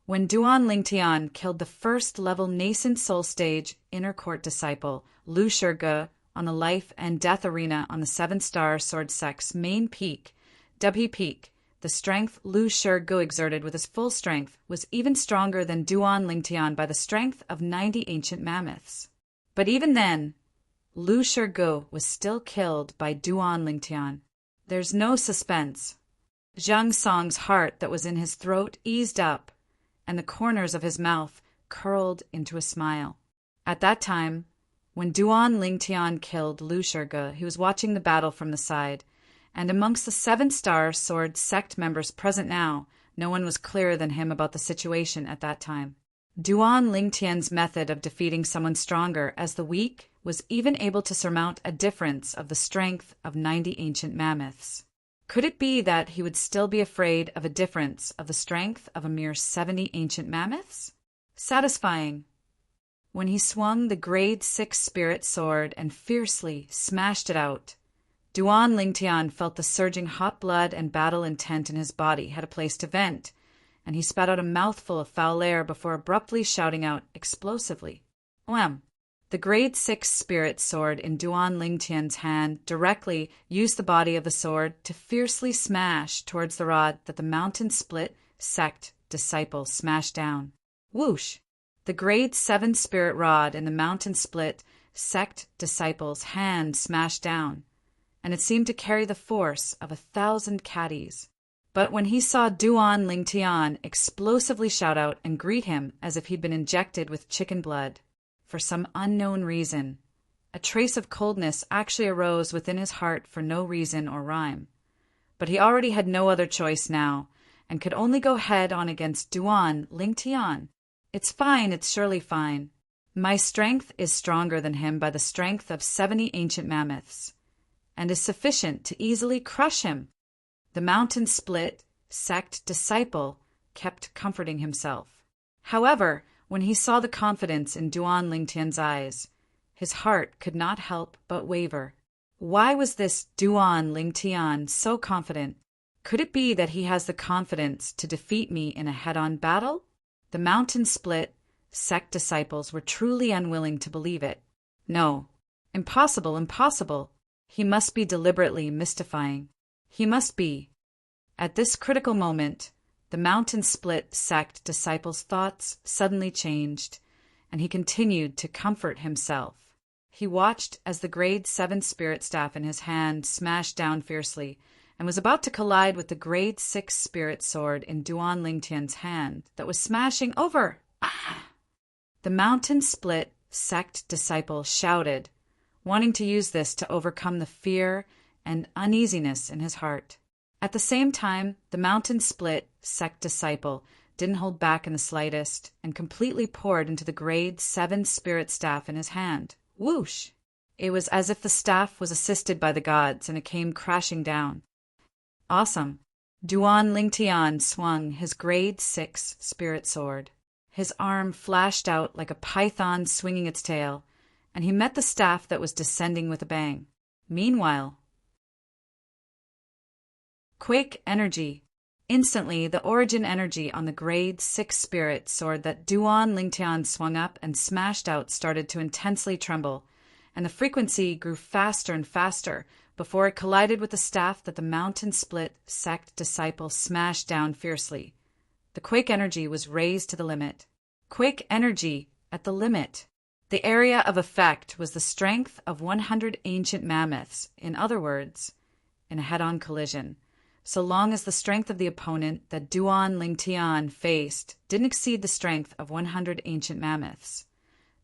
when Duan Lingtian killed the 1st-level nascent soul stage inner court disciple, Lu Shige, on the life and death arena on the 7-star sword sect's main peak, W Peak, the strength Lu Shige exerted with his full strength was even stronger than Duan Lingtian by the strength of 90 ancient mammoths. But even then, Lu Shige was still killed by Duan Lingtian. There's no suspense. Zhang Song's heart that was in his throat eased up, and the corners of his mouth curled into a smile. At that time, when Duan Lingtian killed Lu Shige, he was watching the battle from the side, and amongst the 7-star sword sect members present now, no one was clearer than him about the situation at that time. Duan Lingtian's method of defeating someone stronger as the weak was even able to surmount a difference of the strength of 90 ancient mammoths. Could it be that he would still be afraid of a difference of the strength of a mere 70 ancient mammoths? Satisfying. When he swung the grade 6 spirit sword and fiercely smashed it out, Duan Lingtian felt the surging hot blood and battle intent in his body had a place to vent, and he spat out a mouthful of foul air before abruptly shouting out explosively, "Wham!" The grade 6 spirit sword in Duan Lingtian's hand directly used the body of the sword to fiercely smash towards the rod that the mountain split sect disciple smashed down. Whoosh! The grade 7 spirit rod in the mountain split sect disciple's hand smashed down, and it seemed to carry the force of 1,000 caddies. But when he saw Duan Lingtian explosively shout out and greet him as if he'd been injected with chicken blood, for some unknown reason, a trace of coldness actually arose within his heart for no reason or rhyme. But he already had no other choice now, and could only go head on against Duan Lingtian. It's fine, it's surely fine. My strength is stronger than him by the strength of 70 ancient mammoths, and is sufficient to easily crush him. The mountain split sect disciple kept comforting himself. However, when he saw the confidence in Duan Lingtian's eyes, His heart could not help but waver. Why was this Duan Lingtian so confident? Could it be that he has the confidence to defeat me in a head-on battle? The mountain split sect disciples were truly unwilling to believe it. No. Impossible, impossible. He must be deliberately mystifying. He must be. At this critical moment, the mountain split sect disciples' thoughts suddenly changed, and he continued to comfort himself. He watched as the grade 7 spirit staff in his hand smashed down fiercely, and was about to collide with the grade 6 spirit sword in Duan Lingtian's hand that was smashing over. Ah! The mountain split sect disciple shouted, wanting to use this to overcome the fear and uneasiness in his heart. At the same time, the mountain split sect disciple didn't hold back in the slightest and completely poured into the grade 7 spirit staff in his hand. Whoosh! It was as if the staff was assisted by the gods and it came crashing down. Awesome. Duan Lingtian swung his grade 6 spirit sword. His arm flashed out like a python swinging its tail, and he met the staff that was descending with a bang. Meanwhile, Quake energy. Instantly, the origin energy on the grade 6 spirit sword that Duan Lingtian swung up and smashed out started to intensely tremble, and the frequency grew faster and faster before it collided with the staff that the mountain split sect disciple smashed down fiercely. The quake energy was raised to the limit. Quake energy at the limit. The area of effect was the strength of 100 ancient mammoths, in other words, in a head-on collision, so long as the strength of the opponent that Duan Lingtian faced didn't exceed the strength of 100 ancient mammoths.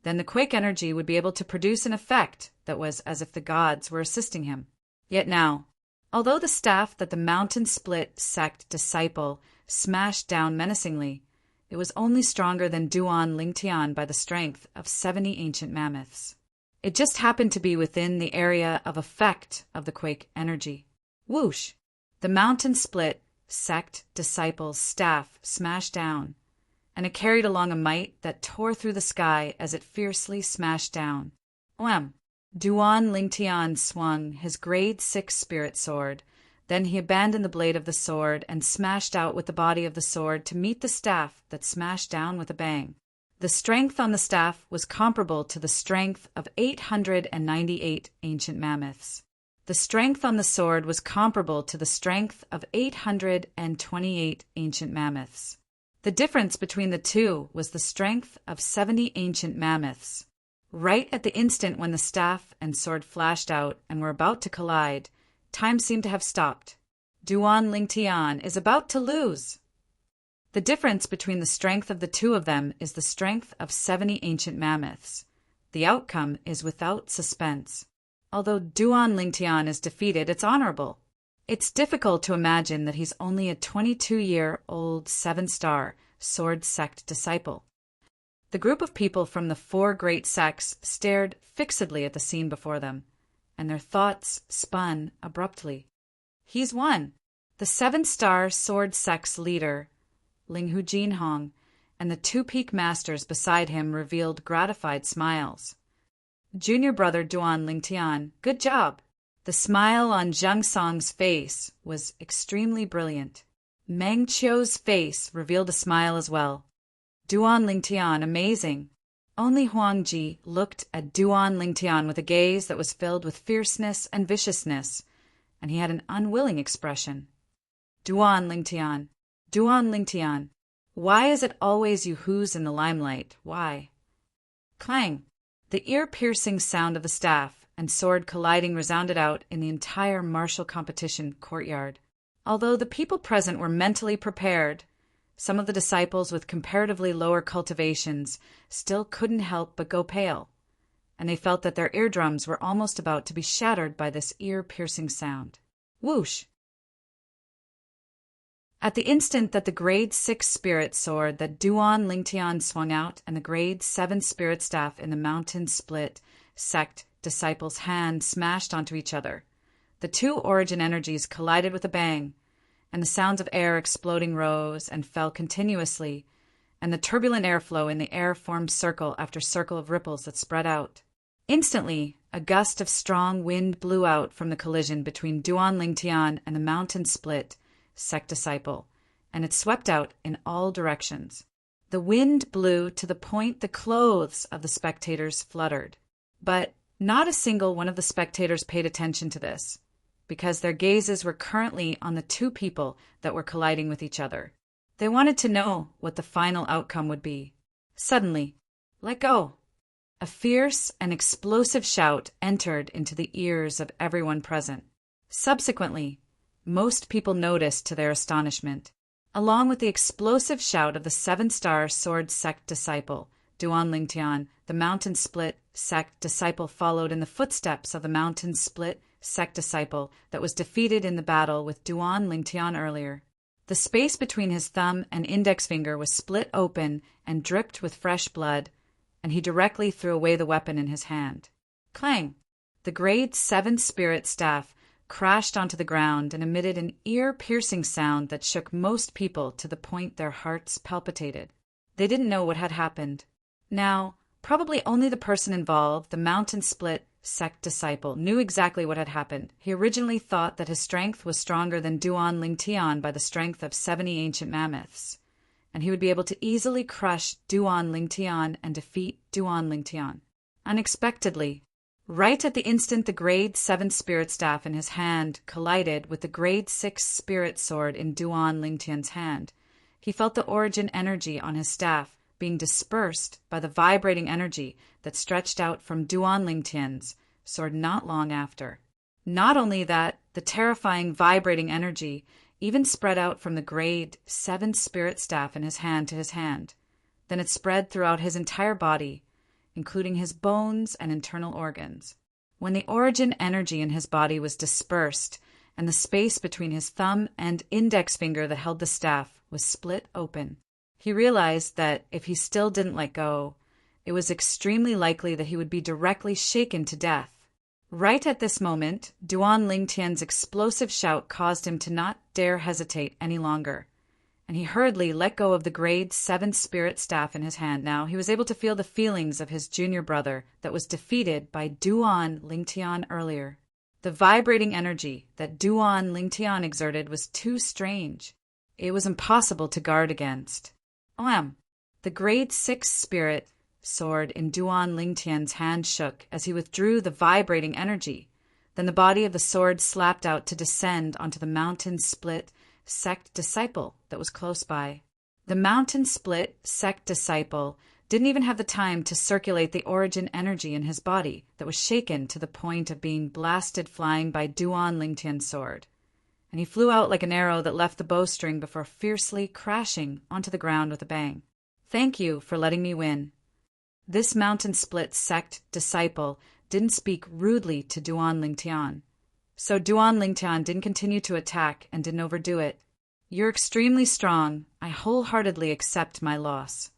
Then the quake energy would be able to produce an effect that was as if the gods were assisting him. Yet now, although the staff that the mountain split sect disciple smashed down menacingly, it was only stronger than Duan Lingtian by the strength of 70 ancient mammoths. It just happened to be within the area of effect of the quake energy. Whoosh! The mountain split sect disciple's staff smashed down, and it carried along a might that tore through the sky as it fiercely smashed down. Wham! Duan Lingtian swung his grade 6 spirit sword. Then he abandoned the blade of the sword and smashed out with the body of the sword to meet the staff that smashed down with a bang. The strength on the staff was comparable to the strength of 898 ancient mammoths. The strength on the sword was comparable to the strength of 828 ancient mammoths. The difference between the two was the strength of 70 ancient mammoths. Right at the instant when the staff and sword flashed out and were about to collide, time seemed to have stopped. Duan Lingtian is about to lose. The difference between the strength of the two of them is the strength of 70 ancient mammoths. The outcome is without suspense. Although Duan Lingtian is defeated, it's honorable. It's difficult to imagine that he's only a 22-year-old 7-star sword sect disciple. The group of people from the 4 great sects stared fixedly at the scene before them, and their thoughts spun abruptly. He's won. The 7-star sword sect's leader, Linghu Jinhong, and the 2 peak masters beside him revealed gratified smiles. Junior brother Duan Lingtian, good job. The smile on Zheng Song's face was extremely brilliant. Meng Qiu's face revealed a smile as well. Duan Lingtian, amazing. Only Huang Ji looked at Duan Lingtian with a gaze that was filled with fierceness and viciousness, and he had an unwilling expression. Duan Lingtian, why is it always you who's in the limelight? Why? Clang! The ear-piercing sound of the staff and sword colliding resounded out in the entire martial competition courtyard. Although the people present were mentally prepared, some of the disciples with comparatively lower cultivations still couldn't help but go pale, and they felt that their eardrums were almost about to be shattered by this ear-piercing sound. Whoosh! At the instant that the grade 6 spirit sword that Duan Lingtian swung out and the grade 7 spirit staff in the mountain split sect disciples' hand smashed onto each other, the 2 origin energies collided with a bang, and the sounds of air exploding rose and fell continuously, and the turbulent airflow in the air formed circle after circle of ripples that spread out. Instantly, a gust of strong wind blew out from the collision between Duan Lingtian and the mountain split sect disciple, and it swept out in all directions. The wind blew to the point the clothes of the spectators fluttered. But not a single one of the spectators paid attention to this, because their gazes were currently on the two people that were colliding with each other. They wanted to know what the final outcome would be. Suddenly, "Let go!" A fierce and explosive shout entered into the ears of everyone present. Subsequently, most people noticed to their astonishment. Along with the explosive shout of the seven-star sword sect disciple, Duan Lingtian, the mountain split sect disciple followed in the footsteps of the mountain split sect disciple that was defeated in the battle with Duan Lingtian earlier. The space between his thumb and index finger was split open and dripped with fresh blood, and he directly threw away the weapon in his hand. Clang! The grade 7 spirit staff crashed onto the ground and emitted an ear-piercing sound that shook most people to the point their hearts palpitated. They didn't know what had happened. Now, probably only the person involved, the mountain split sect disciple, knew exactly what had happened. He originally thought that his strength was stronger than Duan Lingtian by the strength of 70 ancient mammoths, and he would be able to easily crush Duan Lingtian and defeat Duan Lingtian. Unexpectedly, right at the instant the grade 7 spirit staff in his hand collided with the grade 6 spirit sword in Duan Lingtian's hand, he felt the origin energy on his staff being dispersed by the vibrating energy that stretched out from Duan Lingtian's sword not long after. Not only that, the terrifying vibrating energy even spread out from the grade 7 spirit staff in his hand to his hand. Then it spread throughout his entire body, including his bones and internal organs. When the origin energy in his body was dispersed and the space between his thumb and index finger that held the staff was split open, he realized that if he still didn't let go, it was extremely likely that he would be directly shaken to death. Right at this moment, Duan Lingtian's explosive shout caused him to not dare hesitate any longer, and he hurriedly let go of the grade 7 spirit staff in his hand. Now he was able to feel the feelings of his junior brother that was defeated by Duan Lingtian earlier. The vibrating energy that Duan Lingtian exerted was too strange. It was impossible to guard against. The grade 6 spirit sword in Duan Lingtian's hand shook as he withdrew the vibrating energy. Then the body of the sword slapped out to descend onto the mountain split sect disciple that was close by. The mountain split sect disciple didn't even have the time to circulate the origin energy in his body that was shaken to the point of being blasted flying by Duan Lingtian's sword. And he flew out like an arrow that left the bowstring before fiercely crashing onto the ground with a bang. "Thank you for letting me win." This mountain split sect disciple didn't speak rudely to Duan Lingtian. So Duan Lingtian didn't continue to attack and didn't overdo it. "You're extremely strong. I wholeheartedly accept my loss."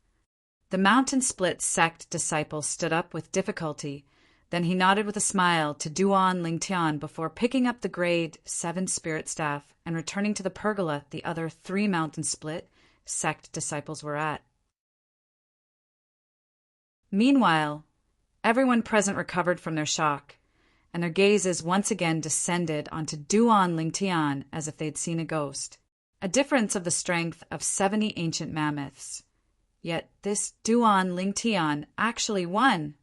The mountain split sect disciple stood up with difficulty. Then he nodded with a smile to Duan Lingtian before picking up the grade 7 spirit staff and returning to the pergola the other 3 mountain split sect disciples were at. Meanwhile, everyone present recovered from their shock, and their gazes once again descended onto Duan Lingtian as if they'd seen a ghost. A difference of the strength of 70 ancient mammoths. Yet this Duan Lingtian actually won.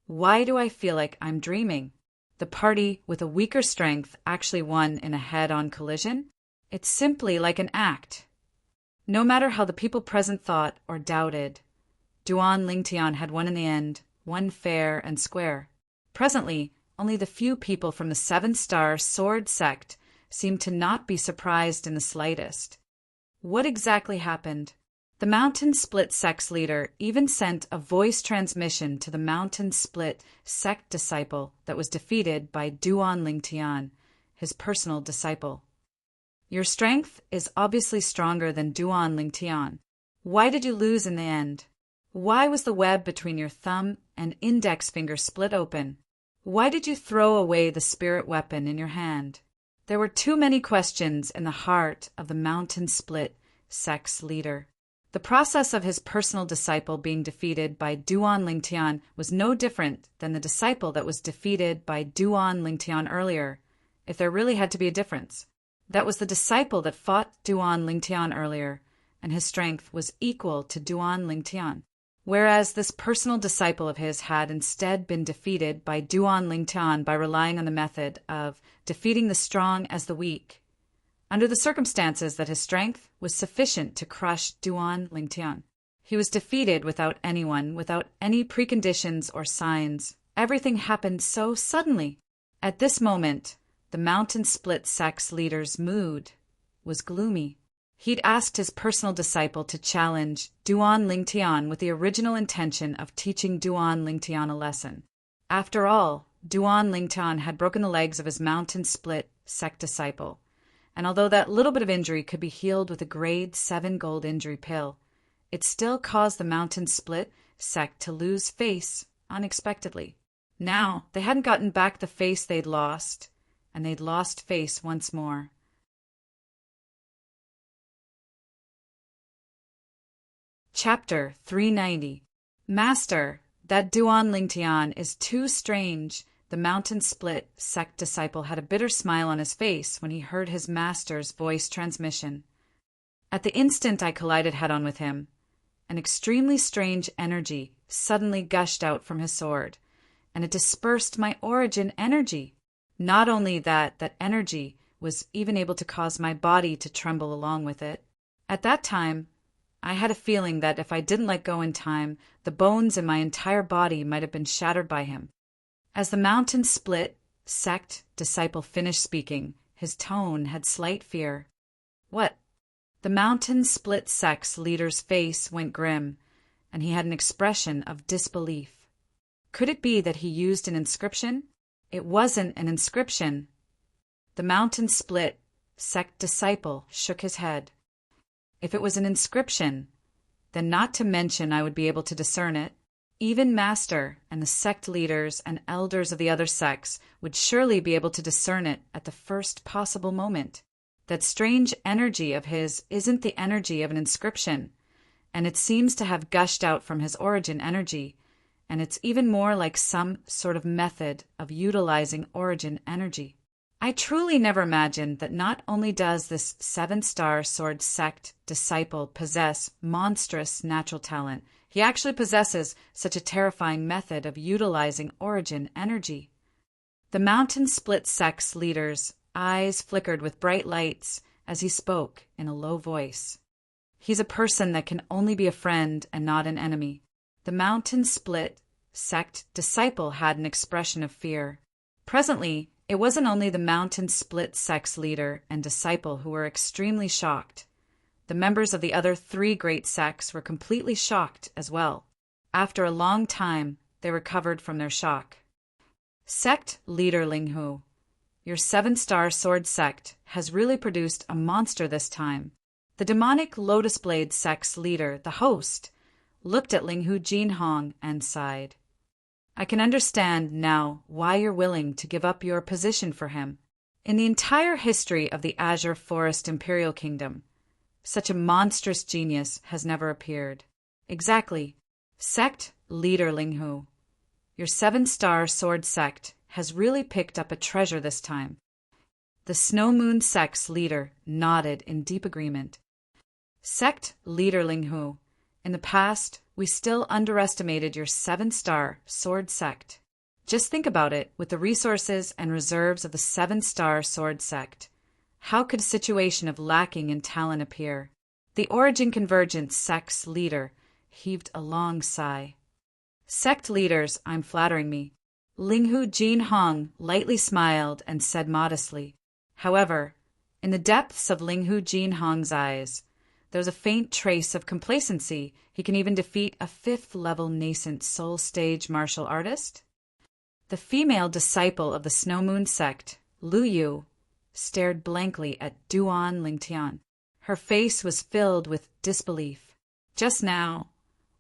Why do I feel like I'm dreaming? The party with a weaker strength actually won in a head-on collision? It's simply like an act. No matter how the people present thought or doubted, Duan Lingtian had won in the end, won fair and square. Presently, only the few people from the 7-star sword sect seemed to not be surprised in the slightest. What exactly happened? The Mountain Split sect's leader even sent a voice transmission to the Mountain Split sect disciple that was defeated by Duan Lingtian, his personal disciple. "Your strength is obviously stronger than Duan Lingtian. Why did you lose in the end? Why was the web between your thumb and index finger split open? Why did you throw away the spirit weapon in your hand?" There were too many questions in the heart of the Mountain Split sect's leader. The process of his personal disciple being defeated by Duan Lingtian was no different than the disciple that was defeated by Duan Lingtian earlier, if there really had to be a difference. That was the disciple that fought Duan Lingtian earlier, and his strength was equal to Duan Lingtian. Whereas this personal disciple of his had instead been defeated by Duan Lingtian by relying on the method of defeating the strong as the weak, under the circumstances that his strength was sufficient to crush Duan Lingtian. He was defeated without anyone, without any preconditions or signs. Everything happened so suddenly. At this moment, the Mountain Split sect's leader's mood was gloomy. He'd asked his personal disciple to challenge Duan Lingtian with the original intention of teaching Duan Lingtian a lesson. After all, Duan Lingtian had broken the legs of his Mountain Split sect disciple, and although that little bit of injury could be healed with a grade 7 gold injury pill, it still caused the Mountain Split sect to lose face unexpectedly. Now, they hadn't gotten back the face they'd lost, and they'd lost face once more. Chapter 390. Master, that Duan Lingtian is too strange. The Mountain Split sect disciple had a bitter smile on his face when he heard his master's voice transmission. At the instant I collided head-on with him, an extremely strange energy suddenly gushed out from his sword, and it dispersed my origin energy. Not only that, that energy was even able to cause my body to tremble along with it. At that time, I had a feeling that if I didn't let go in time, the bones in my entire body might have been shattered by him. As the Mountain Split sect disciple finished speaking, his tone had slight fear. What? The Mountain Split sect's leader's face went grim, and he had an expression of disbelief. Could it be that he used an inscription? It wasn't an inscription. The Mountain Split sect disciple shook his head. If it was an inscription, then not to mention I would be able to discern it. Even Master and the sect leaders and elders of the other sects would surely be able to discern it at the first possible moment. That strange energy of his isn't the energy of an inscription, and it seems to have gushed out from his origin energy, and it's even more like some sort of method of utilizing origin energy. I truly never imagined that not only does this 7-star sword sect disciple possess monstrous natural talent, he actually possesses such a terrifying method of utilizing origin energy. The Mountain Split sect's leader's eyes flickered with bright lights as he spoke in a low voice. He's a person that can only be a friend and not an enemy. The Mountain Split sect disciple had an expression of fear. Presently, it wasn't only the Mountain Split sect's leader and disciple who were extremely shocked. The members of the other 3 great sects were completely shocked as well. After a long time, they recovered from their shock. Sect leader Linghu, your 7-star sword sect has really produced a monster this time. The demonic Lotus Blade sect's leader, the host, looked at Linghu Jinhong and sighed. I can understand now why you're willing to give up your position for him. In the entire history of the Azure Forest Imperial Kingdom, such a monstrous genius has never appeared. Exactly. Sect leader Linghu, your 7-star sword sect has really picked up a treasure this time. The Snow Moon sect's leader nodded in deep agreement. Sect leader Linghu, in the past, we still underestimated your 7-star sword sect. Just think about it, with the resources and reserves of the 7-star sword sect. How could a situation of lacking in talent appear? The Origin Convergence sect's leader heaved a long sigh. Sect leaders, I'm flattering me. Linghu Jinhong lightly smiled and said modestly. However, in the depths of Linghu Jinhong's eyes, there's a faint trace of complacency. He can even defeat a 5th-level nascent soul stage martial artist. The female disciple of the Snow Moon sect, Lu Yu, stared blankly at Duan Lingtian. Her face was filled with disbelief. Just now,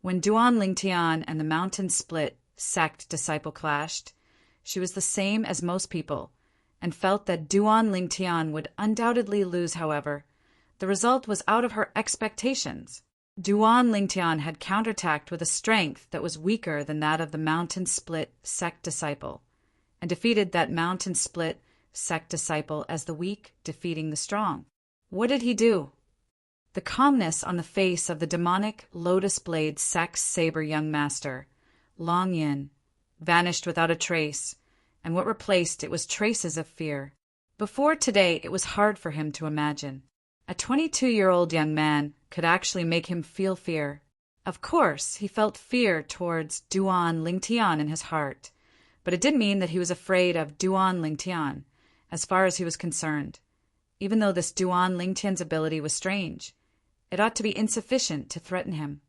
when Duan Lingtian and the Mountain Split sect disciple clashed, she was the same as most people, and felt that Duan Lingtian would undoubtedly lose. However, the result was out of her expectations. Duan Lingtian had counterattacked with a strength that was weaker than that of the Mountain Split sect disciple, and defeated that Mountain Split sect disciple as the weak defeating the strong. What did he do? The calmness on the face of the demonic Lotus Blade sect's saber young master, Long Yin, vanished without a trace, and what replaced it was traces of fear. Before today, it was hard for him to imagine. A 22-year-old young man could actually make him feel fear. Of course, he felt fear towards Duan Lingtian in his heart, but it didn't mean that he was afraid of Duan Lingtian, as far as he was concerned. Even though this Duan Lingtian's ability was strange, it ought to be insufficient to threaten him.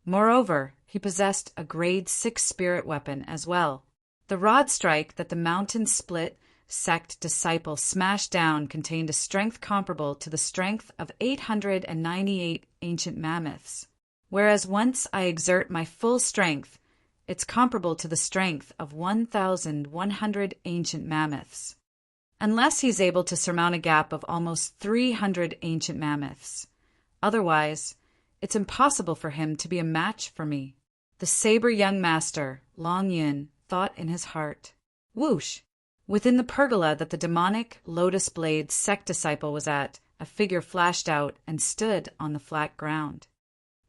Moreover, he possessed a grade 6 spirit weapon as well. The rod strike that the Mountain Split sect disciple smashed down contained a strength comparable to the strength of 898 ancient mammoths, whereas once I exert my full strength, it's comparable to the strength of 1,100 ancient mammoths. Unless he's able to surmount a gap of almost 300 ancient mammoths. Otherwise, it's impossible for him to be a match for me. The saber young master, Long Yin, thought in his heart. Whoosh! Within the pergola that the demonic Lotus Blade sect disciple was at, a figure flashed out and stood on the flat ground.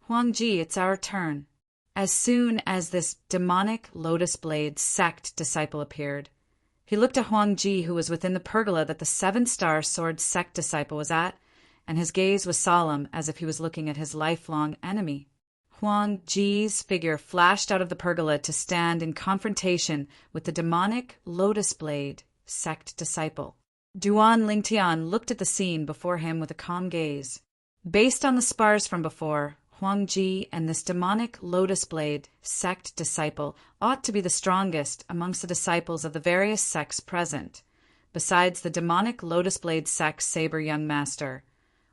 Huangji, it's our turn. As soon as this demonic Lotus Blade sect disciple appeared, he looked at Huangji, who was within the pergola that the 7-star sword sect disciple was at, and his gaze was solemn as if he was looking at his lifelong enemy. Huangji's figure flashed out of the pergola to stand in confrontation with the demonic Lotus Blade sect disciple. Duan Lingtian looked at the scene before him with a calm gaze. Based on the spars from before, Huangji and this demonic Lotus Blade sect disciple ought to be the strongest amongst the disciples of the various sects present, besides the demonic Lotus Blade sect's saber young master,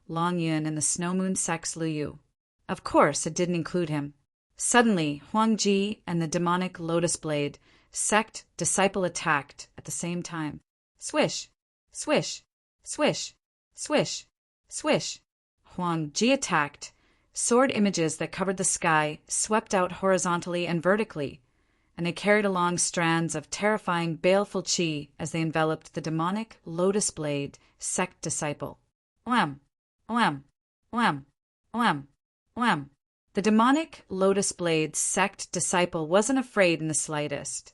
Long Yun, and the Snow Moon sect's Liu. Of course, it didn't include him. Suddenly, Huangji and the demonic Lotus Blade sect disciple attacked at the same time. Swish! Swish! Swish! Swish! Swish! Huangji attacked. Sword images that covered the sky swept out horizontally and vertically, and they carried along strands of terrifying, baleful qi as they enveloped the demonic Lotus Blade sect disciple. Wham! Wham! Wham! Wham! Wham! The demonic Lotus Blade sect disciple wasn't afraid in the slightest.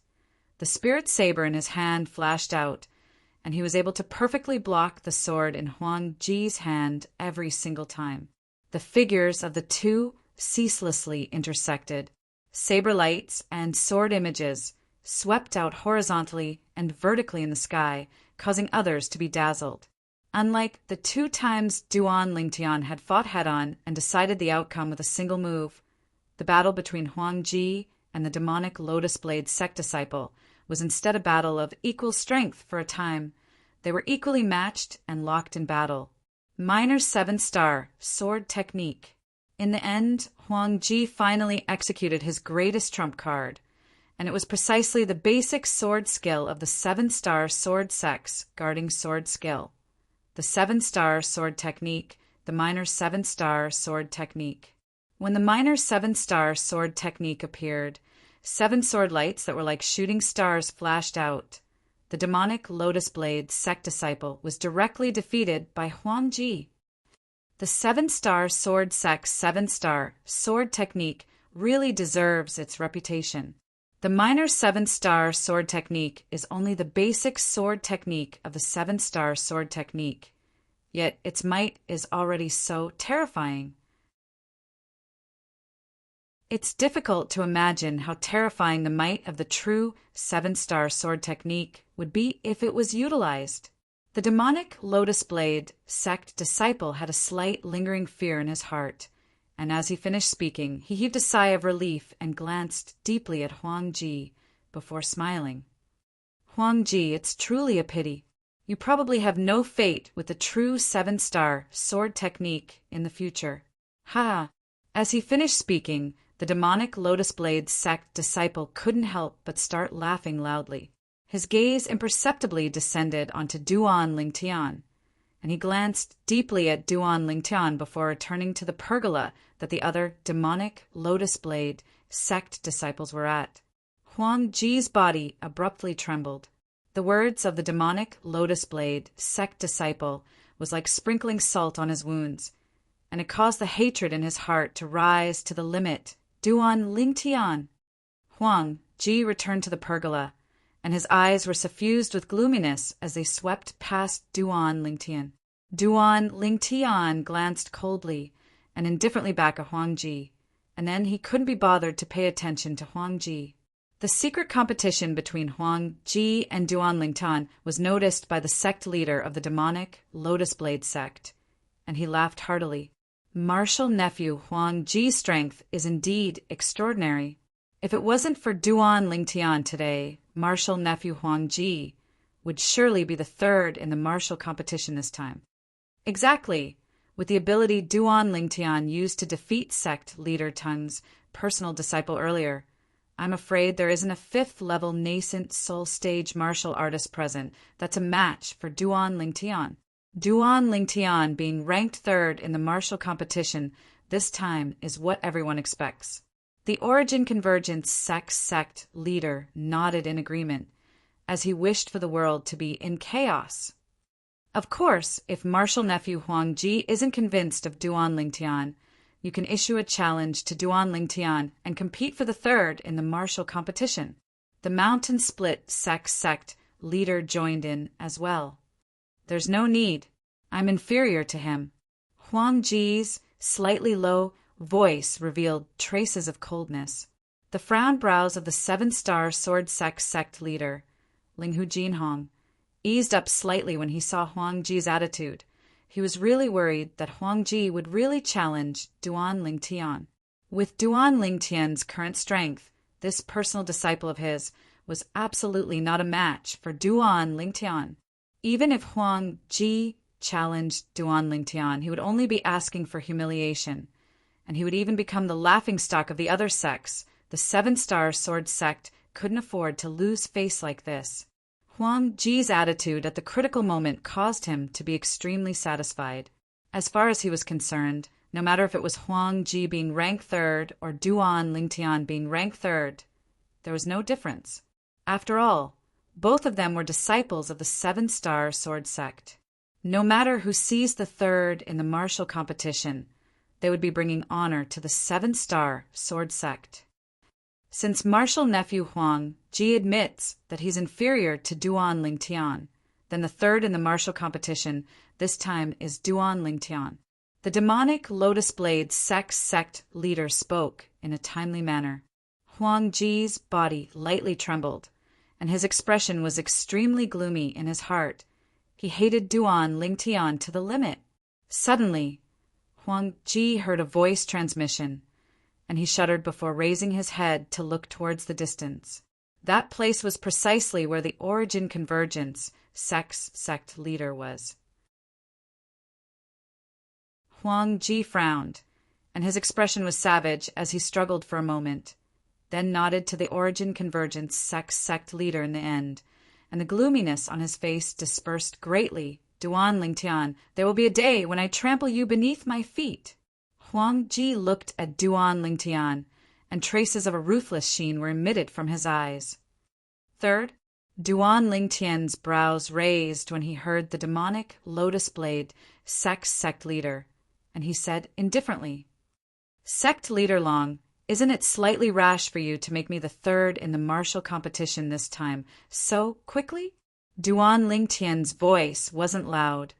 The spirit saber in his hand flashed out, and he was able to perfectly block the sword in Huangji's hand every single time. The figures of the two ceaselessly intersected. Saber lights and sword images swept out horizontally and vertically in the sky, causing others to be dazzled. Unlike the 2 times Duan Lingtian had fought head-on and decided the outcome with a single move, the battle between Huangji and the demonic Lotus Blade sect disciple was instead a battle of equal strength for a time. They were equally matched and locked in battle. Minor 7-star sword technique. In the end, Huangji finally executed his greatest trump card, and it was precisely the basic sword skill of the 7-star sword sect's guarding sword skill. The 7-star sword technique, the minor 7-star sword technique. When the minor 7-star sword technique appeared, 7 sword lights that were like shooting stars flashed out. The demonic Lotus Blade sect disciple was directly defeated by Huangji. The 7-star sword sect's 7-star sword technique really deserves its reputation. The minor 7-star sword technique is only the basic sword technique of the 7-star sword technique, yet its might is already so terrifying. It's difficult to imagine how terrifying the might of the true 7-star sword technique would be if it was utilized. The demonic Lotus Blade sect disciple had a slight lingering fear in his heart, and as he finished speaking, he heaved a sigh of relief and glanced deeply at Huangji before smiling. Huangji, it's truly a pity. You probably have no fate with the true 7-star sword technique in the future. Ha! As he finished speaking, the demonic Lotus Blade sect disciple couldn't help but start laughing loudly. His gaze imperceptibly descended onto Duan Lingtian. and he glanced deeply at Duan Lingtian before returning to the pergola that the other demonic Lotus Blade sect disciples were at. Huang Ji's body abruptly trembled. The words of the demonic Lotus Blade sect disciple was like sprinkling salt on his wounds, and it caused the hatred in his heart to rise to the limit. Duan Lingtian! Huang Ji returned to the pergola, and his eyes were suffused with gloominess as they swept past Duan Lingtian. Duan Lingtian glanced coldly and indifferently back at Huang Ji, and then he couldn't be bothered to pay attention to Huang Ji. The secret competition between Huang Ji and Duan Lingtian was noticed by the sect leader of the demonic Lotus Blade sect, and he laughed heartily. Martial nephew Huang Ji's strength is indeed extraordinary. If it wasn't for Duan Lingtian today, martial nephew Huang Ji would surely be the third in the martial competition this time. Exactly, with the ability Duan Lingtian used to defeat sect leader Tung's personal disciple earlier. I'm afraid there isn't a fifth-level nascent soul stage martial artist present that's a match for Duan Lingtian. Duan Lingtian being ranked third in the martial competition this time is what everyone expects. The Origin Convergence sect leader nodded in agreement, as he wished for the world to be in chaos. Of course, if martial nephew Huang Ji isn't convinced of Duan Lingtian, you can issue a challenge to Duan Lingtian and compete for the third in the martial competition. The Mountain Split sect leader joined in as well. There's no need. I'm inferior to him. Huang Ji's slightly low voice revealed traces of coldness. The frowned brows of the seven-star sword sect leader, Linghu Jinhong, eased up slightly when he saw Huang Ji's attitude. He was really worried that Huang Ji would really challenge Duan Lingtian. With Duan Lingtian's current strength, this personal disciple of his was absolutely not a match for Duan Lingtian. Even if Huang Ji challenged Duan Lingtian, he would only be asking for humiliation, and he would even become the laughingstock of the other sects. The seven-star sword sect couldn't afford to lose face like this. Huang Ji's attitude at the critical moment caused him to be extremely satisfied. As far as he was concerned, no matter if it was Huang Ji being ranked third or Duan Lingtian being ranked third, there was no difference. After all, both of them were disciples of the seven-star sword sect. No matter who seized the third in the martial competition, they would be bringing honor to the seven-star sword sect. Since martial nephew Huang Ji admits that he's inferior to Duan Lingtian, then the third in the martial competition this time is Duan Lingtian. The demonic Lotus Blade sect leader spoke in a timely manner. Huang Ji's body lightly trembled, and his expression was extremely gloomy in his heart. He hated Duan Lingtian to the limit. Suddenly, Huang Ji heard a voice transmission, and he shuddered before raising his head to look towards the distance. That place was precisely where the Origin Convergence sect leader was. Huang Ji frowned, and his expression was savage as he struggled for a moment, then nodded to the Origin Convergence sect leader in the end, and the gloominess on his face dispersed greatly. Duan Lingtian, there will be a day when I trample you beneath my feet. Huang Ji looked at Duan Lingtian, and traces of a ruthless sheen were emitted from his eyes. Third, Duan Lingtian's brows raised when he heard the demonic Lotus Blade sect leader, and he said indifferently, "Sect leader Long, isn't it slightly rash for you to make me the third in the martial competition this time so quickly?" Duan Lingtian's voice wasn't loud,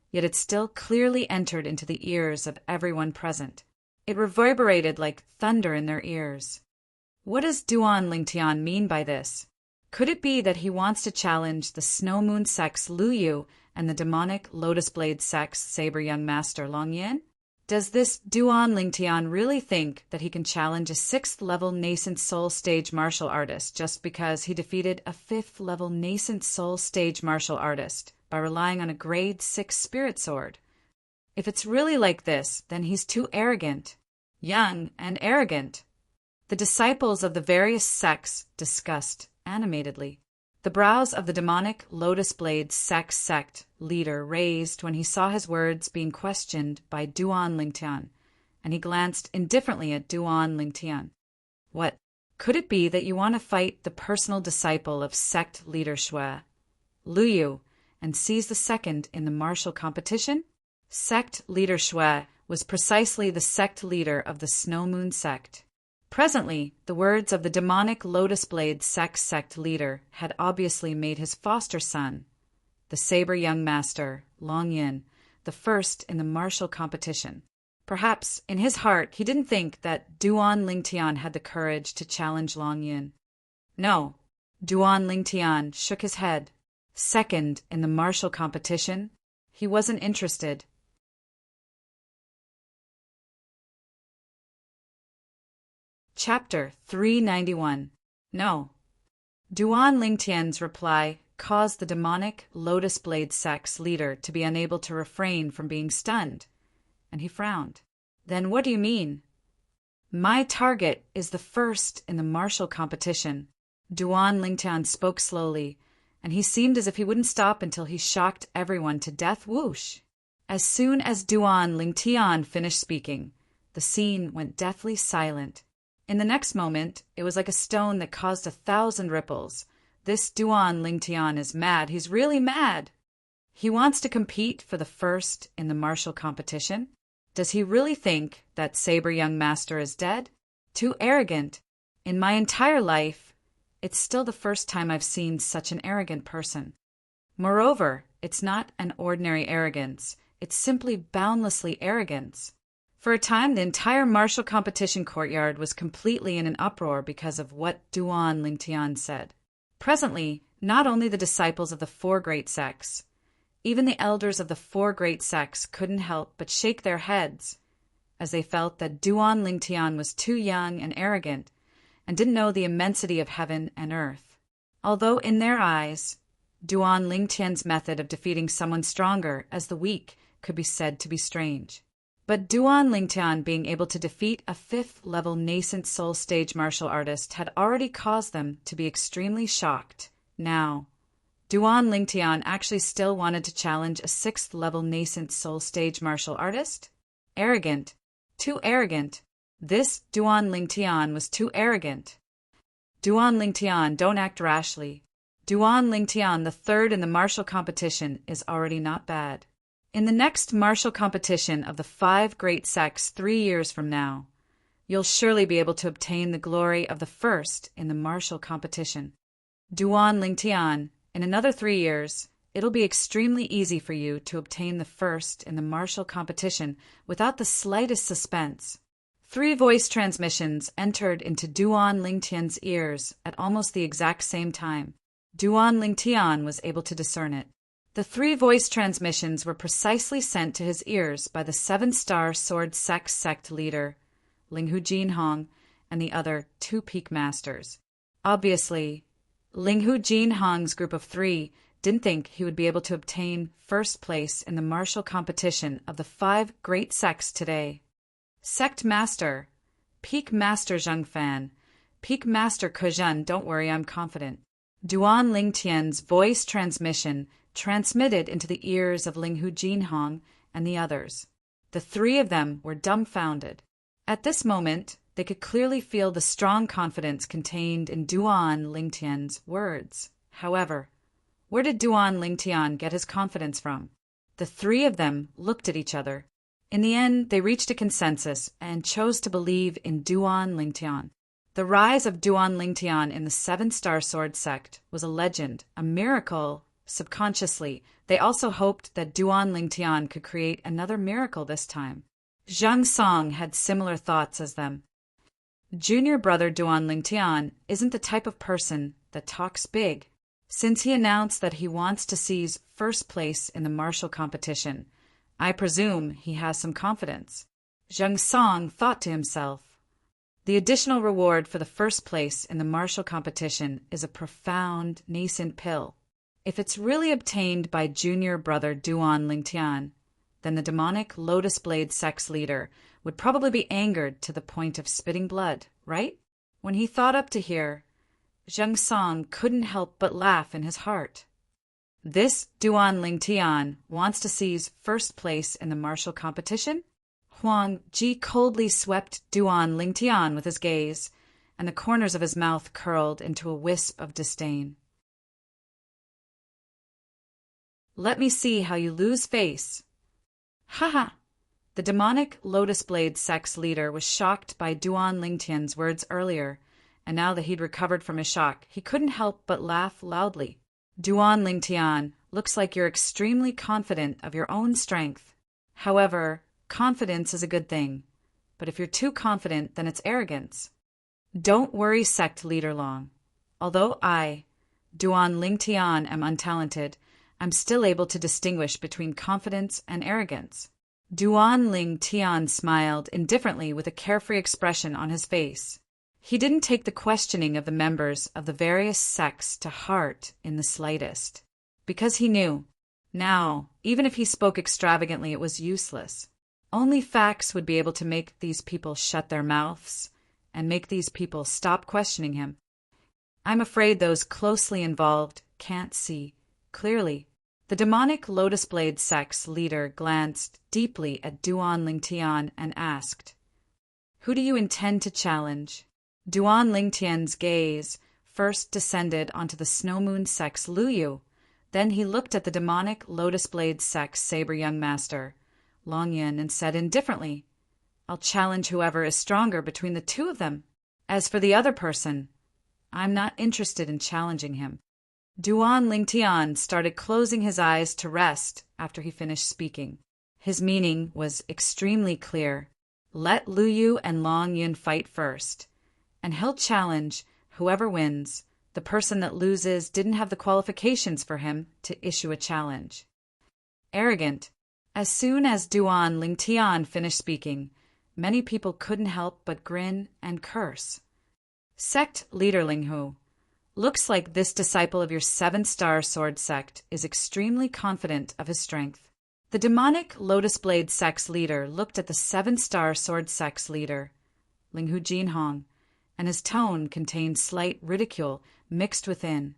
yet it still clearly entered into the ears of everyone present. It reverberated like thunder in their ears. What does Duan Lingtian mean by this? Could it be that he wants to challenge the Snow Moon sect's Lu Yu and the demonic Lotus Blade sect's Saber Young Master Long Yin? Does this Duan Lingtian really think that he can challenge a 6th-level nascent soul stage martial artist just because he defeated a 5th-level nascent soul stage martial artist by relying on a grade 6 spirit sword? If it's really like this, then he's too arrogant. Young and arrogant. The disciples of the various sects discussed animatedly. The brows of the demonic Lotus Blade sect leader raised when he saw his words being questioned by Duan Lingtian, and he glanced indifferently at Duan Lingtian. What? Could it be that you want to fight the personal disciple of sect leader Shui, Luyu, and seize the second in the martial competition? Sect leader Shui was precisely the sect leader of the Snow Moon sect. Presently, the words of the demonic Lotus Blade sect leader had obviously made his foster son, the saber young master, Long Yin, the first in the martial competition. Perhaps, in his heart, he didn't think that Duan Lingtian had the courage to challenge Long Yin. No, Duan Lingtian shook his head. Second in the martial competition? He wasn't interested. Chapter 391. No. Duan Lingtian's reply caused the demonic Lotus Blade sect's leader to be unable to refrain from being stunned, and he frowned. Then what do you mean? My target is the first in the martial competition. Duan Lingtian spoke slowly, and he seemed as if he wouldn't stop until he shocked everyone to death. Whoosh! As soon as Duan Lingtian finished speaking, the scene went deathly silent. In the next moment, it was like a stone that caused 1,000 ripples. This Duan Lingtian is mad. He's really mad. He wants to compete for the first in the martial competition? Does he really think that saber young master is dead? Too arrogant. In my entire life, it's still the first time I've seen such an arrogant person. Moreover, it's not an ordinary arrogance. It's simply boundlessly arrogance. For a time, the entire martial competition courtyard was completely in an uproar because of what Duan Lingtian said. Presently, not only the disciples of the four great sects, even the elders of the four great sects couldn't help but shake their heads, as they felt that Duan Lingtian was too young and arrogant, and didn't know the immensity of heaven and earth. Although in their eyes, Duan Lingtian's method of defeating someone stronger as the weak could be said to be strange. But Duan Lingtian being able to defeat a 5th-level nascent soul stage martial artist had already caused them to be extremely shocked. Now, Duan Lingtian actually still wanted to challenge a 6th-level nascent soul stage martial artist? Arrogant. Too arrogant. This Duan Lingtian was too arrogant. Duan Lingtian, don't act rashly. Duan Lingtian, the third in the martial competition, is already not bad. In the next martial competition of the 5 great sects 3 years from now, you'll surely be able to obtain the glory of the first in the martial competition. Duan Lingtian, in another 3 years, it'll be extremely easy for you to obtain the first in the martial competition without the slightest suspense. 3 voice transmissions entered into Duan Lingtian's ears at almost the exact same time. Duan Lingtian was able to discern it. The 3 voice transmissions were precisely sent to his ears by the 7-star sword sect leader, Linghu Jinhong, and the other 2 peak masters. Obviously, Linghu Jinhong's group of 3 didn't think he would be able to obtain first place in the martial competition of the 5 great sects today. Sect Master, Peak Master Zhengfan, Peak Master Kuzhen, don't worry, I'm confident. Duan Lingtian's voice transmission transmitted into the ears of Linghu Jinhong and the others. The 3 of them were dumbfounded. At this moment, they could clearly feel the strong confidence contained in Duan Lingtian's words. However, where did Duan Lingtian get his confidence from? The 3 of them looked at each other. In the end, they reached a consensus and chose to believe in Duan Lingtian. The rise of Duan Lingtian in the 7-star sword sect was a legend, a miracle. Subconsciously, they also hoped that Duan Lingtian could create another miracle this time. Zhang Song had similar thoughts as them. Junior brother Duan Lingtian isn't the type of person that talks big. Since he announced that he wants to seize first place in the martial competition, I presume he has some confidence. Zhang Song thought to himself, the additional reward for the first place in the martial competition is a profound, nascent pill. If it's really obtained by junior brother Duan Lingtian, then the demonic Lotus Blade sect's leader would probably be angered to the point of spitting blood, right? When he thought up to here, Zheng Song couldn't help but laugh in his heart. This Duan Lingtian wants to seize first place in the martial competition? Huang Ji coldly swept Duan Lingtian with his gaze, and the corners of his mouth curled into a wisp of disdain. Let me see how you lose face. Ha ha! The demonic Lotus Blade sect's leader was shocked by Duan Lingtian's words earlier, and now that he'd recovered from his shock, he couldn't help but laugh loudly. Duan Lingtian, looks like you're extremely confident of your own strength. However, confidence is a good thing, but if you're too confident, then it's arrogance. Don't worry, sect leader Long. Although I, Duan Lingtian, am untalented, I'm still able to distinguish between confidence and arrogance. Duan Lingtian smiled indifferently with a carefree expression on his face. He didn't take the questioning of the members of the various sects to heart in the slightest, because he knew, now, even if he spoke extravagantly, it was useless. Only facts would be able to make these people shut their mouths and make these people stop questioning him. I'm afraid those closely involved can't see clearly. The demonic Lotus Blade sect's leader glanced deeply at Duan Lingtian and asked, "Who do you intend to challenge?" Duan Lingtian's gaze first descended onto the Snow Moon sect's Lu Yu. Then he looked at the demonic Lotus Blade sect's saber young master, Long Yin, and said indifferently, "I'll challenge whoever is stronger between the two of them. As for the other person, I'm not interested in challenging him." Duan Lingtian started closing his eyes to rest after he finished speaking. His meaning was extremely clear. Let Lu Yu and Long Yin fight first, and he'll challenge whoever wins. The person that loses didn't have the qualifications for him to issue a challenge. Arrogant. As soon as Duan Lingtian finished speaking, many people couldn't help but grin and curse. Sect leader Linghu, looks like this disciple of your 7-star sword sect is extremely confident of his strength. The demonic Lotus Blade sect's leader looked at the 7-star sword sect's leader, Linghu Jinhong, and his tone contained slight ridicule mixed within.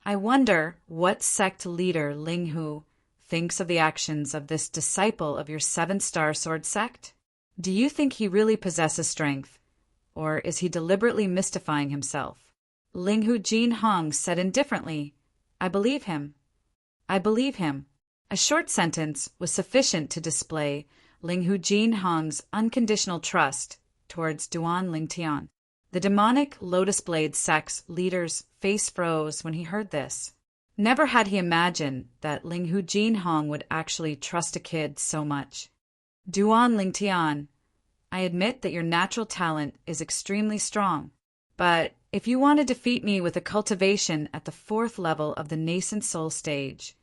I wonder what sect leader Linghu thinks of the actions of this disciple of your 7-star sword sect? Do you think he really possesses strength, or is he deliberately mystifying himself? Linghu Jinhong said indifferently, I believe him. I believe him. A short sentence was sufficient to display Linghu Jinhong's unconditional trust towards Duan Lingtian. The demonic Lotus Blade sect's leader's face froze when he heard this. Never had he imagined that Linghu Jinhong would actually trust a kid so much. Duan Lingtian, I admit that your natural talent is extremely strong, but if you want to defeat me with a cultivation at the 4th level of the nascent soul stage,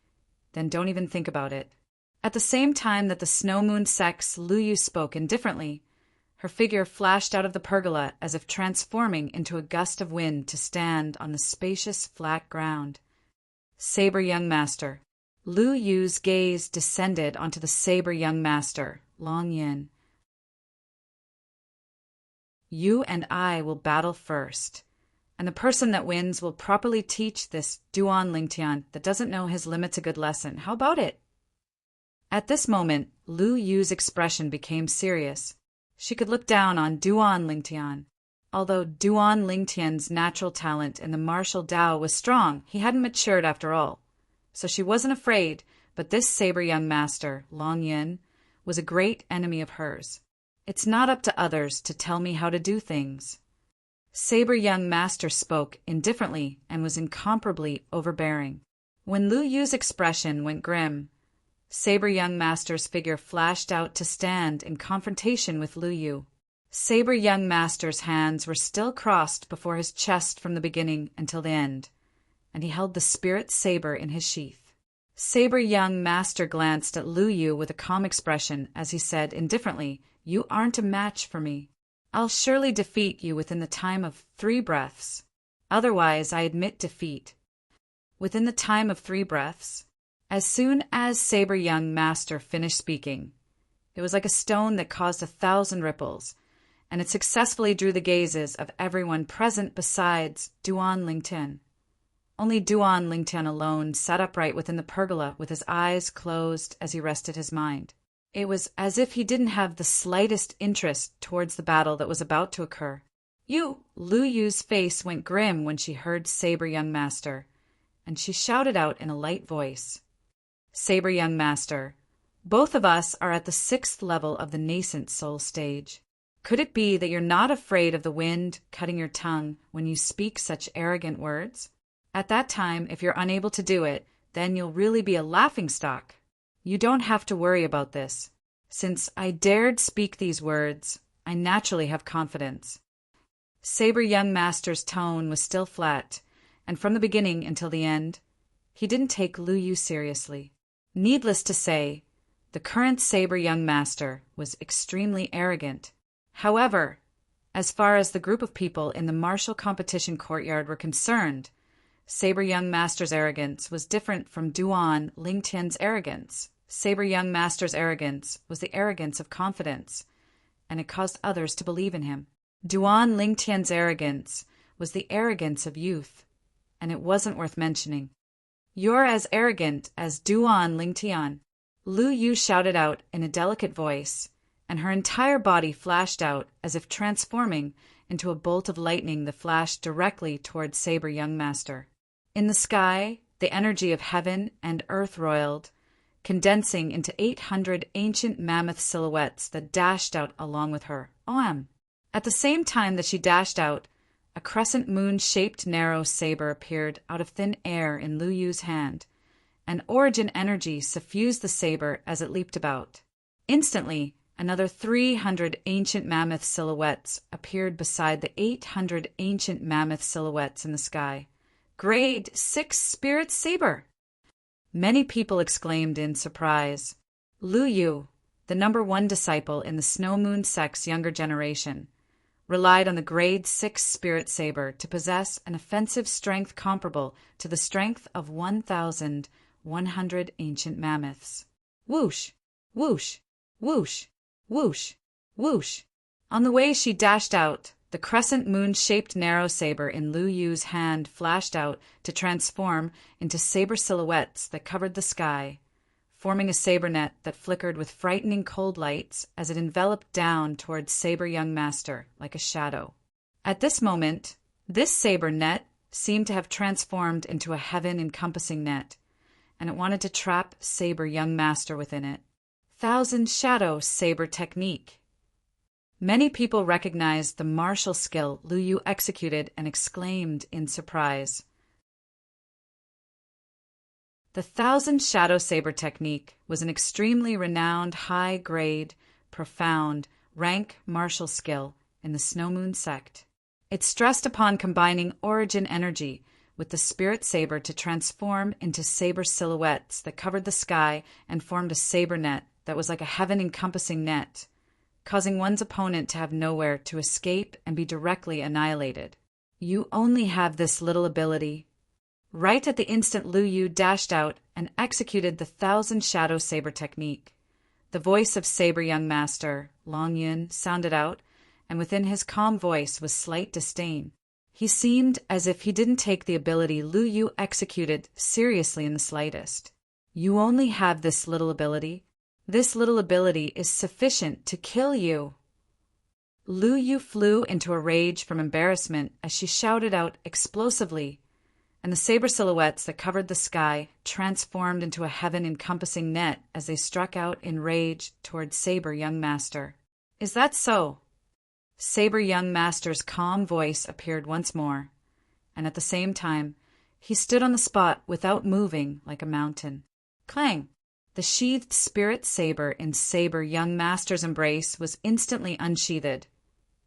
then don't even think about it. At the same time that the Snow Moon sect's Lu Yu spoke indifferently, her figure flashed out of the pergola as if transforming into a gust of wind to stand on the spacious flat ground. Saber young master. Lu Yu's gaze descended onto the saber young master, Long Yin. You and I will battle first, and the person that wins will properly teach this Duan Lingtian that doesn't know his limits a good lesson. How about it? At this moment, Lu Yu's expression became serious. She could look down on Duan Lingtian. Although Duan Lingtian's natural talent in the martial Tao was strong, he hadn't matured after all. So she wasn't afraid, but this saber young master, Long Yin, was a great enemy of hers. It's not up to others to tell me how to do things. Saber young master spoke indifferently and was incomparably overbearing. When Lu Yu's expression went grim, Saber young master's figure flashed out to stand in confrontation with Lu Yu. Saber young master's hands were still crossed before his chest from the beginning until the end, and he held the spirit saber in his sheath. Saber young master glanced at Lu Yu with a calm expression as he said indifferently, You aren't a match for me. I'll surely defeat you within the time of 3 breaths. Otherwise, I admit defeat. Within the time of 3 breaths? As soon as Saber young master finished speaking, it was like a stone that caused 1,000 ripples, and it successfully drew the gazes of everyone present besides Duan Lingtian. Only Duan Lingtian alone sat upright within the pergola with his eyes closed as he rested his mind. It was as if he didn't have the slightest interest towards the battle that was about to occur. Lu Yu's face went grim when she heard Saber Young Master, and she shouted out in a light voice, "Saber Young Master, both of us are at the 6th level of the nascent soul stage. Could it be that you're not afraid of the wind cutting your tongue when you speak such arrogant words? At that time, if you're unable to do it, then you'll really be a laughingstock. You don't have to worry about this. Since I dared speak these words, I naturally have confidence." Saber Young Master's tone was still flat, and from the beginning until the end, he didn't take Lu Yu seriously. Needless to say, the current Saber Young Master was extremely arrogant. However, as far as the group of people in the martial competition courtyard were concerned, Saber Young Master's arrogance was different from Duan Lingtian's arrogance. Saber Young Master's arrogance was the arrogance of confidence, and it caused others to believe in him. Duan Lingtian's arrogance was the arrogance of youth, and it wasn't worth mentioning. "You're as arrogant as Duan Lingtian," Lu Yu shouted out in a delicate voice, and her entire body flashed out as if transforming into a bolt of lightning that flashed directly toward Saber Young Master. In the sky, the energy of heaven and earth roiled, condensing into 800 ancient mammoth silhouettes that dashed out along with her. At the same time that she dashed out, a crescent moon-shaped narrow saber appeared out of thin air in Lu Yu's hand, and origin energy suffused the saber as it leaped about. Instantly, another 300 ancient mammoth silhouettes appeared beside the 800 ancient mammoth silhouettes in the sky. "Grade 6 Spirit Saber!" Many people exclaimed in surprise. Lu Yu, the #1 disciple in the Snow Moon sect's younger generation, relied on the Grade 6 Spirit Saber to possess an offensive strength comparable to the strength of 1,100 ancient mammoths. Whoosh! Whoosh! Whoosh! Whoosh! Whoosh! On the way she dashed out, the crescent moon-shaped narrow saber in Lu Yu's hand flashed out to transform into saber silhouettes that covered the sky, forming a saber net that flickered with frightening cold lights as it enveloped down towards Saber Young Master like a shadow. At this moment, this saber net seemed to have transformed into a heaven-encompassing net, and it wanted to trap Saber Young Master within it. Thousand Shadow Saber Technique. Many people recognized the martial skill Lu Yu executed and exclaimed in surprise. The Thousand Shadow Saber technique was an extremely renowned, high-grade, profound, rank martial skill in the Snow Moon sect. It stressed upon combining origin energy with the spirit saber to transform into saber silhouettes that covered the sky and formed a saber net that was like a heaven-encompassing net, causing one's opponent to have nowhere to escape and be directly annihilated. "You only have this little ability." Right at the instant Lu Yu dashed out and executed the Thousand Shadow Saber technique, the voice of Saber Young Master, Long Yun, sounded out, and within his calm voice was slight disdain. He seemed as if he didn't take the ability Lu Yu executed seriously in the slightest. "You only have this little ability. This little ability is sufficient to kill you." Lu Yu flew into a rage from embarrassment as she shouted out explosively, and the saber silhouettes that covered the sky transformed into a heaven-encompassing net as they struck out in rage toward Saber Young Master. "Is that so?" Saber Young Master's calm voice appeared once more, and at the same time, he stood on the spot without moving like a mountain. Clang! The sheathed spirit saber in Saber Young Master's embrace was instantly unsheathed,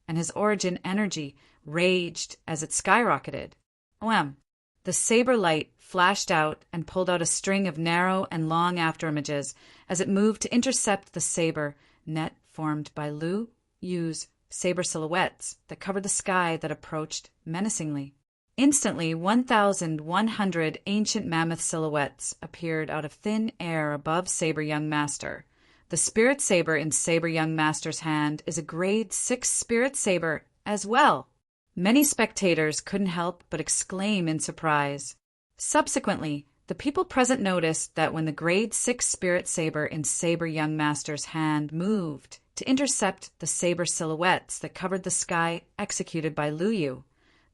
and his origin energy raged as it skyrocketed. Wham! The saber light flashed out and pulled out a string of narrow and long afterimages as it moved to intercept the saber net formed by Lu Yu's saber silhouettes that covered the sky that approached menacingly. Instantly, 1,100 ancient mammoth silhouettes appeared out of thin air above Saber Young Master, The spirit saber in Saber Young Master's hand is a grade 6 spirit saber as well. Many spectators couldn't help but exclaim in surprise. Subsequently, the people present noticed that when the grade 6 spirit saber in Saber Young Master's hand moved to intercept the saber silhouettes that covered the sky executed by Lu Yu,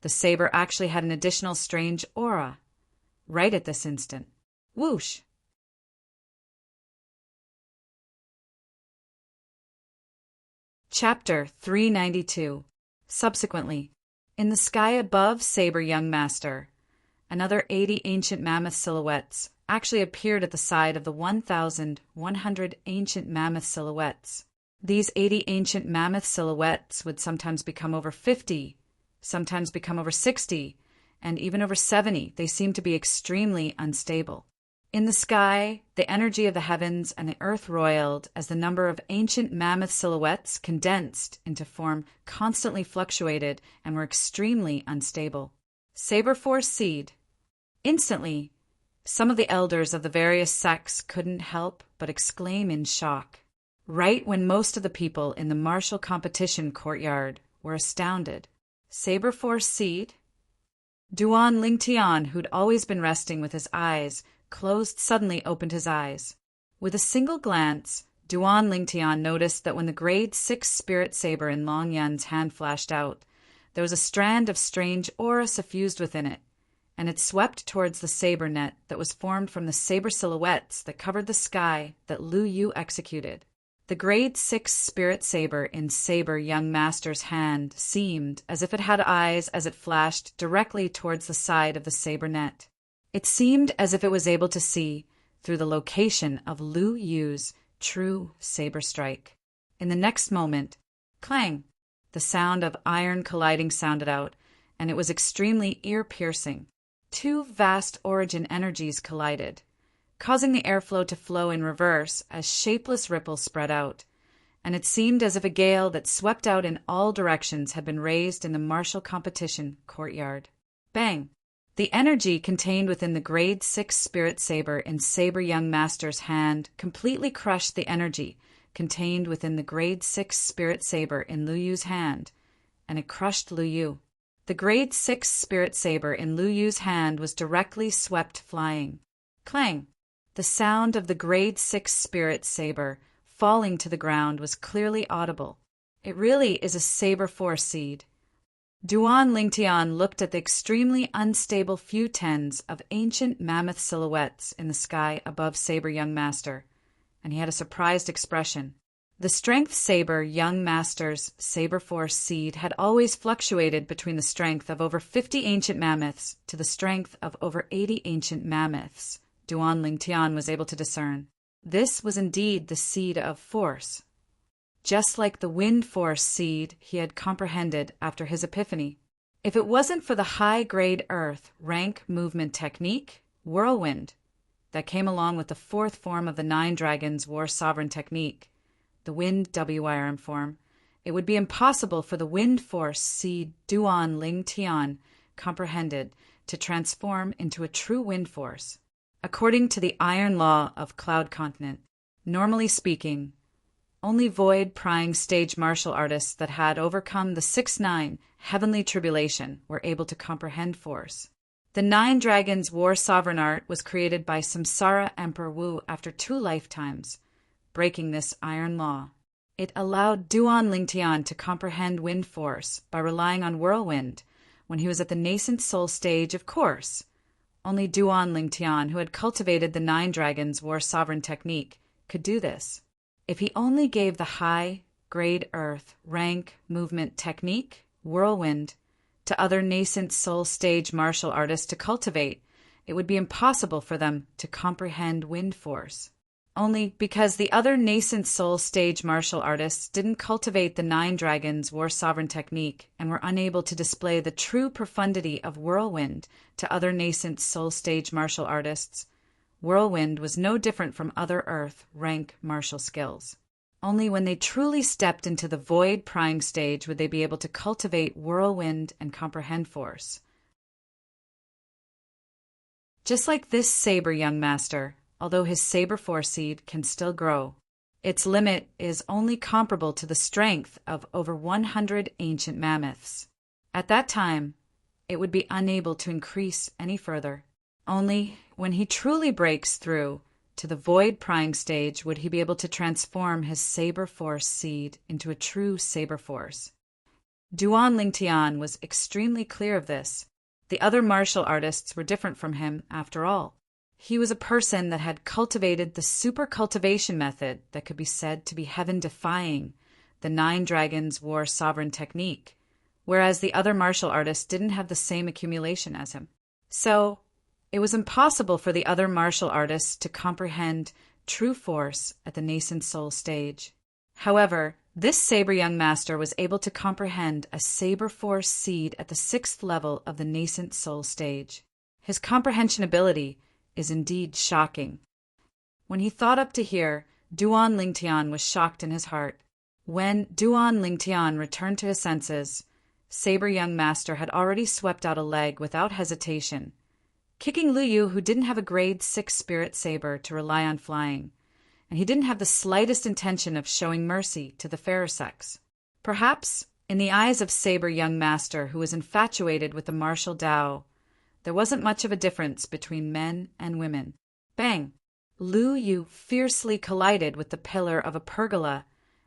the saber actually had an additional strange aura. Right at this instant. Whoosh! Chapter 392. Subsequently, in the sky above Saber Young Master, another 80 ancient mammoth silhouettes actually appeared at the side of the 1,100 ancient mammoth silhouettes. These 80 ancient mammoth silhouettes would sometimes become over 50, sometimes become over 60, and even over 70. They seemed to be extremely unstable. In the sky, the energy of the heavens and the earth roiled as the number of ancient mammoth silhouettes condensed into form constantly fluctuated and were extremely unstable. Saber Force Seed. Instantly, some of the elders of the various sects couldn't help but exclaim in shock. Right when most of the people in the martial competition courtyard were astounded. Saber Force Seed? Duan Lingtian, who'd always been resting with his eyes closed, suddenly opened his eyes. With a single glance, Duan Lingtian noticed that when the grade 6 spirit saber in Long Yun's hand flashed out, there was a strand of strange aura suffused within it, and it swept towards the saber net that was formed from the saber silhouettes that covered the sky that Lu Yu executed. The grade 6 spirit saber in Saber Young Master's hand seemed as if it had eyes as it flashed directly towards the side of the saber net. It seemed as if it was able to see through the location of Lu Yu's true saber strike. In the next moment, clang! The sound of iron colliding sounded out, and it was extremely ear-piercing. Two vast origin energies collided, causing the airflow to flow in reverse as shapeless ripples spread out, and it seemed as if a gale that swept out in all directions had been raised in the martial competition courtyard. Bang! The energy contained within the grade 6 spirit saber in Saber Young Master's hand completely crushed the energy contained within the grade 6 spirit saber in Lu Yu's hand, and it crushed Lu Yu. The grade 6 spirit saber in Lu Yu's hand was directly swept flying. Clang! The sound of the grade 6 spirit saber falling to the ground was clearly audible. It really is a Saber Force Seed. Duan Lingtian looked at the extremely unstable few tens of ancient mammoth silhouettes in the sky above Saber Young Master, and he had a surprised expression. The strength Saber Young Master's Saber Force Seed had always fluctuated between the strength of over 50 ancient mammoths to the strength of over 80 ancient mammoths, Duan Lingtian was able to discern. This was indeed the seed of force, just like the wind force seed he had comprehended after his epiphany. If it wasn't for the high-grade earth rank movement technique, whirlwind, that came along with the fourth form of the Nine Dragons War Sovereign technique, the wind WIRM form, it would be impossible for the wind force seed Duan Lingtian comprehended to transform into a true wind force. According to the iron law of Cloud Continent, normally speaking, only void-prying stage martial artists that had overcome the 6-9 heavenly tribulation were able to comprehend force. The Nine Dragons War Sovereign art was created by Samsara Emperor Wu after 2 lifetimes, breaking this iron law. It allowed Duan Lingtian to comprehend wind force by relying on whirlwind when he was at the nascent soul stage, of course. Only Duan Lingtian, who had cultivated the Nine Dragons War Sovereign technique, could do this. If he only gave the high-grade earth rank movement technique, whirlwind, to other nascent soul stage martial artists to cultivate, it would be impossible for them to comprehend wind force. Only because the other nascent soul stage martial artists didn't cultivate the Nine Dragons War Sovereign technique and were unable to display the true profundity of whirlwind to other nascent soul stage martial artists, whirlwind was no different from other earth rank martial skills. Only when they truly stepped into the void prying stage would they be able to cultivate whirlwind and comprehend force. Just like this Saber Young Master, although his Saber Force seed can still grow, Its limit is only comparable to the strength of over 100 ancient mammoths. At that time, it would be unable to increase any further. Only when he truly breaks through to the void prying stage would he be able to transform his saber force seed into a true saber force. Duan Lingtian was extremely clear of this. The other martial artists were different from him, after all. He was a person that had cultivated the super cultivation method that could be said to be heaven-defying, the 9 Dragons War Sovereign technique, whereas the other martial artists didn't have the same accumulation as him. So, it was impossible for the other martial artists to comprehend true force at the nascent soul stage. However, this saber young master was able to comprehend a saber force seed at the 6th level of the nascent soul stage. His comprehension ability is indeed shocking. When he thought up to here, Duan Lingtian was shocked in his heart. When Duan Lingtian returned to his senses, Saber Young Master had already swept out a leg without hesitation, kicking Lu Yu, who didn't have a grade 6 spirit saber to rely on flying, and he didn't have the slightest intention of showing mercy to the fairer sex. Perhaps, in the eyes of Saber Young Master, who was infatuated with the martial Tao, there wasn't much of a difference between men and women. Bang! Lu Yu fiercely collided with the pillar of a pergola,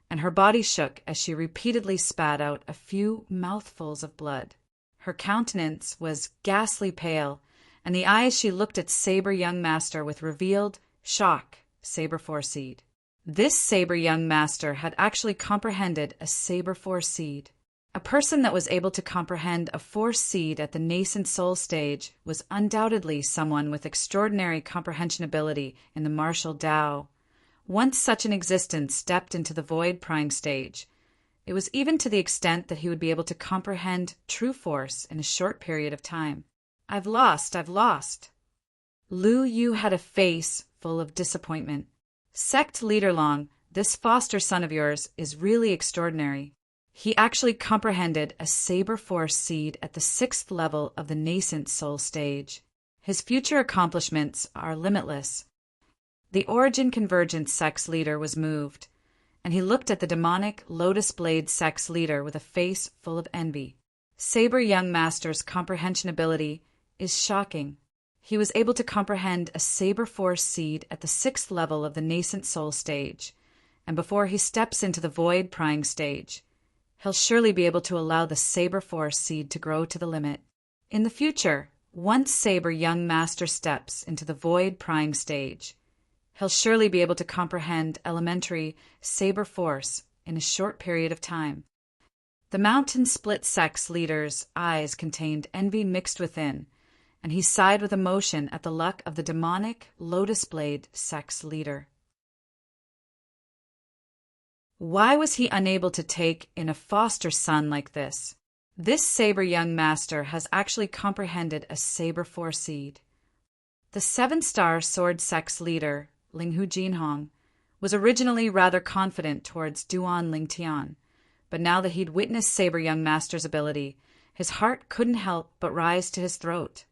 and her body shook as she repeatedly spat out a few mouthfuls of blood. Her countenance was ghastly pale, and the eyes she looked at Saber Young Master with revealed shock, Saber Force seed. This Saber Young Master had actually comprehended a Saber Force seed. A person that was able to comprehend a force seed at the nascent soul stage was undoubtedly someone with extraordinary comprehension ability in the martial Tao. Once such an existence stepped into the void prying stage, it was even to the extent that he would be able to comprehend true force in a short period of time. I've lost. Lu Yu had a face full of disappointment. Sect leader Long, this foster son of yours is really extraordinary. He actually comprehended a saber force seed at the 6th level of the nascent soul stage. His future accomplishments are limitless. The Origin Convergence sex leader was moved, and he looked at the demonic Lotus Blade sex leader with a face full of envy. Saber Young Master's comprehension ability is shocking. He was able to comprehend a saber force seed at the 6th level of the nascent soul stage, and before he steps into the void prying stage, he'll surely be able to allow the Saber Force seed to grow to the limit. In the future, once Saber Young Master steps into the void prying stage, he'll surely be able to comprehend elementary Saber Force in a short period of time. The Mountain Split Sex leader's eyes contained envy mixed within, and he sighed with emotion at the luck of the demonic Lotus Blade sex leader. Why was he unable to take in a foster son like this? This Saber Young Master has actually comprehended a Saber Force seed. The 7-star sword sex leader, Linghu Jinhong, was originally rather confident towards Duan Lingtian, but now that he'd witnessed Saber Young Master's ability, his heart couldn't help but rise to his throat.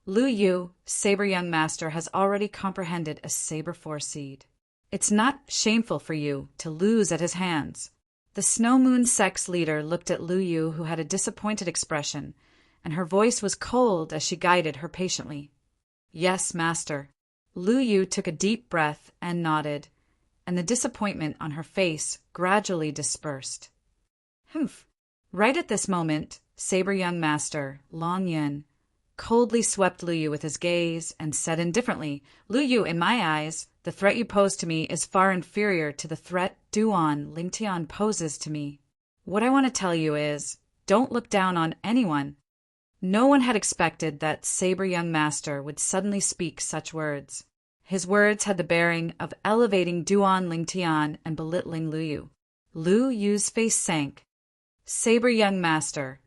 Lu Yu, Saber Young Master, has already comprehended a Saber Force seed. It's not shameful for you to lose at his hands. The Snow Moon sex leader looked at Lu Yu, who had a disappointed expression, and her voice was cold as she guided her patiently. Yes, master. Lu Yu took a deep breath and nodded, and the disappointment on her face gradually dispersed. Humph. Right at this moment, Saber Young Master, Long Yun, coldly swept Lu Yu with his gaze and said indifferently, Lu Yu, in my eyes, the threat you pose to me is far inferior to the threat Duan Lingtian poses to me. What I want to tell you is, don't look down on anyone. No one had expected that Saber Young Master would suddenly speak such words. His words had the bearing of elevating Duan Lingtian and belittling Lu Yu. Lu Yu's face sank. Saber Young Master,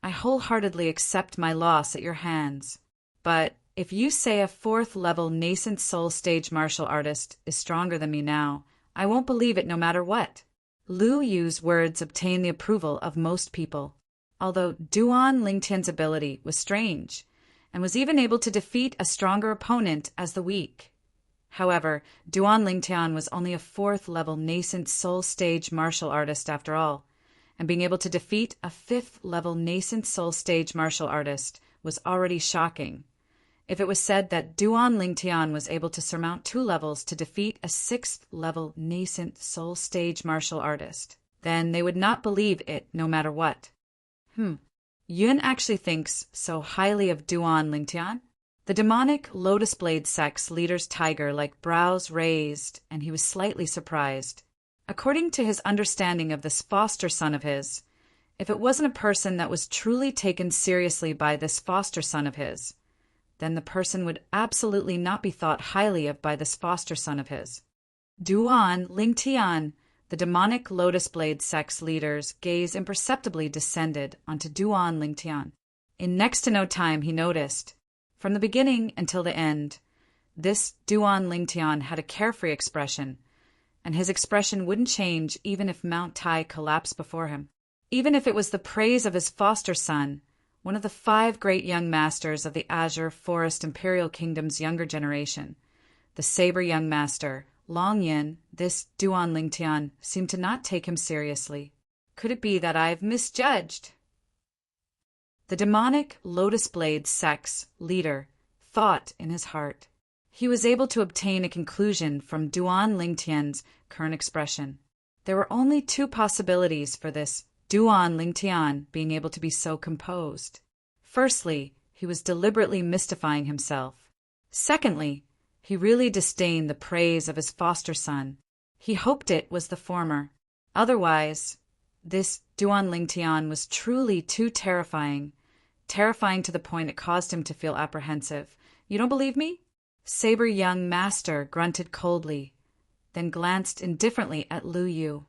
I wholeheartedly accept my loss at your hands, but if you say a 4th-level nascent soul stage martial artist is stronger than me now, I won't believe it no matter what. Lu Yu's words obtained the approval of most people, although Duan Lingtian's ability was strange, and was even able to defeat a stronger opponent as the weak. However, Duan Lingtian was only a 4th-level nascent soul stage martial artist after all, and being able to defeat a 5th-level nascent soul stage martial artist was already shocking. If it was said that Duan Lingtian was able to surmount 2 levels to defeat a 6th-level nascent soul stage martial artist, then they would not believe it no matter what. Yun actually thinks so highly of Duan Lingtian? The demonic Lotus Blade sect's leader's tiger-like brows raised, and he was slightly surprised. According to his understanding of this foster son of his, if it wasn't a person that was truly taken seriously by this foster son of his, then the person would absolutely not be thought highly of by this foster son of his. Duan Lingtian, the demonic Lotus Blade sect's leader's gaze imperceptibly descended onto Duan Lingtian. In next to no time he noticed, from the beginning until the end, this Duan Lingtian had a carefree expression, and his expression wouldn't change even if Mount Tai collapsed before him. Even if it was the praise of his foster son, one of the 5 great young masters of the Azure Forest Imperial Kingdom's younger generation, the Saber Young Master, Long Yin, this Duan Lingtian seemed to not take him seriously. Could it be that I've misjudged? The demonic Lotus Blade sect's leader thought in his heart. He was able to obtain a conclusion from Duan Lingtian's current expression. There were only 2 possibilities for this Duan Lingtian being able to be so composed. Firstly, he was deliberately mystifying himself. Secondly, he really disdained the praise of his foster son. He hoped it was the former. Otherwise, this Duan Lingtian was truly too terrifying to the point it caused him to feel apprehensive. You don't believe me? Saber Young Master grunted coldly, then glanced indifferently at Lu Yu.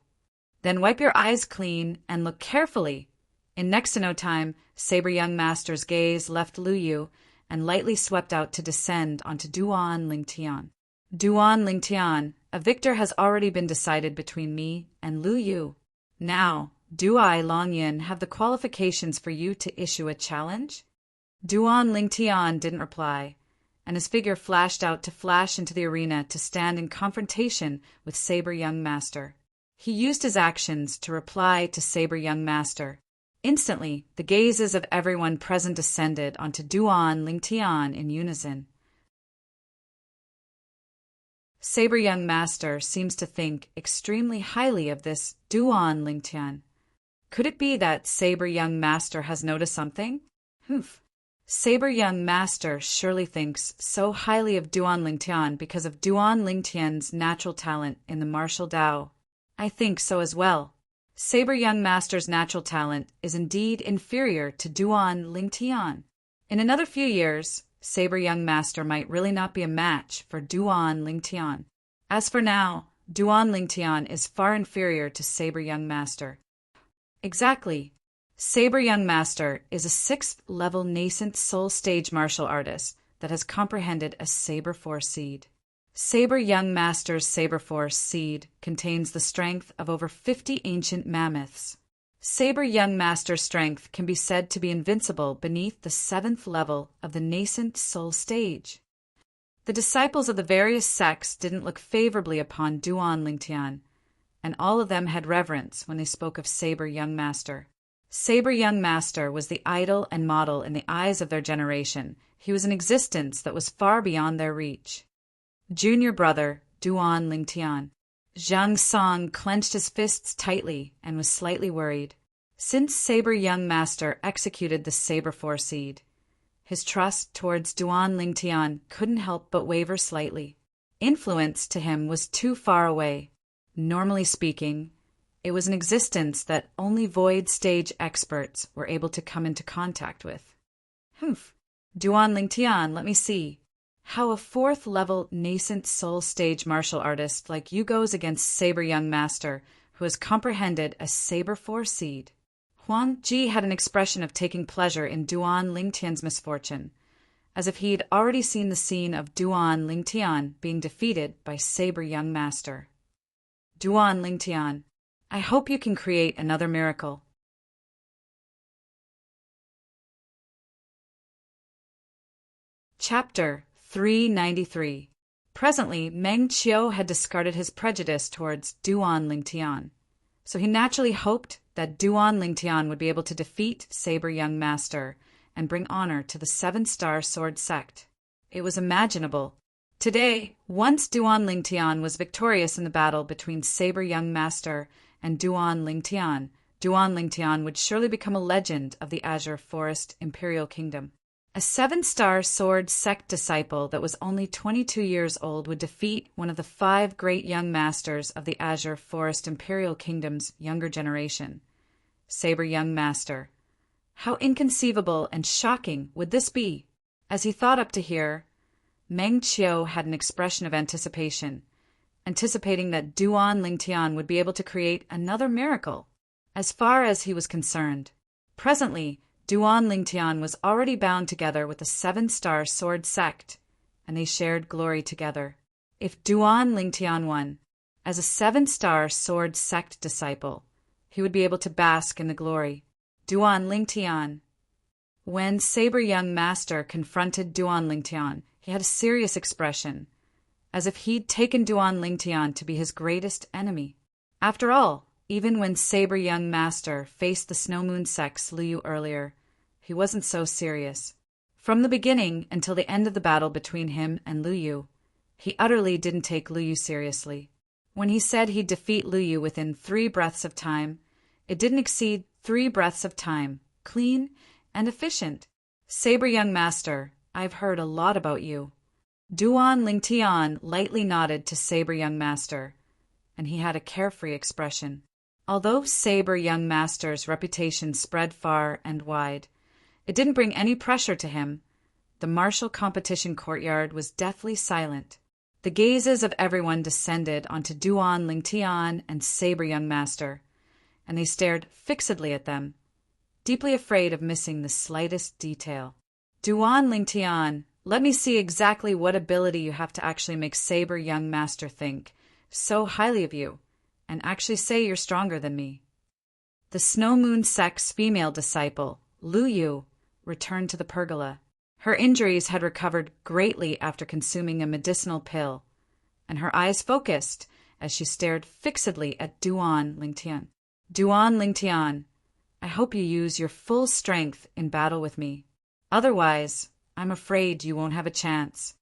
Then wipe your eyes clean and look carefully. In next to no time, Saber Young Master's gaze left Lu Yu and lightly swept out to descend onto Duan Lingtian. Duan Lingtian, a victor has already been decided between me and Lu Yu. Now, do I, Long Yin, have the qualifications for you to issue a challenge? Duan Lingtian didn't reply, and his figure flashed out to flash into the arena to stand in confrontation with Saber Young Master. He used his actions to reply to Saber Young Master. Instantly, the gazes of everyone present descended onto Duan Lingtian in unison. Saber Young Master seems to think extremely highly of this Duan Lingtian. Could it be that Saber Young Master has noticed something? Saber Young Master surely thinks so highly of Duan Lingtian because of Duan Lingtian's natural talent in the martial Dao. I think so as well. Saber Young Master's natural talent is indeed inferior to Duan Lingtian. In another few years, Saber Young Master might really not be a match for Duan Lingtian. As for now, Duan Lingtian is far inferior to Saber Young Master. Exactly. Saber Young Master is a 6th-level nascent soul stage martial artist that has comprehended a Saber Force seed. Saber Young Master's Saber Force seed contains the strength of over 50 ancient mammoths. Saber Young Master's strength can be said to be invincible beneath the 7th level of the nascent soul stage. The disciples of the various sects didn't look favorably upon Duan Lingtian, and all of them had reverence when they spoke of Saber Young Master. Saber Young Master was the idol and model in the eyes of their generation. He was an existence that was far beyond their reach. Junior brother, Duan Lingtian. Zhang Song clenched his fists tightly and was slightly worried. Since Saber Young Master executed the Saber Force seed, his trust towards Duan Lingtian couldn't help but waver slightly. Influence to him was too far away. Normally speaking, it was an existence that only void stage experts were able to come into contact with. Duan Lingtian, let me see. How a 4th-level nascent soul stage martial artist like you goes against Saber Young Master, who has comprehended a Saber Force seed. Huang Ji had an expression of taking pleasure in Duan Lingtian's misfortune, as if he'd already seen the scene of Duan Lingtian being defeated by Saber Young Master. Duan Lingtian, I hope you can create another miracle. Chapter 393. Presently, Meng Qiu had discarded his prejudice towards Duan Lingtian, so he naturally hoped that Duan Lingtian would be able to defeat Saber Young Master and bring honor to the Seven-Star Sword Sect. It was imaginable. Today, once Duan Lingtian was victorious in the battle between Saber Young Master and Duan Lingtian would surely become a legend of the Azure Forest Imperial Kingdom. A Seven-Star Sword Sect disciple that was only 22 years old would defeat one of the 5 great young masters of the Azure Forest Imperial Kingdom's younger generation, Saber Young Master. How inconceivable and shocking would this be? As he thought up to here, Meng Qiu had an expression of anticipation, anticipating that Duan Lingtian would be able to create another miracle. As far as he was concerned, presently, Duan Lingtian was already bound together with the Seven-Star Sword Sect, and they shared glory together. If Duan Lingtian won, as a Seven-Star Sword Sect disciple, he would be able to bask in the glory. Duan Lingtian. When Saber Young Master confronted Duan Lingtian, he had a serious expression, as if he'd taken Duan Lingtian to be his greatest enemy. After all, even when Saber Young Master faced the Snow Moon Sect's Liu earlier, he wasn't so serious. From the beginning until the end of the battle between him and Liu, he utterly didn't take Liu seriously. When he said he'd defeat Liu within 3 breaths of time, it didn't exceed 3 breaths of time, clean and efficient. Saber Young Master, I've heard a lot about you. Duan Lingtian lightly nodded to Saber Young Master, and he had a carefree expression. Although Saber Young Master's reputation spread far and wide, it didn't bring any pressure to him. The martial competition courtyard was deathly silent. The gazes of everyone descended onto Duan Lingtian and Saber Young Master, and they stared fixedly at them, deeply afraid of missing the slightest detail. Duan Lingtian, let me see exactly what ability you have to actually make Saber Young Master think so highly of you, and actually say you're stronger than me. The Snow Moon Sect's female disciple, Liu, returned to the pergola. Her injuries had recovered greatly after consuming a medicinal pill, and her eyes focused as she stared fixedly at Duan Lingtian. Duan Lingtian, I hope you use your full strength in battle with me. Otherwise, I'm afraid you won't have a chance.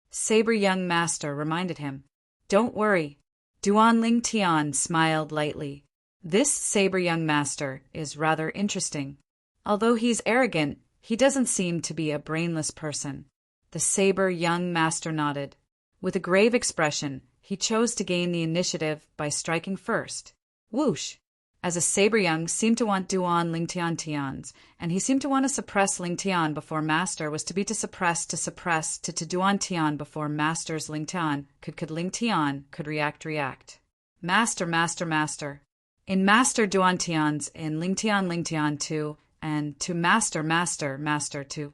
Saber Young Master reminded him. Don't worry. Duan Lingtian smiled lightly. This Saber Young Master is rather interesting. Although he's arrogant, he doesn't seem to be a brainless person. The Saber Young Master nodded. With a grave expression, he chose to gain the initiative by striking first. Whoosh! As a Saber Young seemed to want Duan Lingtian's, and he seemed to want to suppress Lingtian before Master was to be to suppress to Duan Tian before Master's Lingtian could Lingtian could react. Master. In Master Duan Tian's, in Lingtian 2, and to Master 2.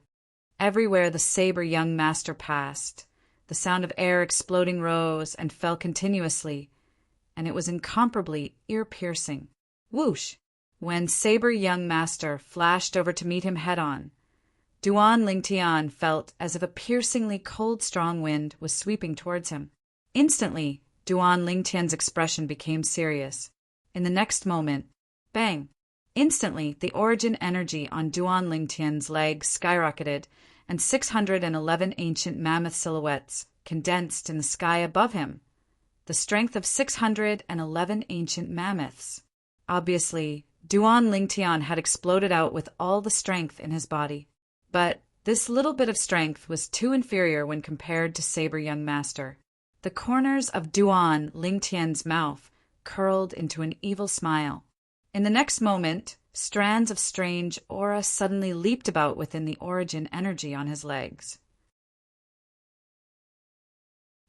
Everywhere the Saber Young Master passed, the sound of air exploding rose and fell continuously, and it was incomparably ear-piercing. Whoosh! When Saber Young Master flashed over to meet him head-on, Duan Lingtian felt as if a piercingly cold strong wind was sweeping towards him. Instantly, Duan Lingtian's expression became serious. In the next moment, bang! Instantly, the origin energy on Duan Lingtian's leg skyrocketed, and 611 ancient mammoth silhouettes condensed in the sky above him. The strength of 611 ancient mammoths. Obviously, Duan Lingtian had exploded out with all the strength in his body. But this little bit of strength was too inferior when compared to Saber Young Master. The corners of Duan Lingtian's mouth curled into an evil smile. In the next moment, strands of strange aura suddenly leaped about within the origin energy on his legs.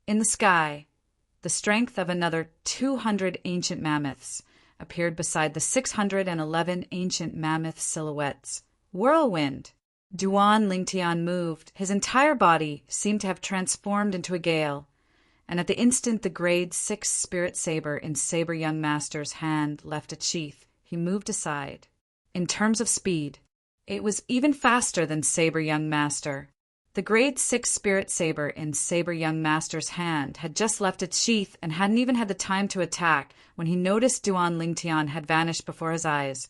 In the sky, the strength of another 200 ancient mammoths appeared beside the 611 ancient mammoth silhouettes. Whirlwind! Duan Lingtian moved. His entire body seemed to have transformed into a gale, and at the instant the grade 6 spirit saber in Saber Young Master's hand left its sheath, he moved aside. In terms of speed, it was even faster than Saber Young Master. The grade 6 spirit saber in Saber Young Master's hand had just left its sheath and hadn't even had the time to attack when he noticed Duan Lingtian had vanished before his eyes,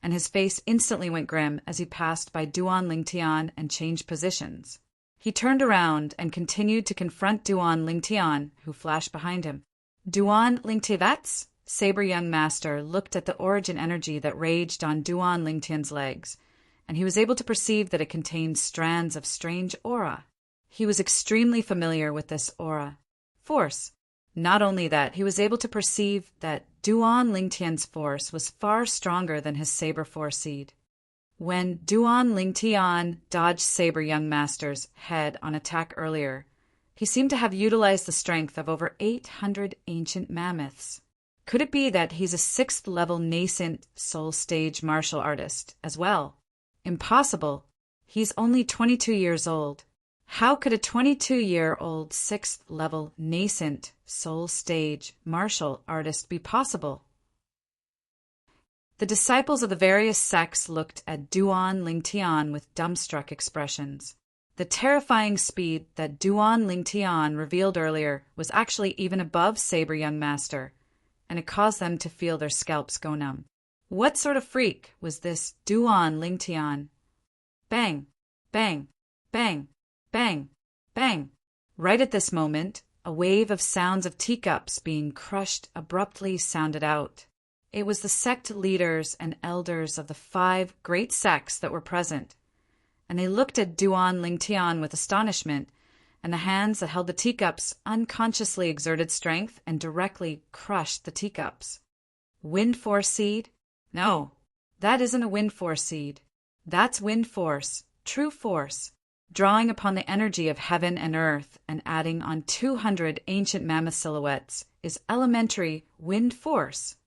and his face instantly went grim as he passed by Duan Lingtian and changed positions. He turned around and continued to confront Duan Lingtian, who flashed behind him. Duan Lingtivet's Saber Young Master looked at the origin energy that raged on Duan Lingtian's legs, and he was able to perceive that it contained strands of strange aura. He was extremely familiar with this aura. Force. Not only that, he was able to perceive that Duan Lingtian's force was far stronger than his Saber Force seed. When Duan Lingtian dodged Saber Young Master's head on attack earlier, he seemed to have utilized the strength of over 800 ancient mammoths. Could it be that he's a 6th-level nascent soul stage martial artist as well? Impossible. He's only 22 years old. How could a 22-year-old 6th-level nascent soul stage martial artist be possible? The disciples of the various sects looked at Duan Lingtian with dumbstruck expressions. The terrifying speed that Duan Lingtian revealed earlier was actually even above Saber Young Master, and it caused them to feel their scalps go numb. What sort of freak was this Duan Lingtian? Bang, bang, bang, bang, bang. Right at this moment, a wave of sounds of teacups being crushed abruptly sounded out. It was the sect leaders and elders of the 5 great sects that were present, and they looked at Duan Lingtian with astonishment, and the hands that held the teacups unconsciously exerted strength and directly crushed the teacups. Wind Force seed? No, that isn't a Wind Force seed. That's Wind Force, true force, drawing upon the energy of heaven and earth and adding on 200 ancient mammoth silhouettes is elementary Wind Force.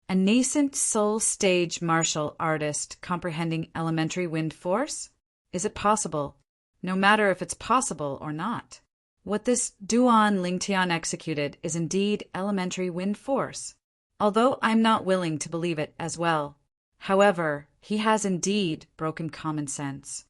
A nascent soul stage martial artist comprehending elementary Wind Force? Is it possible? No matter if it's possible or not. What this Duan Lingtian executed is indeed elementary Wind Force, although I'm not willing to believe it as well. However, he has indeed broken common sense.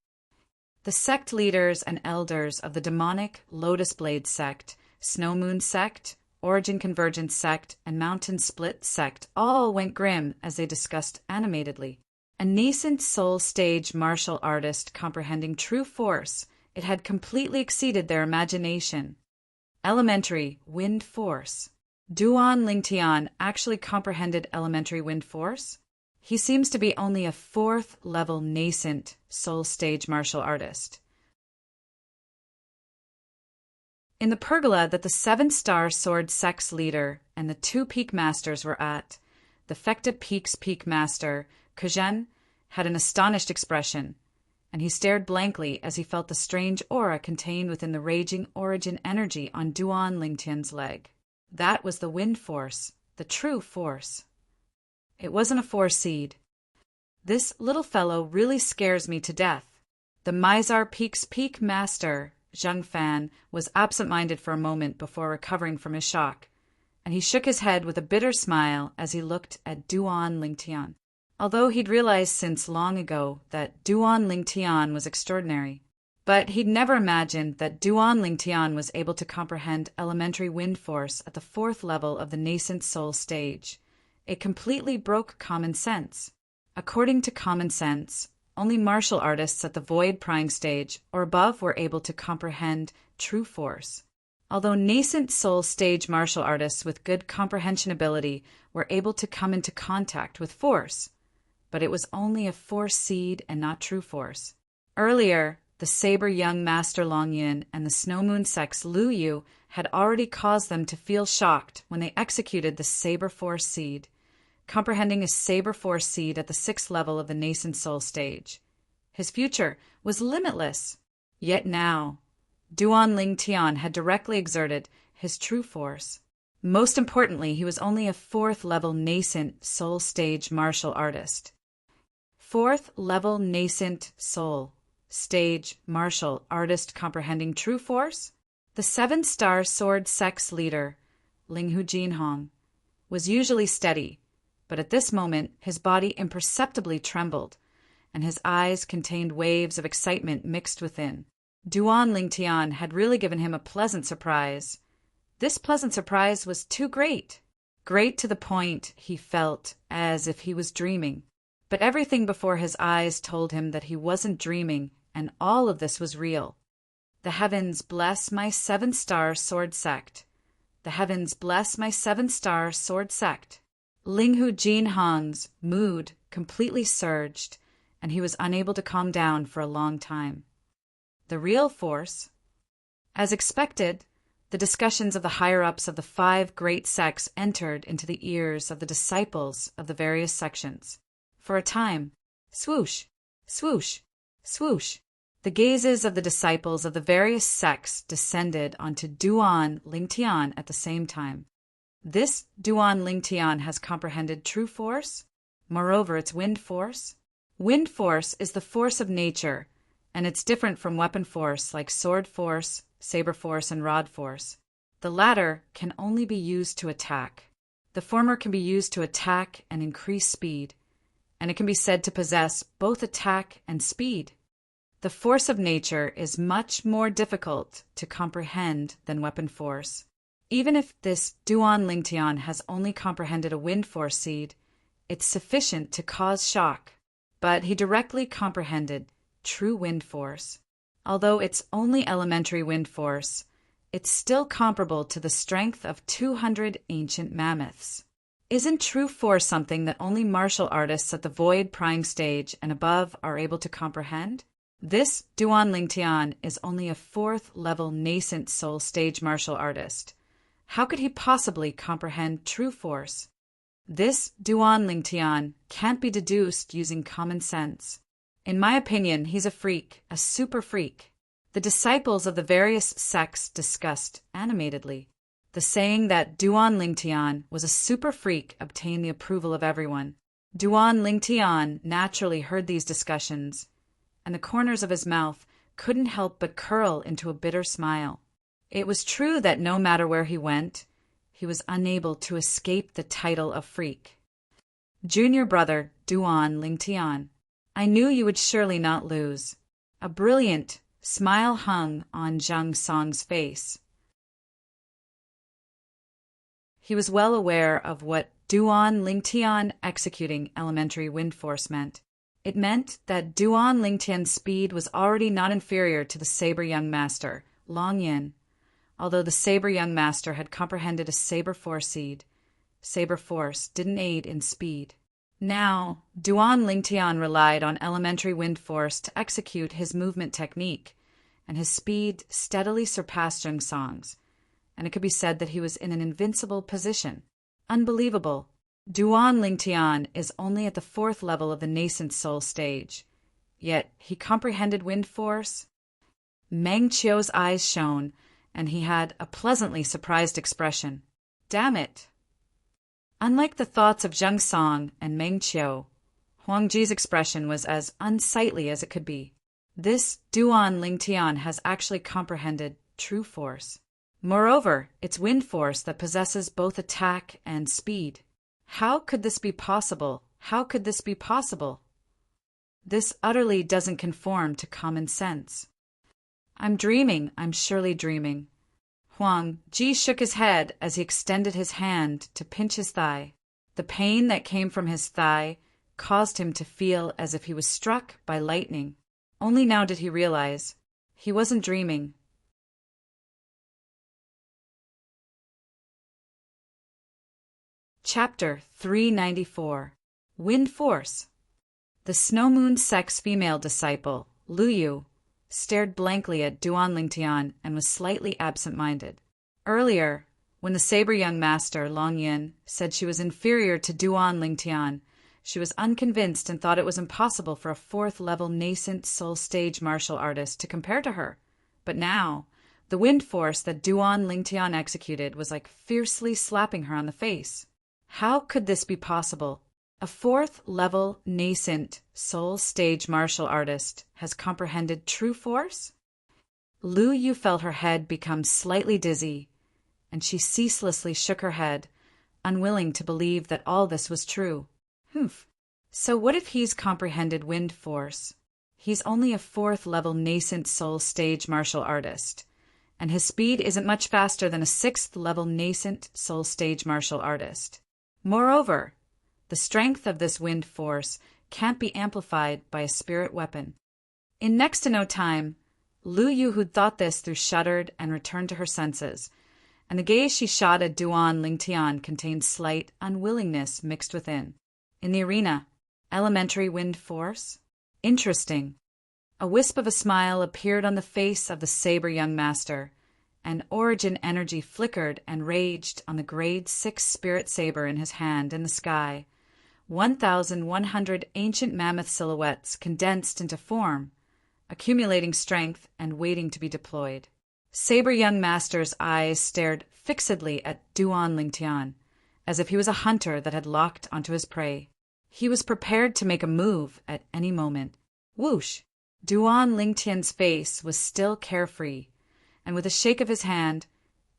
The sect leaders and elders of the demonic Lotus Blade sect, Snow Moon sect, Origin Convergence sect, and Mountain Split sect all went grim as they discussed animatedly. A nascent soul stage martial artist comprehending true force, it had completely exceeded their imagination. Elementary Wind Force. Duan Lingtian actually comprehended elementary Wind Force? He seems to be only a 4th-level nascent soul stage martial artist. In the pergola that the 7-star sword sect's leader and the 2 peak masters were at, the Fecta Peak's peak master, Kujen, had an astonished expression, and he stared blankly as he felt the strange aura contained within the raging origin energy on Duan Lingtian's leg. That was the Wind Force, the true force. It wasn't a force seed. This little fellow really scares me to death. The Mizar Peak's peak master, Zheng Fan, was absent-minded for a moment before recovering from his shock, and he shook his head with a bitter smile as he looked at Duan Lingtian. Although he'd realized since long ago that Duan Lingtian was extraordinary, but he'd never imagined that Duan Lingtian was able to comprehend elementary Wind Force at the 4th level of the nascent soul stage. It completely broke common sense. According to common sense, only martial artists at the void prying stage or above were able to comprehend true force. Although nascent soul stage martial artists with good comprehension ability were able to come into contact with force, but it was only a force seed and not true force. Earlier, the Saber Young Master Long Yin and the Snow Moon sect's Lu Yu had already caused them to feel shocked when they executed the Saber Force seed, comprehending a Saber Force seed at the 6th level of the nascent soul stage. His future was limitless. Yet now, Duan Lingtian had directly exerted his true force. Most importantly, he was only a 4th-level nascent soul stage martial artist. 4th-level nascent soul stage martial artist comprehending true force? The 7-star sword sect's leader, Linghu Jinhong, was usually steady, but at this moment his body imperceptibly trembled, and his eyes contained waves of excitement mixed within. Duan Lingtian had really given him a pleasant surprise. This pleasant surprise was too great. Great to the point he felt as if he was dreaming. But everything before his eyes told him that he wasn't dreaming, and all of this was real. The heavens bless my seven-star sword sect. The heavens bless my seven-star sword sect. Linghu Jinhan's mood completely surged, and he was unable to calm down for a long time. The real force. As expected, the discussions of the higher-ups of the 5 great sects entered into the ears of the disciples of the various sections. For a time, swoosh, swoosh, swoosh, the gazes of the disciples of the various sects descended onto Duan Lingtian at the same time. This Duan Lingtian has comprehended true force. Moreover, it's wind force. Wind force is the force of nature, and it's different from weapon force like sword force, saber force, and rod force. The latter can only be used to attack. The former can be used to attack and increase speed, and it can be said to possess both attack and speed. The force of nature is much more difficult to comprehend than weapon force. Even if this Duan Lingtian has only comprehended a wind force seed, it's sufficient to cause shock. But he directly comprehended true wind force. Although it's only elementary wind force, it's still comparable to the strength of 200 ancient mammoths. Isn't true force something that only martial artists at the void prying stage and above are able to comprehend? This Duan Lingtian is only a 4th level nascent soul stage martial artist. How could he possibly comprehend true force? This Duan Lingtian can't be deduced using common sense. In my opinion, he's a freak, a super freak. The disciples of the various sects discussed animatedly. The saying that Duan Lingtian was a super freak obtained the approval of everyone. Duan Lingtian naturally heard these discussions, and the corners of his mouth couldn't help but curl into a bitter smile. It was true that no matter where he went, he was unable to escape the title of freak. Junior brother Duan Lingtian, I knew you would surely not lose. A brilliant smile hung on Zhang Song's face. He was well aware of what Duan Lingtian executing elementary wind force meant. It meant that Duan Lingtian's speed was already not inferior to the Saber Young Master, Long Yin. Although the Saber Young Master had comprehended a Saber Force seed, Saber Force didn't aid in speed. Now, Duan Lingtian relied on elementary wind force to execute his movement technique, and his speed steadily surpassed Zhang Song's, and it could be said that he was in an invincible position. Unbelievable. Duan Lingtian is only at the 4th level of the nascent soul stage, yet he comprehended wind force. Meng Qiu's eyes shone, and he had a pleasantly surprised expression. Damn it! Unlike the thoughts of Zhang Song and Meng Qiu, Huang Ji's expression was as unsightly as it could be. This Duan Lingtian has actually comprehended true force. Moreover, it's wind force that possesses both attack and speed. How could this be possible? How could this be possible? This utterly doesn't conform to common sense. I'm dreaming, I'm surely dreaming. Huang Ji shook his head as he extended his hand to pinch his thigh. The pain that came from his thigh caused him to feel as if he was struck by lightning. Only now did he realize he wasn't dreaming. Chapter 394. Wind Force. The Snow Moon Sect's female disciple, Lu Yu, stared blankly at Duan Lingtian and was slightly absent-minded. Earlier, when the Saber Young Master, Long Yin, said she was inferior to Duan Lingtian, she was unconvinced and thought it was impossible for a 4th-level nascent soul stage martial artist to compare to her. But now, the wind force that Duan Lingtian executed was like fiercely slapping her on the face. How could this be possible? A 4th-level nascent soul stage martial artist has comprehended true force? Lu Yu felt her head become slightly dizzy, and she ceaselessly shook her head, unwilling to believe that all this was true. So what if he's comprehended wind force? He's only a 4th-level nascent soul stage martial artist, and his speed isn't much faster than a 6th-level nascent soul stage martial artist. Moreover, the strength of this wind force can't be amplified by a spirit weapon. In next to no time, Lu Yu, who'd thought this through, shuddered and returned to her senses, and the gaze she shot at Duan Lingtian contained slight unwillingness mixed within. In the arena, elementary wind force? Interesting. A wisp of a smile appeared on the face of the saber young master, and origin energy flickered and raged on the grade 6 spirit saber in his hand. In the sky, 1,100 ancient mammoth silhouettes condensed into form, accumulating strength and waiting to be deployed. Saber young master's eyes stared fixedly at Duan Lingtian, as if he was a hunter that had locked onto his prey. He was prepared to make a move at any moment. Whoosh! Duan Lingtian's face was still carefree, and with a shake of his hand,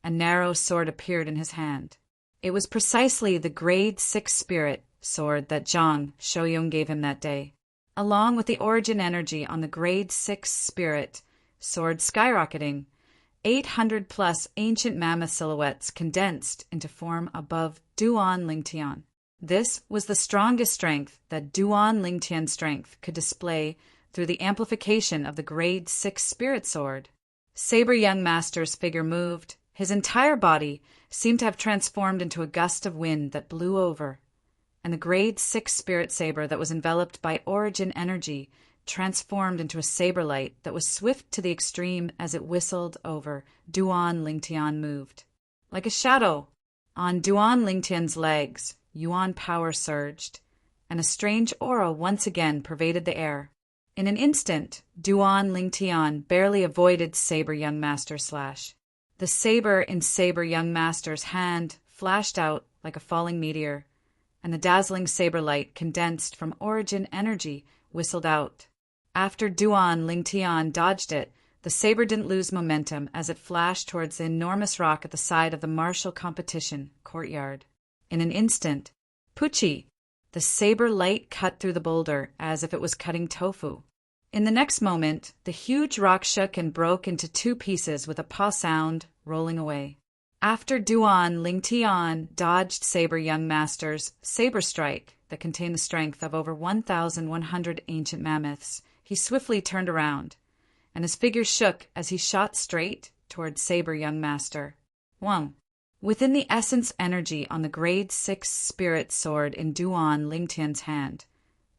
a narrow sword appeared in his hand. It was precisely the grade 6 spirit sword that Zhang Shouyong gave him that day. Along with the origin energy on the grade 6 spirit sword skyrocketing, 800+ ancient mammoth silhouettes condensed into form above Duan Lingtian. This was the strongest strength that Duan Lingtian's strength could display through the amplification of the grade 6 spirit sword. Saber young master's figure moved. His entire body seemed to have transformed into a gust of wind that blew over, and the grade 6 spirit saber that was enveloped by origin energy transformed into a saber light that was swift to the extreme as it whistled over. Duan Lingtian moved. Like a shadow, on Duan Lingtian's legs, Yuan power surged, and a strange aura once again pervaded the air. In an instant, Duan Lingtian barely avoided Saber Young Master's slash. The saber in Saber Young Master's hand flashed out like a falling meteor, and the dazzling saber light condensed from origin energy whistled out. After Duan Lingtian dodged it, the saber didn't lose momentum as it flashed towards the enormous rock at the side of the martial competition courtyard. In an instant, Pucci, the saber light cut through the boulder as if it was cutting tofu. In the next moment, the huge rock shook and broke into 2 pieces with a paw sound, rolling away. After Duan Lingtian dodged Saber Young Master's saber strike that contained the strength of over 1,100 ancient mammoths, he swiftly turned around, and his figure shook as he shot straight towards Saber Young Master. Wang. Within the essence energy on the grade 6 spirit sword in Duan Lingtian's hand,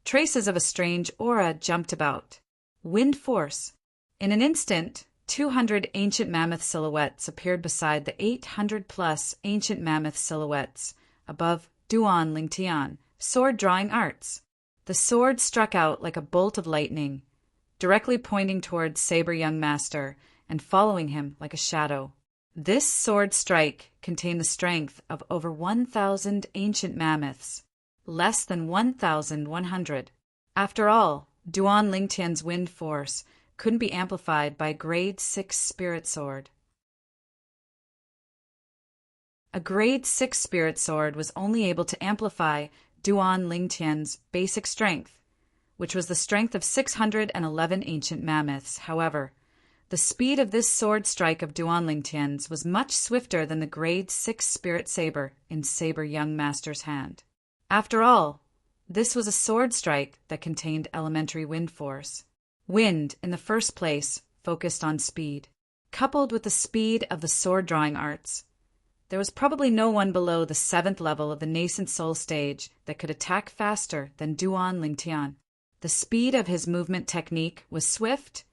traces of a strange aura jumped about. Wind force. In an instant, 200 ancient mammoth silhouettes appeared beside the 800+ ancient mammoth silhouettes above Duan Lingtian, sword-drawing arts. The sword struck out like a bolt of lightning, directly pointing towards Saber Young Master and following him like a shadow. This sword strike contained the strength of over 1,000 ancient mammoths, less than 1,100. After all, Duan Lingtian's wind force couldn't be amplified by grade 6 spirit sword. A grade 6 spirit sword was only able to amplify Duan Lingtian's basic strength, which was the strength of 611 ancient mammoths. However, the speed of this sword strike of Duan Lingtian's was much swifter than the grade 6 spirit saber in Saber Young Master's hand. After all, this was a sword strike that contained elementary wind force. Wind, in the first place, focused on speed. Coupled with the speed of the sword-drawing arts, there was probably no one below the 7th level of the nascent soul stage that could attack faster than Duan Lingtian. The speed of his movement technique was swift,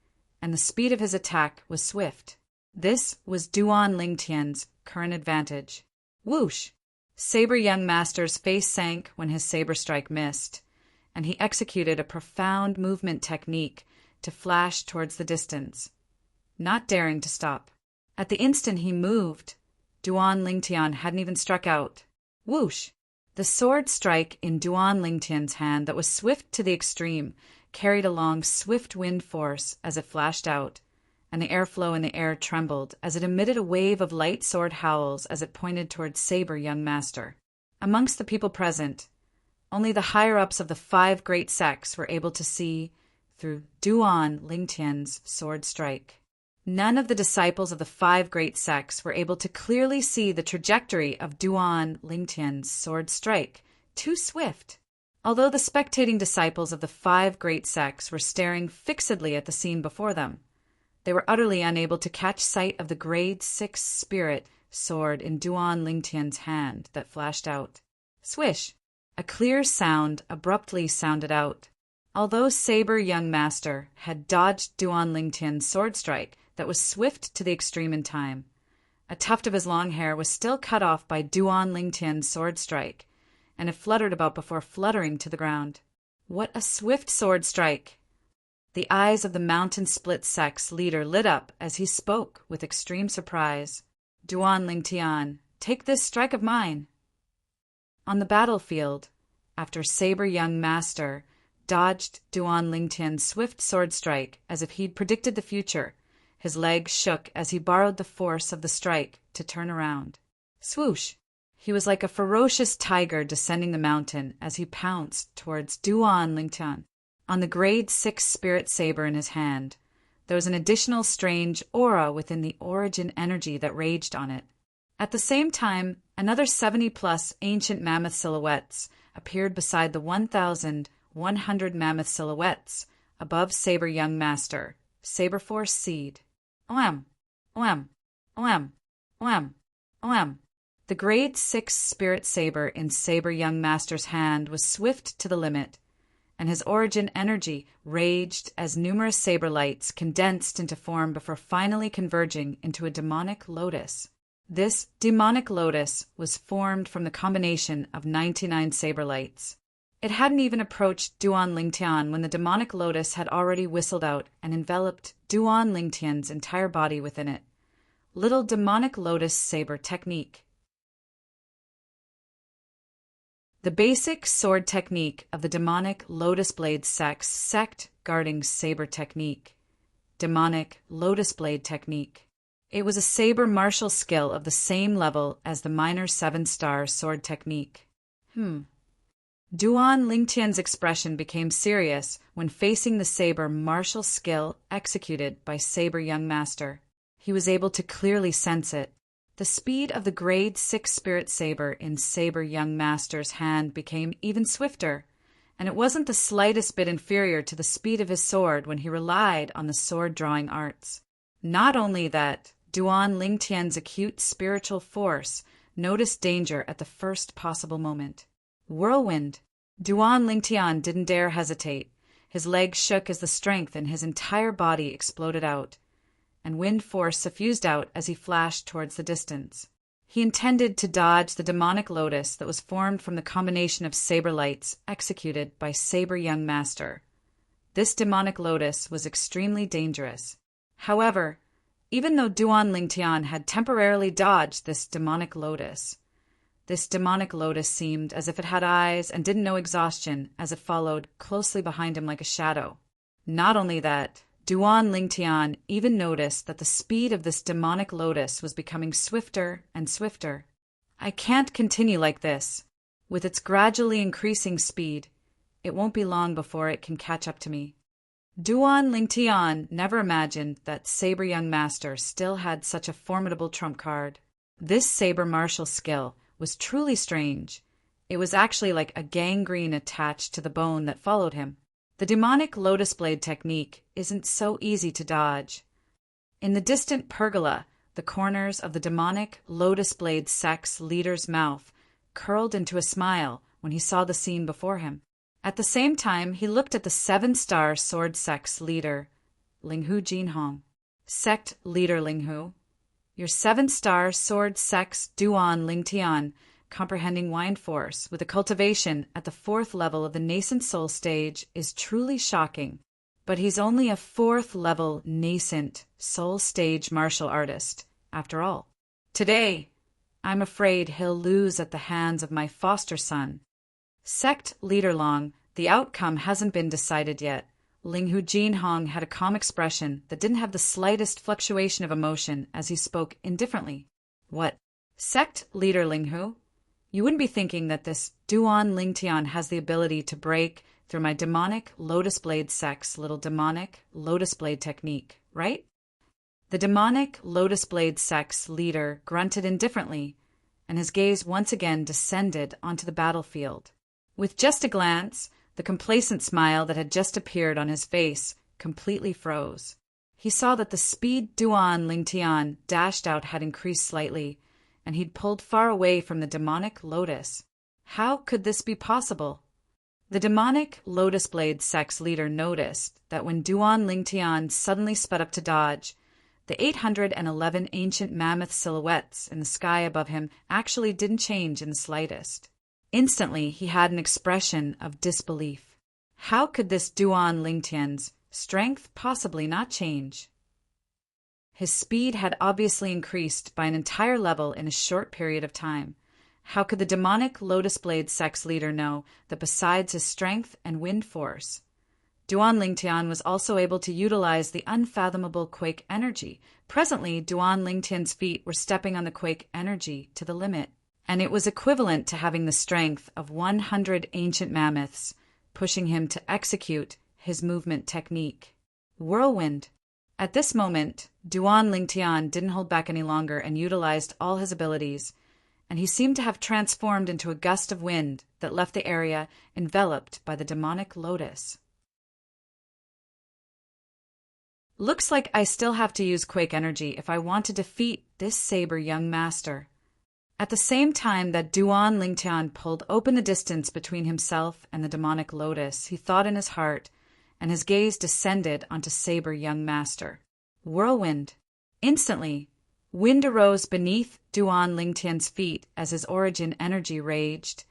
and the speed of his attack was swift. This was Duan Lingtian's current advantage. Whoosh! Saber Young Master's face sank when his saber strike missed, and he executed a profound movement technique to flash towards the distance, not daring to stop. At the instant he moved, Duan Lingtian hadn't even struck out. Whoosh! The sword strike in Duan Lingtian's hand that was swift to the extreme carried along swift wind force as it flashed out, and the airflow in the air trembled as it emitted a wave of light sword howls as it pointed towards Saber Young Master. Amongst the people present, only the higher-ups of the 5 great sects were able to see through Duan Lingtian's sword strike. None of the disciples of the 5 great sects were able to clearly see the trajectory of Duan Lingtian's sword strike, too swift. Although the spectating disciples of the 5 great sects were staring fixedly at the scene before them, they were utterly unable to catch sight of the grade 6 spirit sword in Duan Lingtian's hand that flashed out. Swish! A clear sound abruptly sounded out. Although Saber Young Master had dodged Duan Lingtian's sword strike that was swift to the extreme in time, a tuft of his long hair was still cut off by Duan Lingtian's sword strike, and it fluttered about before fluttering to the ground. What a swift sword strike! The eyes of the Mountain Split sect's leader lit up as he spoke with extreme surprise. Duan Lingtian, take this strike of mine. On the battlefield, after Saber Young Master dodged Duan Lingtian's swift sword strike as if he'd predicted the future, his legs shook as he borrowed the force of the strike to turn around. Swoosh! He was like a ferocious tiger descending the mountain as he pounced towards Duan Lingtian. On the grade 6 spirit saber in his hand, there was an additional strange aura within the origin energy that raged on it. At the same time, another 70-plus ancient mammoth silhouettes appeared beside the 1,100 mammoth silhouettes above Saber Young Master, Saber Force Seed. Oem, oem, oem, oem, oem. The grade 6 spirit saber in Saber Young Master's hand was swift to the limit, and his origin energy raged as numerous saber lights condensed into form before finally converging into a demonic lotus. This demonic lotus was formed from the combination of 99 saber lights. It hadn't even approached Duan Lingtian when the demonic lotus had already whistled out and enveloped Duan Lingtian's entire body within it. Little demonic lotus saber technique. The basic sword technique of the demonic lotus blade sect guarding saber technique. Demonic lotus blade technique. It was a saber martial skill of the same level as the minor 7-star sword technique. Duan Lingtian's expression became serious when facing the saber martial skill executed by Saber Young Master. He was able to clearly sense it. The speed of the grade 6 spirit saber in Saber Young Master's hand became even swifter, and it wasn't the slightest bit inferior to the speed of his sword when he relied on the sword-drawing arts. Not only that, Duan Lingtian's acute spiritual force noticed danger at the first possible moment. Whirlwind! Duan Lingtian didn't dare hesitate. His legs shook as the strength in his entire body exploded out, and wind force suffused out as he flashed towards the distance. He intended to dodge the demonic lotus that was formed from the combination of saber lights executed by Saber Young Master. This demonic lotus was extremely dangerous. However, even though Duan Lingtian had temporarily dodged this demonic lotus seemed as if it had eyes and didn't know exhaustion as it followed closely behind him like a shadow. Not only that, Duan Lingtian even noticed that the speed of this demonic lotus was becoming swifter and swifter. I can't continue like this. With its gradually increasing speed, it won't be long before it can catch up to me. Duan Lingtian never imagined that Saber Young Master still had such a formidable trump card. This saber martial skill was truly strange. It was actually like a gangrene attached to the bone that followed him. The demonic lotus blade technique isn't so easy to dodge. In the distant pergola, the corners of the demonic lotus blade sect's leader's mouth curled into a smile when he saw the scene before him. At the same time, he looked at the 7-star sword sect's leader, Linghu Jinhong. Sect leader Linghu, your 7-star sword sect's Duan Lingtian, comprehending wind force with a cultivation at the 4th level of the nascent soul stage, is truly shocking. But he's only a 4th level nascent soul stage martial artist, after all. Today, I'm afraid he'll lose at the hands of my foster son. Sect leader Long, the outcome hasn't been decided yet. Linghu Jinhong had a calm expression that didn't have the slightest fluctuation of emotion as he spoke indifferently. What? Sect leader Linghu? You wouldn't be thinking that this Duan Lingtian has the ability to break through my demonic lotus blade sex, little demonic lotus blade technique, right? The demonic lotus blade sex leader grunted indifferently, and his gaze once again descended onto the battlefield. With just a glance, the complacent smile that had just appeared on his face completely froze. He saw that the speed Duan Lingtian dashed out had increased slightly, and he'd pulled far away from the demonic lotus. How could this be possible? The demonic lotus blade sex leader noticed that when Duan Lingtian suddenly sped up to dodge, the 811 ancient mammoth silhouettes in the sky above him actually didn't change in the slightest. Instantly, he had an expression of disbelief. How could this Duan Lingtian's strength possibly not change? His speed had obviously increased by an entire level in a short period of time. How could the demonic lotus blade sex leader know that besides his strength and wind force, Duan Lingtian was also able to utilize the unfathomable quake energy? Presently, Duan Lingtian's feet were stepping on the quake energy to the limit, and it was equivalent to having the strength of 100 ancient mammoths, pushing him to execute his movement technique. Whirlwind. At this moment, Duan Lingtian didn't hold back any longer and utilized all his abilities, and he seemed to have transformed into a gust of wind that left the area enveloped by the demonic lotus. Looks like I still have to use quake energy if I want to defeat this saber young master. At the same time that Duan Lingtian pulled open the distance between himself and the demonic lotus, he thought in his heart, and his gaze descended onto saber young master. Whirlwind. Instantly, wind arose beneath Duan Lingtian's feet as his origin energy raged,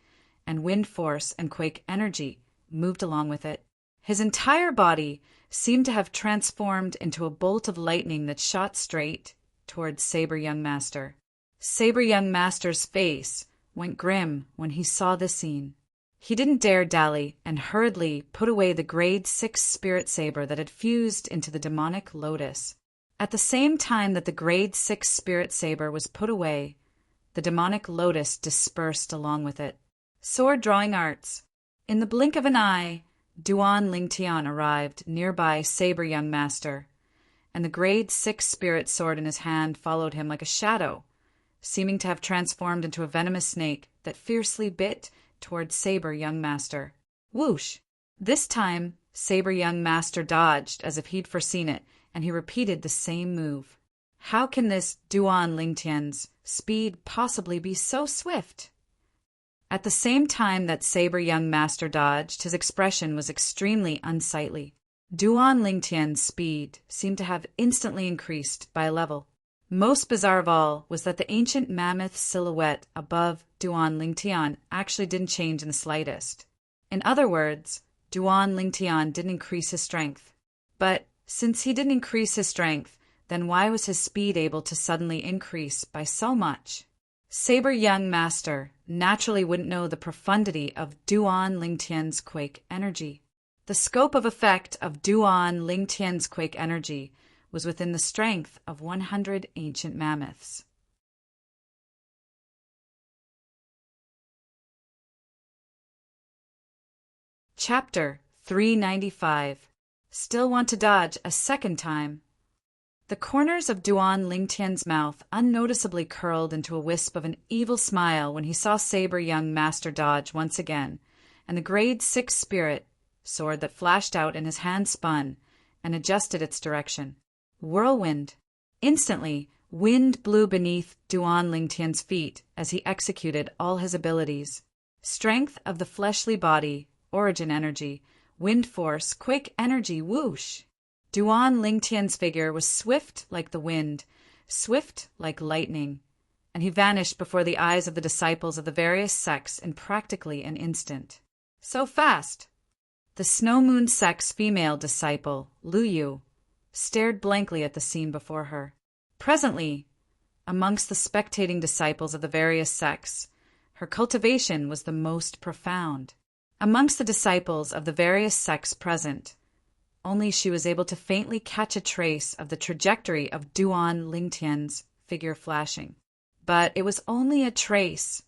and wind force and quake energy moved along with it. His entire body seemed to have transformed into a bolt of lightning that shot straight towards Saber Young Master. Saber Young Master's face went grim when he saw this scene. He didn't dare dally and hurriedly put away the grade 6 spirit saber that had fused into the demonic lotus. At the same time that the grade 6 spirit saber was put away, the demonic lotus dispersed along with it. Sword drawing arts. In the blink of an eye, Duan Lingtian arrived nearby Saber Young Master, and the grade 6 spirit sword in his hand followed him like a shadow, seeming to have transformed into a venomous snake that fiercely bit toward Saber Young Master. Whoosh! This time, Saber Young Master dodged as if he'd foreseen it, and he repeated the same move. How can this Duan Lingtian's speed possibly be so swift? At the same time that Saber Young Master dodged, his expression was extremely unsightly. Duan Lingtian's speed seemed to have instantly increased by a level. Most bizarre of all was that the ancient mammoth silhouette above Duan Lingtian actually didn't change in the slightest. In other words, Duan Lingtian didn't increase his strength. But since he didn't increase his strength, then why was his speed able to suddenly increase by so much? Saber Young Master naturally wouldn't know the profundity of Duan Lingtian's quake energy. The scope of effect of Duan Lingtian's quake energy was within the strength of 100 ancient mammoths. Chapter 395. Still want to dodge a second time. The corners of Duan Lingtian's mouth unnoticeably curled into a wisp of an evil smile when he saw Saber Young Master dodge once again, and the grade 6 spirit sword that flashed out in his hand spun and adjusted its direction. Whirlwind. Instantly, wind blew beneath Duan Lingtian's feet as he executed all his abilities. Strength of the fleshly body, origin energy, wind force, quake energy, whoosh! Duan Lingtian's figure was swift like the wind, swift like lightning, and he vanished before the eyes of the disciples of the various sects in practically an instant. So fast! The Snow Moon sect's female disciple, Lu Yu, stared blankly at the scene before her. Presently, amongst the spectating disciples of the various sects, her cultivation was the most profound. Amongst the disciples of the various sects present, only she was able to faintly catch a trace of the trajectory of Duan Lingtian's figure flashing. But it was only a trace,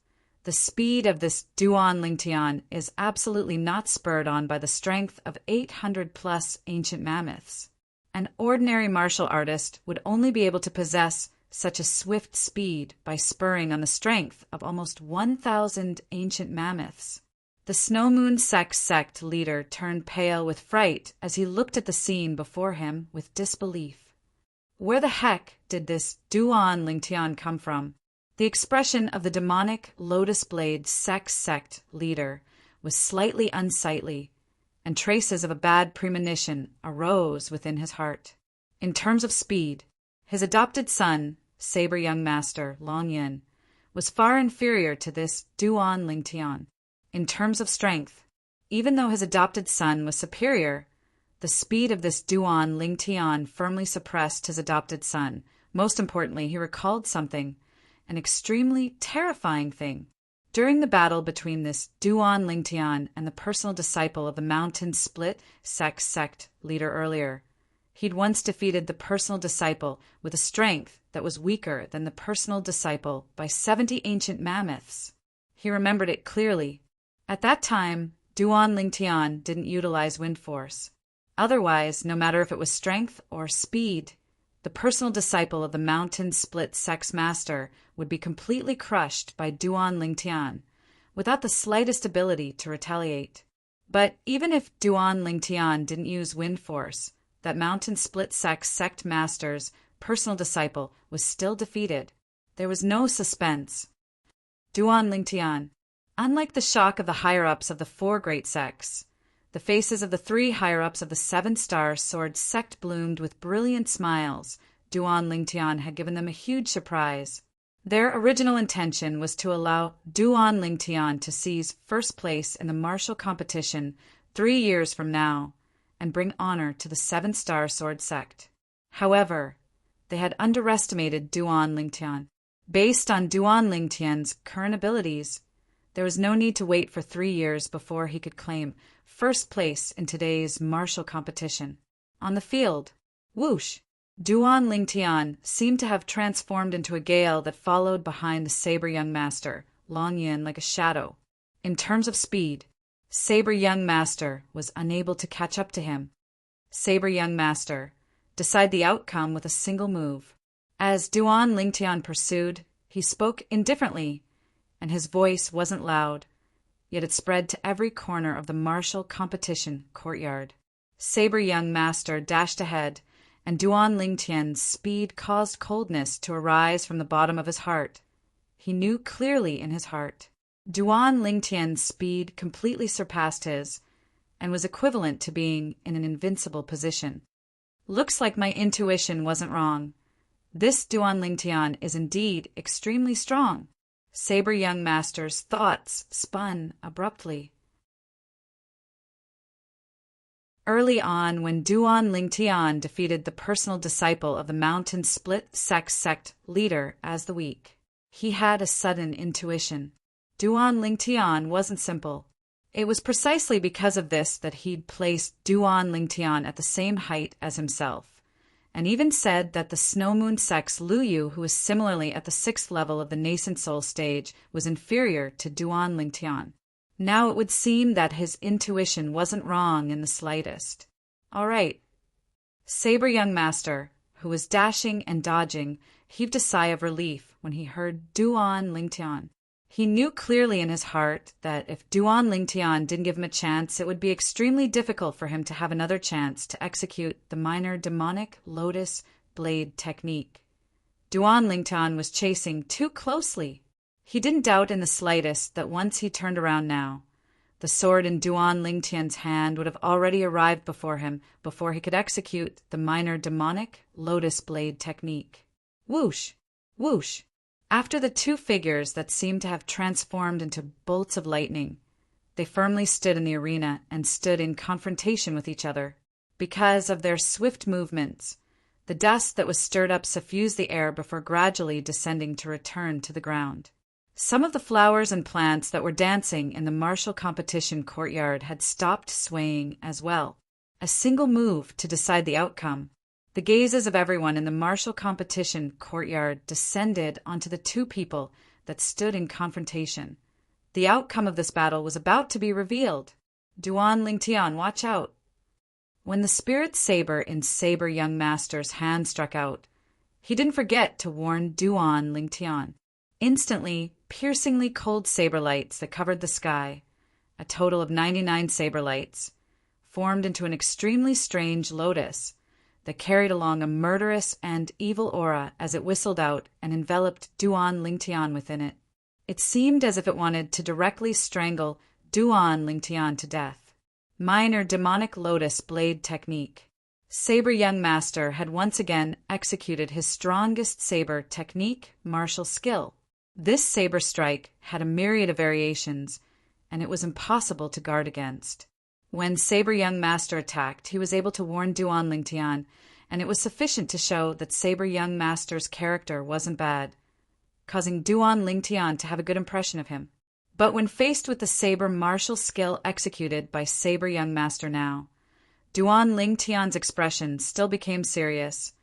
The speed of this Duan Lingtian is absolutely not spurred on by the strength of 800-plus ancient mammoths. An ordinary martial artist would only be able to possess such a swift speed by spurring on the strength of almost 1,000 ancient mammoths. The Snow Moon sect leader turned pale with fright as he looked at the scene before him with disbelief. Where the heck did this Duan Lingtian come from? The expression of the demonic Lotus Blade sect leader was slightly unsightly, and traces of a bad premonition arose within his heart. In terms of speed, his adopted son, Saber Young Master Long Yin, was far inferior to this Duan Lingtian. In terms of strength, even though his adopted son was superior, the speed of this Duan Lingtian firmly suppressed his adopted son. Most importantly, he recalled something, an extremely terrifying thing. During the battle between this Duan Lingtian and the personal disciple of the Mountain Split sect leader earlier, he'd once defeated the personal disciple with a strength that was weaker than the personal disciple by 70 ancient mammoths. He remembered it clearly. At that time, Duan Lingtian didn't utilize wind force. Otherwise, no matter if it was strength or speed, the personal disciple of the Mountain Split Sex Master would be completely crushed by Duan Lingtian, without the slightest ability to retaliate. But even if Duan Lingtian didn't use wind force, that Mountain Split Sect Master's personal disciple was still defeated. There was no suspense. Duan Lingtian. Unlike the shock of the higher-ups of the 4 great sects, the faces of the 3 higher-ups of the 7-star sword sect bloomed with brilliant smiles. Duan Lingtian had given them a huge surprise. Their original intention was to allow Duan Lingtian to seize first place in the martial competition 3 years from now and bring honor to the 7-star sword sect. However, they had underestimated Duan Lingtian. Based on Duan Lingtian's current abilities, there was no need to wait for 3 years before he could claim first place in today's martial competition. On the field, whoosh! Duan Lingtian seemed to have transformed into a gale that followed behind the Saber Young Master, Long Yin, like a shadow. In terms of speed, Saber Young Master was unable to catch up to him. Saber Young Master decide the outcome with a single move. As Duan Lingtian pursued, he spoke indifferently, and his voice wasn't loud, yet it spread to every corner of the martial competition courtyard. Saber Young Master dashed ahead, and Duan Lingtian's speed caused coldness to arise from the bottom of his heart. He knew clearly in his heart. Duan Lingtian's speed completely surpassed his, and was equivalent to being in an invincible position. Looks like my intuition wasn't wrong. This Duan Lingtian is indeed extremely strong. Saber Young Master's thoughts spun abruptly. Early on, when Duan Lingtian defeated the personal disciple of the Mountain Split sect leader as the weak, he had a sudden intuition. Duan Lingtian wasn't simple. It was precisely because of this that he'd placed Duan Lingtian at the same height as himself, and even said that the Snow Moon sect's Lu Yu, who was similarly at the 6th level of the nascent soul stage, was inferior to Duan Lingtian. Now it would seem that his intuition wasn't wrong in the slightest. All right. Saber Young Master, who was dashing and dodging, heaved a sigh of relief when he heard Duan Lingtian. He knew clearly in his heart that if Duan Lingtian didn't give him a chance, it would be extremely difficult for him to have another chance to execute the minor demonic lotus blade technique. Duan Lingtian was chasing too closely. He didn't doubt in the slightest that once he turned around now, the sword in Duan Lingtian's hand would have already arrived before him before he could execute the minor demonic lotus blade technique. Whoosh! Whoosh! After the 2 figures that seemed to have transformed into bolts of lightning, they firmly stood in the arena and stood in confrontation with each other. Because of their swift movements, the dust that was stirred up suffused the air before gradually descending to return to the ground. Some of the flowers and plants that were dancing in the martial competition courtyard had stopped swaying as well. A single move to decide the outcome. The gazes of everyone in the martial competition courtyard descended onto the 2 people that stood in confrontation. The outcome of this battle was about to be revealed. Duan Lingtian, watch out! When the spirit saber in Saber Young Master's hand struck out, he didn't forget to warn Duan Lingtian. Instantly, piercingly cold saber lights that covered the sky, a total of 99 saber lights, formed into an extremely strange lotus that carried along a murderous and evil aura as it whistled out and enveloped Duan Lingtian within it. It seemed as if it wanted to directly strangle Duan Lingtian to death. Minor demonic lotus blade technique. Saber Young Master had once again executed his strongest saber technique, martial skill. This saber strike had a myriad of variations, and it was impossible to guard against. When Saber Young Master attacked, he was able to warn Duan Lingtian, and it was sufficient to show that Saber Young Master's character wasn't bad, causing Duan Lingtian to have a good impression of him. But when faced with the saber martial skill executed by Saber Young Master now, Duan Lingtian's expression still became serious,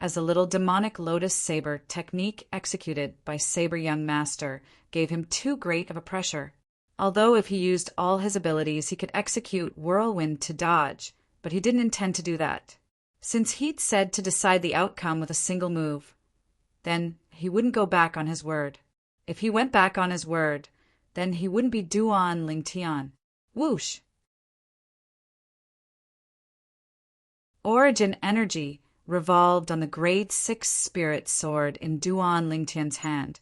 as the little demonic lotus saber technique executed by Saber Young Master gave him too great of a pressure. Although if he used all his abilities he could execute whirlwind to dodge, but he didn't intend to do that. Since he'd said to decide the outcome with a single move, then he wouldn't go back on his word. If he went back on his word, then he wouldn't be Duan Lingtian. Whoosh! Origin energy revolved on the grade 6 spirit sword in Duan Lingtian's hand,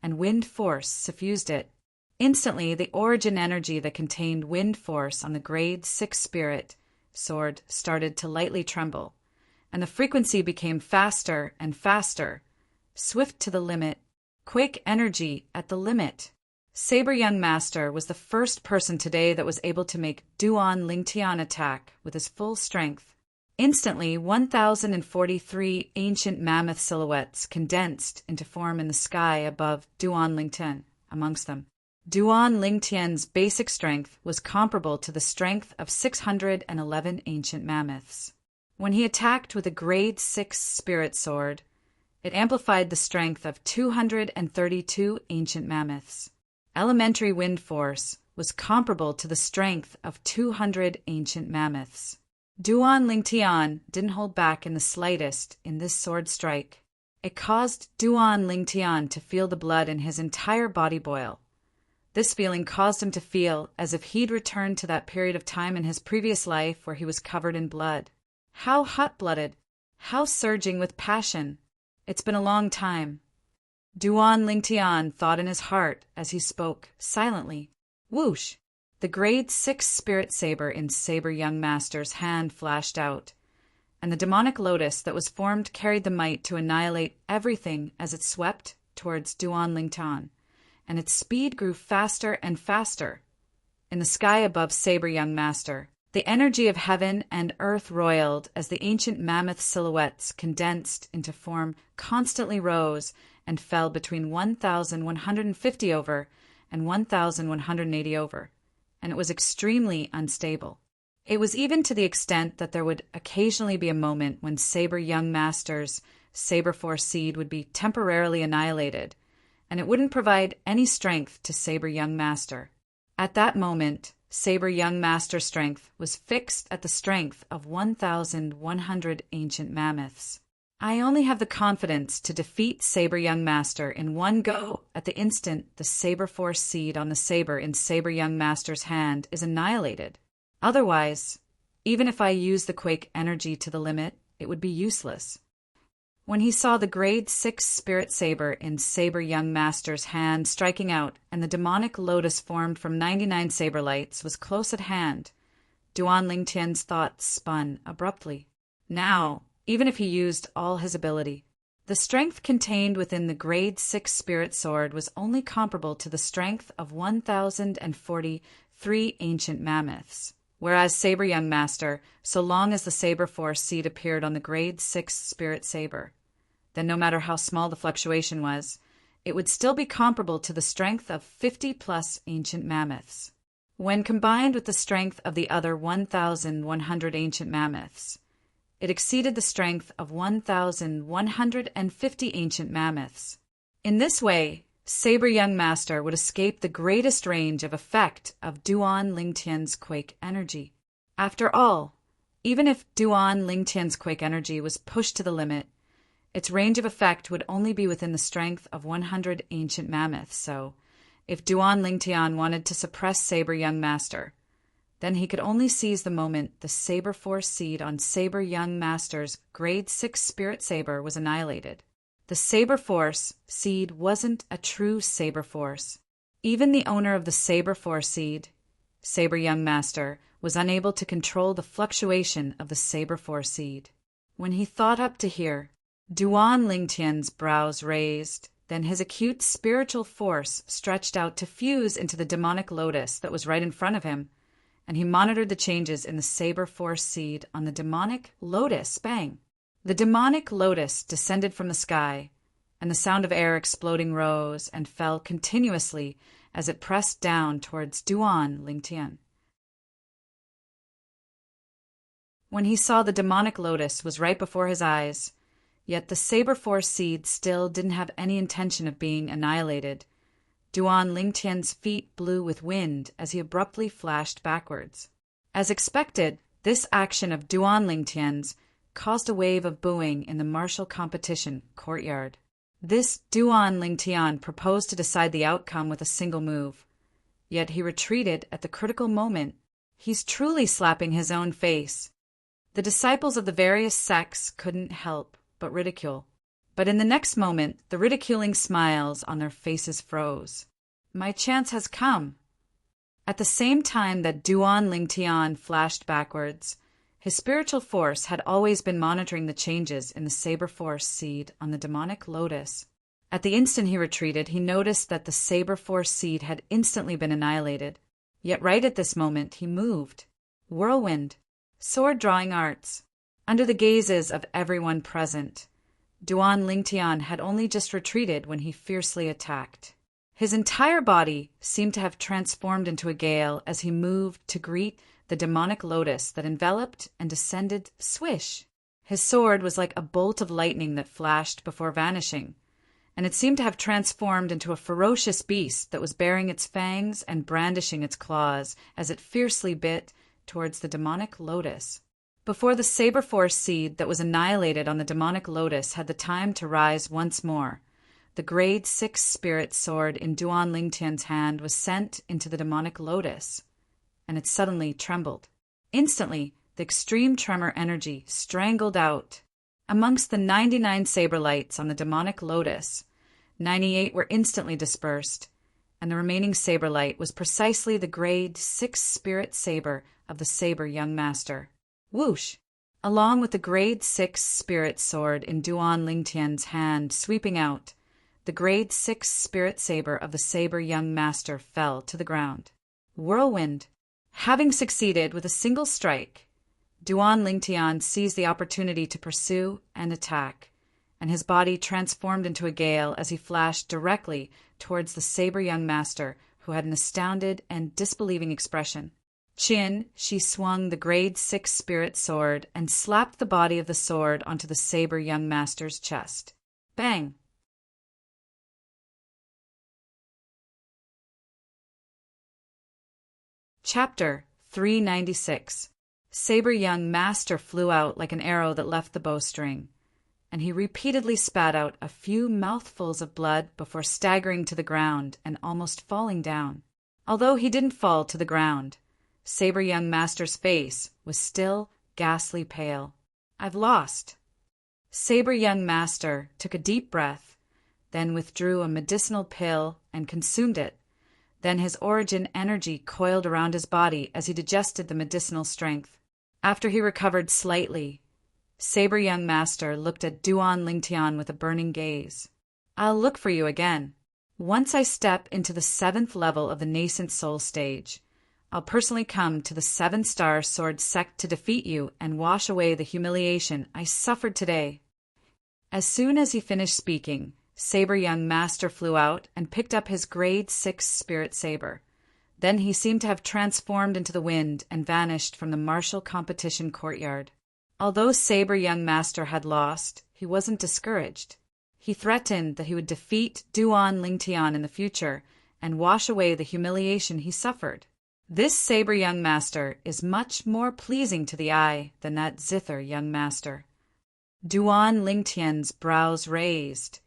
and wind force suffused it. Instantly, the origin energy that contained wind force on the grade 6 spirit sword started to lightly tremble, and the frequency became faster and faster, swift to the limit, quick energy at the limit. Saber Young Master was the first person today that was able to make Duan Lingtian attack with his full strength. Instantly, 1,043 ancient mammoth silhouettes condensed into form in the sky above Duan Lingtian. Amongst them, Duan Lingtian's basic strength was comparable to the strength of 611 ancient mammoths. When he attacked with a grade 6 spirit sword, it amplified the strength of 232 ancient mammoths. Elementary wind force was comparable to the strength of 200 ancient mammoths. Duan Lingtian didn't hold back in the slightest in this sword strike. It caused Duan Lingtian to feel the blood in his entire body boil. This feeling caused him to feel as if he'd returned to that period of time in his previous life where he was covered in blood. How hot-blooded, how surging with passion. It's been a long time. Duan Lingtian thought in his heart as he spoke, silently. Whoosh! The grade 6 spirit saber in Saber Young Master's hand flashed out, and the demonic lotus that was formed carried the might to annihilate everything as it swept towards Duan Lingtian, and its speed grew faster and faster. In the sky above Saber Young Master, the energy of heaven and earth roiled as the ancient mammoth silhouettes condensed into form constantly rose and fell between 1,150 over and 1,180 over, and it was extremely unstable. It was even to the extent that there would occasionally be a moment when Saber Young Master's Saber Force seed would be temporarily annihilated, and it wouldn't provide any strength to Saber Young Master. At that moment, Saber Young Master strength was fixed at the strength of 1,100 ancient mammoths. I only have the confidence to defeat Saber Young Master in one go at the instant the Saber Force seed on the saber in Saber Young Master's hand is annihilated. Otherwise, even if I use the Quake energy to the limit, it would be useless. When he saw the grade 6 spirit saber in Saber Young Master's hand striking out and the demonic lotus formed from 99 saber lights was close at hand, Duan Lingtian's thoughts spun abruptly. Now, even if he used all his ability, the strength contained within the grade 6 spirit sword was only comparable to the strength of 1,043 ancient mammoths, whereas Saber Young Master, so long as the Saber Force seed appeared on the grade 6 spirit saber, then no matter how small the fluctuation was, it would still be comparable to the strength of 50-plus ancient mammoths. When combined with the strength of the other 1,100 ancient mammoths, it exceeded the strength of 1,150 ancient mammoths. In this way, Saber Young Master would escape the greatest range of effect of Duan Lingtian's quake energy. After all, even if Duan Lingtian's quake energy was pushed to the limit, its range of effect would only be within the strength of 100 ancient mammoths, so if Duan Lingtian wanted to suppress Saber Young Master, then he could only seize the moment the Saber Force seed on Saber Young Master's Grade 6 Spirit Saber was annihilated. The Saber Force seed wasn't a true Saber Force. Even the owner of the Saber Force seed, Saber Young Master, was unable to control the fluctuation of the Saber Force seed. When he thought up to hear, Duan Lingtian's brows raised, then his acute spiritual force stretched out to fuse into the demonic lotus that was right in front of him, and he monitored the changes in the Saber Force seed on the demonic lotus. Bang! The demonic lotus descended from the sky, and the sound of air exploding rose and fell continuously as it pressed down towards Duan Lingtian. When he saw the demonic lotus was right before his eyes, yet the Saber Force seed still didn't have any intention of being annihilated, Duan Lingtian's feet blew with wind as he abruptly flashed backwards. As expected, this action of Duan Lingtian's caused a wave of booing in the martial competition courtyard. This Duan Lingtian proposed to decide the outcome with a single move, yet he retreated at the critical moment. He's truly slapping his own face. The disciples of the various sects couldn't help but ridicule. But in the next moment, the ridiculing smiles on their faces froze. My chance has come. At the same time that Duan Lingtian flashed backwards, his spiritual force had always been monitoring the changes in the Saber Force seed on the demonic lotus. At the instant he retreated, he noticed that the Saber Force seed had instantly been annihilated. Yet right at this moment he moved. Whirlwind. Sword-drawing arts. Under the gazes of everyone present, Duan Lingtian had only just retreated when he fiercely attacked. His entire body seemed to have transformed into a gale as he moved to greet the demonic lotus that enveloped and descended. Swish! His sword was like a bolt of lightning that flashed before vanishing, and it seemed to have transformed into a ferocious beast that was baring its fangs and brandishing its claws as it fiercely bit towards the demonic lotus. Before the Saber Force seed that was annihilated on the demonic lotus had the time to rise once more, the Grade 6 Spirit Sword in Duan Lingtian's hand was sent into the demonic lotus, and it suddenly trembled. Instantly, the extreme tremor energy strangled out. Amongst the 99 saber lights on the demonic lotus, 98 were instantly dispersed, and the remaining saber light was precisely the Grade 6 Spirit Saber of the Saber Young Master. Whoosh! Along with the Grade 6 Spirit Sword in Duan Lingtian's hand sweeping out, the Grade 6 Spirit Saber of the Saber Young Master fell to the ground. Whirlwind! Having succeeded with a single strike, Duan Lingtian seized the opportunity to pursue and attack, and his body transformed into a gale as he flashed directly towards the Saber Young Master, who had an astounded and disbelieving expression. She swung the Grade 6 Spirit Sword and slapped the body of the sword onto the Saber Young Master's chest. Bang! Chapter 396. Saber Young Master flew out like an arrow that left the bowstring, and he repeatedly spat out a few mouthfuls of blood before staggering to the ground and almost falling down. Although he didn't fall to the ground, Saber Young Master's face was still ghastly pale. I've lost. Saber Young Master took a deep breath, then withdrew a medicinal pill and consumed it. Then his origin energy coiled around his body as he digested the medicinal strength. After he recovered slightly, Saber Young Master looked at Duan Lingtian with a burning gaze. I'll look for you again. Once I step into the 7th level of the nascent soul stage, I'll personally come to the 7-star sword sect to defeat you and wash away the humiliation I suffered today. As soon as he finished speaking, Saber Young Master flew out and picked up his Grade 6 Spirit Saber. Then he seemed to have transformed into the wind and vanished from the martial competition courtyard. Although Saber Young Master had lost, he wasn't discouraged. He threatened that he would defeat Duan Lingtian in the future and wash away the humiliation he suffered. This saber young master is much more pleasing to the eye than that zither young master. Duan Lingtian's brows raised,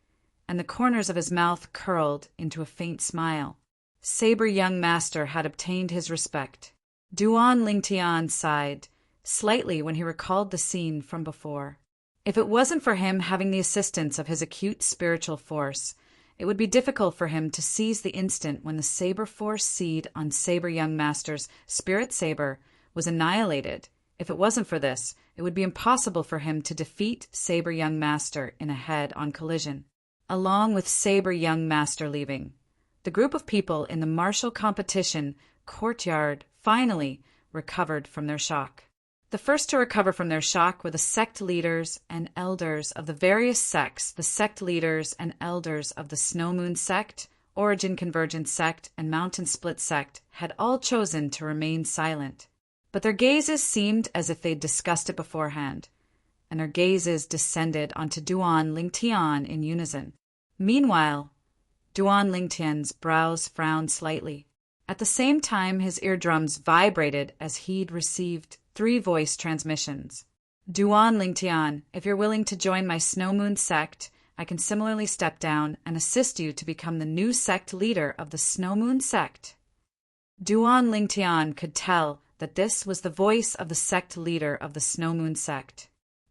and the corners of his mouth curled into a faint smile. Saber young master had obtained his respect. Duan Lingtian sighed slightly when he recalled the scene from before. If it wasn't for him having the assistance of his acute spiritual force, it would be difficult for him to seize the instant when the saber force seed on Saber Young Master's spirit saber was annihilated. If it wasn't for this, it would be impossible for him to defeat Saber Young Master in a head-on collision. Along with Saber Young Master leaving, the group of people in the martial competition courtyard finally recovered from their shock. The first to recover from their shock were the sect leaders and elders of the various sects. The sect leaders and elders of the Snow Moon sect, Origin Convergence sect, and Mountain Split sect had all chosen to remain silent. But their gazes seemed as if they'd discussed it beforehand, and their gazes descended onto Duan Lingtian in unison. Meanwhile, Duan Lingtian's brows frowned slightly. At the same time, his eardrums vibrated as he'd received 3 voice transmissions. Duan Lingtian, if you're willing to join my Snow Moon sect, I can similarly step down and assist you to become the new sect leader of the Snow Moon sect. Duan Lingtian could tell that this was the voice of the sect leader of the Snow Moon sect.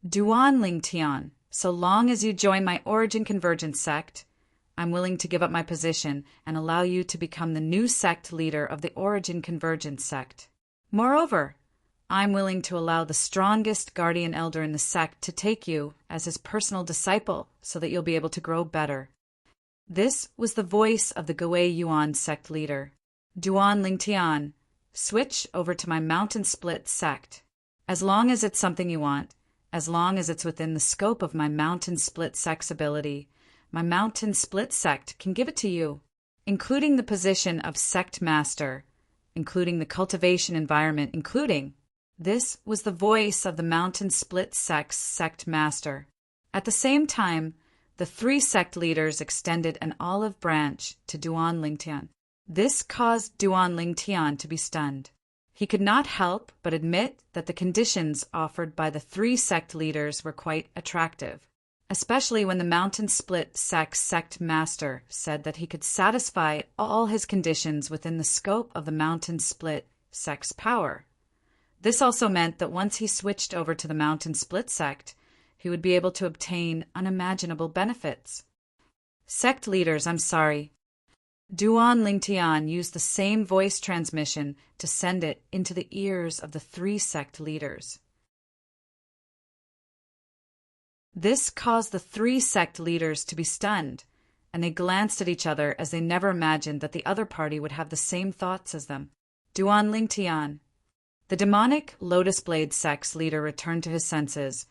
Duan Lingtian, so long as you join my Origin Convergence sect, I'm willing to give up my position and allow you to become the new sect leader of the Origin Convergence sect. Moreover, I'm willing to allow the strongest guardian elder in the sect to take you as his personal disciple so that you'll be able to grow better. This was the voice of the Gui Yuan sect leader. Duan Lingtian, switch over to my Mountain Split sect. As long as it's something you want, as long as it's within the scope of my Mountain Split sect's ability, my Mountain Split sect can give it to you, including the position of sect master, including the cultivation environment, including. This was the voice of the Mountain Split sect's sect master. At the same time, the 3 sect leaders extended an olive branch to Duan Lingtian. This caused Duan Lingtian to be stunned. He could not help but admit that the conditions offered by the 3 sect leaders were quite attractive, especially when the Mountain Split sect's sect master said that he could satisfy all his conditions within the scope of the Mountain Split sect's power. This also meant that once he switched over to the Mountain Split sect, he would be able to obtain unimaginable benefits. Sect leaders, I'm sorry. Duan Lingtian used the same voice transmission to send it into the ears of the 3 sect leaders. This caused the 3 sect leaders to be stunned, and they glanced at each other as they never imagined that the other party would have the same thoughts as them. Duan Lingtian. The demonic Lotus Blade sect's leader returned to his senses,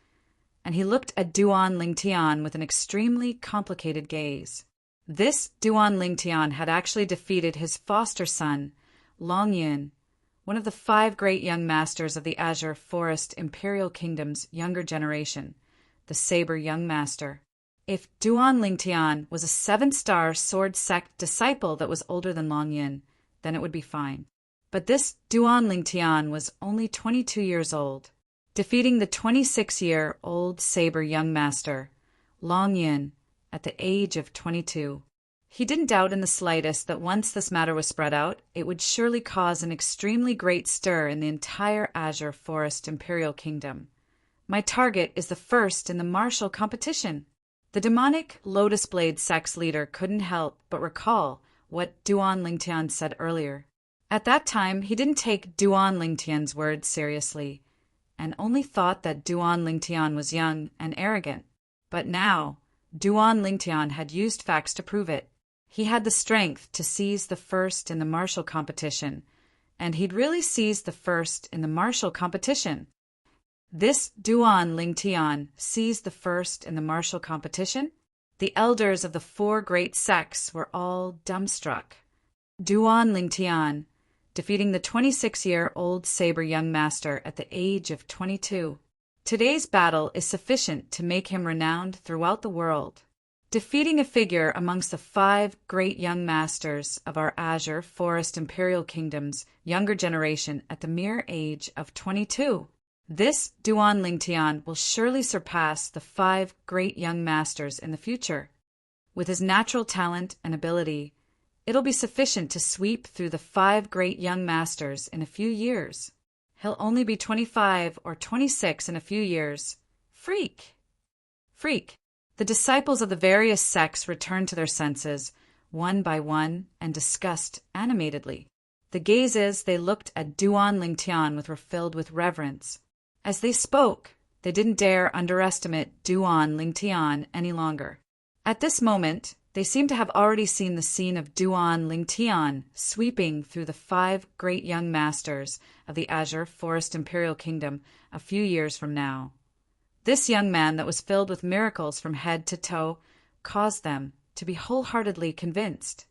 and he looked at Duan Lingtian with an extremely complicated gaze. This Duan Lingtian had actually defeated his foster son, Longyun, one of the 5 great young masters of the Azure Forest Imperial Kingdom's younger generation, the Saber Young Master. If Duan Lingtian was a 7-star sword sect disciple that was older than Longyun, then it would be fine. But this Duan Lingtian was only 22 years old, defeating the 26-year-old Saber Young Master, Longyun, at the age of 22. He didn't doubt in the slightest that once this matter was spread out, it would surely cause an extremely great stir in the entire Azure Forest Imperial Kingdom. My target is the first in the martial competition. The demonic Lotus Blade sect's leader couldn't help but recall what Duan Lingtian said earlier. At that time, he didn't take Duan Lingtian's words seriously, and only thought that Duan Lingtian was young and arrogant. But now, Duan Lingtian had used facts to prove it. He had the strength to seize the first in the martial competition, and he'd really seized the first in the martial competition. This Duan Lingtian seized the first in the martial competition? The elders of the 4 great sects were all dumbstruck. Duan Lingtian, defeating the 26-year-old Saber Young Master at the age of 22. Today's battle is sufficient to make him renowned throughout the world. defeating a figure amongst the 5 great young masters of our Azure Forest Imperial Kingdom's younger generation at the mere age of 22. This Duan Lingtian will surely surpass the 5 great young masters in the future. With his natural talent and ability, it'll be sufficient to sweep through the 5 great young masters in a few years. He'll only be 25 or 26 in a few years. Freak! The disciples of the various sects returned to their senses, one by one, and discussed animatedly. The gazes they looked at Duan Lingtian were filled with reverence. As they spoke, they didn't dare underestimate Duan Lingtian any longer. At this moment, they seemed to have already seen the scene of Duan Lingtian sweeping through the 5 great young masters of the Azure Forest Imperial Kingdom a few years from now. This young man that was filled with miracles from head to toe caused them to be wholeheartedly convinced.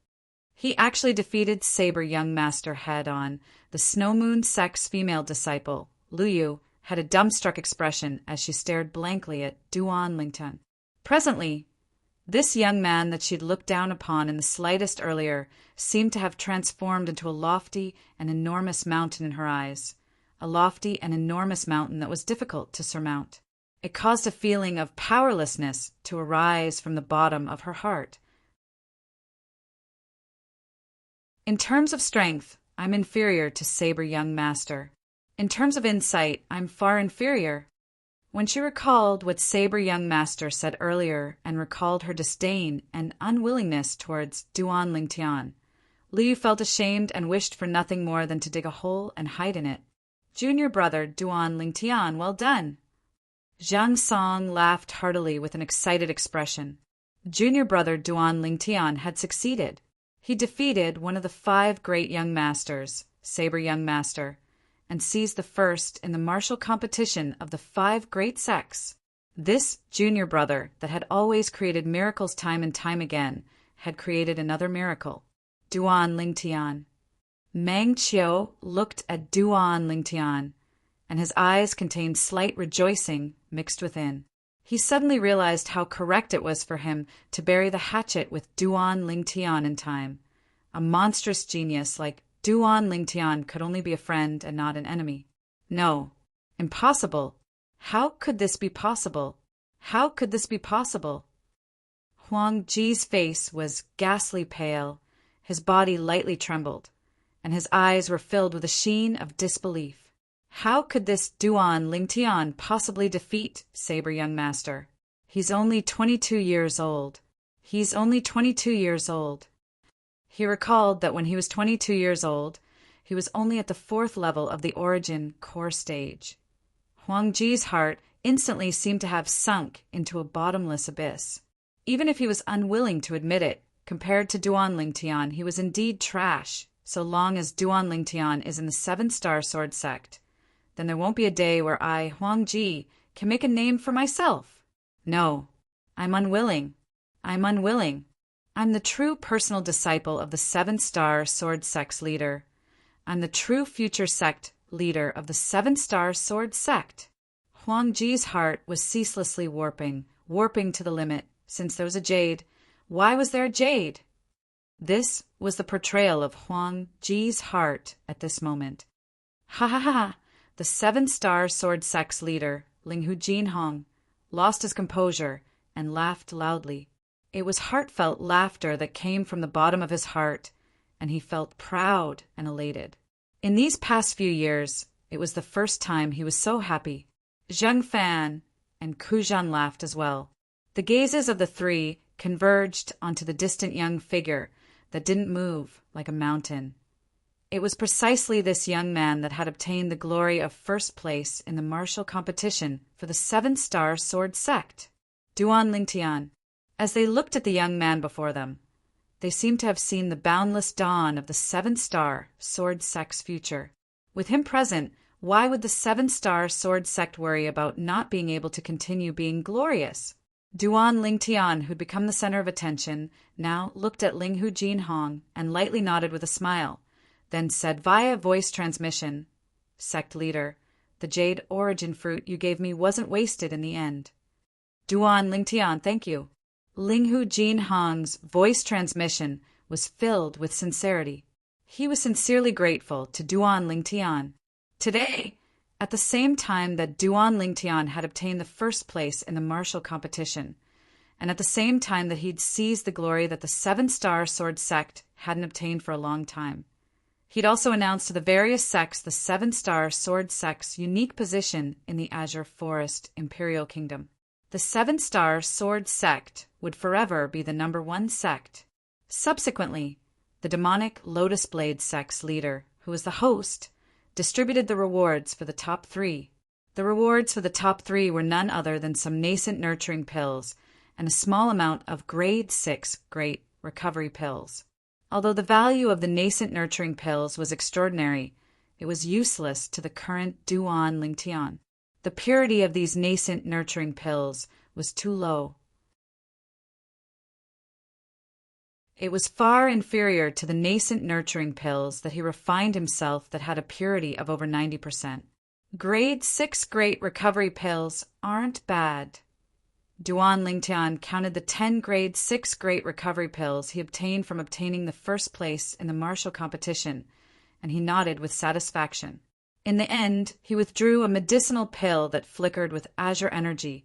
He actually defeated Saber Young Master head-on. The Snow Moon sect's female disciple, Luyu, had a dumbstruck expression as she stared blankly at Duan Lingtian. Presently, this young man that she'd looked down upon in the slightest earlier seemed to have transformed into a lofty and enormous mountain in her eyes, a lofty and enormous mountain that was difficult to surmount. It caused a feeling of powerlessness to arise from the bottom of her heart. In terms of strength, I'm inferior to Saber Young Master. In terms of insight, I'm far inferior. When she recalled what Saber Young Master said earlier and recalled her disdain and unwillingness towards Duan Lingtian, Liu felt ashamed and wished for nothing more than to dig a hole and hide in it. Junior brother Duan Lingtian, well done! Zhang Song laughed heartily with an excited expression. Junior brother Duan Lingtian had succeeded. He defeated one of the 5 great young masters, Saber Young Master, and seized the first in the martial competition of the 5 great sects. This junior brother that had always created miracles time and time again had created another miracle. Duan Lingtian. Mang Qiu looked at Duan Lingtian, and his eyes contained slight rejoicing mixed within. He suddenly realized how correct it was for him to bury the hatchet with Duan Lingtian in time. A monstrous genius like Duan Lingtian could only be a friend and not an enemy. No, impossible. How could this be possible? How could this be possible? Huang Ji's face was ghastly pale, his body lightly trembled, and his eyes were filled with a sheen of disbelief. How could this Duan Lingtian possibly defeat Saber Young Master? He's only 22 years old. He's only 22 years old. He recalled that when he was 22 years old, he was only at the 4th level of the Origin core stage. Huang Ji's heart instantly seemed to have sunk into a bottomless abyss. Even if he was unwilling to admit it, compared to Duan Lingtian, he was indeed trash, so long as Duan Lingtian is in the 7-star sword sect. Then there won't be a day where I, Huang Ji, can make a name for myself. No, I'm unwilling. I'm the true personal disciple of the 7-star sword sect's leader. I'm the true future sect leader of the 7-star sword sect. Huang Ji's heart was ceaselessly warping to the limit. Since there was a jade, why was there a jade? This was the portrayal of Huang Ji's heart at this moment. Ha ha ha! The 7-star sword sect's leader, Linghu Jinhong, lost his composure and laughed loudly. It was heartfelt laughter that came from the bottom of his heart, and he felt proud and elated. In these past few years, it was the first time he was so happy. Zheng Fan and Ku Zhan laughed as well. The gazes of the 3 converged onto the distant young figure that didn't move like a mountain. It was precisely this young man that had obtained the glory of first place in the martial competition for the 7-star sword sect, Duan Lingtian. As they looked at the young man before them, they seemed to have seen the boundless dawn of the 7-star sword sect's future. With him present, why would the 7-star sword sect worry about not being able to continue being glorious? Duan Lingtian, who'd become the center of attention, now looked at Linghu Jinhong and lightly nodded with a smile, then said via voice transmission, "Sect leader, the jade origin fruit you gave me wasn't wasted in the end." Duan Lingtian, thank you. Linghu Jinhong's voice transmission was filled with sincerity. He was sincerely grateful to Duan Lingtian. Today, at the same time that Duan Lingtian had obtained the first place in the martial competition, and at the same time that he'd seized the glory that the seven-star sword sect hadn't obtained for a long time, he'd also announced to the various sects the seven-star sword sect's unique position in the Azure Forest Imperial Kingdom. The seven-star sword sect would forever be the #1 sect. Subsequently, the demonic Lotus Blade sect's leader, who was the host, distributed the rewards for the top 3. The rewards for the top 3 were none other than some nascent nurturing pills and a small amount of grade 6 great recovery pills. Although the value of the nascent nurturing pills was extraordinary, it was useless to the current Duan Lingtian. The purity of these nascent nurturing pills was too low. It was far inferior to the nascent nurturing pills that he refined himself that had a purity of over 90%. Grade 6 great recovery pills aren't bad. Duan Lingtian counted the 10 grade 6 great recovery pills he obtained from obtaining the first place in the martial competition, and he nodded with satisfaction. In the end, he withdrew a medicinal pill that flickered with azure energy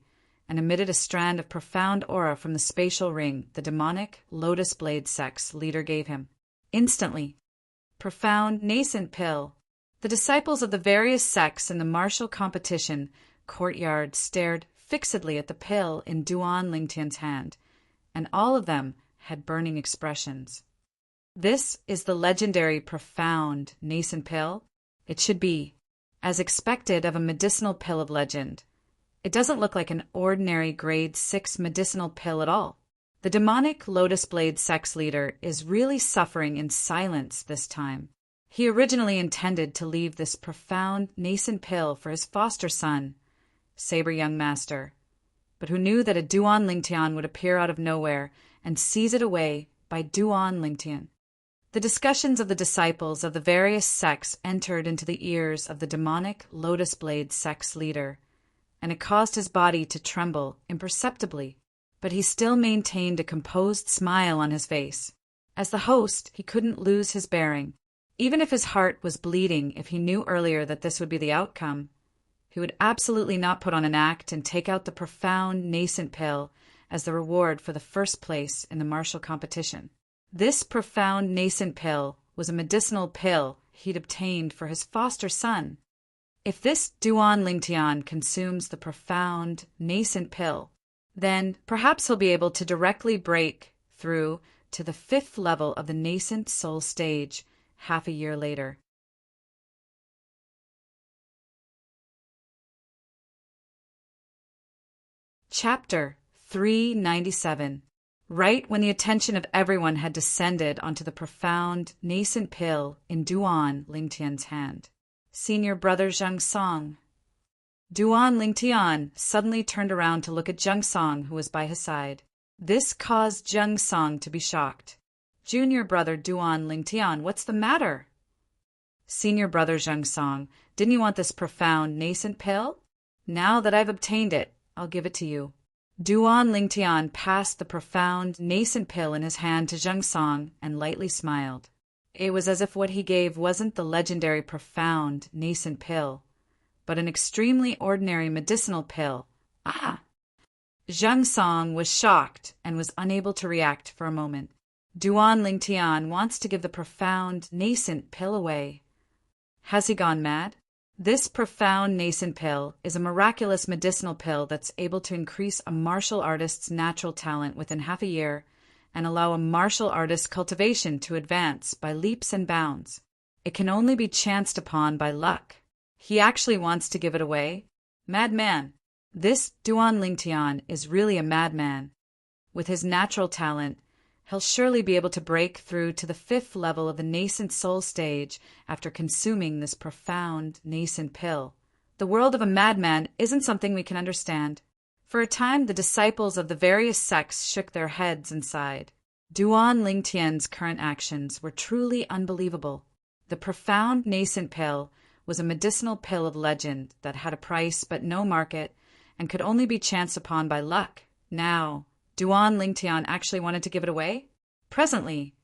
and emitted a strand of profound aura from the spatial ring the demonic Lotus Blade sect's leader gave him. Instantly, profound nascent pill. The disciples of the various sects in the martial competition courtyard stared fixedly at the pill in Duan Lingtian's hand, and all of them had burning expressions. This is the legendary profound nascent pill. It should be, as expected of a medicinal pill of legend. It doesn't look like an ordinary grade 6 medicinal pill at all. The demonic Lotus Blade sect's leader is really suffering in silence this time. He originally intended to leave this profound nascent pill for his foster son, Saber Young Master, but who knew that a Duan Lingtian would appear out of nowhere and seize it away by Duan Lingtian. The discussions of the disciples of the various sects entered into the ears of the demonic Lotus Blade sect's leader, and it caused his body to tremble imperceptibly, but he still maintained a composed smile on his face. As the host, he couldn't lose his bearing. Even if his heart was bleeding, if he knew earlier that this would be the outcome, he would absolutely not put on an act and take out the profound nascent pill as the reward for the first place in the martial competition. This profound nascent pill was a medicinal pill he'd obtained for his foster son. If this Duan Lingtian consumes the profound nascent pill, then perhaps he'll be able to directly break through to the 5th level of the nascent soul stage half a year later. Chapter 397. Right when the attention of everyone had descended onto the profound, nascent pill in Duan Lingtian's hand. Senior brother Zheng Song. Duan Lingtian suddenly turned around to look at Zheng Song, who was by his side. This caused Zheng Song to be shocked. Junior brother Duan Lingtian, what's the matter? Senior brother Zheng Song, didn't you want this profound, nascent pill? Now that I've obtained it, I'll give it to you. Duan Lingtian passed the profound, nascent pill in his hand to Zheng Song and lightly smiled. It was as if what he gave wasn't the legendary profound, nascent pill, but an extremely ordinary medicinal pill. Ah! Zheng Song was shocked and was unable to react for a moment. Duan Lingtian wants to give the profound, nascent pill away. Has he gone mad? This profound nascent pill is a miraculous medicinal pill that's able to increase a martial artist's natural talent within half a year and allow a martial artist's cultivation to advance by leaps and bounds. It can only be chanced upon by luck. He actually wants to give it away? Madman! This Duan Lingtian is really a madman. With his natural talent, he'll surely be able to break through to the 5th level of the nascent soul stage after consuming this profound, nascent pill. The world of a madman isn't something we can understand. For a time, the disciples of the various sects shook their heads and sighed. Duan Lingtian's current actions were truly unbelievable. The profound, nascent pill was a medicinal pill of legend that had a price but no market and could only be chanced upon by luck. Now, Duan Lingtian actually wanted to give it away? Presently,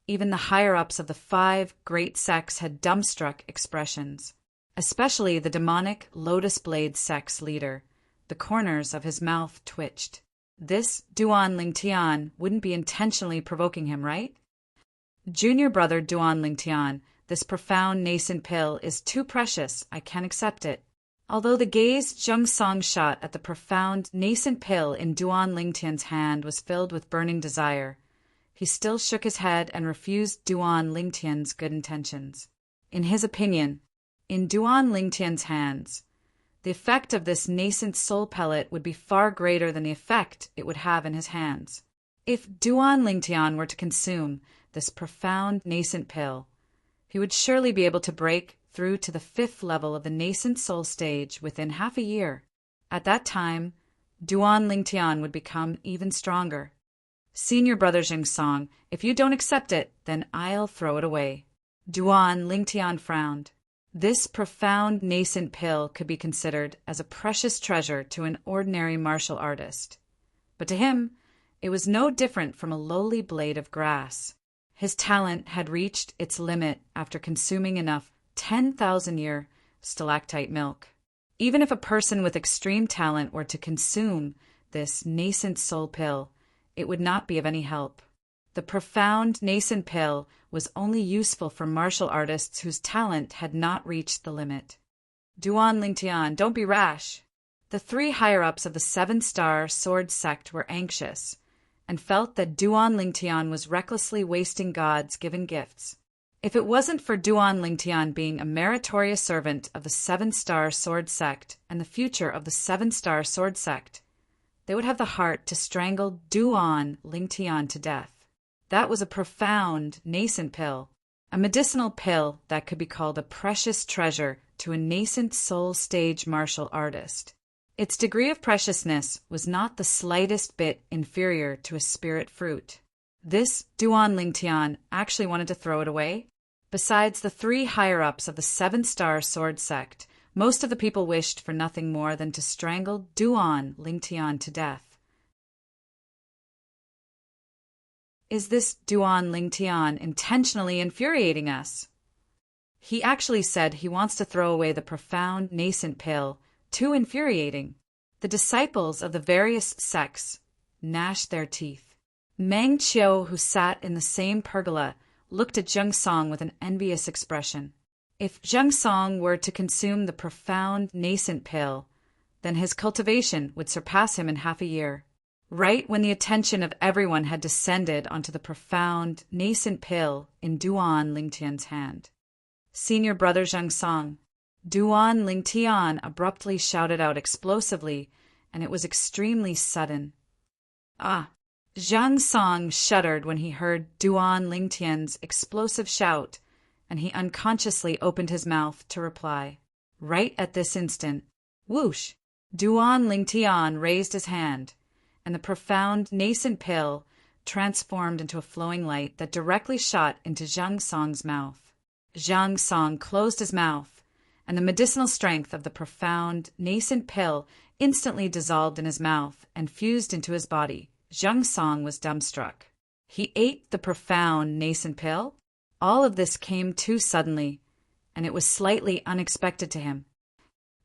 even the higher-ups of the 5 great sects had dumbstruck expressions, especially the demonic Lotus Blade sect's leader. The corners of his mouth twitched. This Duan Lingtian wouldn't be intentionally provoking him, right? Junior brother Duan Lingtian, this profound nascent pill is too precious, I can't accept it. Although the gaze Zheng Song shot at the profound nascent pill in Duan Lingtian's hand was filled with burning desire, he still shook his head and refused Duan Lingtian's good intentions. In his opinion, in Duan Lingtian's hands, the effect of this nascent soul pellet would be far greater than the effect it would have in his hands. If Duan Lingtian were to consume this profound nascent pill, he would surely be able to break through to the 5th level of the nascent soul stage within half a year. At that time, Duan Lingtian would become even stronger. Senior brother Zheng Song, if you don't accept it, then I'll throw it away. Duan Lingtian frowned. This profound nascent pill could be considered as a precious treasure to an ordinary martial artist. But to him, it was no different from a lowly blade of grass. His talent had reached its limit after consuming enough 10,000-year stalactite milk. Even if a person with extreme talent were to consume this nascent soul pill, it would not be of any help. The profound nascent pill was only useful for martial artists whose talent had not reached the limit. Duan Lingtian, don't be rash. The 3 higher-ups of the 7-star sword sect were anxious, and felt that Duan Lingtian was recklessly wasting God's given gifts. If it wasn't for Duan Lingtian being a meritorious servant of the 7-star sword sect and the future of the 7-star sword sect, they would have the heart to strangle Duan Lingtian to death. That was a profound, nascent pill, a medicinal pill that could be called a precious treasure to a nascent soul stage martial artist. Its degree of preciousness was not the slightest bit inferior to a spirit fruit. This Duan Lingtian actually wanted to throw it away. Besides the 3 higher-ups of the 7-star sword sect, most of the people wished for nothing more than to strangle Duan Lingtian to death. Is this Duan Lingtian intentionally infuriating us? He actually said he wants to throw away the profound nascent pill. Too infuriating. The disciples of the various sects gnashed their teeth. Meng Qiu, who sat in the same pergola, looked at Zheng Song with an envious expression. If Zheng Song were to consume the profound nascent pill, then his cultivation would surpass him in half a year. Right when the attention of everyone had descended onto the profound nascent pill in Duan Lingtian's hand. Senior brother Zheng Song, Duan Lingtian abruptly shouted out explosively, and it was extremely sudden. Ah! Zheng Song shuddered when he heard Duan Lingtian's explosive shout, and he unconsciously opened his mouth to reply. Right at this instant, whoosh! Duan Lingtian raised his hand, and the profound nascent pill transformed into a flowing light that directly shot into Zheng Song's mouth. Zheng Song closed his mouth, and the medicinal strength of the profound nascent pill instantly dissolved in his mouth and fused into his body. Zheng Song was dumbstruck. He ate the profound nascent pill? All of this came too suddenly, and it was slightly unexpected to him.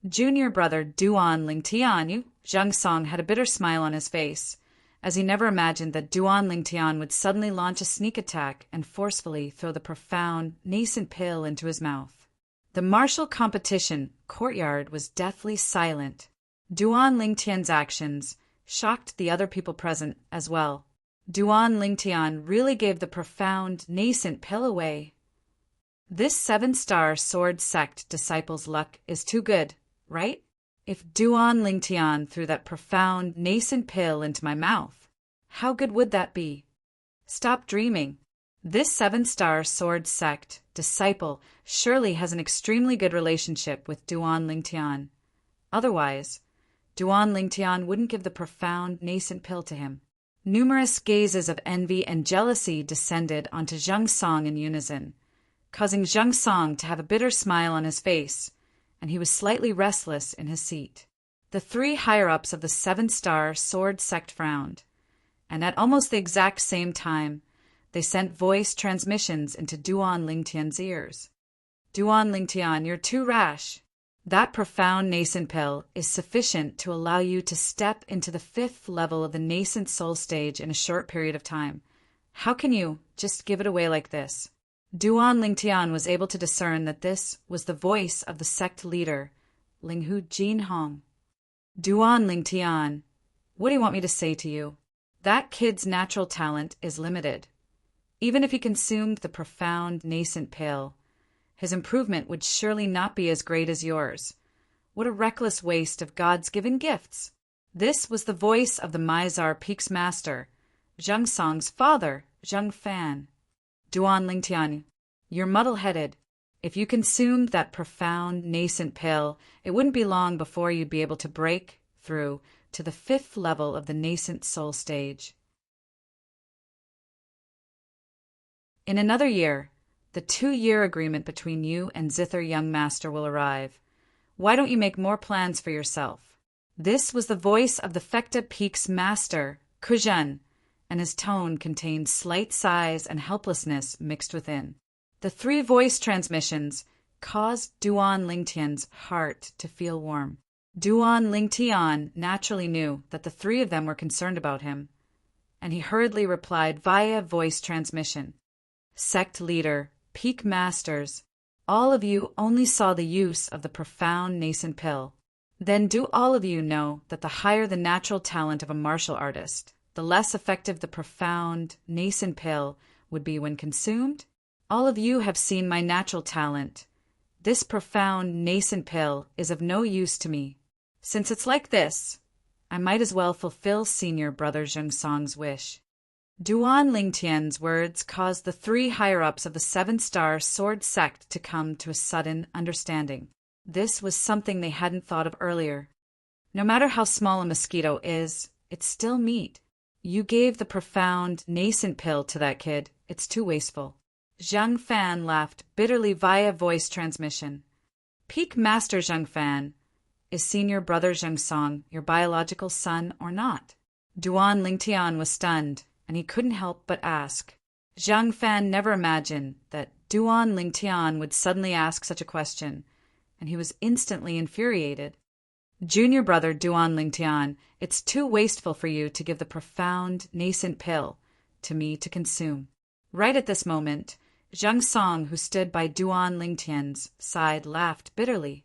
Junior brother Duan Lingtian, Zheng Song had a bitter smile on his face, as he never imagined that Duan Lingtian would suddenly launch a sneak attack and forcefully throw the profound nascent pill into his mouth. The martial competition courtyard was deathly silent. Duan Lingtian's actions shocked the other people present as well. Duan Lingtian really gave the profound nascent pill away. This 7-star sword sect disciple's luck is too good, right? If Duan Lingtian threw that profound nascent pill into my mouth, how good would that be? Stop dreaming. This 7-star sword sect disciple surely has an extremely good relationship with Duan Lingtian. Otherwise, Duan Lingtian wouldn't give the profound nascent pill to him. Numerous gazes of envy and jealousy descended onto Zheng Song in unison, causing Zheng Song to have a bitter smile on his face, and he was slightly restless in his seat. The 3 higher-ups of the 7-star sword sect frowned, and at almost the exact same time, they sent voice transmissions into Duan Lingtian's ears. Duan Lingtian, you're too rash. That profound nascent pill is sufficient to allow you to step into the 5th level of the nascent soul stage in a short period of time. How can you just give it away like this? Duan Lingtian was able to discern that this was the voice of the sect leader, Linghu Jinhong. Duan Lingtian, what do you want me to say to you? That kid's natural talent is limited. Even if he consumed the profound nascent pill, his improvement would surely not be as great as yours. What a reckless waste of God's given gifts! This was the voice of the Mizar Peak's master, Zheng Song's father, Zheng Fan. Duan Lingtian, you're muddle-headed. If you consumed that profound nascent pill, it wouldn't be long before you'd be able to break through to the 5th level of the nascent soul stage. In another year, the 2-year agreement between you and Zither Young Master will arrive. Why don't you make more plans for yourself? This was the voice of the Fekta Peak's master, Kuzhen, and his tone contained slight sighs and helplessness mixed within. The 3 voice transmissions caused Duan Lingtian's heart to feel warm. Duan Lingtian naturally knew that the 3 of them were concerned about him, and he hurriedly replied via voice transmission. Sect leader, Peak Masters, all of you only saw the use of the profound nascent pill. Then do all of you know that the higher the natural talent of a martial artist, the less effective the profound nascent pill would be when consumed? All of you have seen my natural talent. This profound nascent pill is of no use to me. Since it's like this, I might as well fulfill Senior Brother Zheng Song's wish. Duan Lingtian's words caused the 3 higher-ups of the 7-star sword sect to come to a sudden understanding. This was something they hadn't thought of earlier. No matter how small a mosquito is, it's still meat. You gave the profound nascent pill to that kid. It's too wasteful. Zheng Fan laughed bitterly via voice transmission. Peak Master Zheng Fan, is Senior Brother Zheng Song your biological son or not? Duan Lingtian was stunned, and he couldn't help but ask. Zheng Fan never imagined that Duan Lingtian would suddenly ask such a question, and he was instantly infuriated. Junior Brother Duan Lingtian, it's too wasteful for you to give the profound nascent pill to me to consume. Right at this moment, Zheng Song, who stood by Duan Lingtian's side, laughed bitterly.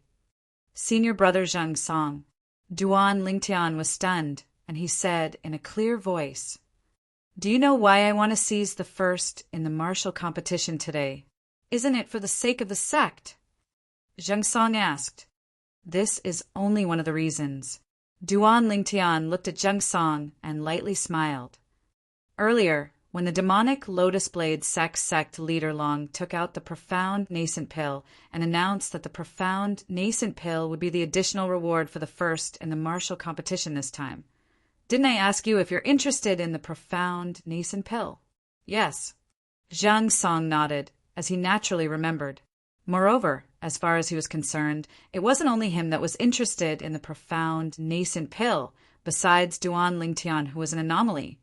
Senior Brother Zheng Song. Duan Lingtian was stunned, and he said in a clear voice, Do you know why I want to seize the first in the martial competition today? Isn't it for the sake of the sect? Zheng Song asked. This is only one of the reasons. Duan Lingtian looked at Zheng Song and lightly smiled. Earlier, when the demonic Lotus Blade sect leader Long took out the profound nascent pill and announced that the profound nascent pill would be the additional reward for the first in the martial competition this time. Didn't I ask you if you're interested in the profound nascent pill? Yes. Zheng Song nodded, as he naturally remembered. Moreover, as far as he was concerned, it wasn't only him that was interested in the profound nascent pill, besides Duan Lingtian, who was an anomaly.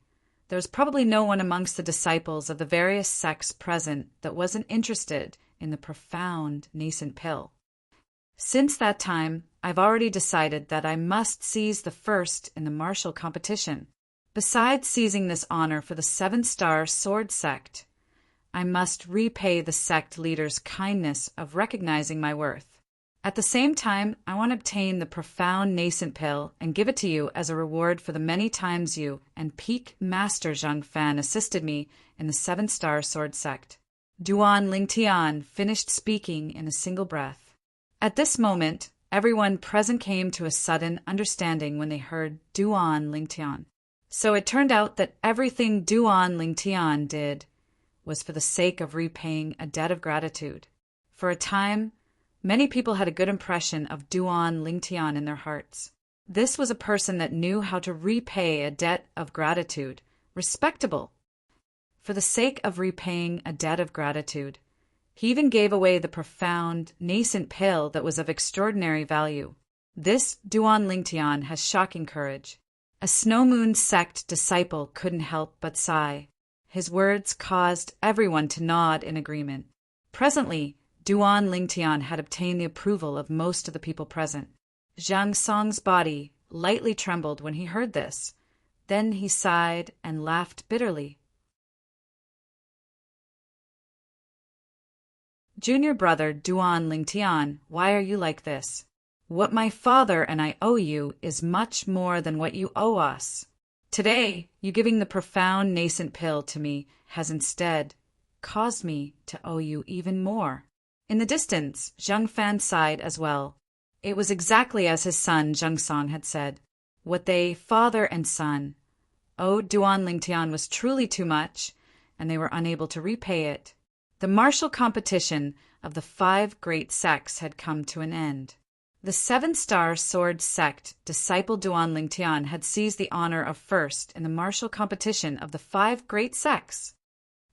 There was probably no one amongst the disciples of the various sects present that wasn't interested in the profound nascent pill. Since that time, I've already decided that I must seize the first in the martial competition. Besides seizing this honor for the 7-star sword sect, I must repay the sect leader's kindness of recognizing my worth. At the same time, I want to obtain the profound nascent pill and give it to you as a reward for the many times you and Peak Master Zheng Fan assisted me in the 7-star sword sect. Duan Lingtian finished speaking in a single breath. At this moment, everyone present came to a sudden understanding when they heard Duan Lingtian. So it turned out that everything Duan Lingtian did was for the sake of repaying a debt of gratitude. For a time, many people had a good impression of Duan Lingtian in their hearts. This was a person that knew how to repay a debt of gratitude, respectable. For the sake of repaying a debt of gratitude, he even gave away the profound, nascent pill that was of extraordinary value. This Duan Lingtian has shocking courage. A Snow Moon sect disciple couldn't help but sigh. His words caused everyone to nod in agreement. Presently, Duan Lingtian had obtained the approval of most of the people present. Zhang Song's body lightly trembled when he heard this. Then he sighed and laughed bitterly. Junior brother Duan Lingtian, why are you like this? What my father and I owe you is much more than what you owe us. Today, you giving the profound nascent pill to me has instead caused me to owe you even more. In the distance, Zhang Fan sighed as well. It was exactly as his son Zhang Song had said. What they, father and son, owed Duan Lingtian was truly too much, and they were unable to repay it. The martial competition of the 5 great sects had come to an end. The 7-star sword sect disciple Duan Lingtian had seized the honor of first in the martial competition of the 5 great sects.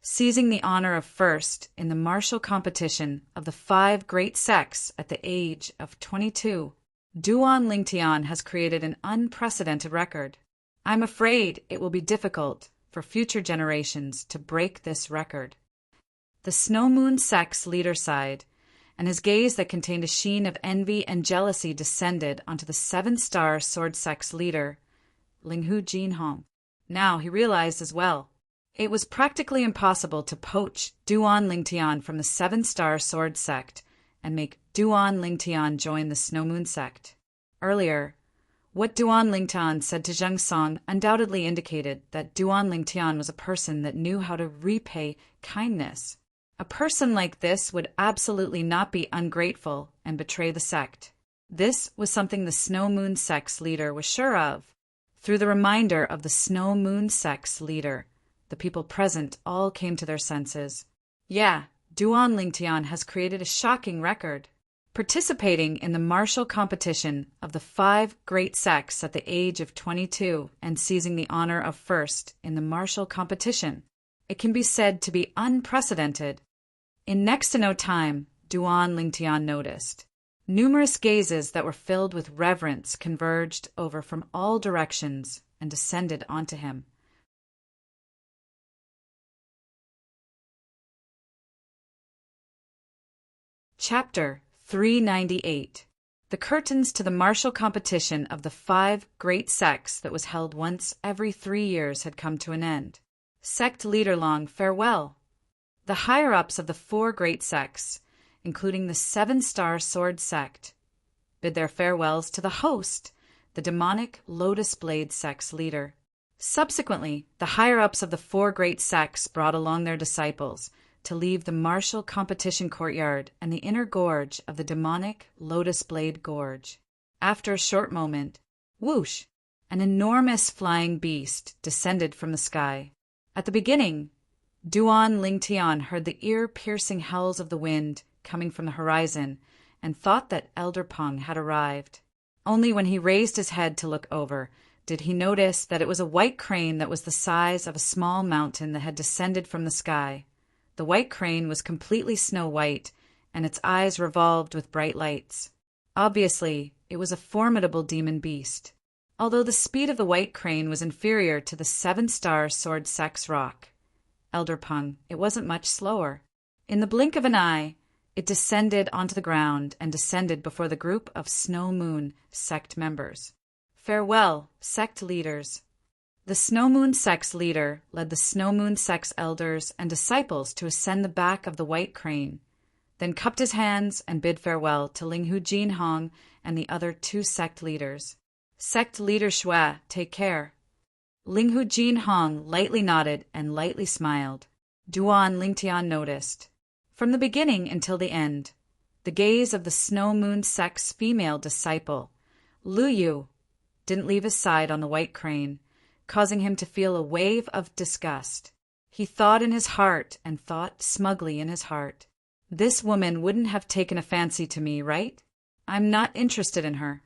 Seizing the honor of first in the martial competition of the 5 great sects at the age of 22, Duan Lingtian has created an unprecedented record. I'm afraid it will be difficult for future generations to break this record. The Snow Moon sect's leader sighed, and his gaze that contained a sheen of envy and jealousy descended onto the 7-star sword sect's leader, Linghu Jinhong. Now he realized as well. It was practically impossible to poach Duan Lingtian from the 7-star sword sect and make Duan Lingtian join the Snow Moon sect. Earlier, what Duan Lingtian said to Zhang Song undoubtedly indicated that Duan Lingtian was a person that knew how to repay kindness. A person like this would absolutely not be ungrateful and betray the sect. This was something the Snow Moon sect's leader was sure of. Through the reminder of the Snow Moon sect's leader, the people present all came to their senses. Yeah, Duan Lingtian has created a shocking record. Participating in the martial competition of the 5 great sects at the age of 22 and seizing the honor of first in the martial competition, it can be said to be unprecedented. In next to no time, Duan Lingtian noticed. Numerous gazes that were filled with reverence converged over from all directions and descended onto him. Chapter 398. The curtains to the martial competition of the 5 great sects that was held once every 3 years had come to an end. Sect leader Long, farewell. The higher-ups of the 4 great sects, including the 7-star sword sect, bid their farewells to the host, the demonic Lotus Blade sect's leader. Subsequently, the higher-ups of the 4 great sects brought along their disciples to leave the martial competition courtyard and the inner gorge of the demonic Lotus Blade Gorge. After a short moment, whoosh, an enormous flying beast descended from the sky. At the beginning, Duan Lingtian heard the ear-piercing howls of the wind coming from the horizon and thought that Elder Peng had arrived. Only when he raised his head to look over did he notice that it was a white crane that was the size of a small mountain that had descended from the sky. The white crane was completely snow-white, and its eyes revolved with bright lights. Obviously, it was a formidable demon beast. Although the speed of the white crane was inferior to the 7-star sword sect's rock, Elder Peng, it wasn't much slower. In the blink of an eye, it descended onto the ground and descended before the group of Snow Moon sect members. Farewell, sect leaders. The Snow Moon sect's leader led the Snow Moon sect's elders and disciples to ascend the back of the white crane, then cupped his hands and bid farewell to Linghu Jinhong and the other 2 sect leaders. Sect leader Shui, take care. Linghu Jinhong lightly nodded and lightly smiled. Duan Lingtian noticed. From the beginning until the end, the gaze of the Snow Moon sect's female disciple, Lu Yu, didn't leave his side on the white crane, causing him to feel a wave of disgust. He thought in his heart and thought smugly in his heart. This woman wouldn't have taken a fancy to me, right? I'm not interested in her.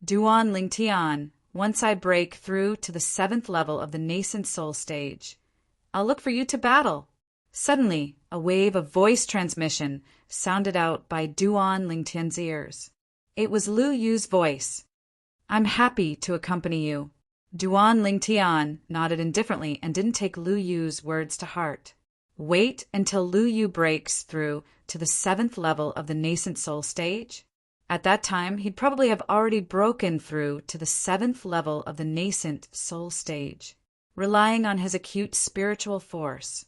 Duan Lingtian, once I break through to the 7th level of the nascent soul stage, I'll look for you to battle. Suddenly, a wave of voice transmission sounded out by Duan Lingtian's ears. It was Lu Yu's voice. I'm happy to accompany you. Duan Lingtian nodded indifferently and didn't take Lu Yu's words to heart. Wait until Lu Yu breaks through to the 7th level of the nascent soul stage. At that time, he'd probably have already broken through to the 7th level of the nascent soul stage, relying on his acute spiritual force.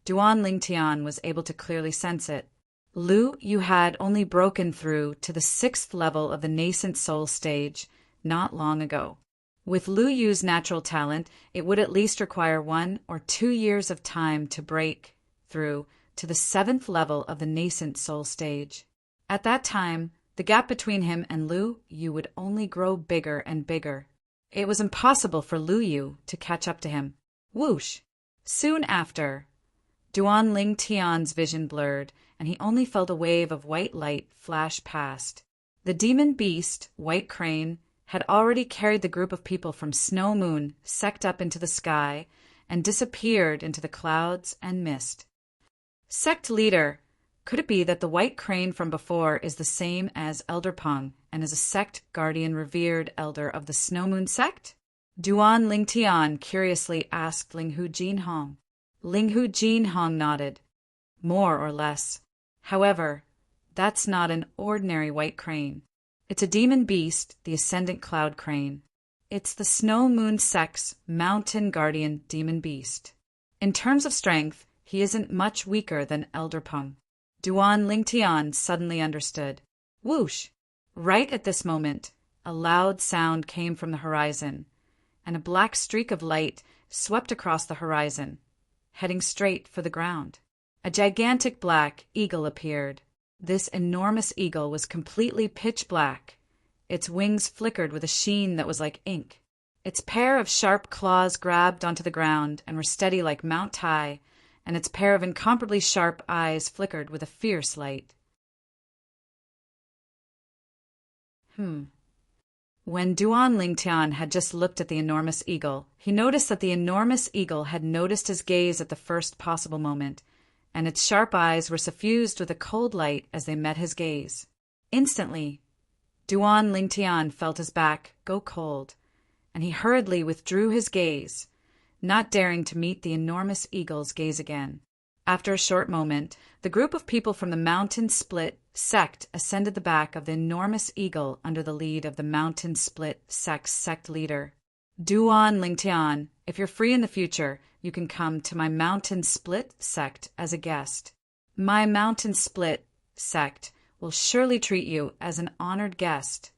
Duan Lingtian was able to clearly sense it. Lu Yu had only broken through to the 6th level of the nascent soul stage not long ago. With Lu Yu's natural talent, it would at least require 1 or 2 years of time to break through to the 7th level of the nascent soul stage. At that time, the gap between him and Lu Yu would only grow bigger and bigger. It was impossible for Lu Yu to catch up to him. Whoosh! Soon after, Duan Lingtian's vision blurred, and he only felt a wave of white light flash past. The demon beast, White Crane, had already carried the group of people from Snow Moon sect up into the sky and disappeared into the clouds and mist. Sect leader, could it be that the White Crane from before is the same as Elder Peng and is a sect guardian revered elder of the Snow Moon sect? Duan Lingtian curiously asked Linghu Jinhong. Linghu Jinhong nodded. More or less. However, that's not an ordinary White Crane. It's a demon beast, the Ascendant Cloud Crane. It's the Snow Moon sect's mountain guardian demon beast. In terms of strength, he isn't much weaker than Elder Peng. Duan Lingtian suddenly understood. Whoosh! Right at this moment, a loud sound came from the horizon, and a black streak of light swept across the horizon, heading straight for the ground. A gigantic black eagle appeared. This enormous eagle was completely pitch black. Its wings flickered with a sheen that was like ink. Its pair of sharp claws grabbed onto the ground and were steady like Mount Tai, and its pair of incomparably sharp eyes flickered with a fierce light. When Duan Lingtian had just looked at the enormous eagle, he noticed that the enormous eagle had noticed his gaze at the first possible moment, and its sharp eyes were suffused with a cold light as they met his gaze. Instantly, Duan Lingtian felt his back go cold, and he hurriedly withdrew his gaze, not daring to meet the enormous eagle's gaze again. After a short moment, the group of people from the Mountain Split sect ascended the back of the enormous eagle under the lead of the Mountain Split sect's sect leader. Duan Lingtian, if you're free in the future, you can come to my Mountain Split sect as a guest. My Mountain Split sect will surely treat you as an honored guest.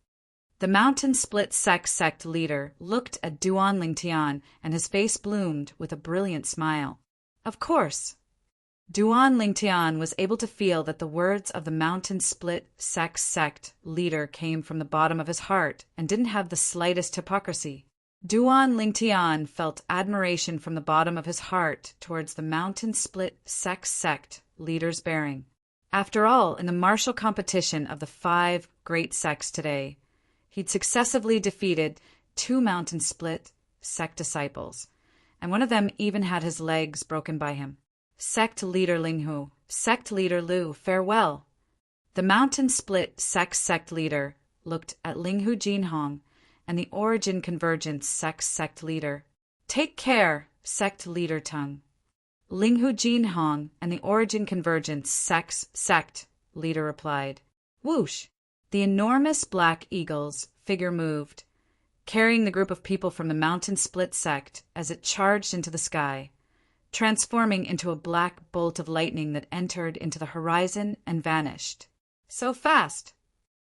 The Mountain Split sect leader looked at Duan Lingtian, and his face bloomed with a brilliant smile. Of course. Duan Lingtian was able to feel that the words of the Mountain Split sect leader came from the bottom of his heart and didn't have the slightest hypocrisy. Duan Lingtian felt admiration from the bottom of his heart towards the Mountain Split sect leader's bearing. After all, in the martial competition of the 5 great sects today, he'd successively defeated 2 Mountain Split sect disciples, and one of them even had his legs broken by him. Sect leader Linghu, sect leader Lu, farewell. The Mountain Split sect leader looked at Linghu Jinhong and the Origin Convergence sect leader. Take care, sect leader Tung. Linghu Jinhong and the Origin Convergence sect leader replied. Whoosh! The enormous black eagle's figure moved, carrying the group of people from the Mountain Split sect as it charged into the sky, transforming into a black bolt of lightning that entered into the horizon and vanished. So fast!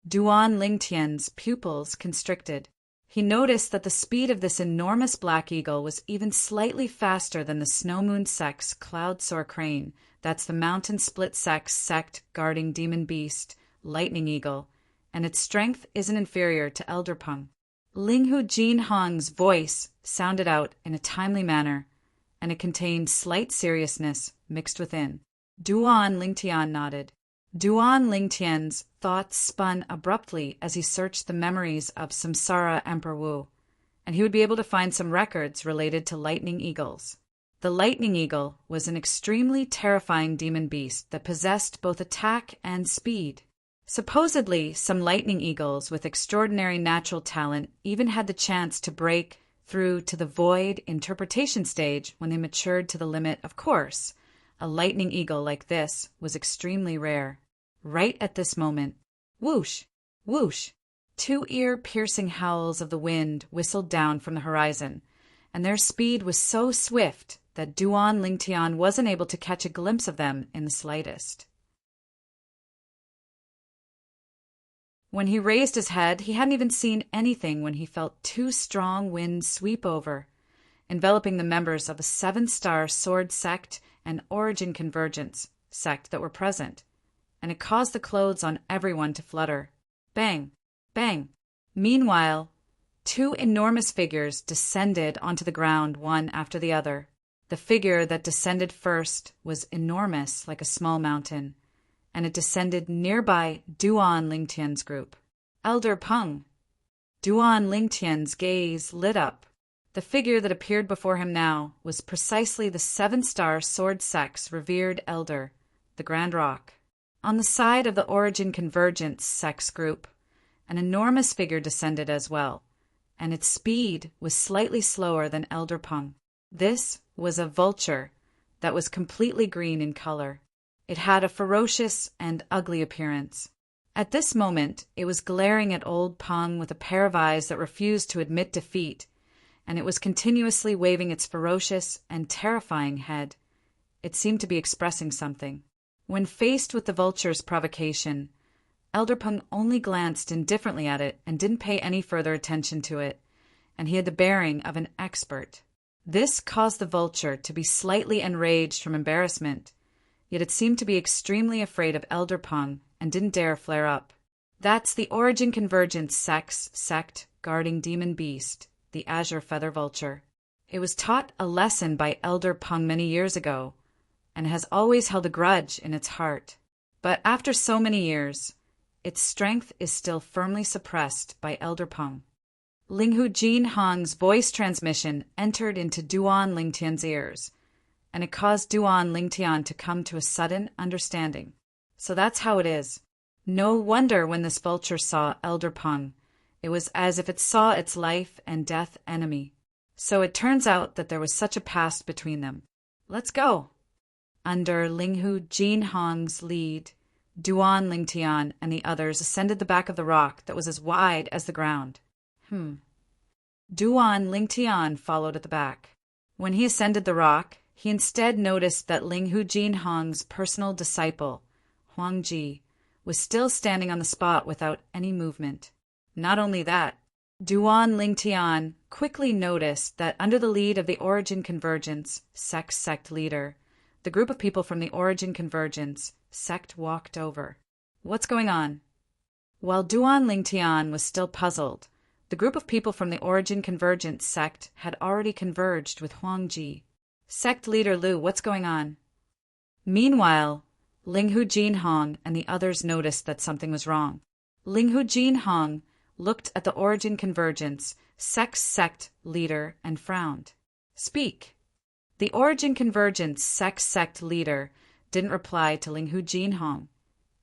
Duan Lingtian's pupils constricted. He noticed that the speed of this enormous black eagle was even slightly faster than the Snow Moon sect's Cloud Soar Crane, that's the Mountain Split sect guarding demon beast, Lightning Eagle, and its strength isn't inferior to Elder Peng. Linghu Jinhong's voice sounded out in a timely manner, and it contained slight seriousness mixed within. Duan Lingtian nodded. Duan Lingtian's thoughts spun abruptly as he searched the memories of Samsara Emperor Wu, and he would be able to find some records related to lightning eagles. The lightning eagle was an extremely terrifying demon beast that possessed both attack and speed. Supposedly, some lightning eagles with extraordinary natural talent even had the chance to break through to the void interpretation stage when they matured to the limit. Of course, a lightning eagle like this was extremely rare. Right at this moment, whoosh, whoosh, two ear-piercing howls of the wind whistled down from the horizon, and their speed was so swift that Duan Lingtian wasn't able to catch a glimpse of them in the slightest. When he raised his head, he hadn't even seen anything when he felt two strong winds sweep over, enveloping the members of the seven-star sword sect and origin convergence sect that were present, and it caused the clothes on everyone to flutter. Bang! Bang! Meanwhile, two enormous figures descended onto the ground one after the other. The figure that descended first was enormous like a small mountain, and it descended nearby Duan Lingtian's group. Elder Peng. Duan Lingtian's gaze lit up. The figure that appeared before him now was precisely the seven-star sword sect's revered elder, the Grand Rock. On the side of the Origin Convergence sect's group, an enormous figure descended as well, and its speed was slightly slower than Elder Peng. This was a vulture that was completely green in color. It had a ferocious and ugly appearance. At this moment, it was glaring at old Peng with a pair of eyes that refused to admit defeat, and it was continuously waving its ferocious and terrifying head. It seemed to be expressing something. When faced with the vulture's provocation, Elder Peng only glanced indifferently at it and didn't pay any further attention to it, and he had the bearing of an expert. This caused the vulture to be slightly enraged from embarrassment, yet it seemed to be extremely afraid of Elder Peng and didn't dare flare up. That's the Origin Convergence sect guarding Demon Beast, the Azure Feather Vulture. It was taught a lesson by Elder Peng many years ago, and has always held a grudge in its heart. But after so many years, its strength is still firmly suppressed by Elder Peng. Linghu Jinhong's voice transmission entered into Duan Lingtian's ears, and it caused Duan Lingtian to come to a sudden understanding. So that's how it is. No wonder when this vulture saw Elder Peng, it was as if it saw its life and death enemy. So it turns out that there was such a past between them. Let's go! Under Linghu Jinhong's lead, Duan Lingtian and the others ascended the back of the rock that was as wide as the ground. Duan Lingtian followed at the back. When he ascended the rock, he instead noticed that Linghu Jinhong's personal disciple, Huang Ji, was still standing on the spot without any movement. Not only that, Duan Lingtian quickly noticed that under the lead of the Origin Convergence sect leader, the group of people from the Origin Convergence sect walked over. What's going on? While Duan Lingtian was still puzzled, the group of people from the Origin Convergence sect had already converged with Huang Ji. Sect leader Lu, what's going on? Meanwhile, Linghu Jinhong and the others noticed that something was wrong. Linghu Jinhong looked at the Origin Convergence sect leader and frowned. Speak. The Origin Convergence sect leader didn't reply to Linghu Jinhong,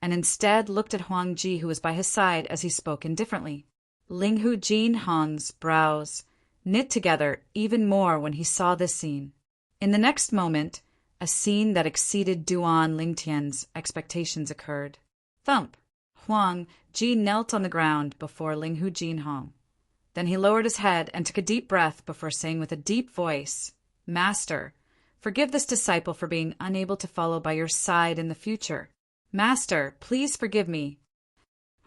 and instead looked at Huang Ji, who was by his side, as he spoke indifferently. Linghu Jinhong's brows knit together even more when he saw this scene. In the next moment, a scene that exceeded Duan Lingtian's expectations occurred. Thump! Huang Ji knelt on the ground before Linghu Jinhong. Then he lowered his head and took a deep breath before saying with a deep voice, "Master, forgive this disciple for being unable to follow by your side in the future. Master, please forgive me."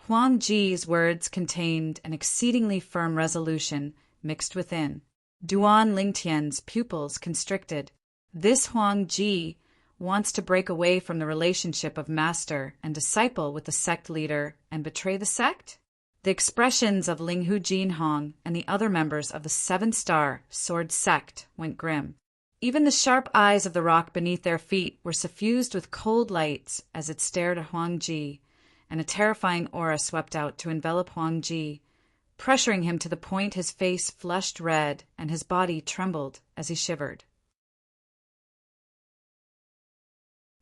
Huang Ji's words contained an exceedingly firm resolution mixed within. Duan Lingtian's pupils constricted. This Huang Ji wants to break away from the relationship of master and disciple with the sect leader and betray the sect? The expressions of Linghu Jinhong and the other members of the seven-star sword sect went grim. Even the sharp eyes of the rock beneath their feet were suffused with cold lights as it stared at Huang Ji, and a terrifying aura swept out to envelop Huang Ji, pressuring him to the point his face flushed red and his body trembled as he shivered.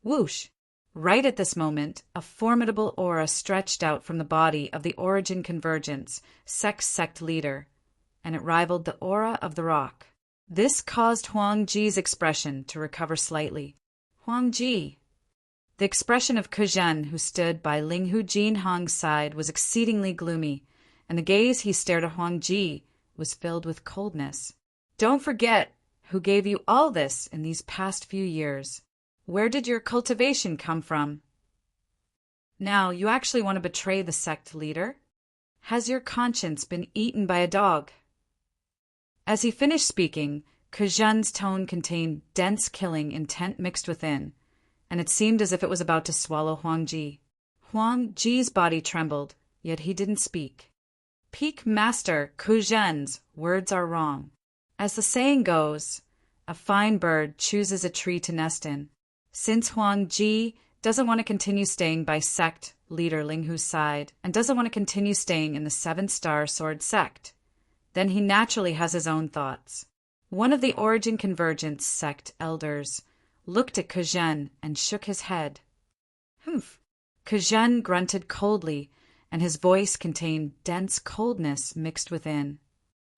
Whoosh! Right at this moment, a formidable aura stretched out from the body of the Origin Convergence sect leader, and it rivaled the aura of the rock. This caused Huang Ji's expression to recover slightly. Huang Ji. The expression of Ke, who stood by Linghu Jinhong's side, was exceedingly gloomy, and the gaze he stared at Huang Ji was filled with coldness. Don't forget who gave you all this in these past few years. Where did your cultivation come from? Now, you actually want to betray the sect leader? Has your conscience been eaten by a dog? As he finished speaking, Ke tone contained dense killing intent mixed within, and it seemed as if it was about to swallow Huang Ji. Huang Ji's body trembled, yet he didn't speak. Peak Master Ke words are wrong. As the saying goes, a fine bird chooses a tree to nest in. Since Huang Ji doesn't want to continue staying by sect leader Linghu's side and doesn't want to continue staying in the 7-star sword sect, then he naturally has his own thoughts. One of the Origin Convergence sect elders looked at Ke and shook his head. Humph. Ke grunted coldly, and his voice contained dense coldness mixed within.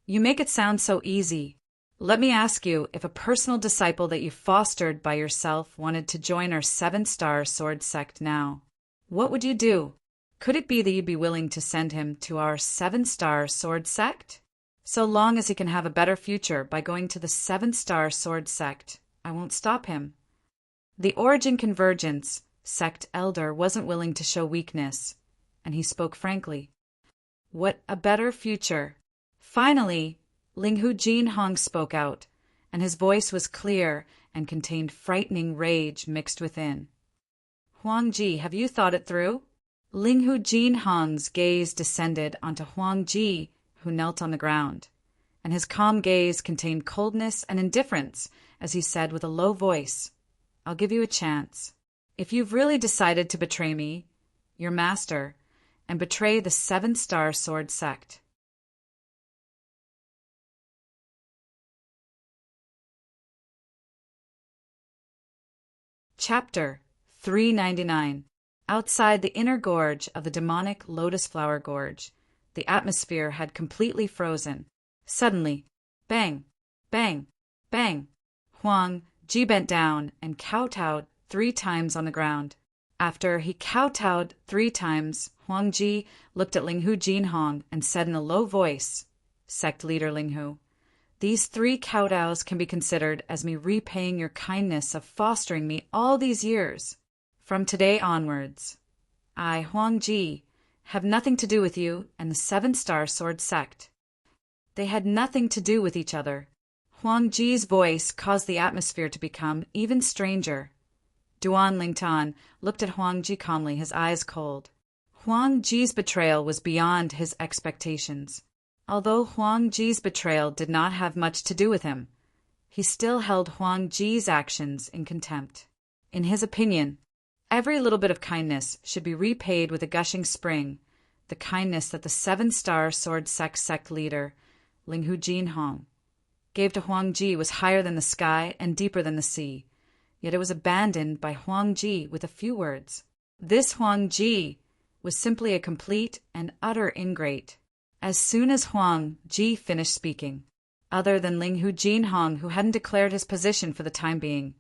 You make it sound so easy. Let me ask you, if a personal disciple that you fostered by yourself wanted to join our 7-star sword sect now, what would you do? Could it be that you'd be willing to send him to our 7-star sword sect? So long as he can have a better future by going to the 7-star sword sect, I won't stop him. The Origin Convergence sect elder wasn't willing to show weakness, and he spoke frankly. What a better future! Finally, Linghu Jinhong spoke out, and his voice was clear and contained frightening rage mixed within. Huang Ji, have you thought it through? Linghu Jinhong's gaze descended onto Huang Ji, who knelt on the ground, and his calm gaze contained coldness and indifference as he said with a low voice, I'll give you a chance. If you've really decided to betray me, your master, and betray the 7-star sword sect. Chapter 399. Outside the inner gorge of the demonic Lotus Flower Gorge, the atmosphere had completely frozen. Suddenly, bang, bang, bang, Huang Ji bent down and kowtowed 3 times on the ground. After he kowtowed 3 times, Huang Ji looked at Linghu Jinhong and said in a low voice, Sect leader Linghu, these 3 kowtows can be considered as me repaying your kindness of fostering me all these years. From today onwards, I, Huang Ji, have nothing to do with you and the 7-star sword sect. They had nothing to do with each other. Huang Ji's voice caused the atmosphere to become even stranger. Duan Lingtan looked at Huang Ji calmly, his eyes cold. Huang Ji's betrayal was beyond his expectations. Although Huang Ji's betrayal did not have much to do with him, he still held Huang Ji's actions in contempt. In his opinion, every little bit of kindness should be repaid with a gushing spring, the kindness that the 7-star sword sect leader, Linghu Jinhong, gave to Huang Ji was higher than the sky and deeper than the sea, yet it was abandoned by Huang Ji with a few words. This Huang Ji was simply a complete and utter ingrate. As soon as Huang Ji finished speaking, other than Linghu Jinhong, who hadn't declared his position for the time being,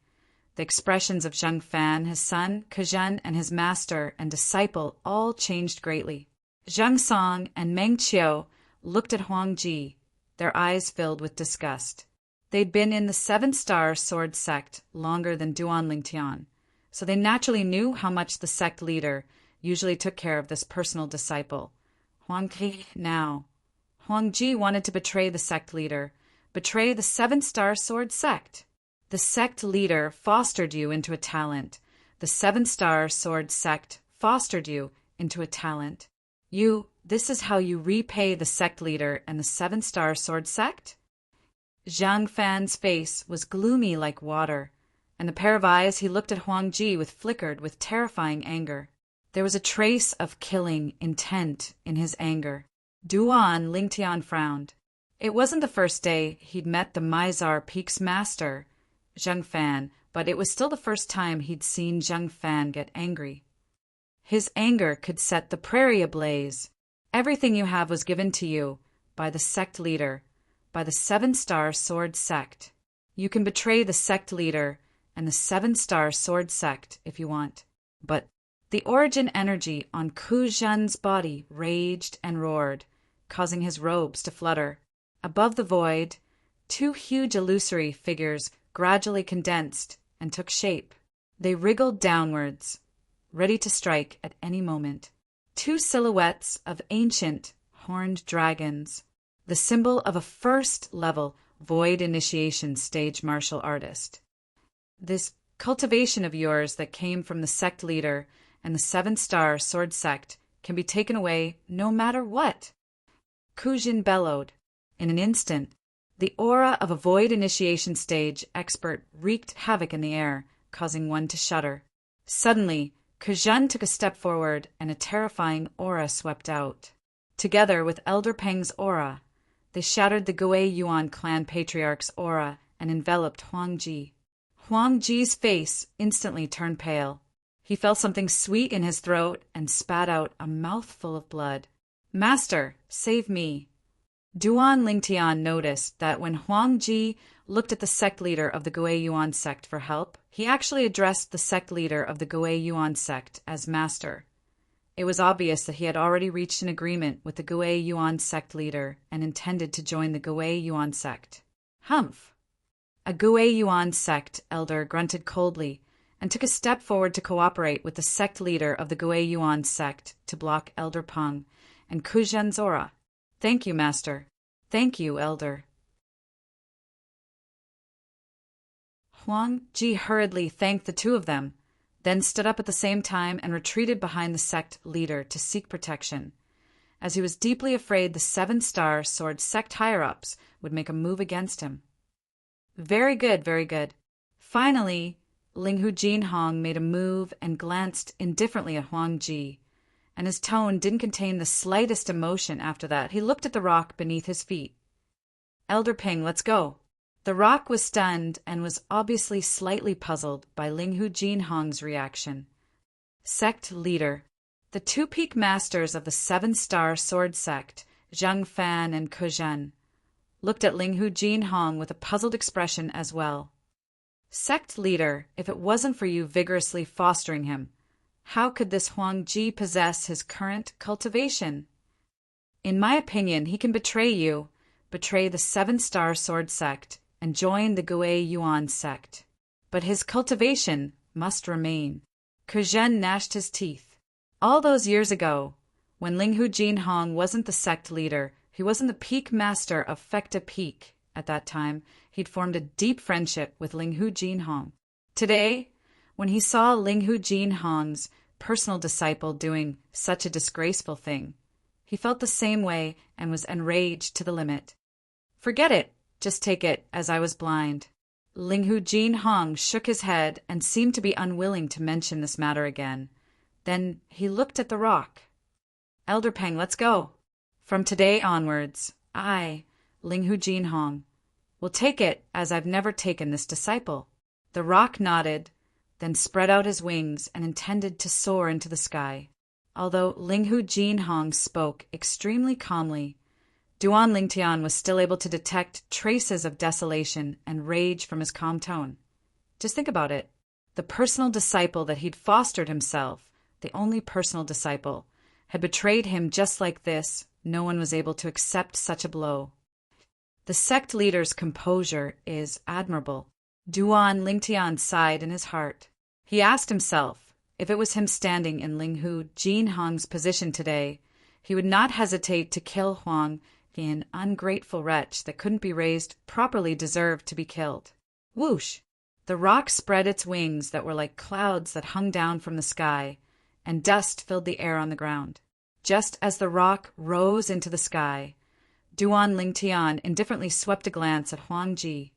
the expressions of Zheng Fan, his son, Ke, and his master and disciple all changed greatly. Zheng Song and Meng Qiu looked at Huang Ji, their eyes filled with disgust. They'd been in the 7-star sword sect longer than Duan Lingtian, so they naturally knew how much the sect leader usually took care of this personal disciple. Huang Ji wanted to betray the sect leader, betray the 7-star sword sect. The sect leader fostered you into a talent. The 7-star sword sect fostered you into a talent. This is how you repay the sect leader and the 7-star sword sect? Zhang Fan's face was gloomy like water, and the pair of eyes he looked at Huang Ji with flickered with terrifying anger. There was a trace of killing intent in his anger. Duan Lingtian frowned. It wasn't the first day he'd met the Mizar Peak's master, Zheng Fan, but it was still the first time he'd seen Zheng Fan get angry. His anger could set the prairie ablaze. Everything you have was given to you by the sect leader, by the Seven-Star Sword Sect. You can betray the sect leader and the Seven-Star Sword Sect if you want. But the origin energy on Ku Zhen's body raged and roared, causing his robes to flutter. Above the void, two huge illusory figures gradually condensed and took shape. They wriggled downwards, ready to strike at any moment. Two silhouettes of ancient, horned dragons, the symbol of a first-level void initiation stage martial artist. This cultivation of yours that came from the sect leader and the Seven-Star Sword Sect can be taken away no matter what. Ku Zhen bellowed. In an instant, the aura of a void initiation stage expert wreaked havoc in the air, causing one to shudder. Suddenly, Ku Zhen took a step forward and a terrifying aura swept out. Together with Elder Peng's aura, they shattered the Gui Yuan clan patriarch's aura and enveloped Huang Ji. Huang Ji's face instantly turned pale. He felt something sweet in his throat and spat out a mouthful of blood. "Master, save me." Duan Lingtian noticed that when Huang Ji looked at the sect leader of the Gui Yuan sect for help, he actually addressed the sect leader of the Gui Yuan sect as master. It was obvious that he had already reached an agreement with the Gui Yuan sect leader and intended to join the Gui Yuan sect. Humph! A Gui Yuan sect elder grunted coldly and took a step forward to cooperate with the sect leader of the Gui Yuan sect to block Elder Peng and Ku Zhen's aura. "Thank you, Master. Thank you, Elder." Huang Ji hurriedly thanked the two of them, then stood up at the same time and retreated behind the sect leader to seek protection, as he was deeply afraid the Seven-Star Sword Sect higher-ups would make a move against him. Very good, very good. Finally, Linghu Jinhong made a move and glanced indifferently at Huang Ji, and his tone didn't contain the slightest emotion after that. He looked at the rock beneath his feet. "Elder Peng, let's go." The rock was stunned and was obviously slightly puzzled by Linghu Jinhong's reaction. Sect leader. The two peak masters of the Seven-Star Sword Sect, Zhang Fan and Ku Zhen, looked at Linghu Jinhong with a puzzled expression as well. "Sect leader, if it wasn't for you vigorously fostering him, how could this Huang Ji possess his current cultivation? In my opinion, he can betray you, betray the Seven-Star Sword Sect, and join the Gui Yuan sect. But his cultivation must remain." Ku Zhen gnashed his teeth. All those years ago, when Linghu Jinhong wasn't the sect leader, he wasn't the peak master of Fekta Peak. At that time, he'd formed a deep friendship with Linghu Jinhong. Today, when he saw Linghu Jinhong's personal disciple doing such a disgraceful thing, he felt the same way and was enraged to the limit. "Forget it. Just take it as I was blind." Linghu Jinhong shook his head and seemed to be unwilling to mention this matter again. Then he looked at the rock. "Elder Peng, let's go. From today onwards, I, Linghu Jinhong, will take it as I've never taken this disciple." The rock nodded, then spread out his wings and intended to soar into the sky. Although Linghu Jinhong spoke extremely calmly, Duan Lingtian was still able to detect traces of desolation and rage from his calm tone. Just think about it. The personal disciple that he'd fostered himself, the only personal disciple, had betrayed him just like this. No one was able to accept such a blow. The sect leader's composure is admirable. Duan Lingtian sighed in his heart. He asked himself, if it was him standing in Linghu Jinhong's position today, he would not hesitate to kill Huang, an ungrateful wretch that couldn't be raised properly deserved to be killed. Whoosh! The rock spread its wings that were like clouds that hung down from the sky, and dust filled the air on the ground. Just as the rock rose into the sky, Duan Lingtian indifferently swept a glance at Huang Ji.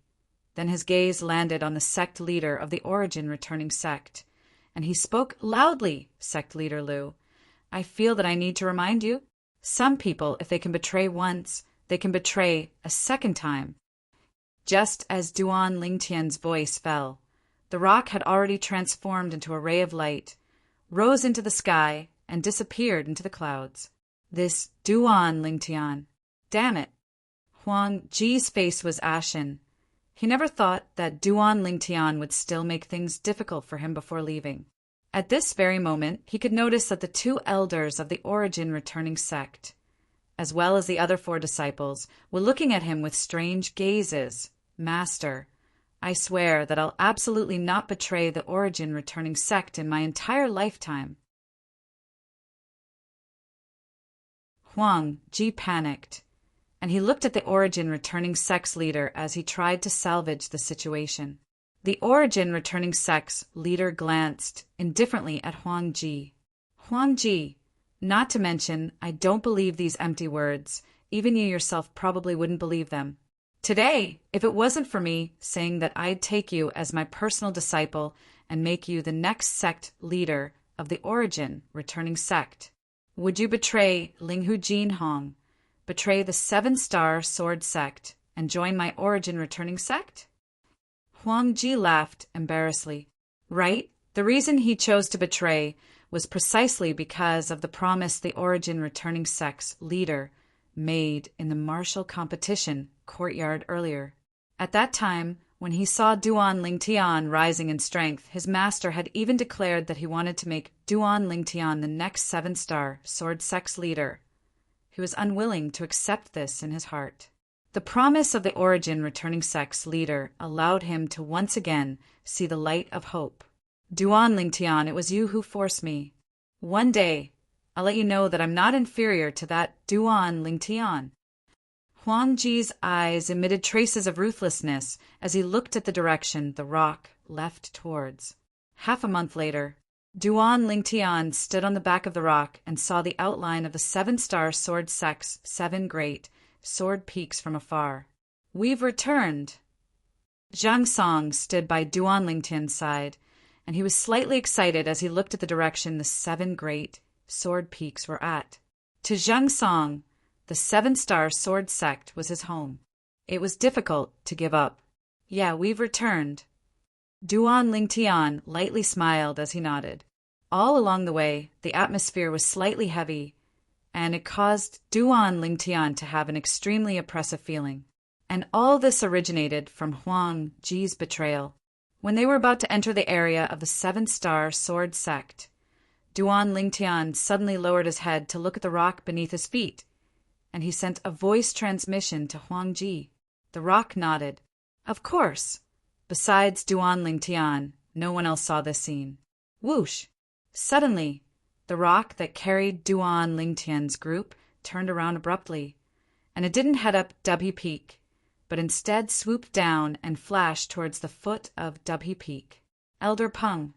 Then his gaze landed on the sect leader of the origin returning sect, and he spoke loudly. "Sect leader Liu, I feel that I need to remind you. Some people, if they can betray once, they can betray a second time." Just as Duan Lingtian's voice fell, the rock had already transformed into a ray of light, rose into the sky, and disappeared into the clouds. This Duan Lingtian. Damn it! Huang Ji's face was ashen. He never thought that Duan Lingtian would still make things difficult for him before leaving. At this very moment, he could notice that the two elders of the Origin returning sect, as well as the other 4 disciples, were looking at him with strange gazes. Master, I swear that I'll absolutely not betray the Origin returning sect in my entire lifetime. Huang Ji panicked, and he looked at the Origin returning sect's leader as he tried to salvage the situation. The Origin returning sect's leader glanced indifferently at Huang Ji. Huang Ji, not to mention, I don't believe these empty words. Even you yourself probably wouldn't believe them. Today, if it wasn't for me saying that I'd take you as my personal disciple and make you the next sect leader of the Origin returning sect, would you betray Linghu Jinhong, betray the 7-star sword sect, and join my Origin returning sect? Huang Ji laughed embarrassedly. Right, the reason he chose to betray was precisely because of the promise the Origin returning sect's leader made in the martial competition courtyard earlier. At that time, when he saw Duan Lingtian rising in strength, his master had even declared that he wanted to make Duan Lingtian the next 7-star sword sect's leader. He was unwilling to accept this in his heart. The promise of the Origin returning sect's leader allowed him to once again see the light of hope. Duan Lingtian, it was you who forced me. One day, I'll let you know that I'm not inferior to that Duan Lingtian. Huang Ji's eyes emitted traces of ruthlessness as he looked at the direction the rock left towards. Half a month later, Duan Lingtian stood on the back of the rock and saw the outline of the 7-star sword sect's 7 great sword peaks from afar. We've returned. Zhang Song stood by Duan Lingtian's side, and he was slightly excited as he looked at the direction the 7 great sword peaks were at. To Zhang Song, the 7-star sword sect was his home. It was difficult to give up. Yeah, we've returned. Duan Lingtian lightly smiled as he nodded. All along the way, the atmosphere was slightly heavy, and it caused Duan Lingtian to have an extremely oppressive feeling. And all this originated from Huang Ji's betrayal. When they were about to enter the area of the 7-star sword sect, Duan Lingtian suddenly lowered his head to look at the rock beneath his feet, and he sent a voice transmission to Huang Ji. The rock nodded. Of course. Besides Duan Lingtian, no one else saw this scene. Whoosh! Suddenly, the rock that carried Duan Lingtian's group turned around abruptly, and it didn't head up Dubhe Peak, but instead swooped down and flashed towards the foot of Dubhe Peak. Elder Peng.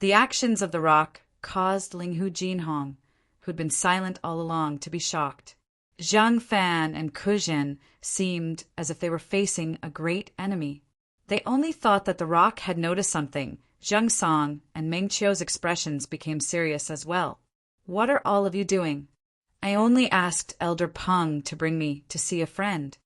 The actions of the rock caused Linghu Jinhong, who'd been silent all along, to be shocked. Zhang Fan and Kuzhen seemed as if they were facing a great enemy. They only thought that the rock had noticed something. Zhang Song and Meng Qiu's expressions became serious as well. What are all of you doing? I only asked Elder Peng to bring me to see a friend.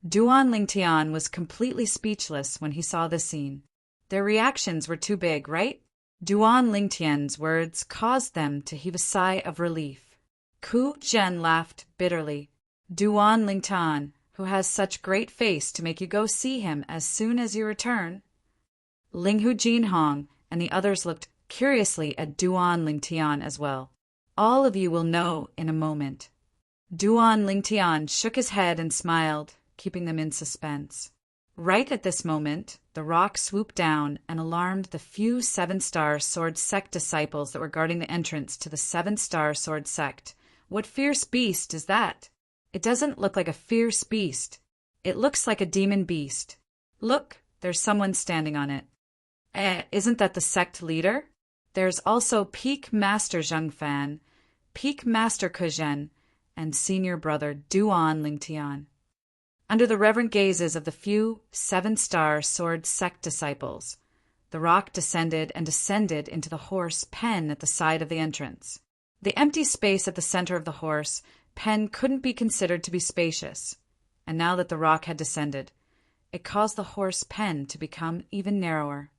Duan Lingtian was completely speechless when he saw this scene. Their reactions were too big, right? Duan Lingtian's words caused them to heave a sigh of relief. Ku Zhen laughed bitterly. Duan Lingtian, who has such great face to make you go see him as soon as you return. Linghu Jinhong and the others looked curiously at Duan Lingtian as well. All of you will know in a moment. Duan Lingtian shook his head and smiled, keeping them in suspense. Right at this moment, the rock swooped down and alarmed the few 7-star sword sect disciples that were guarding the entrance to the 7-star sword sect. What fierce beast is that? It doesn't look like a fierce beast. It looks like a demon beast. Look, there's someone standing on it. Isn't that the sect leader? There's also Peak Master Zhang Fan, Peak Master Kuzhen, and Senior Brother Duan Lingtian. Under the reverent gazes of the few 7-star sword sect disciples, the rock descended and descended into the horse pen at the side of the entrance. The empty space at the center of the horse pen couldn't be considered to be spacious, and now that the rock had descended, it caused the horse pen to become even narrower.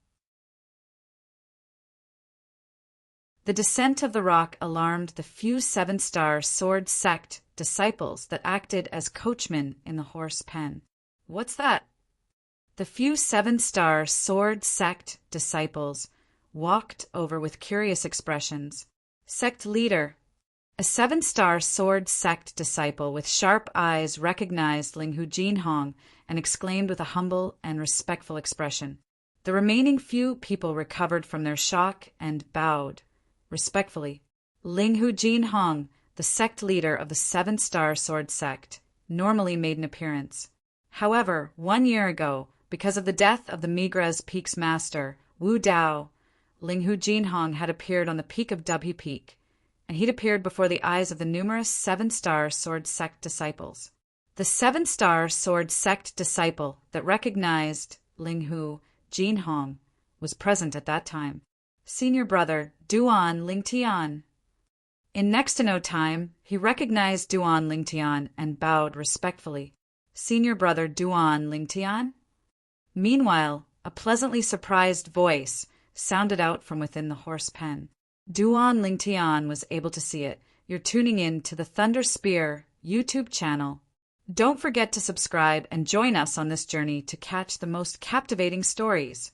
The descent of the rock alarmed the few 7-star sword sect disciples that acted as coachmen in the horse pen. What's that? The few seven-star sword sect disciples walked over with curious expressions. Sect leader. A seven-star sword sect disciple with sharp eyes recognized Linghu Jinhong and exclaimed with a humble and respectful expression. The remaining few people recovered from their shock and bowed respectfully. Linghu Jinhong, the sect leader of the seven-star sword sect, normally made an appearance. However, 1 year ago, because of the death of the Migres Peak's master, Wu Dao, Linghu Jinhong had appeared on the peak of Dubhe Peak, and he'd appeared before the eyes of the numerous seven-star sword sect disciples. The seven-star sword sect disciple that recognized Linghu Jinhong was present at that time. Senior brother Duan Lingtian. In next to no time, he recognized Duan Lingtian and bowed respectfully. Senior brother Duan Lingtian? Meanwhile, a pleasantly surprised voice sounded out from within the horse pen. Duan Lingtian was able to see it. You're tuning in to the Thunder Spear YouTube channel. Don't forget to subscribe and join us on this journey to catch the most captivating stories.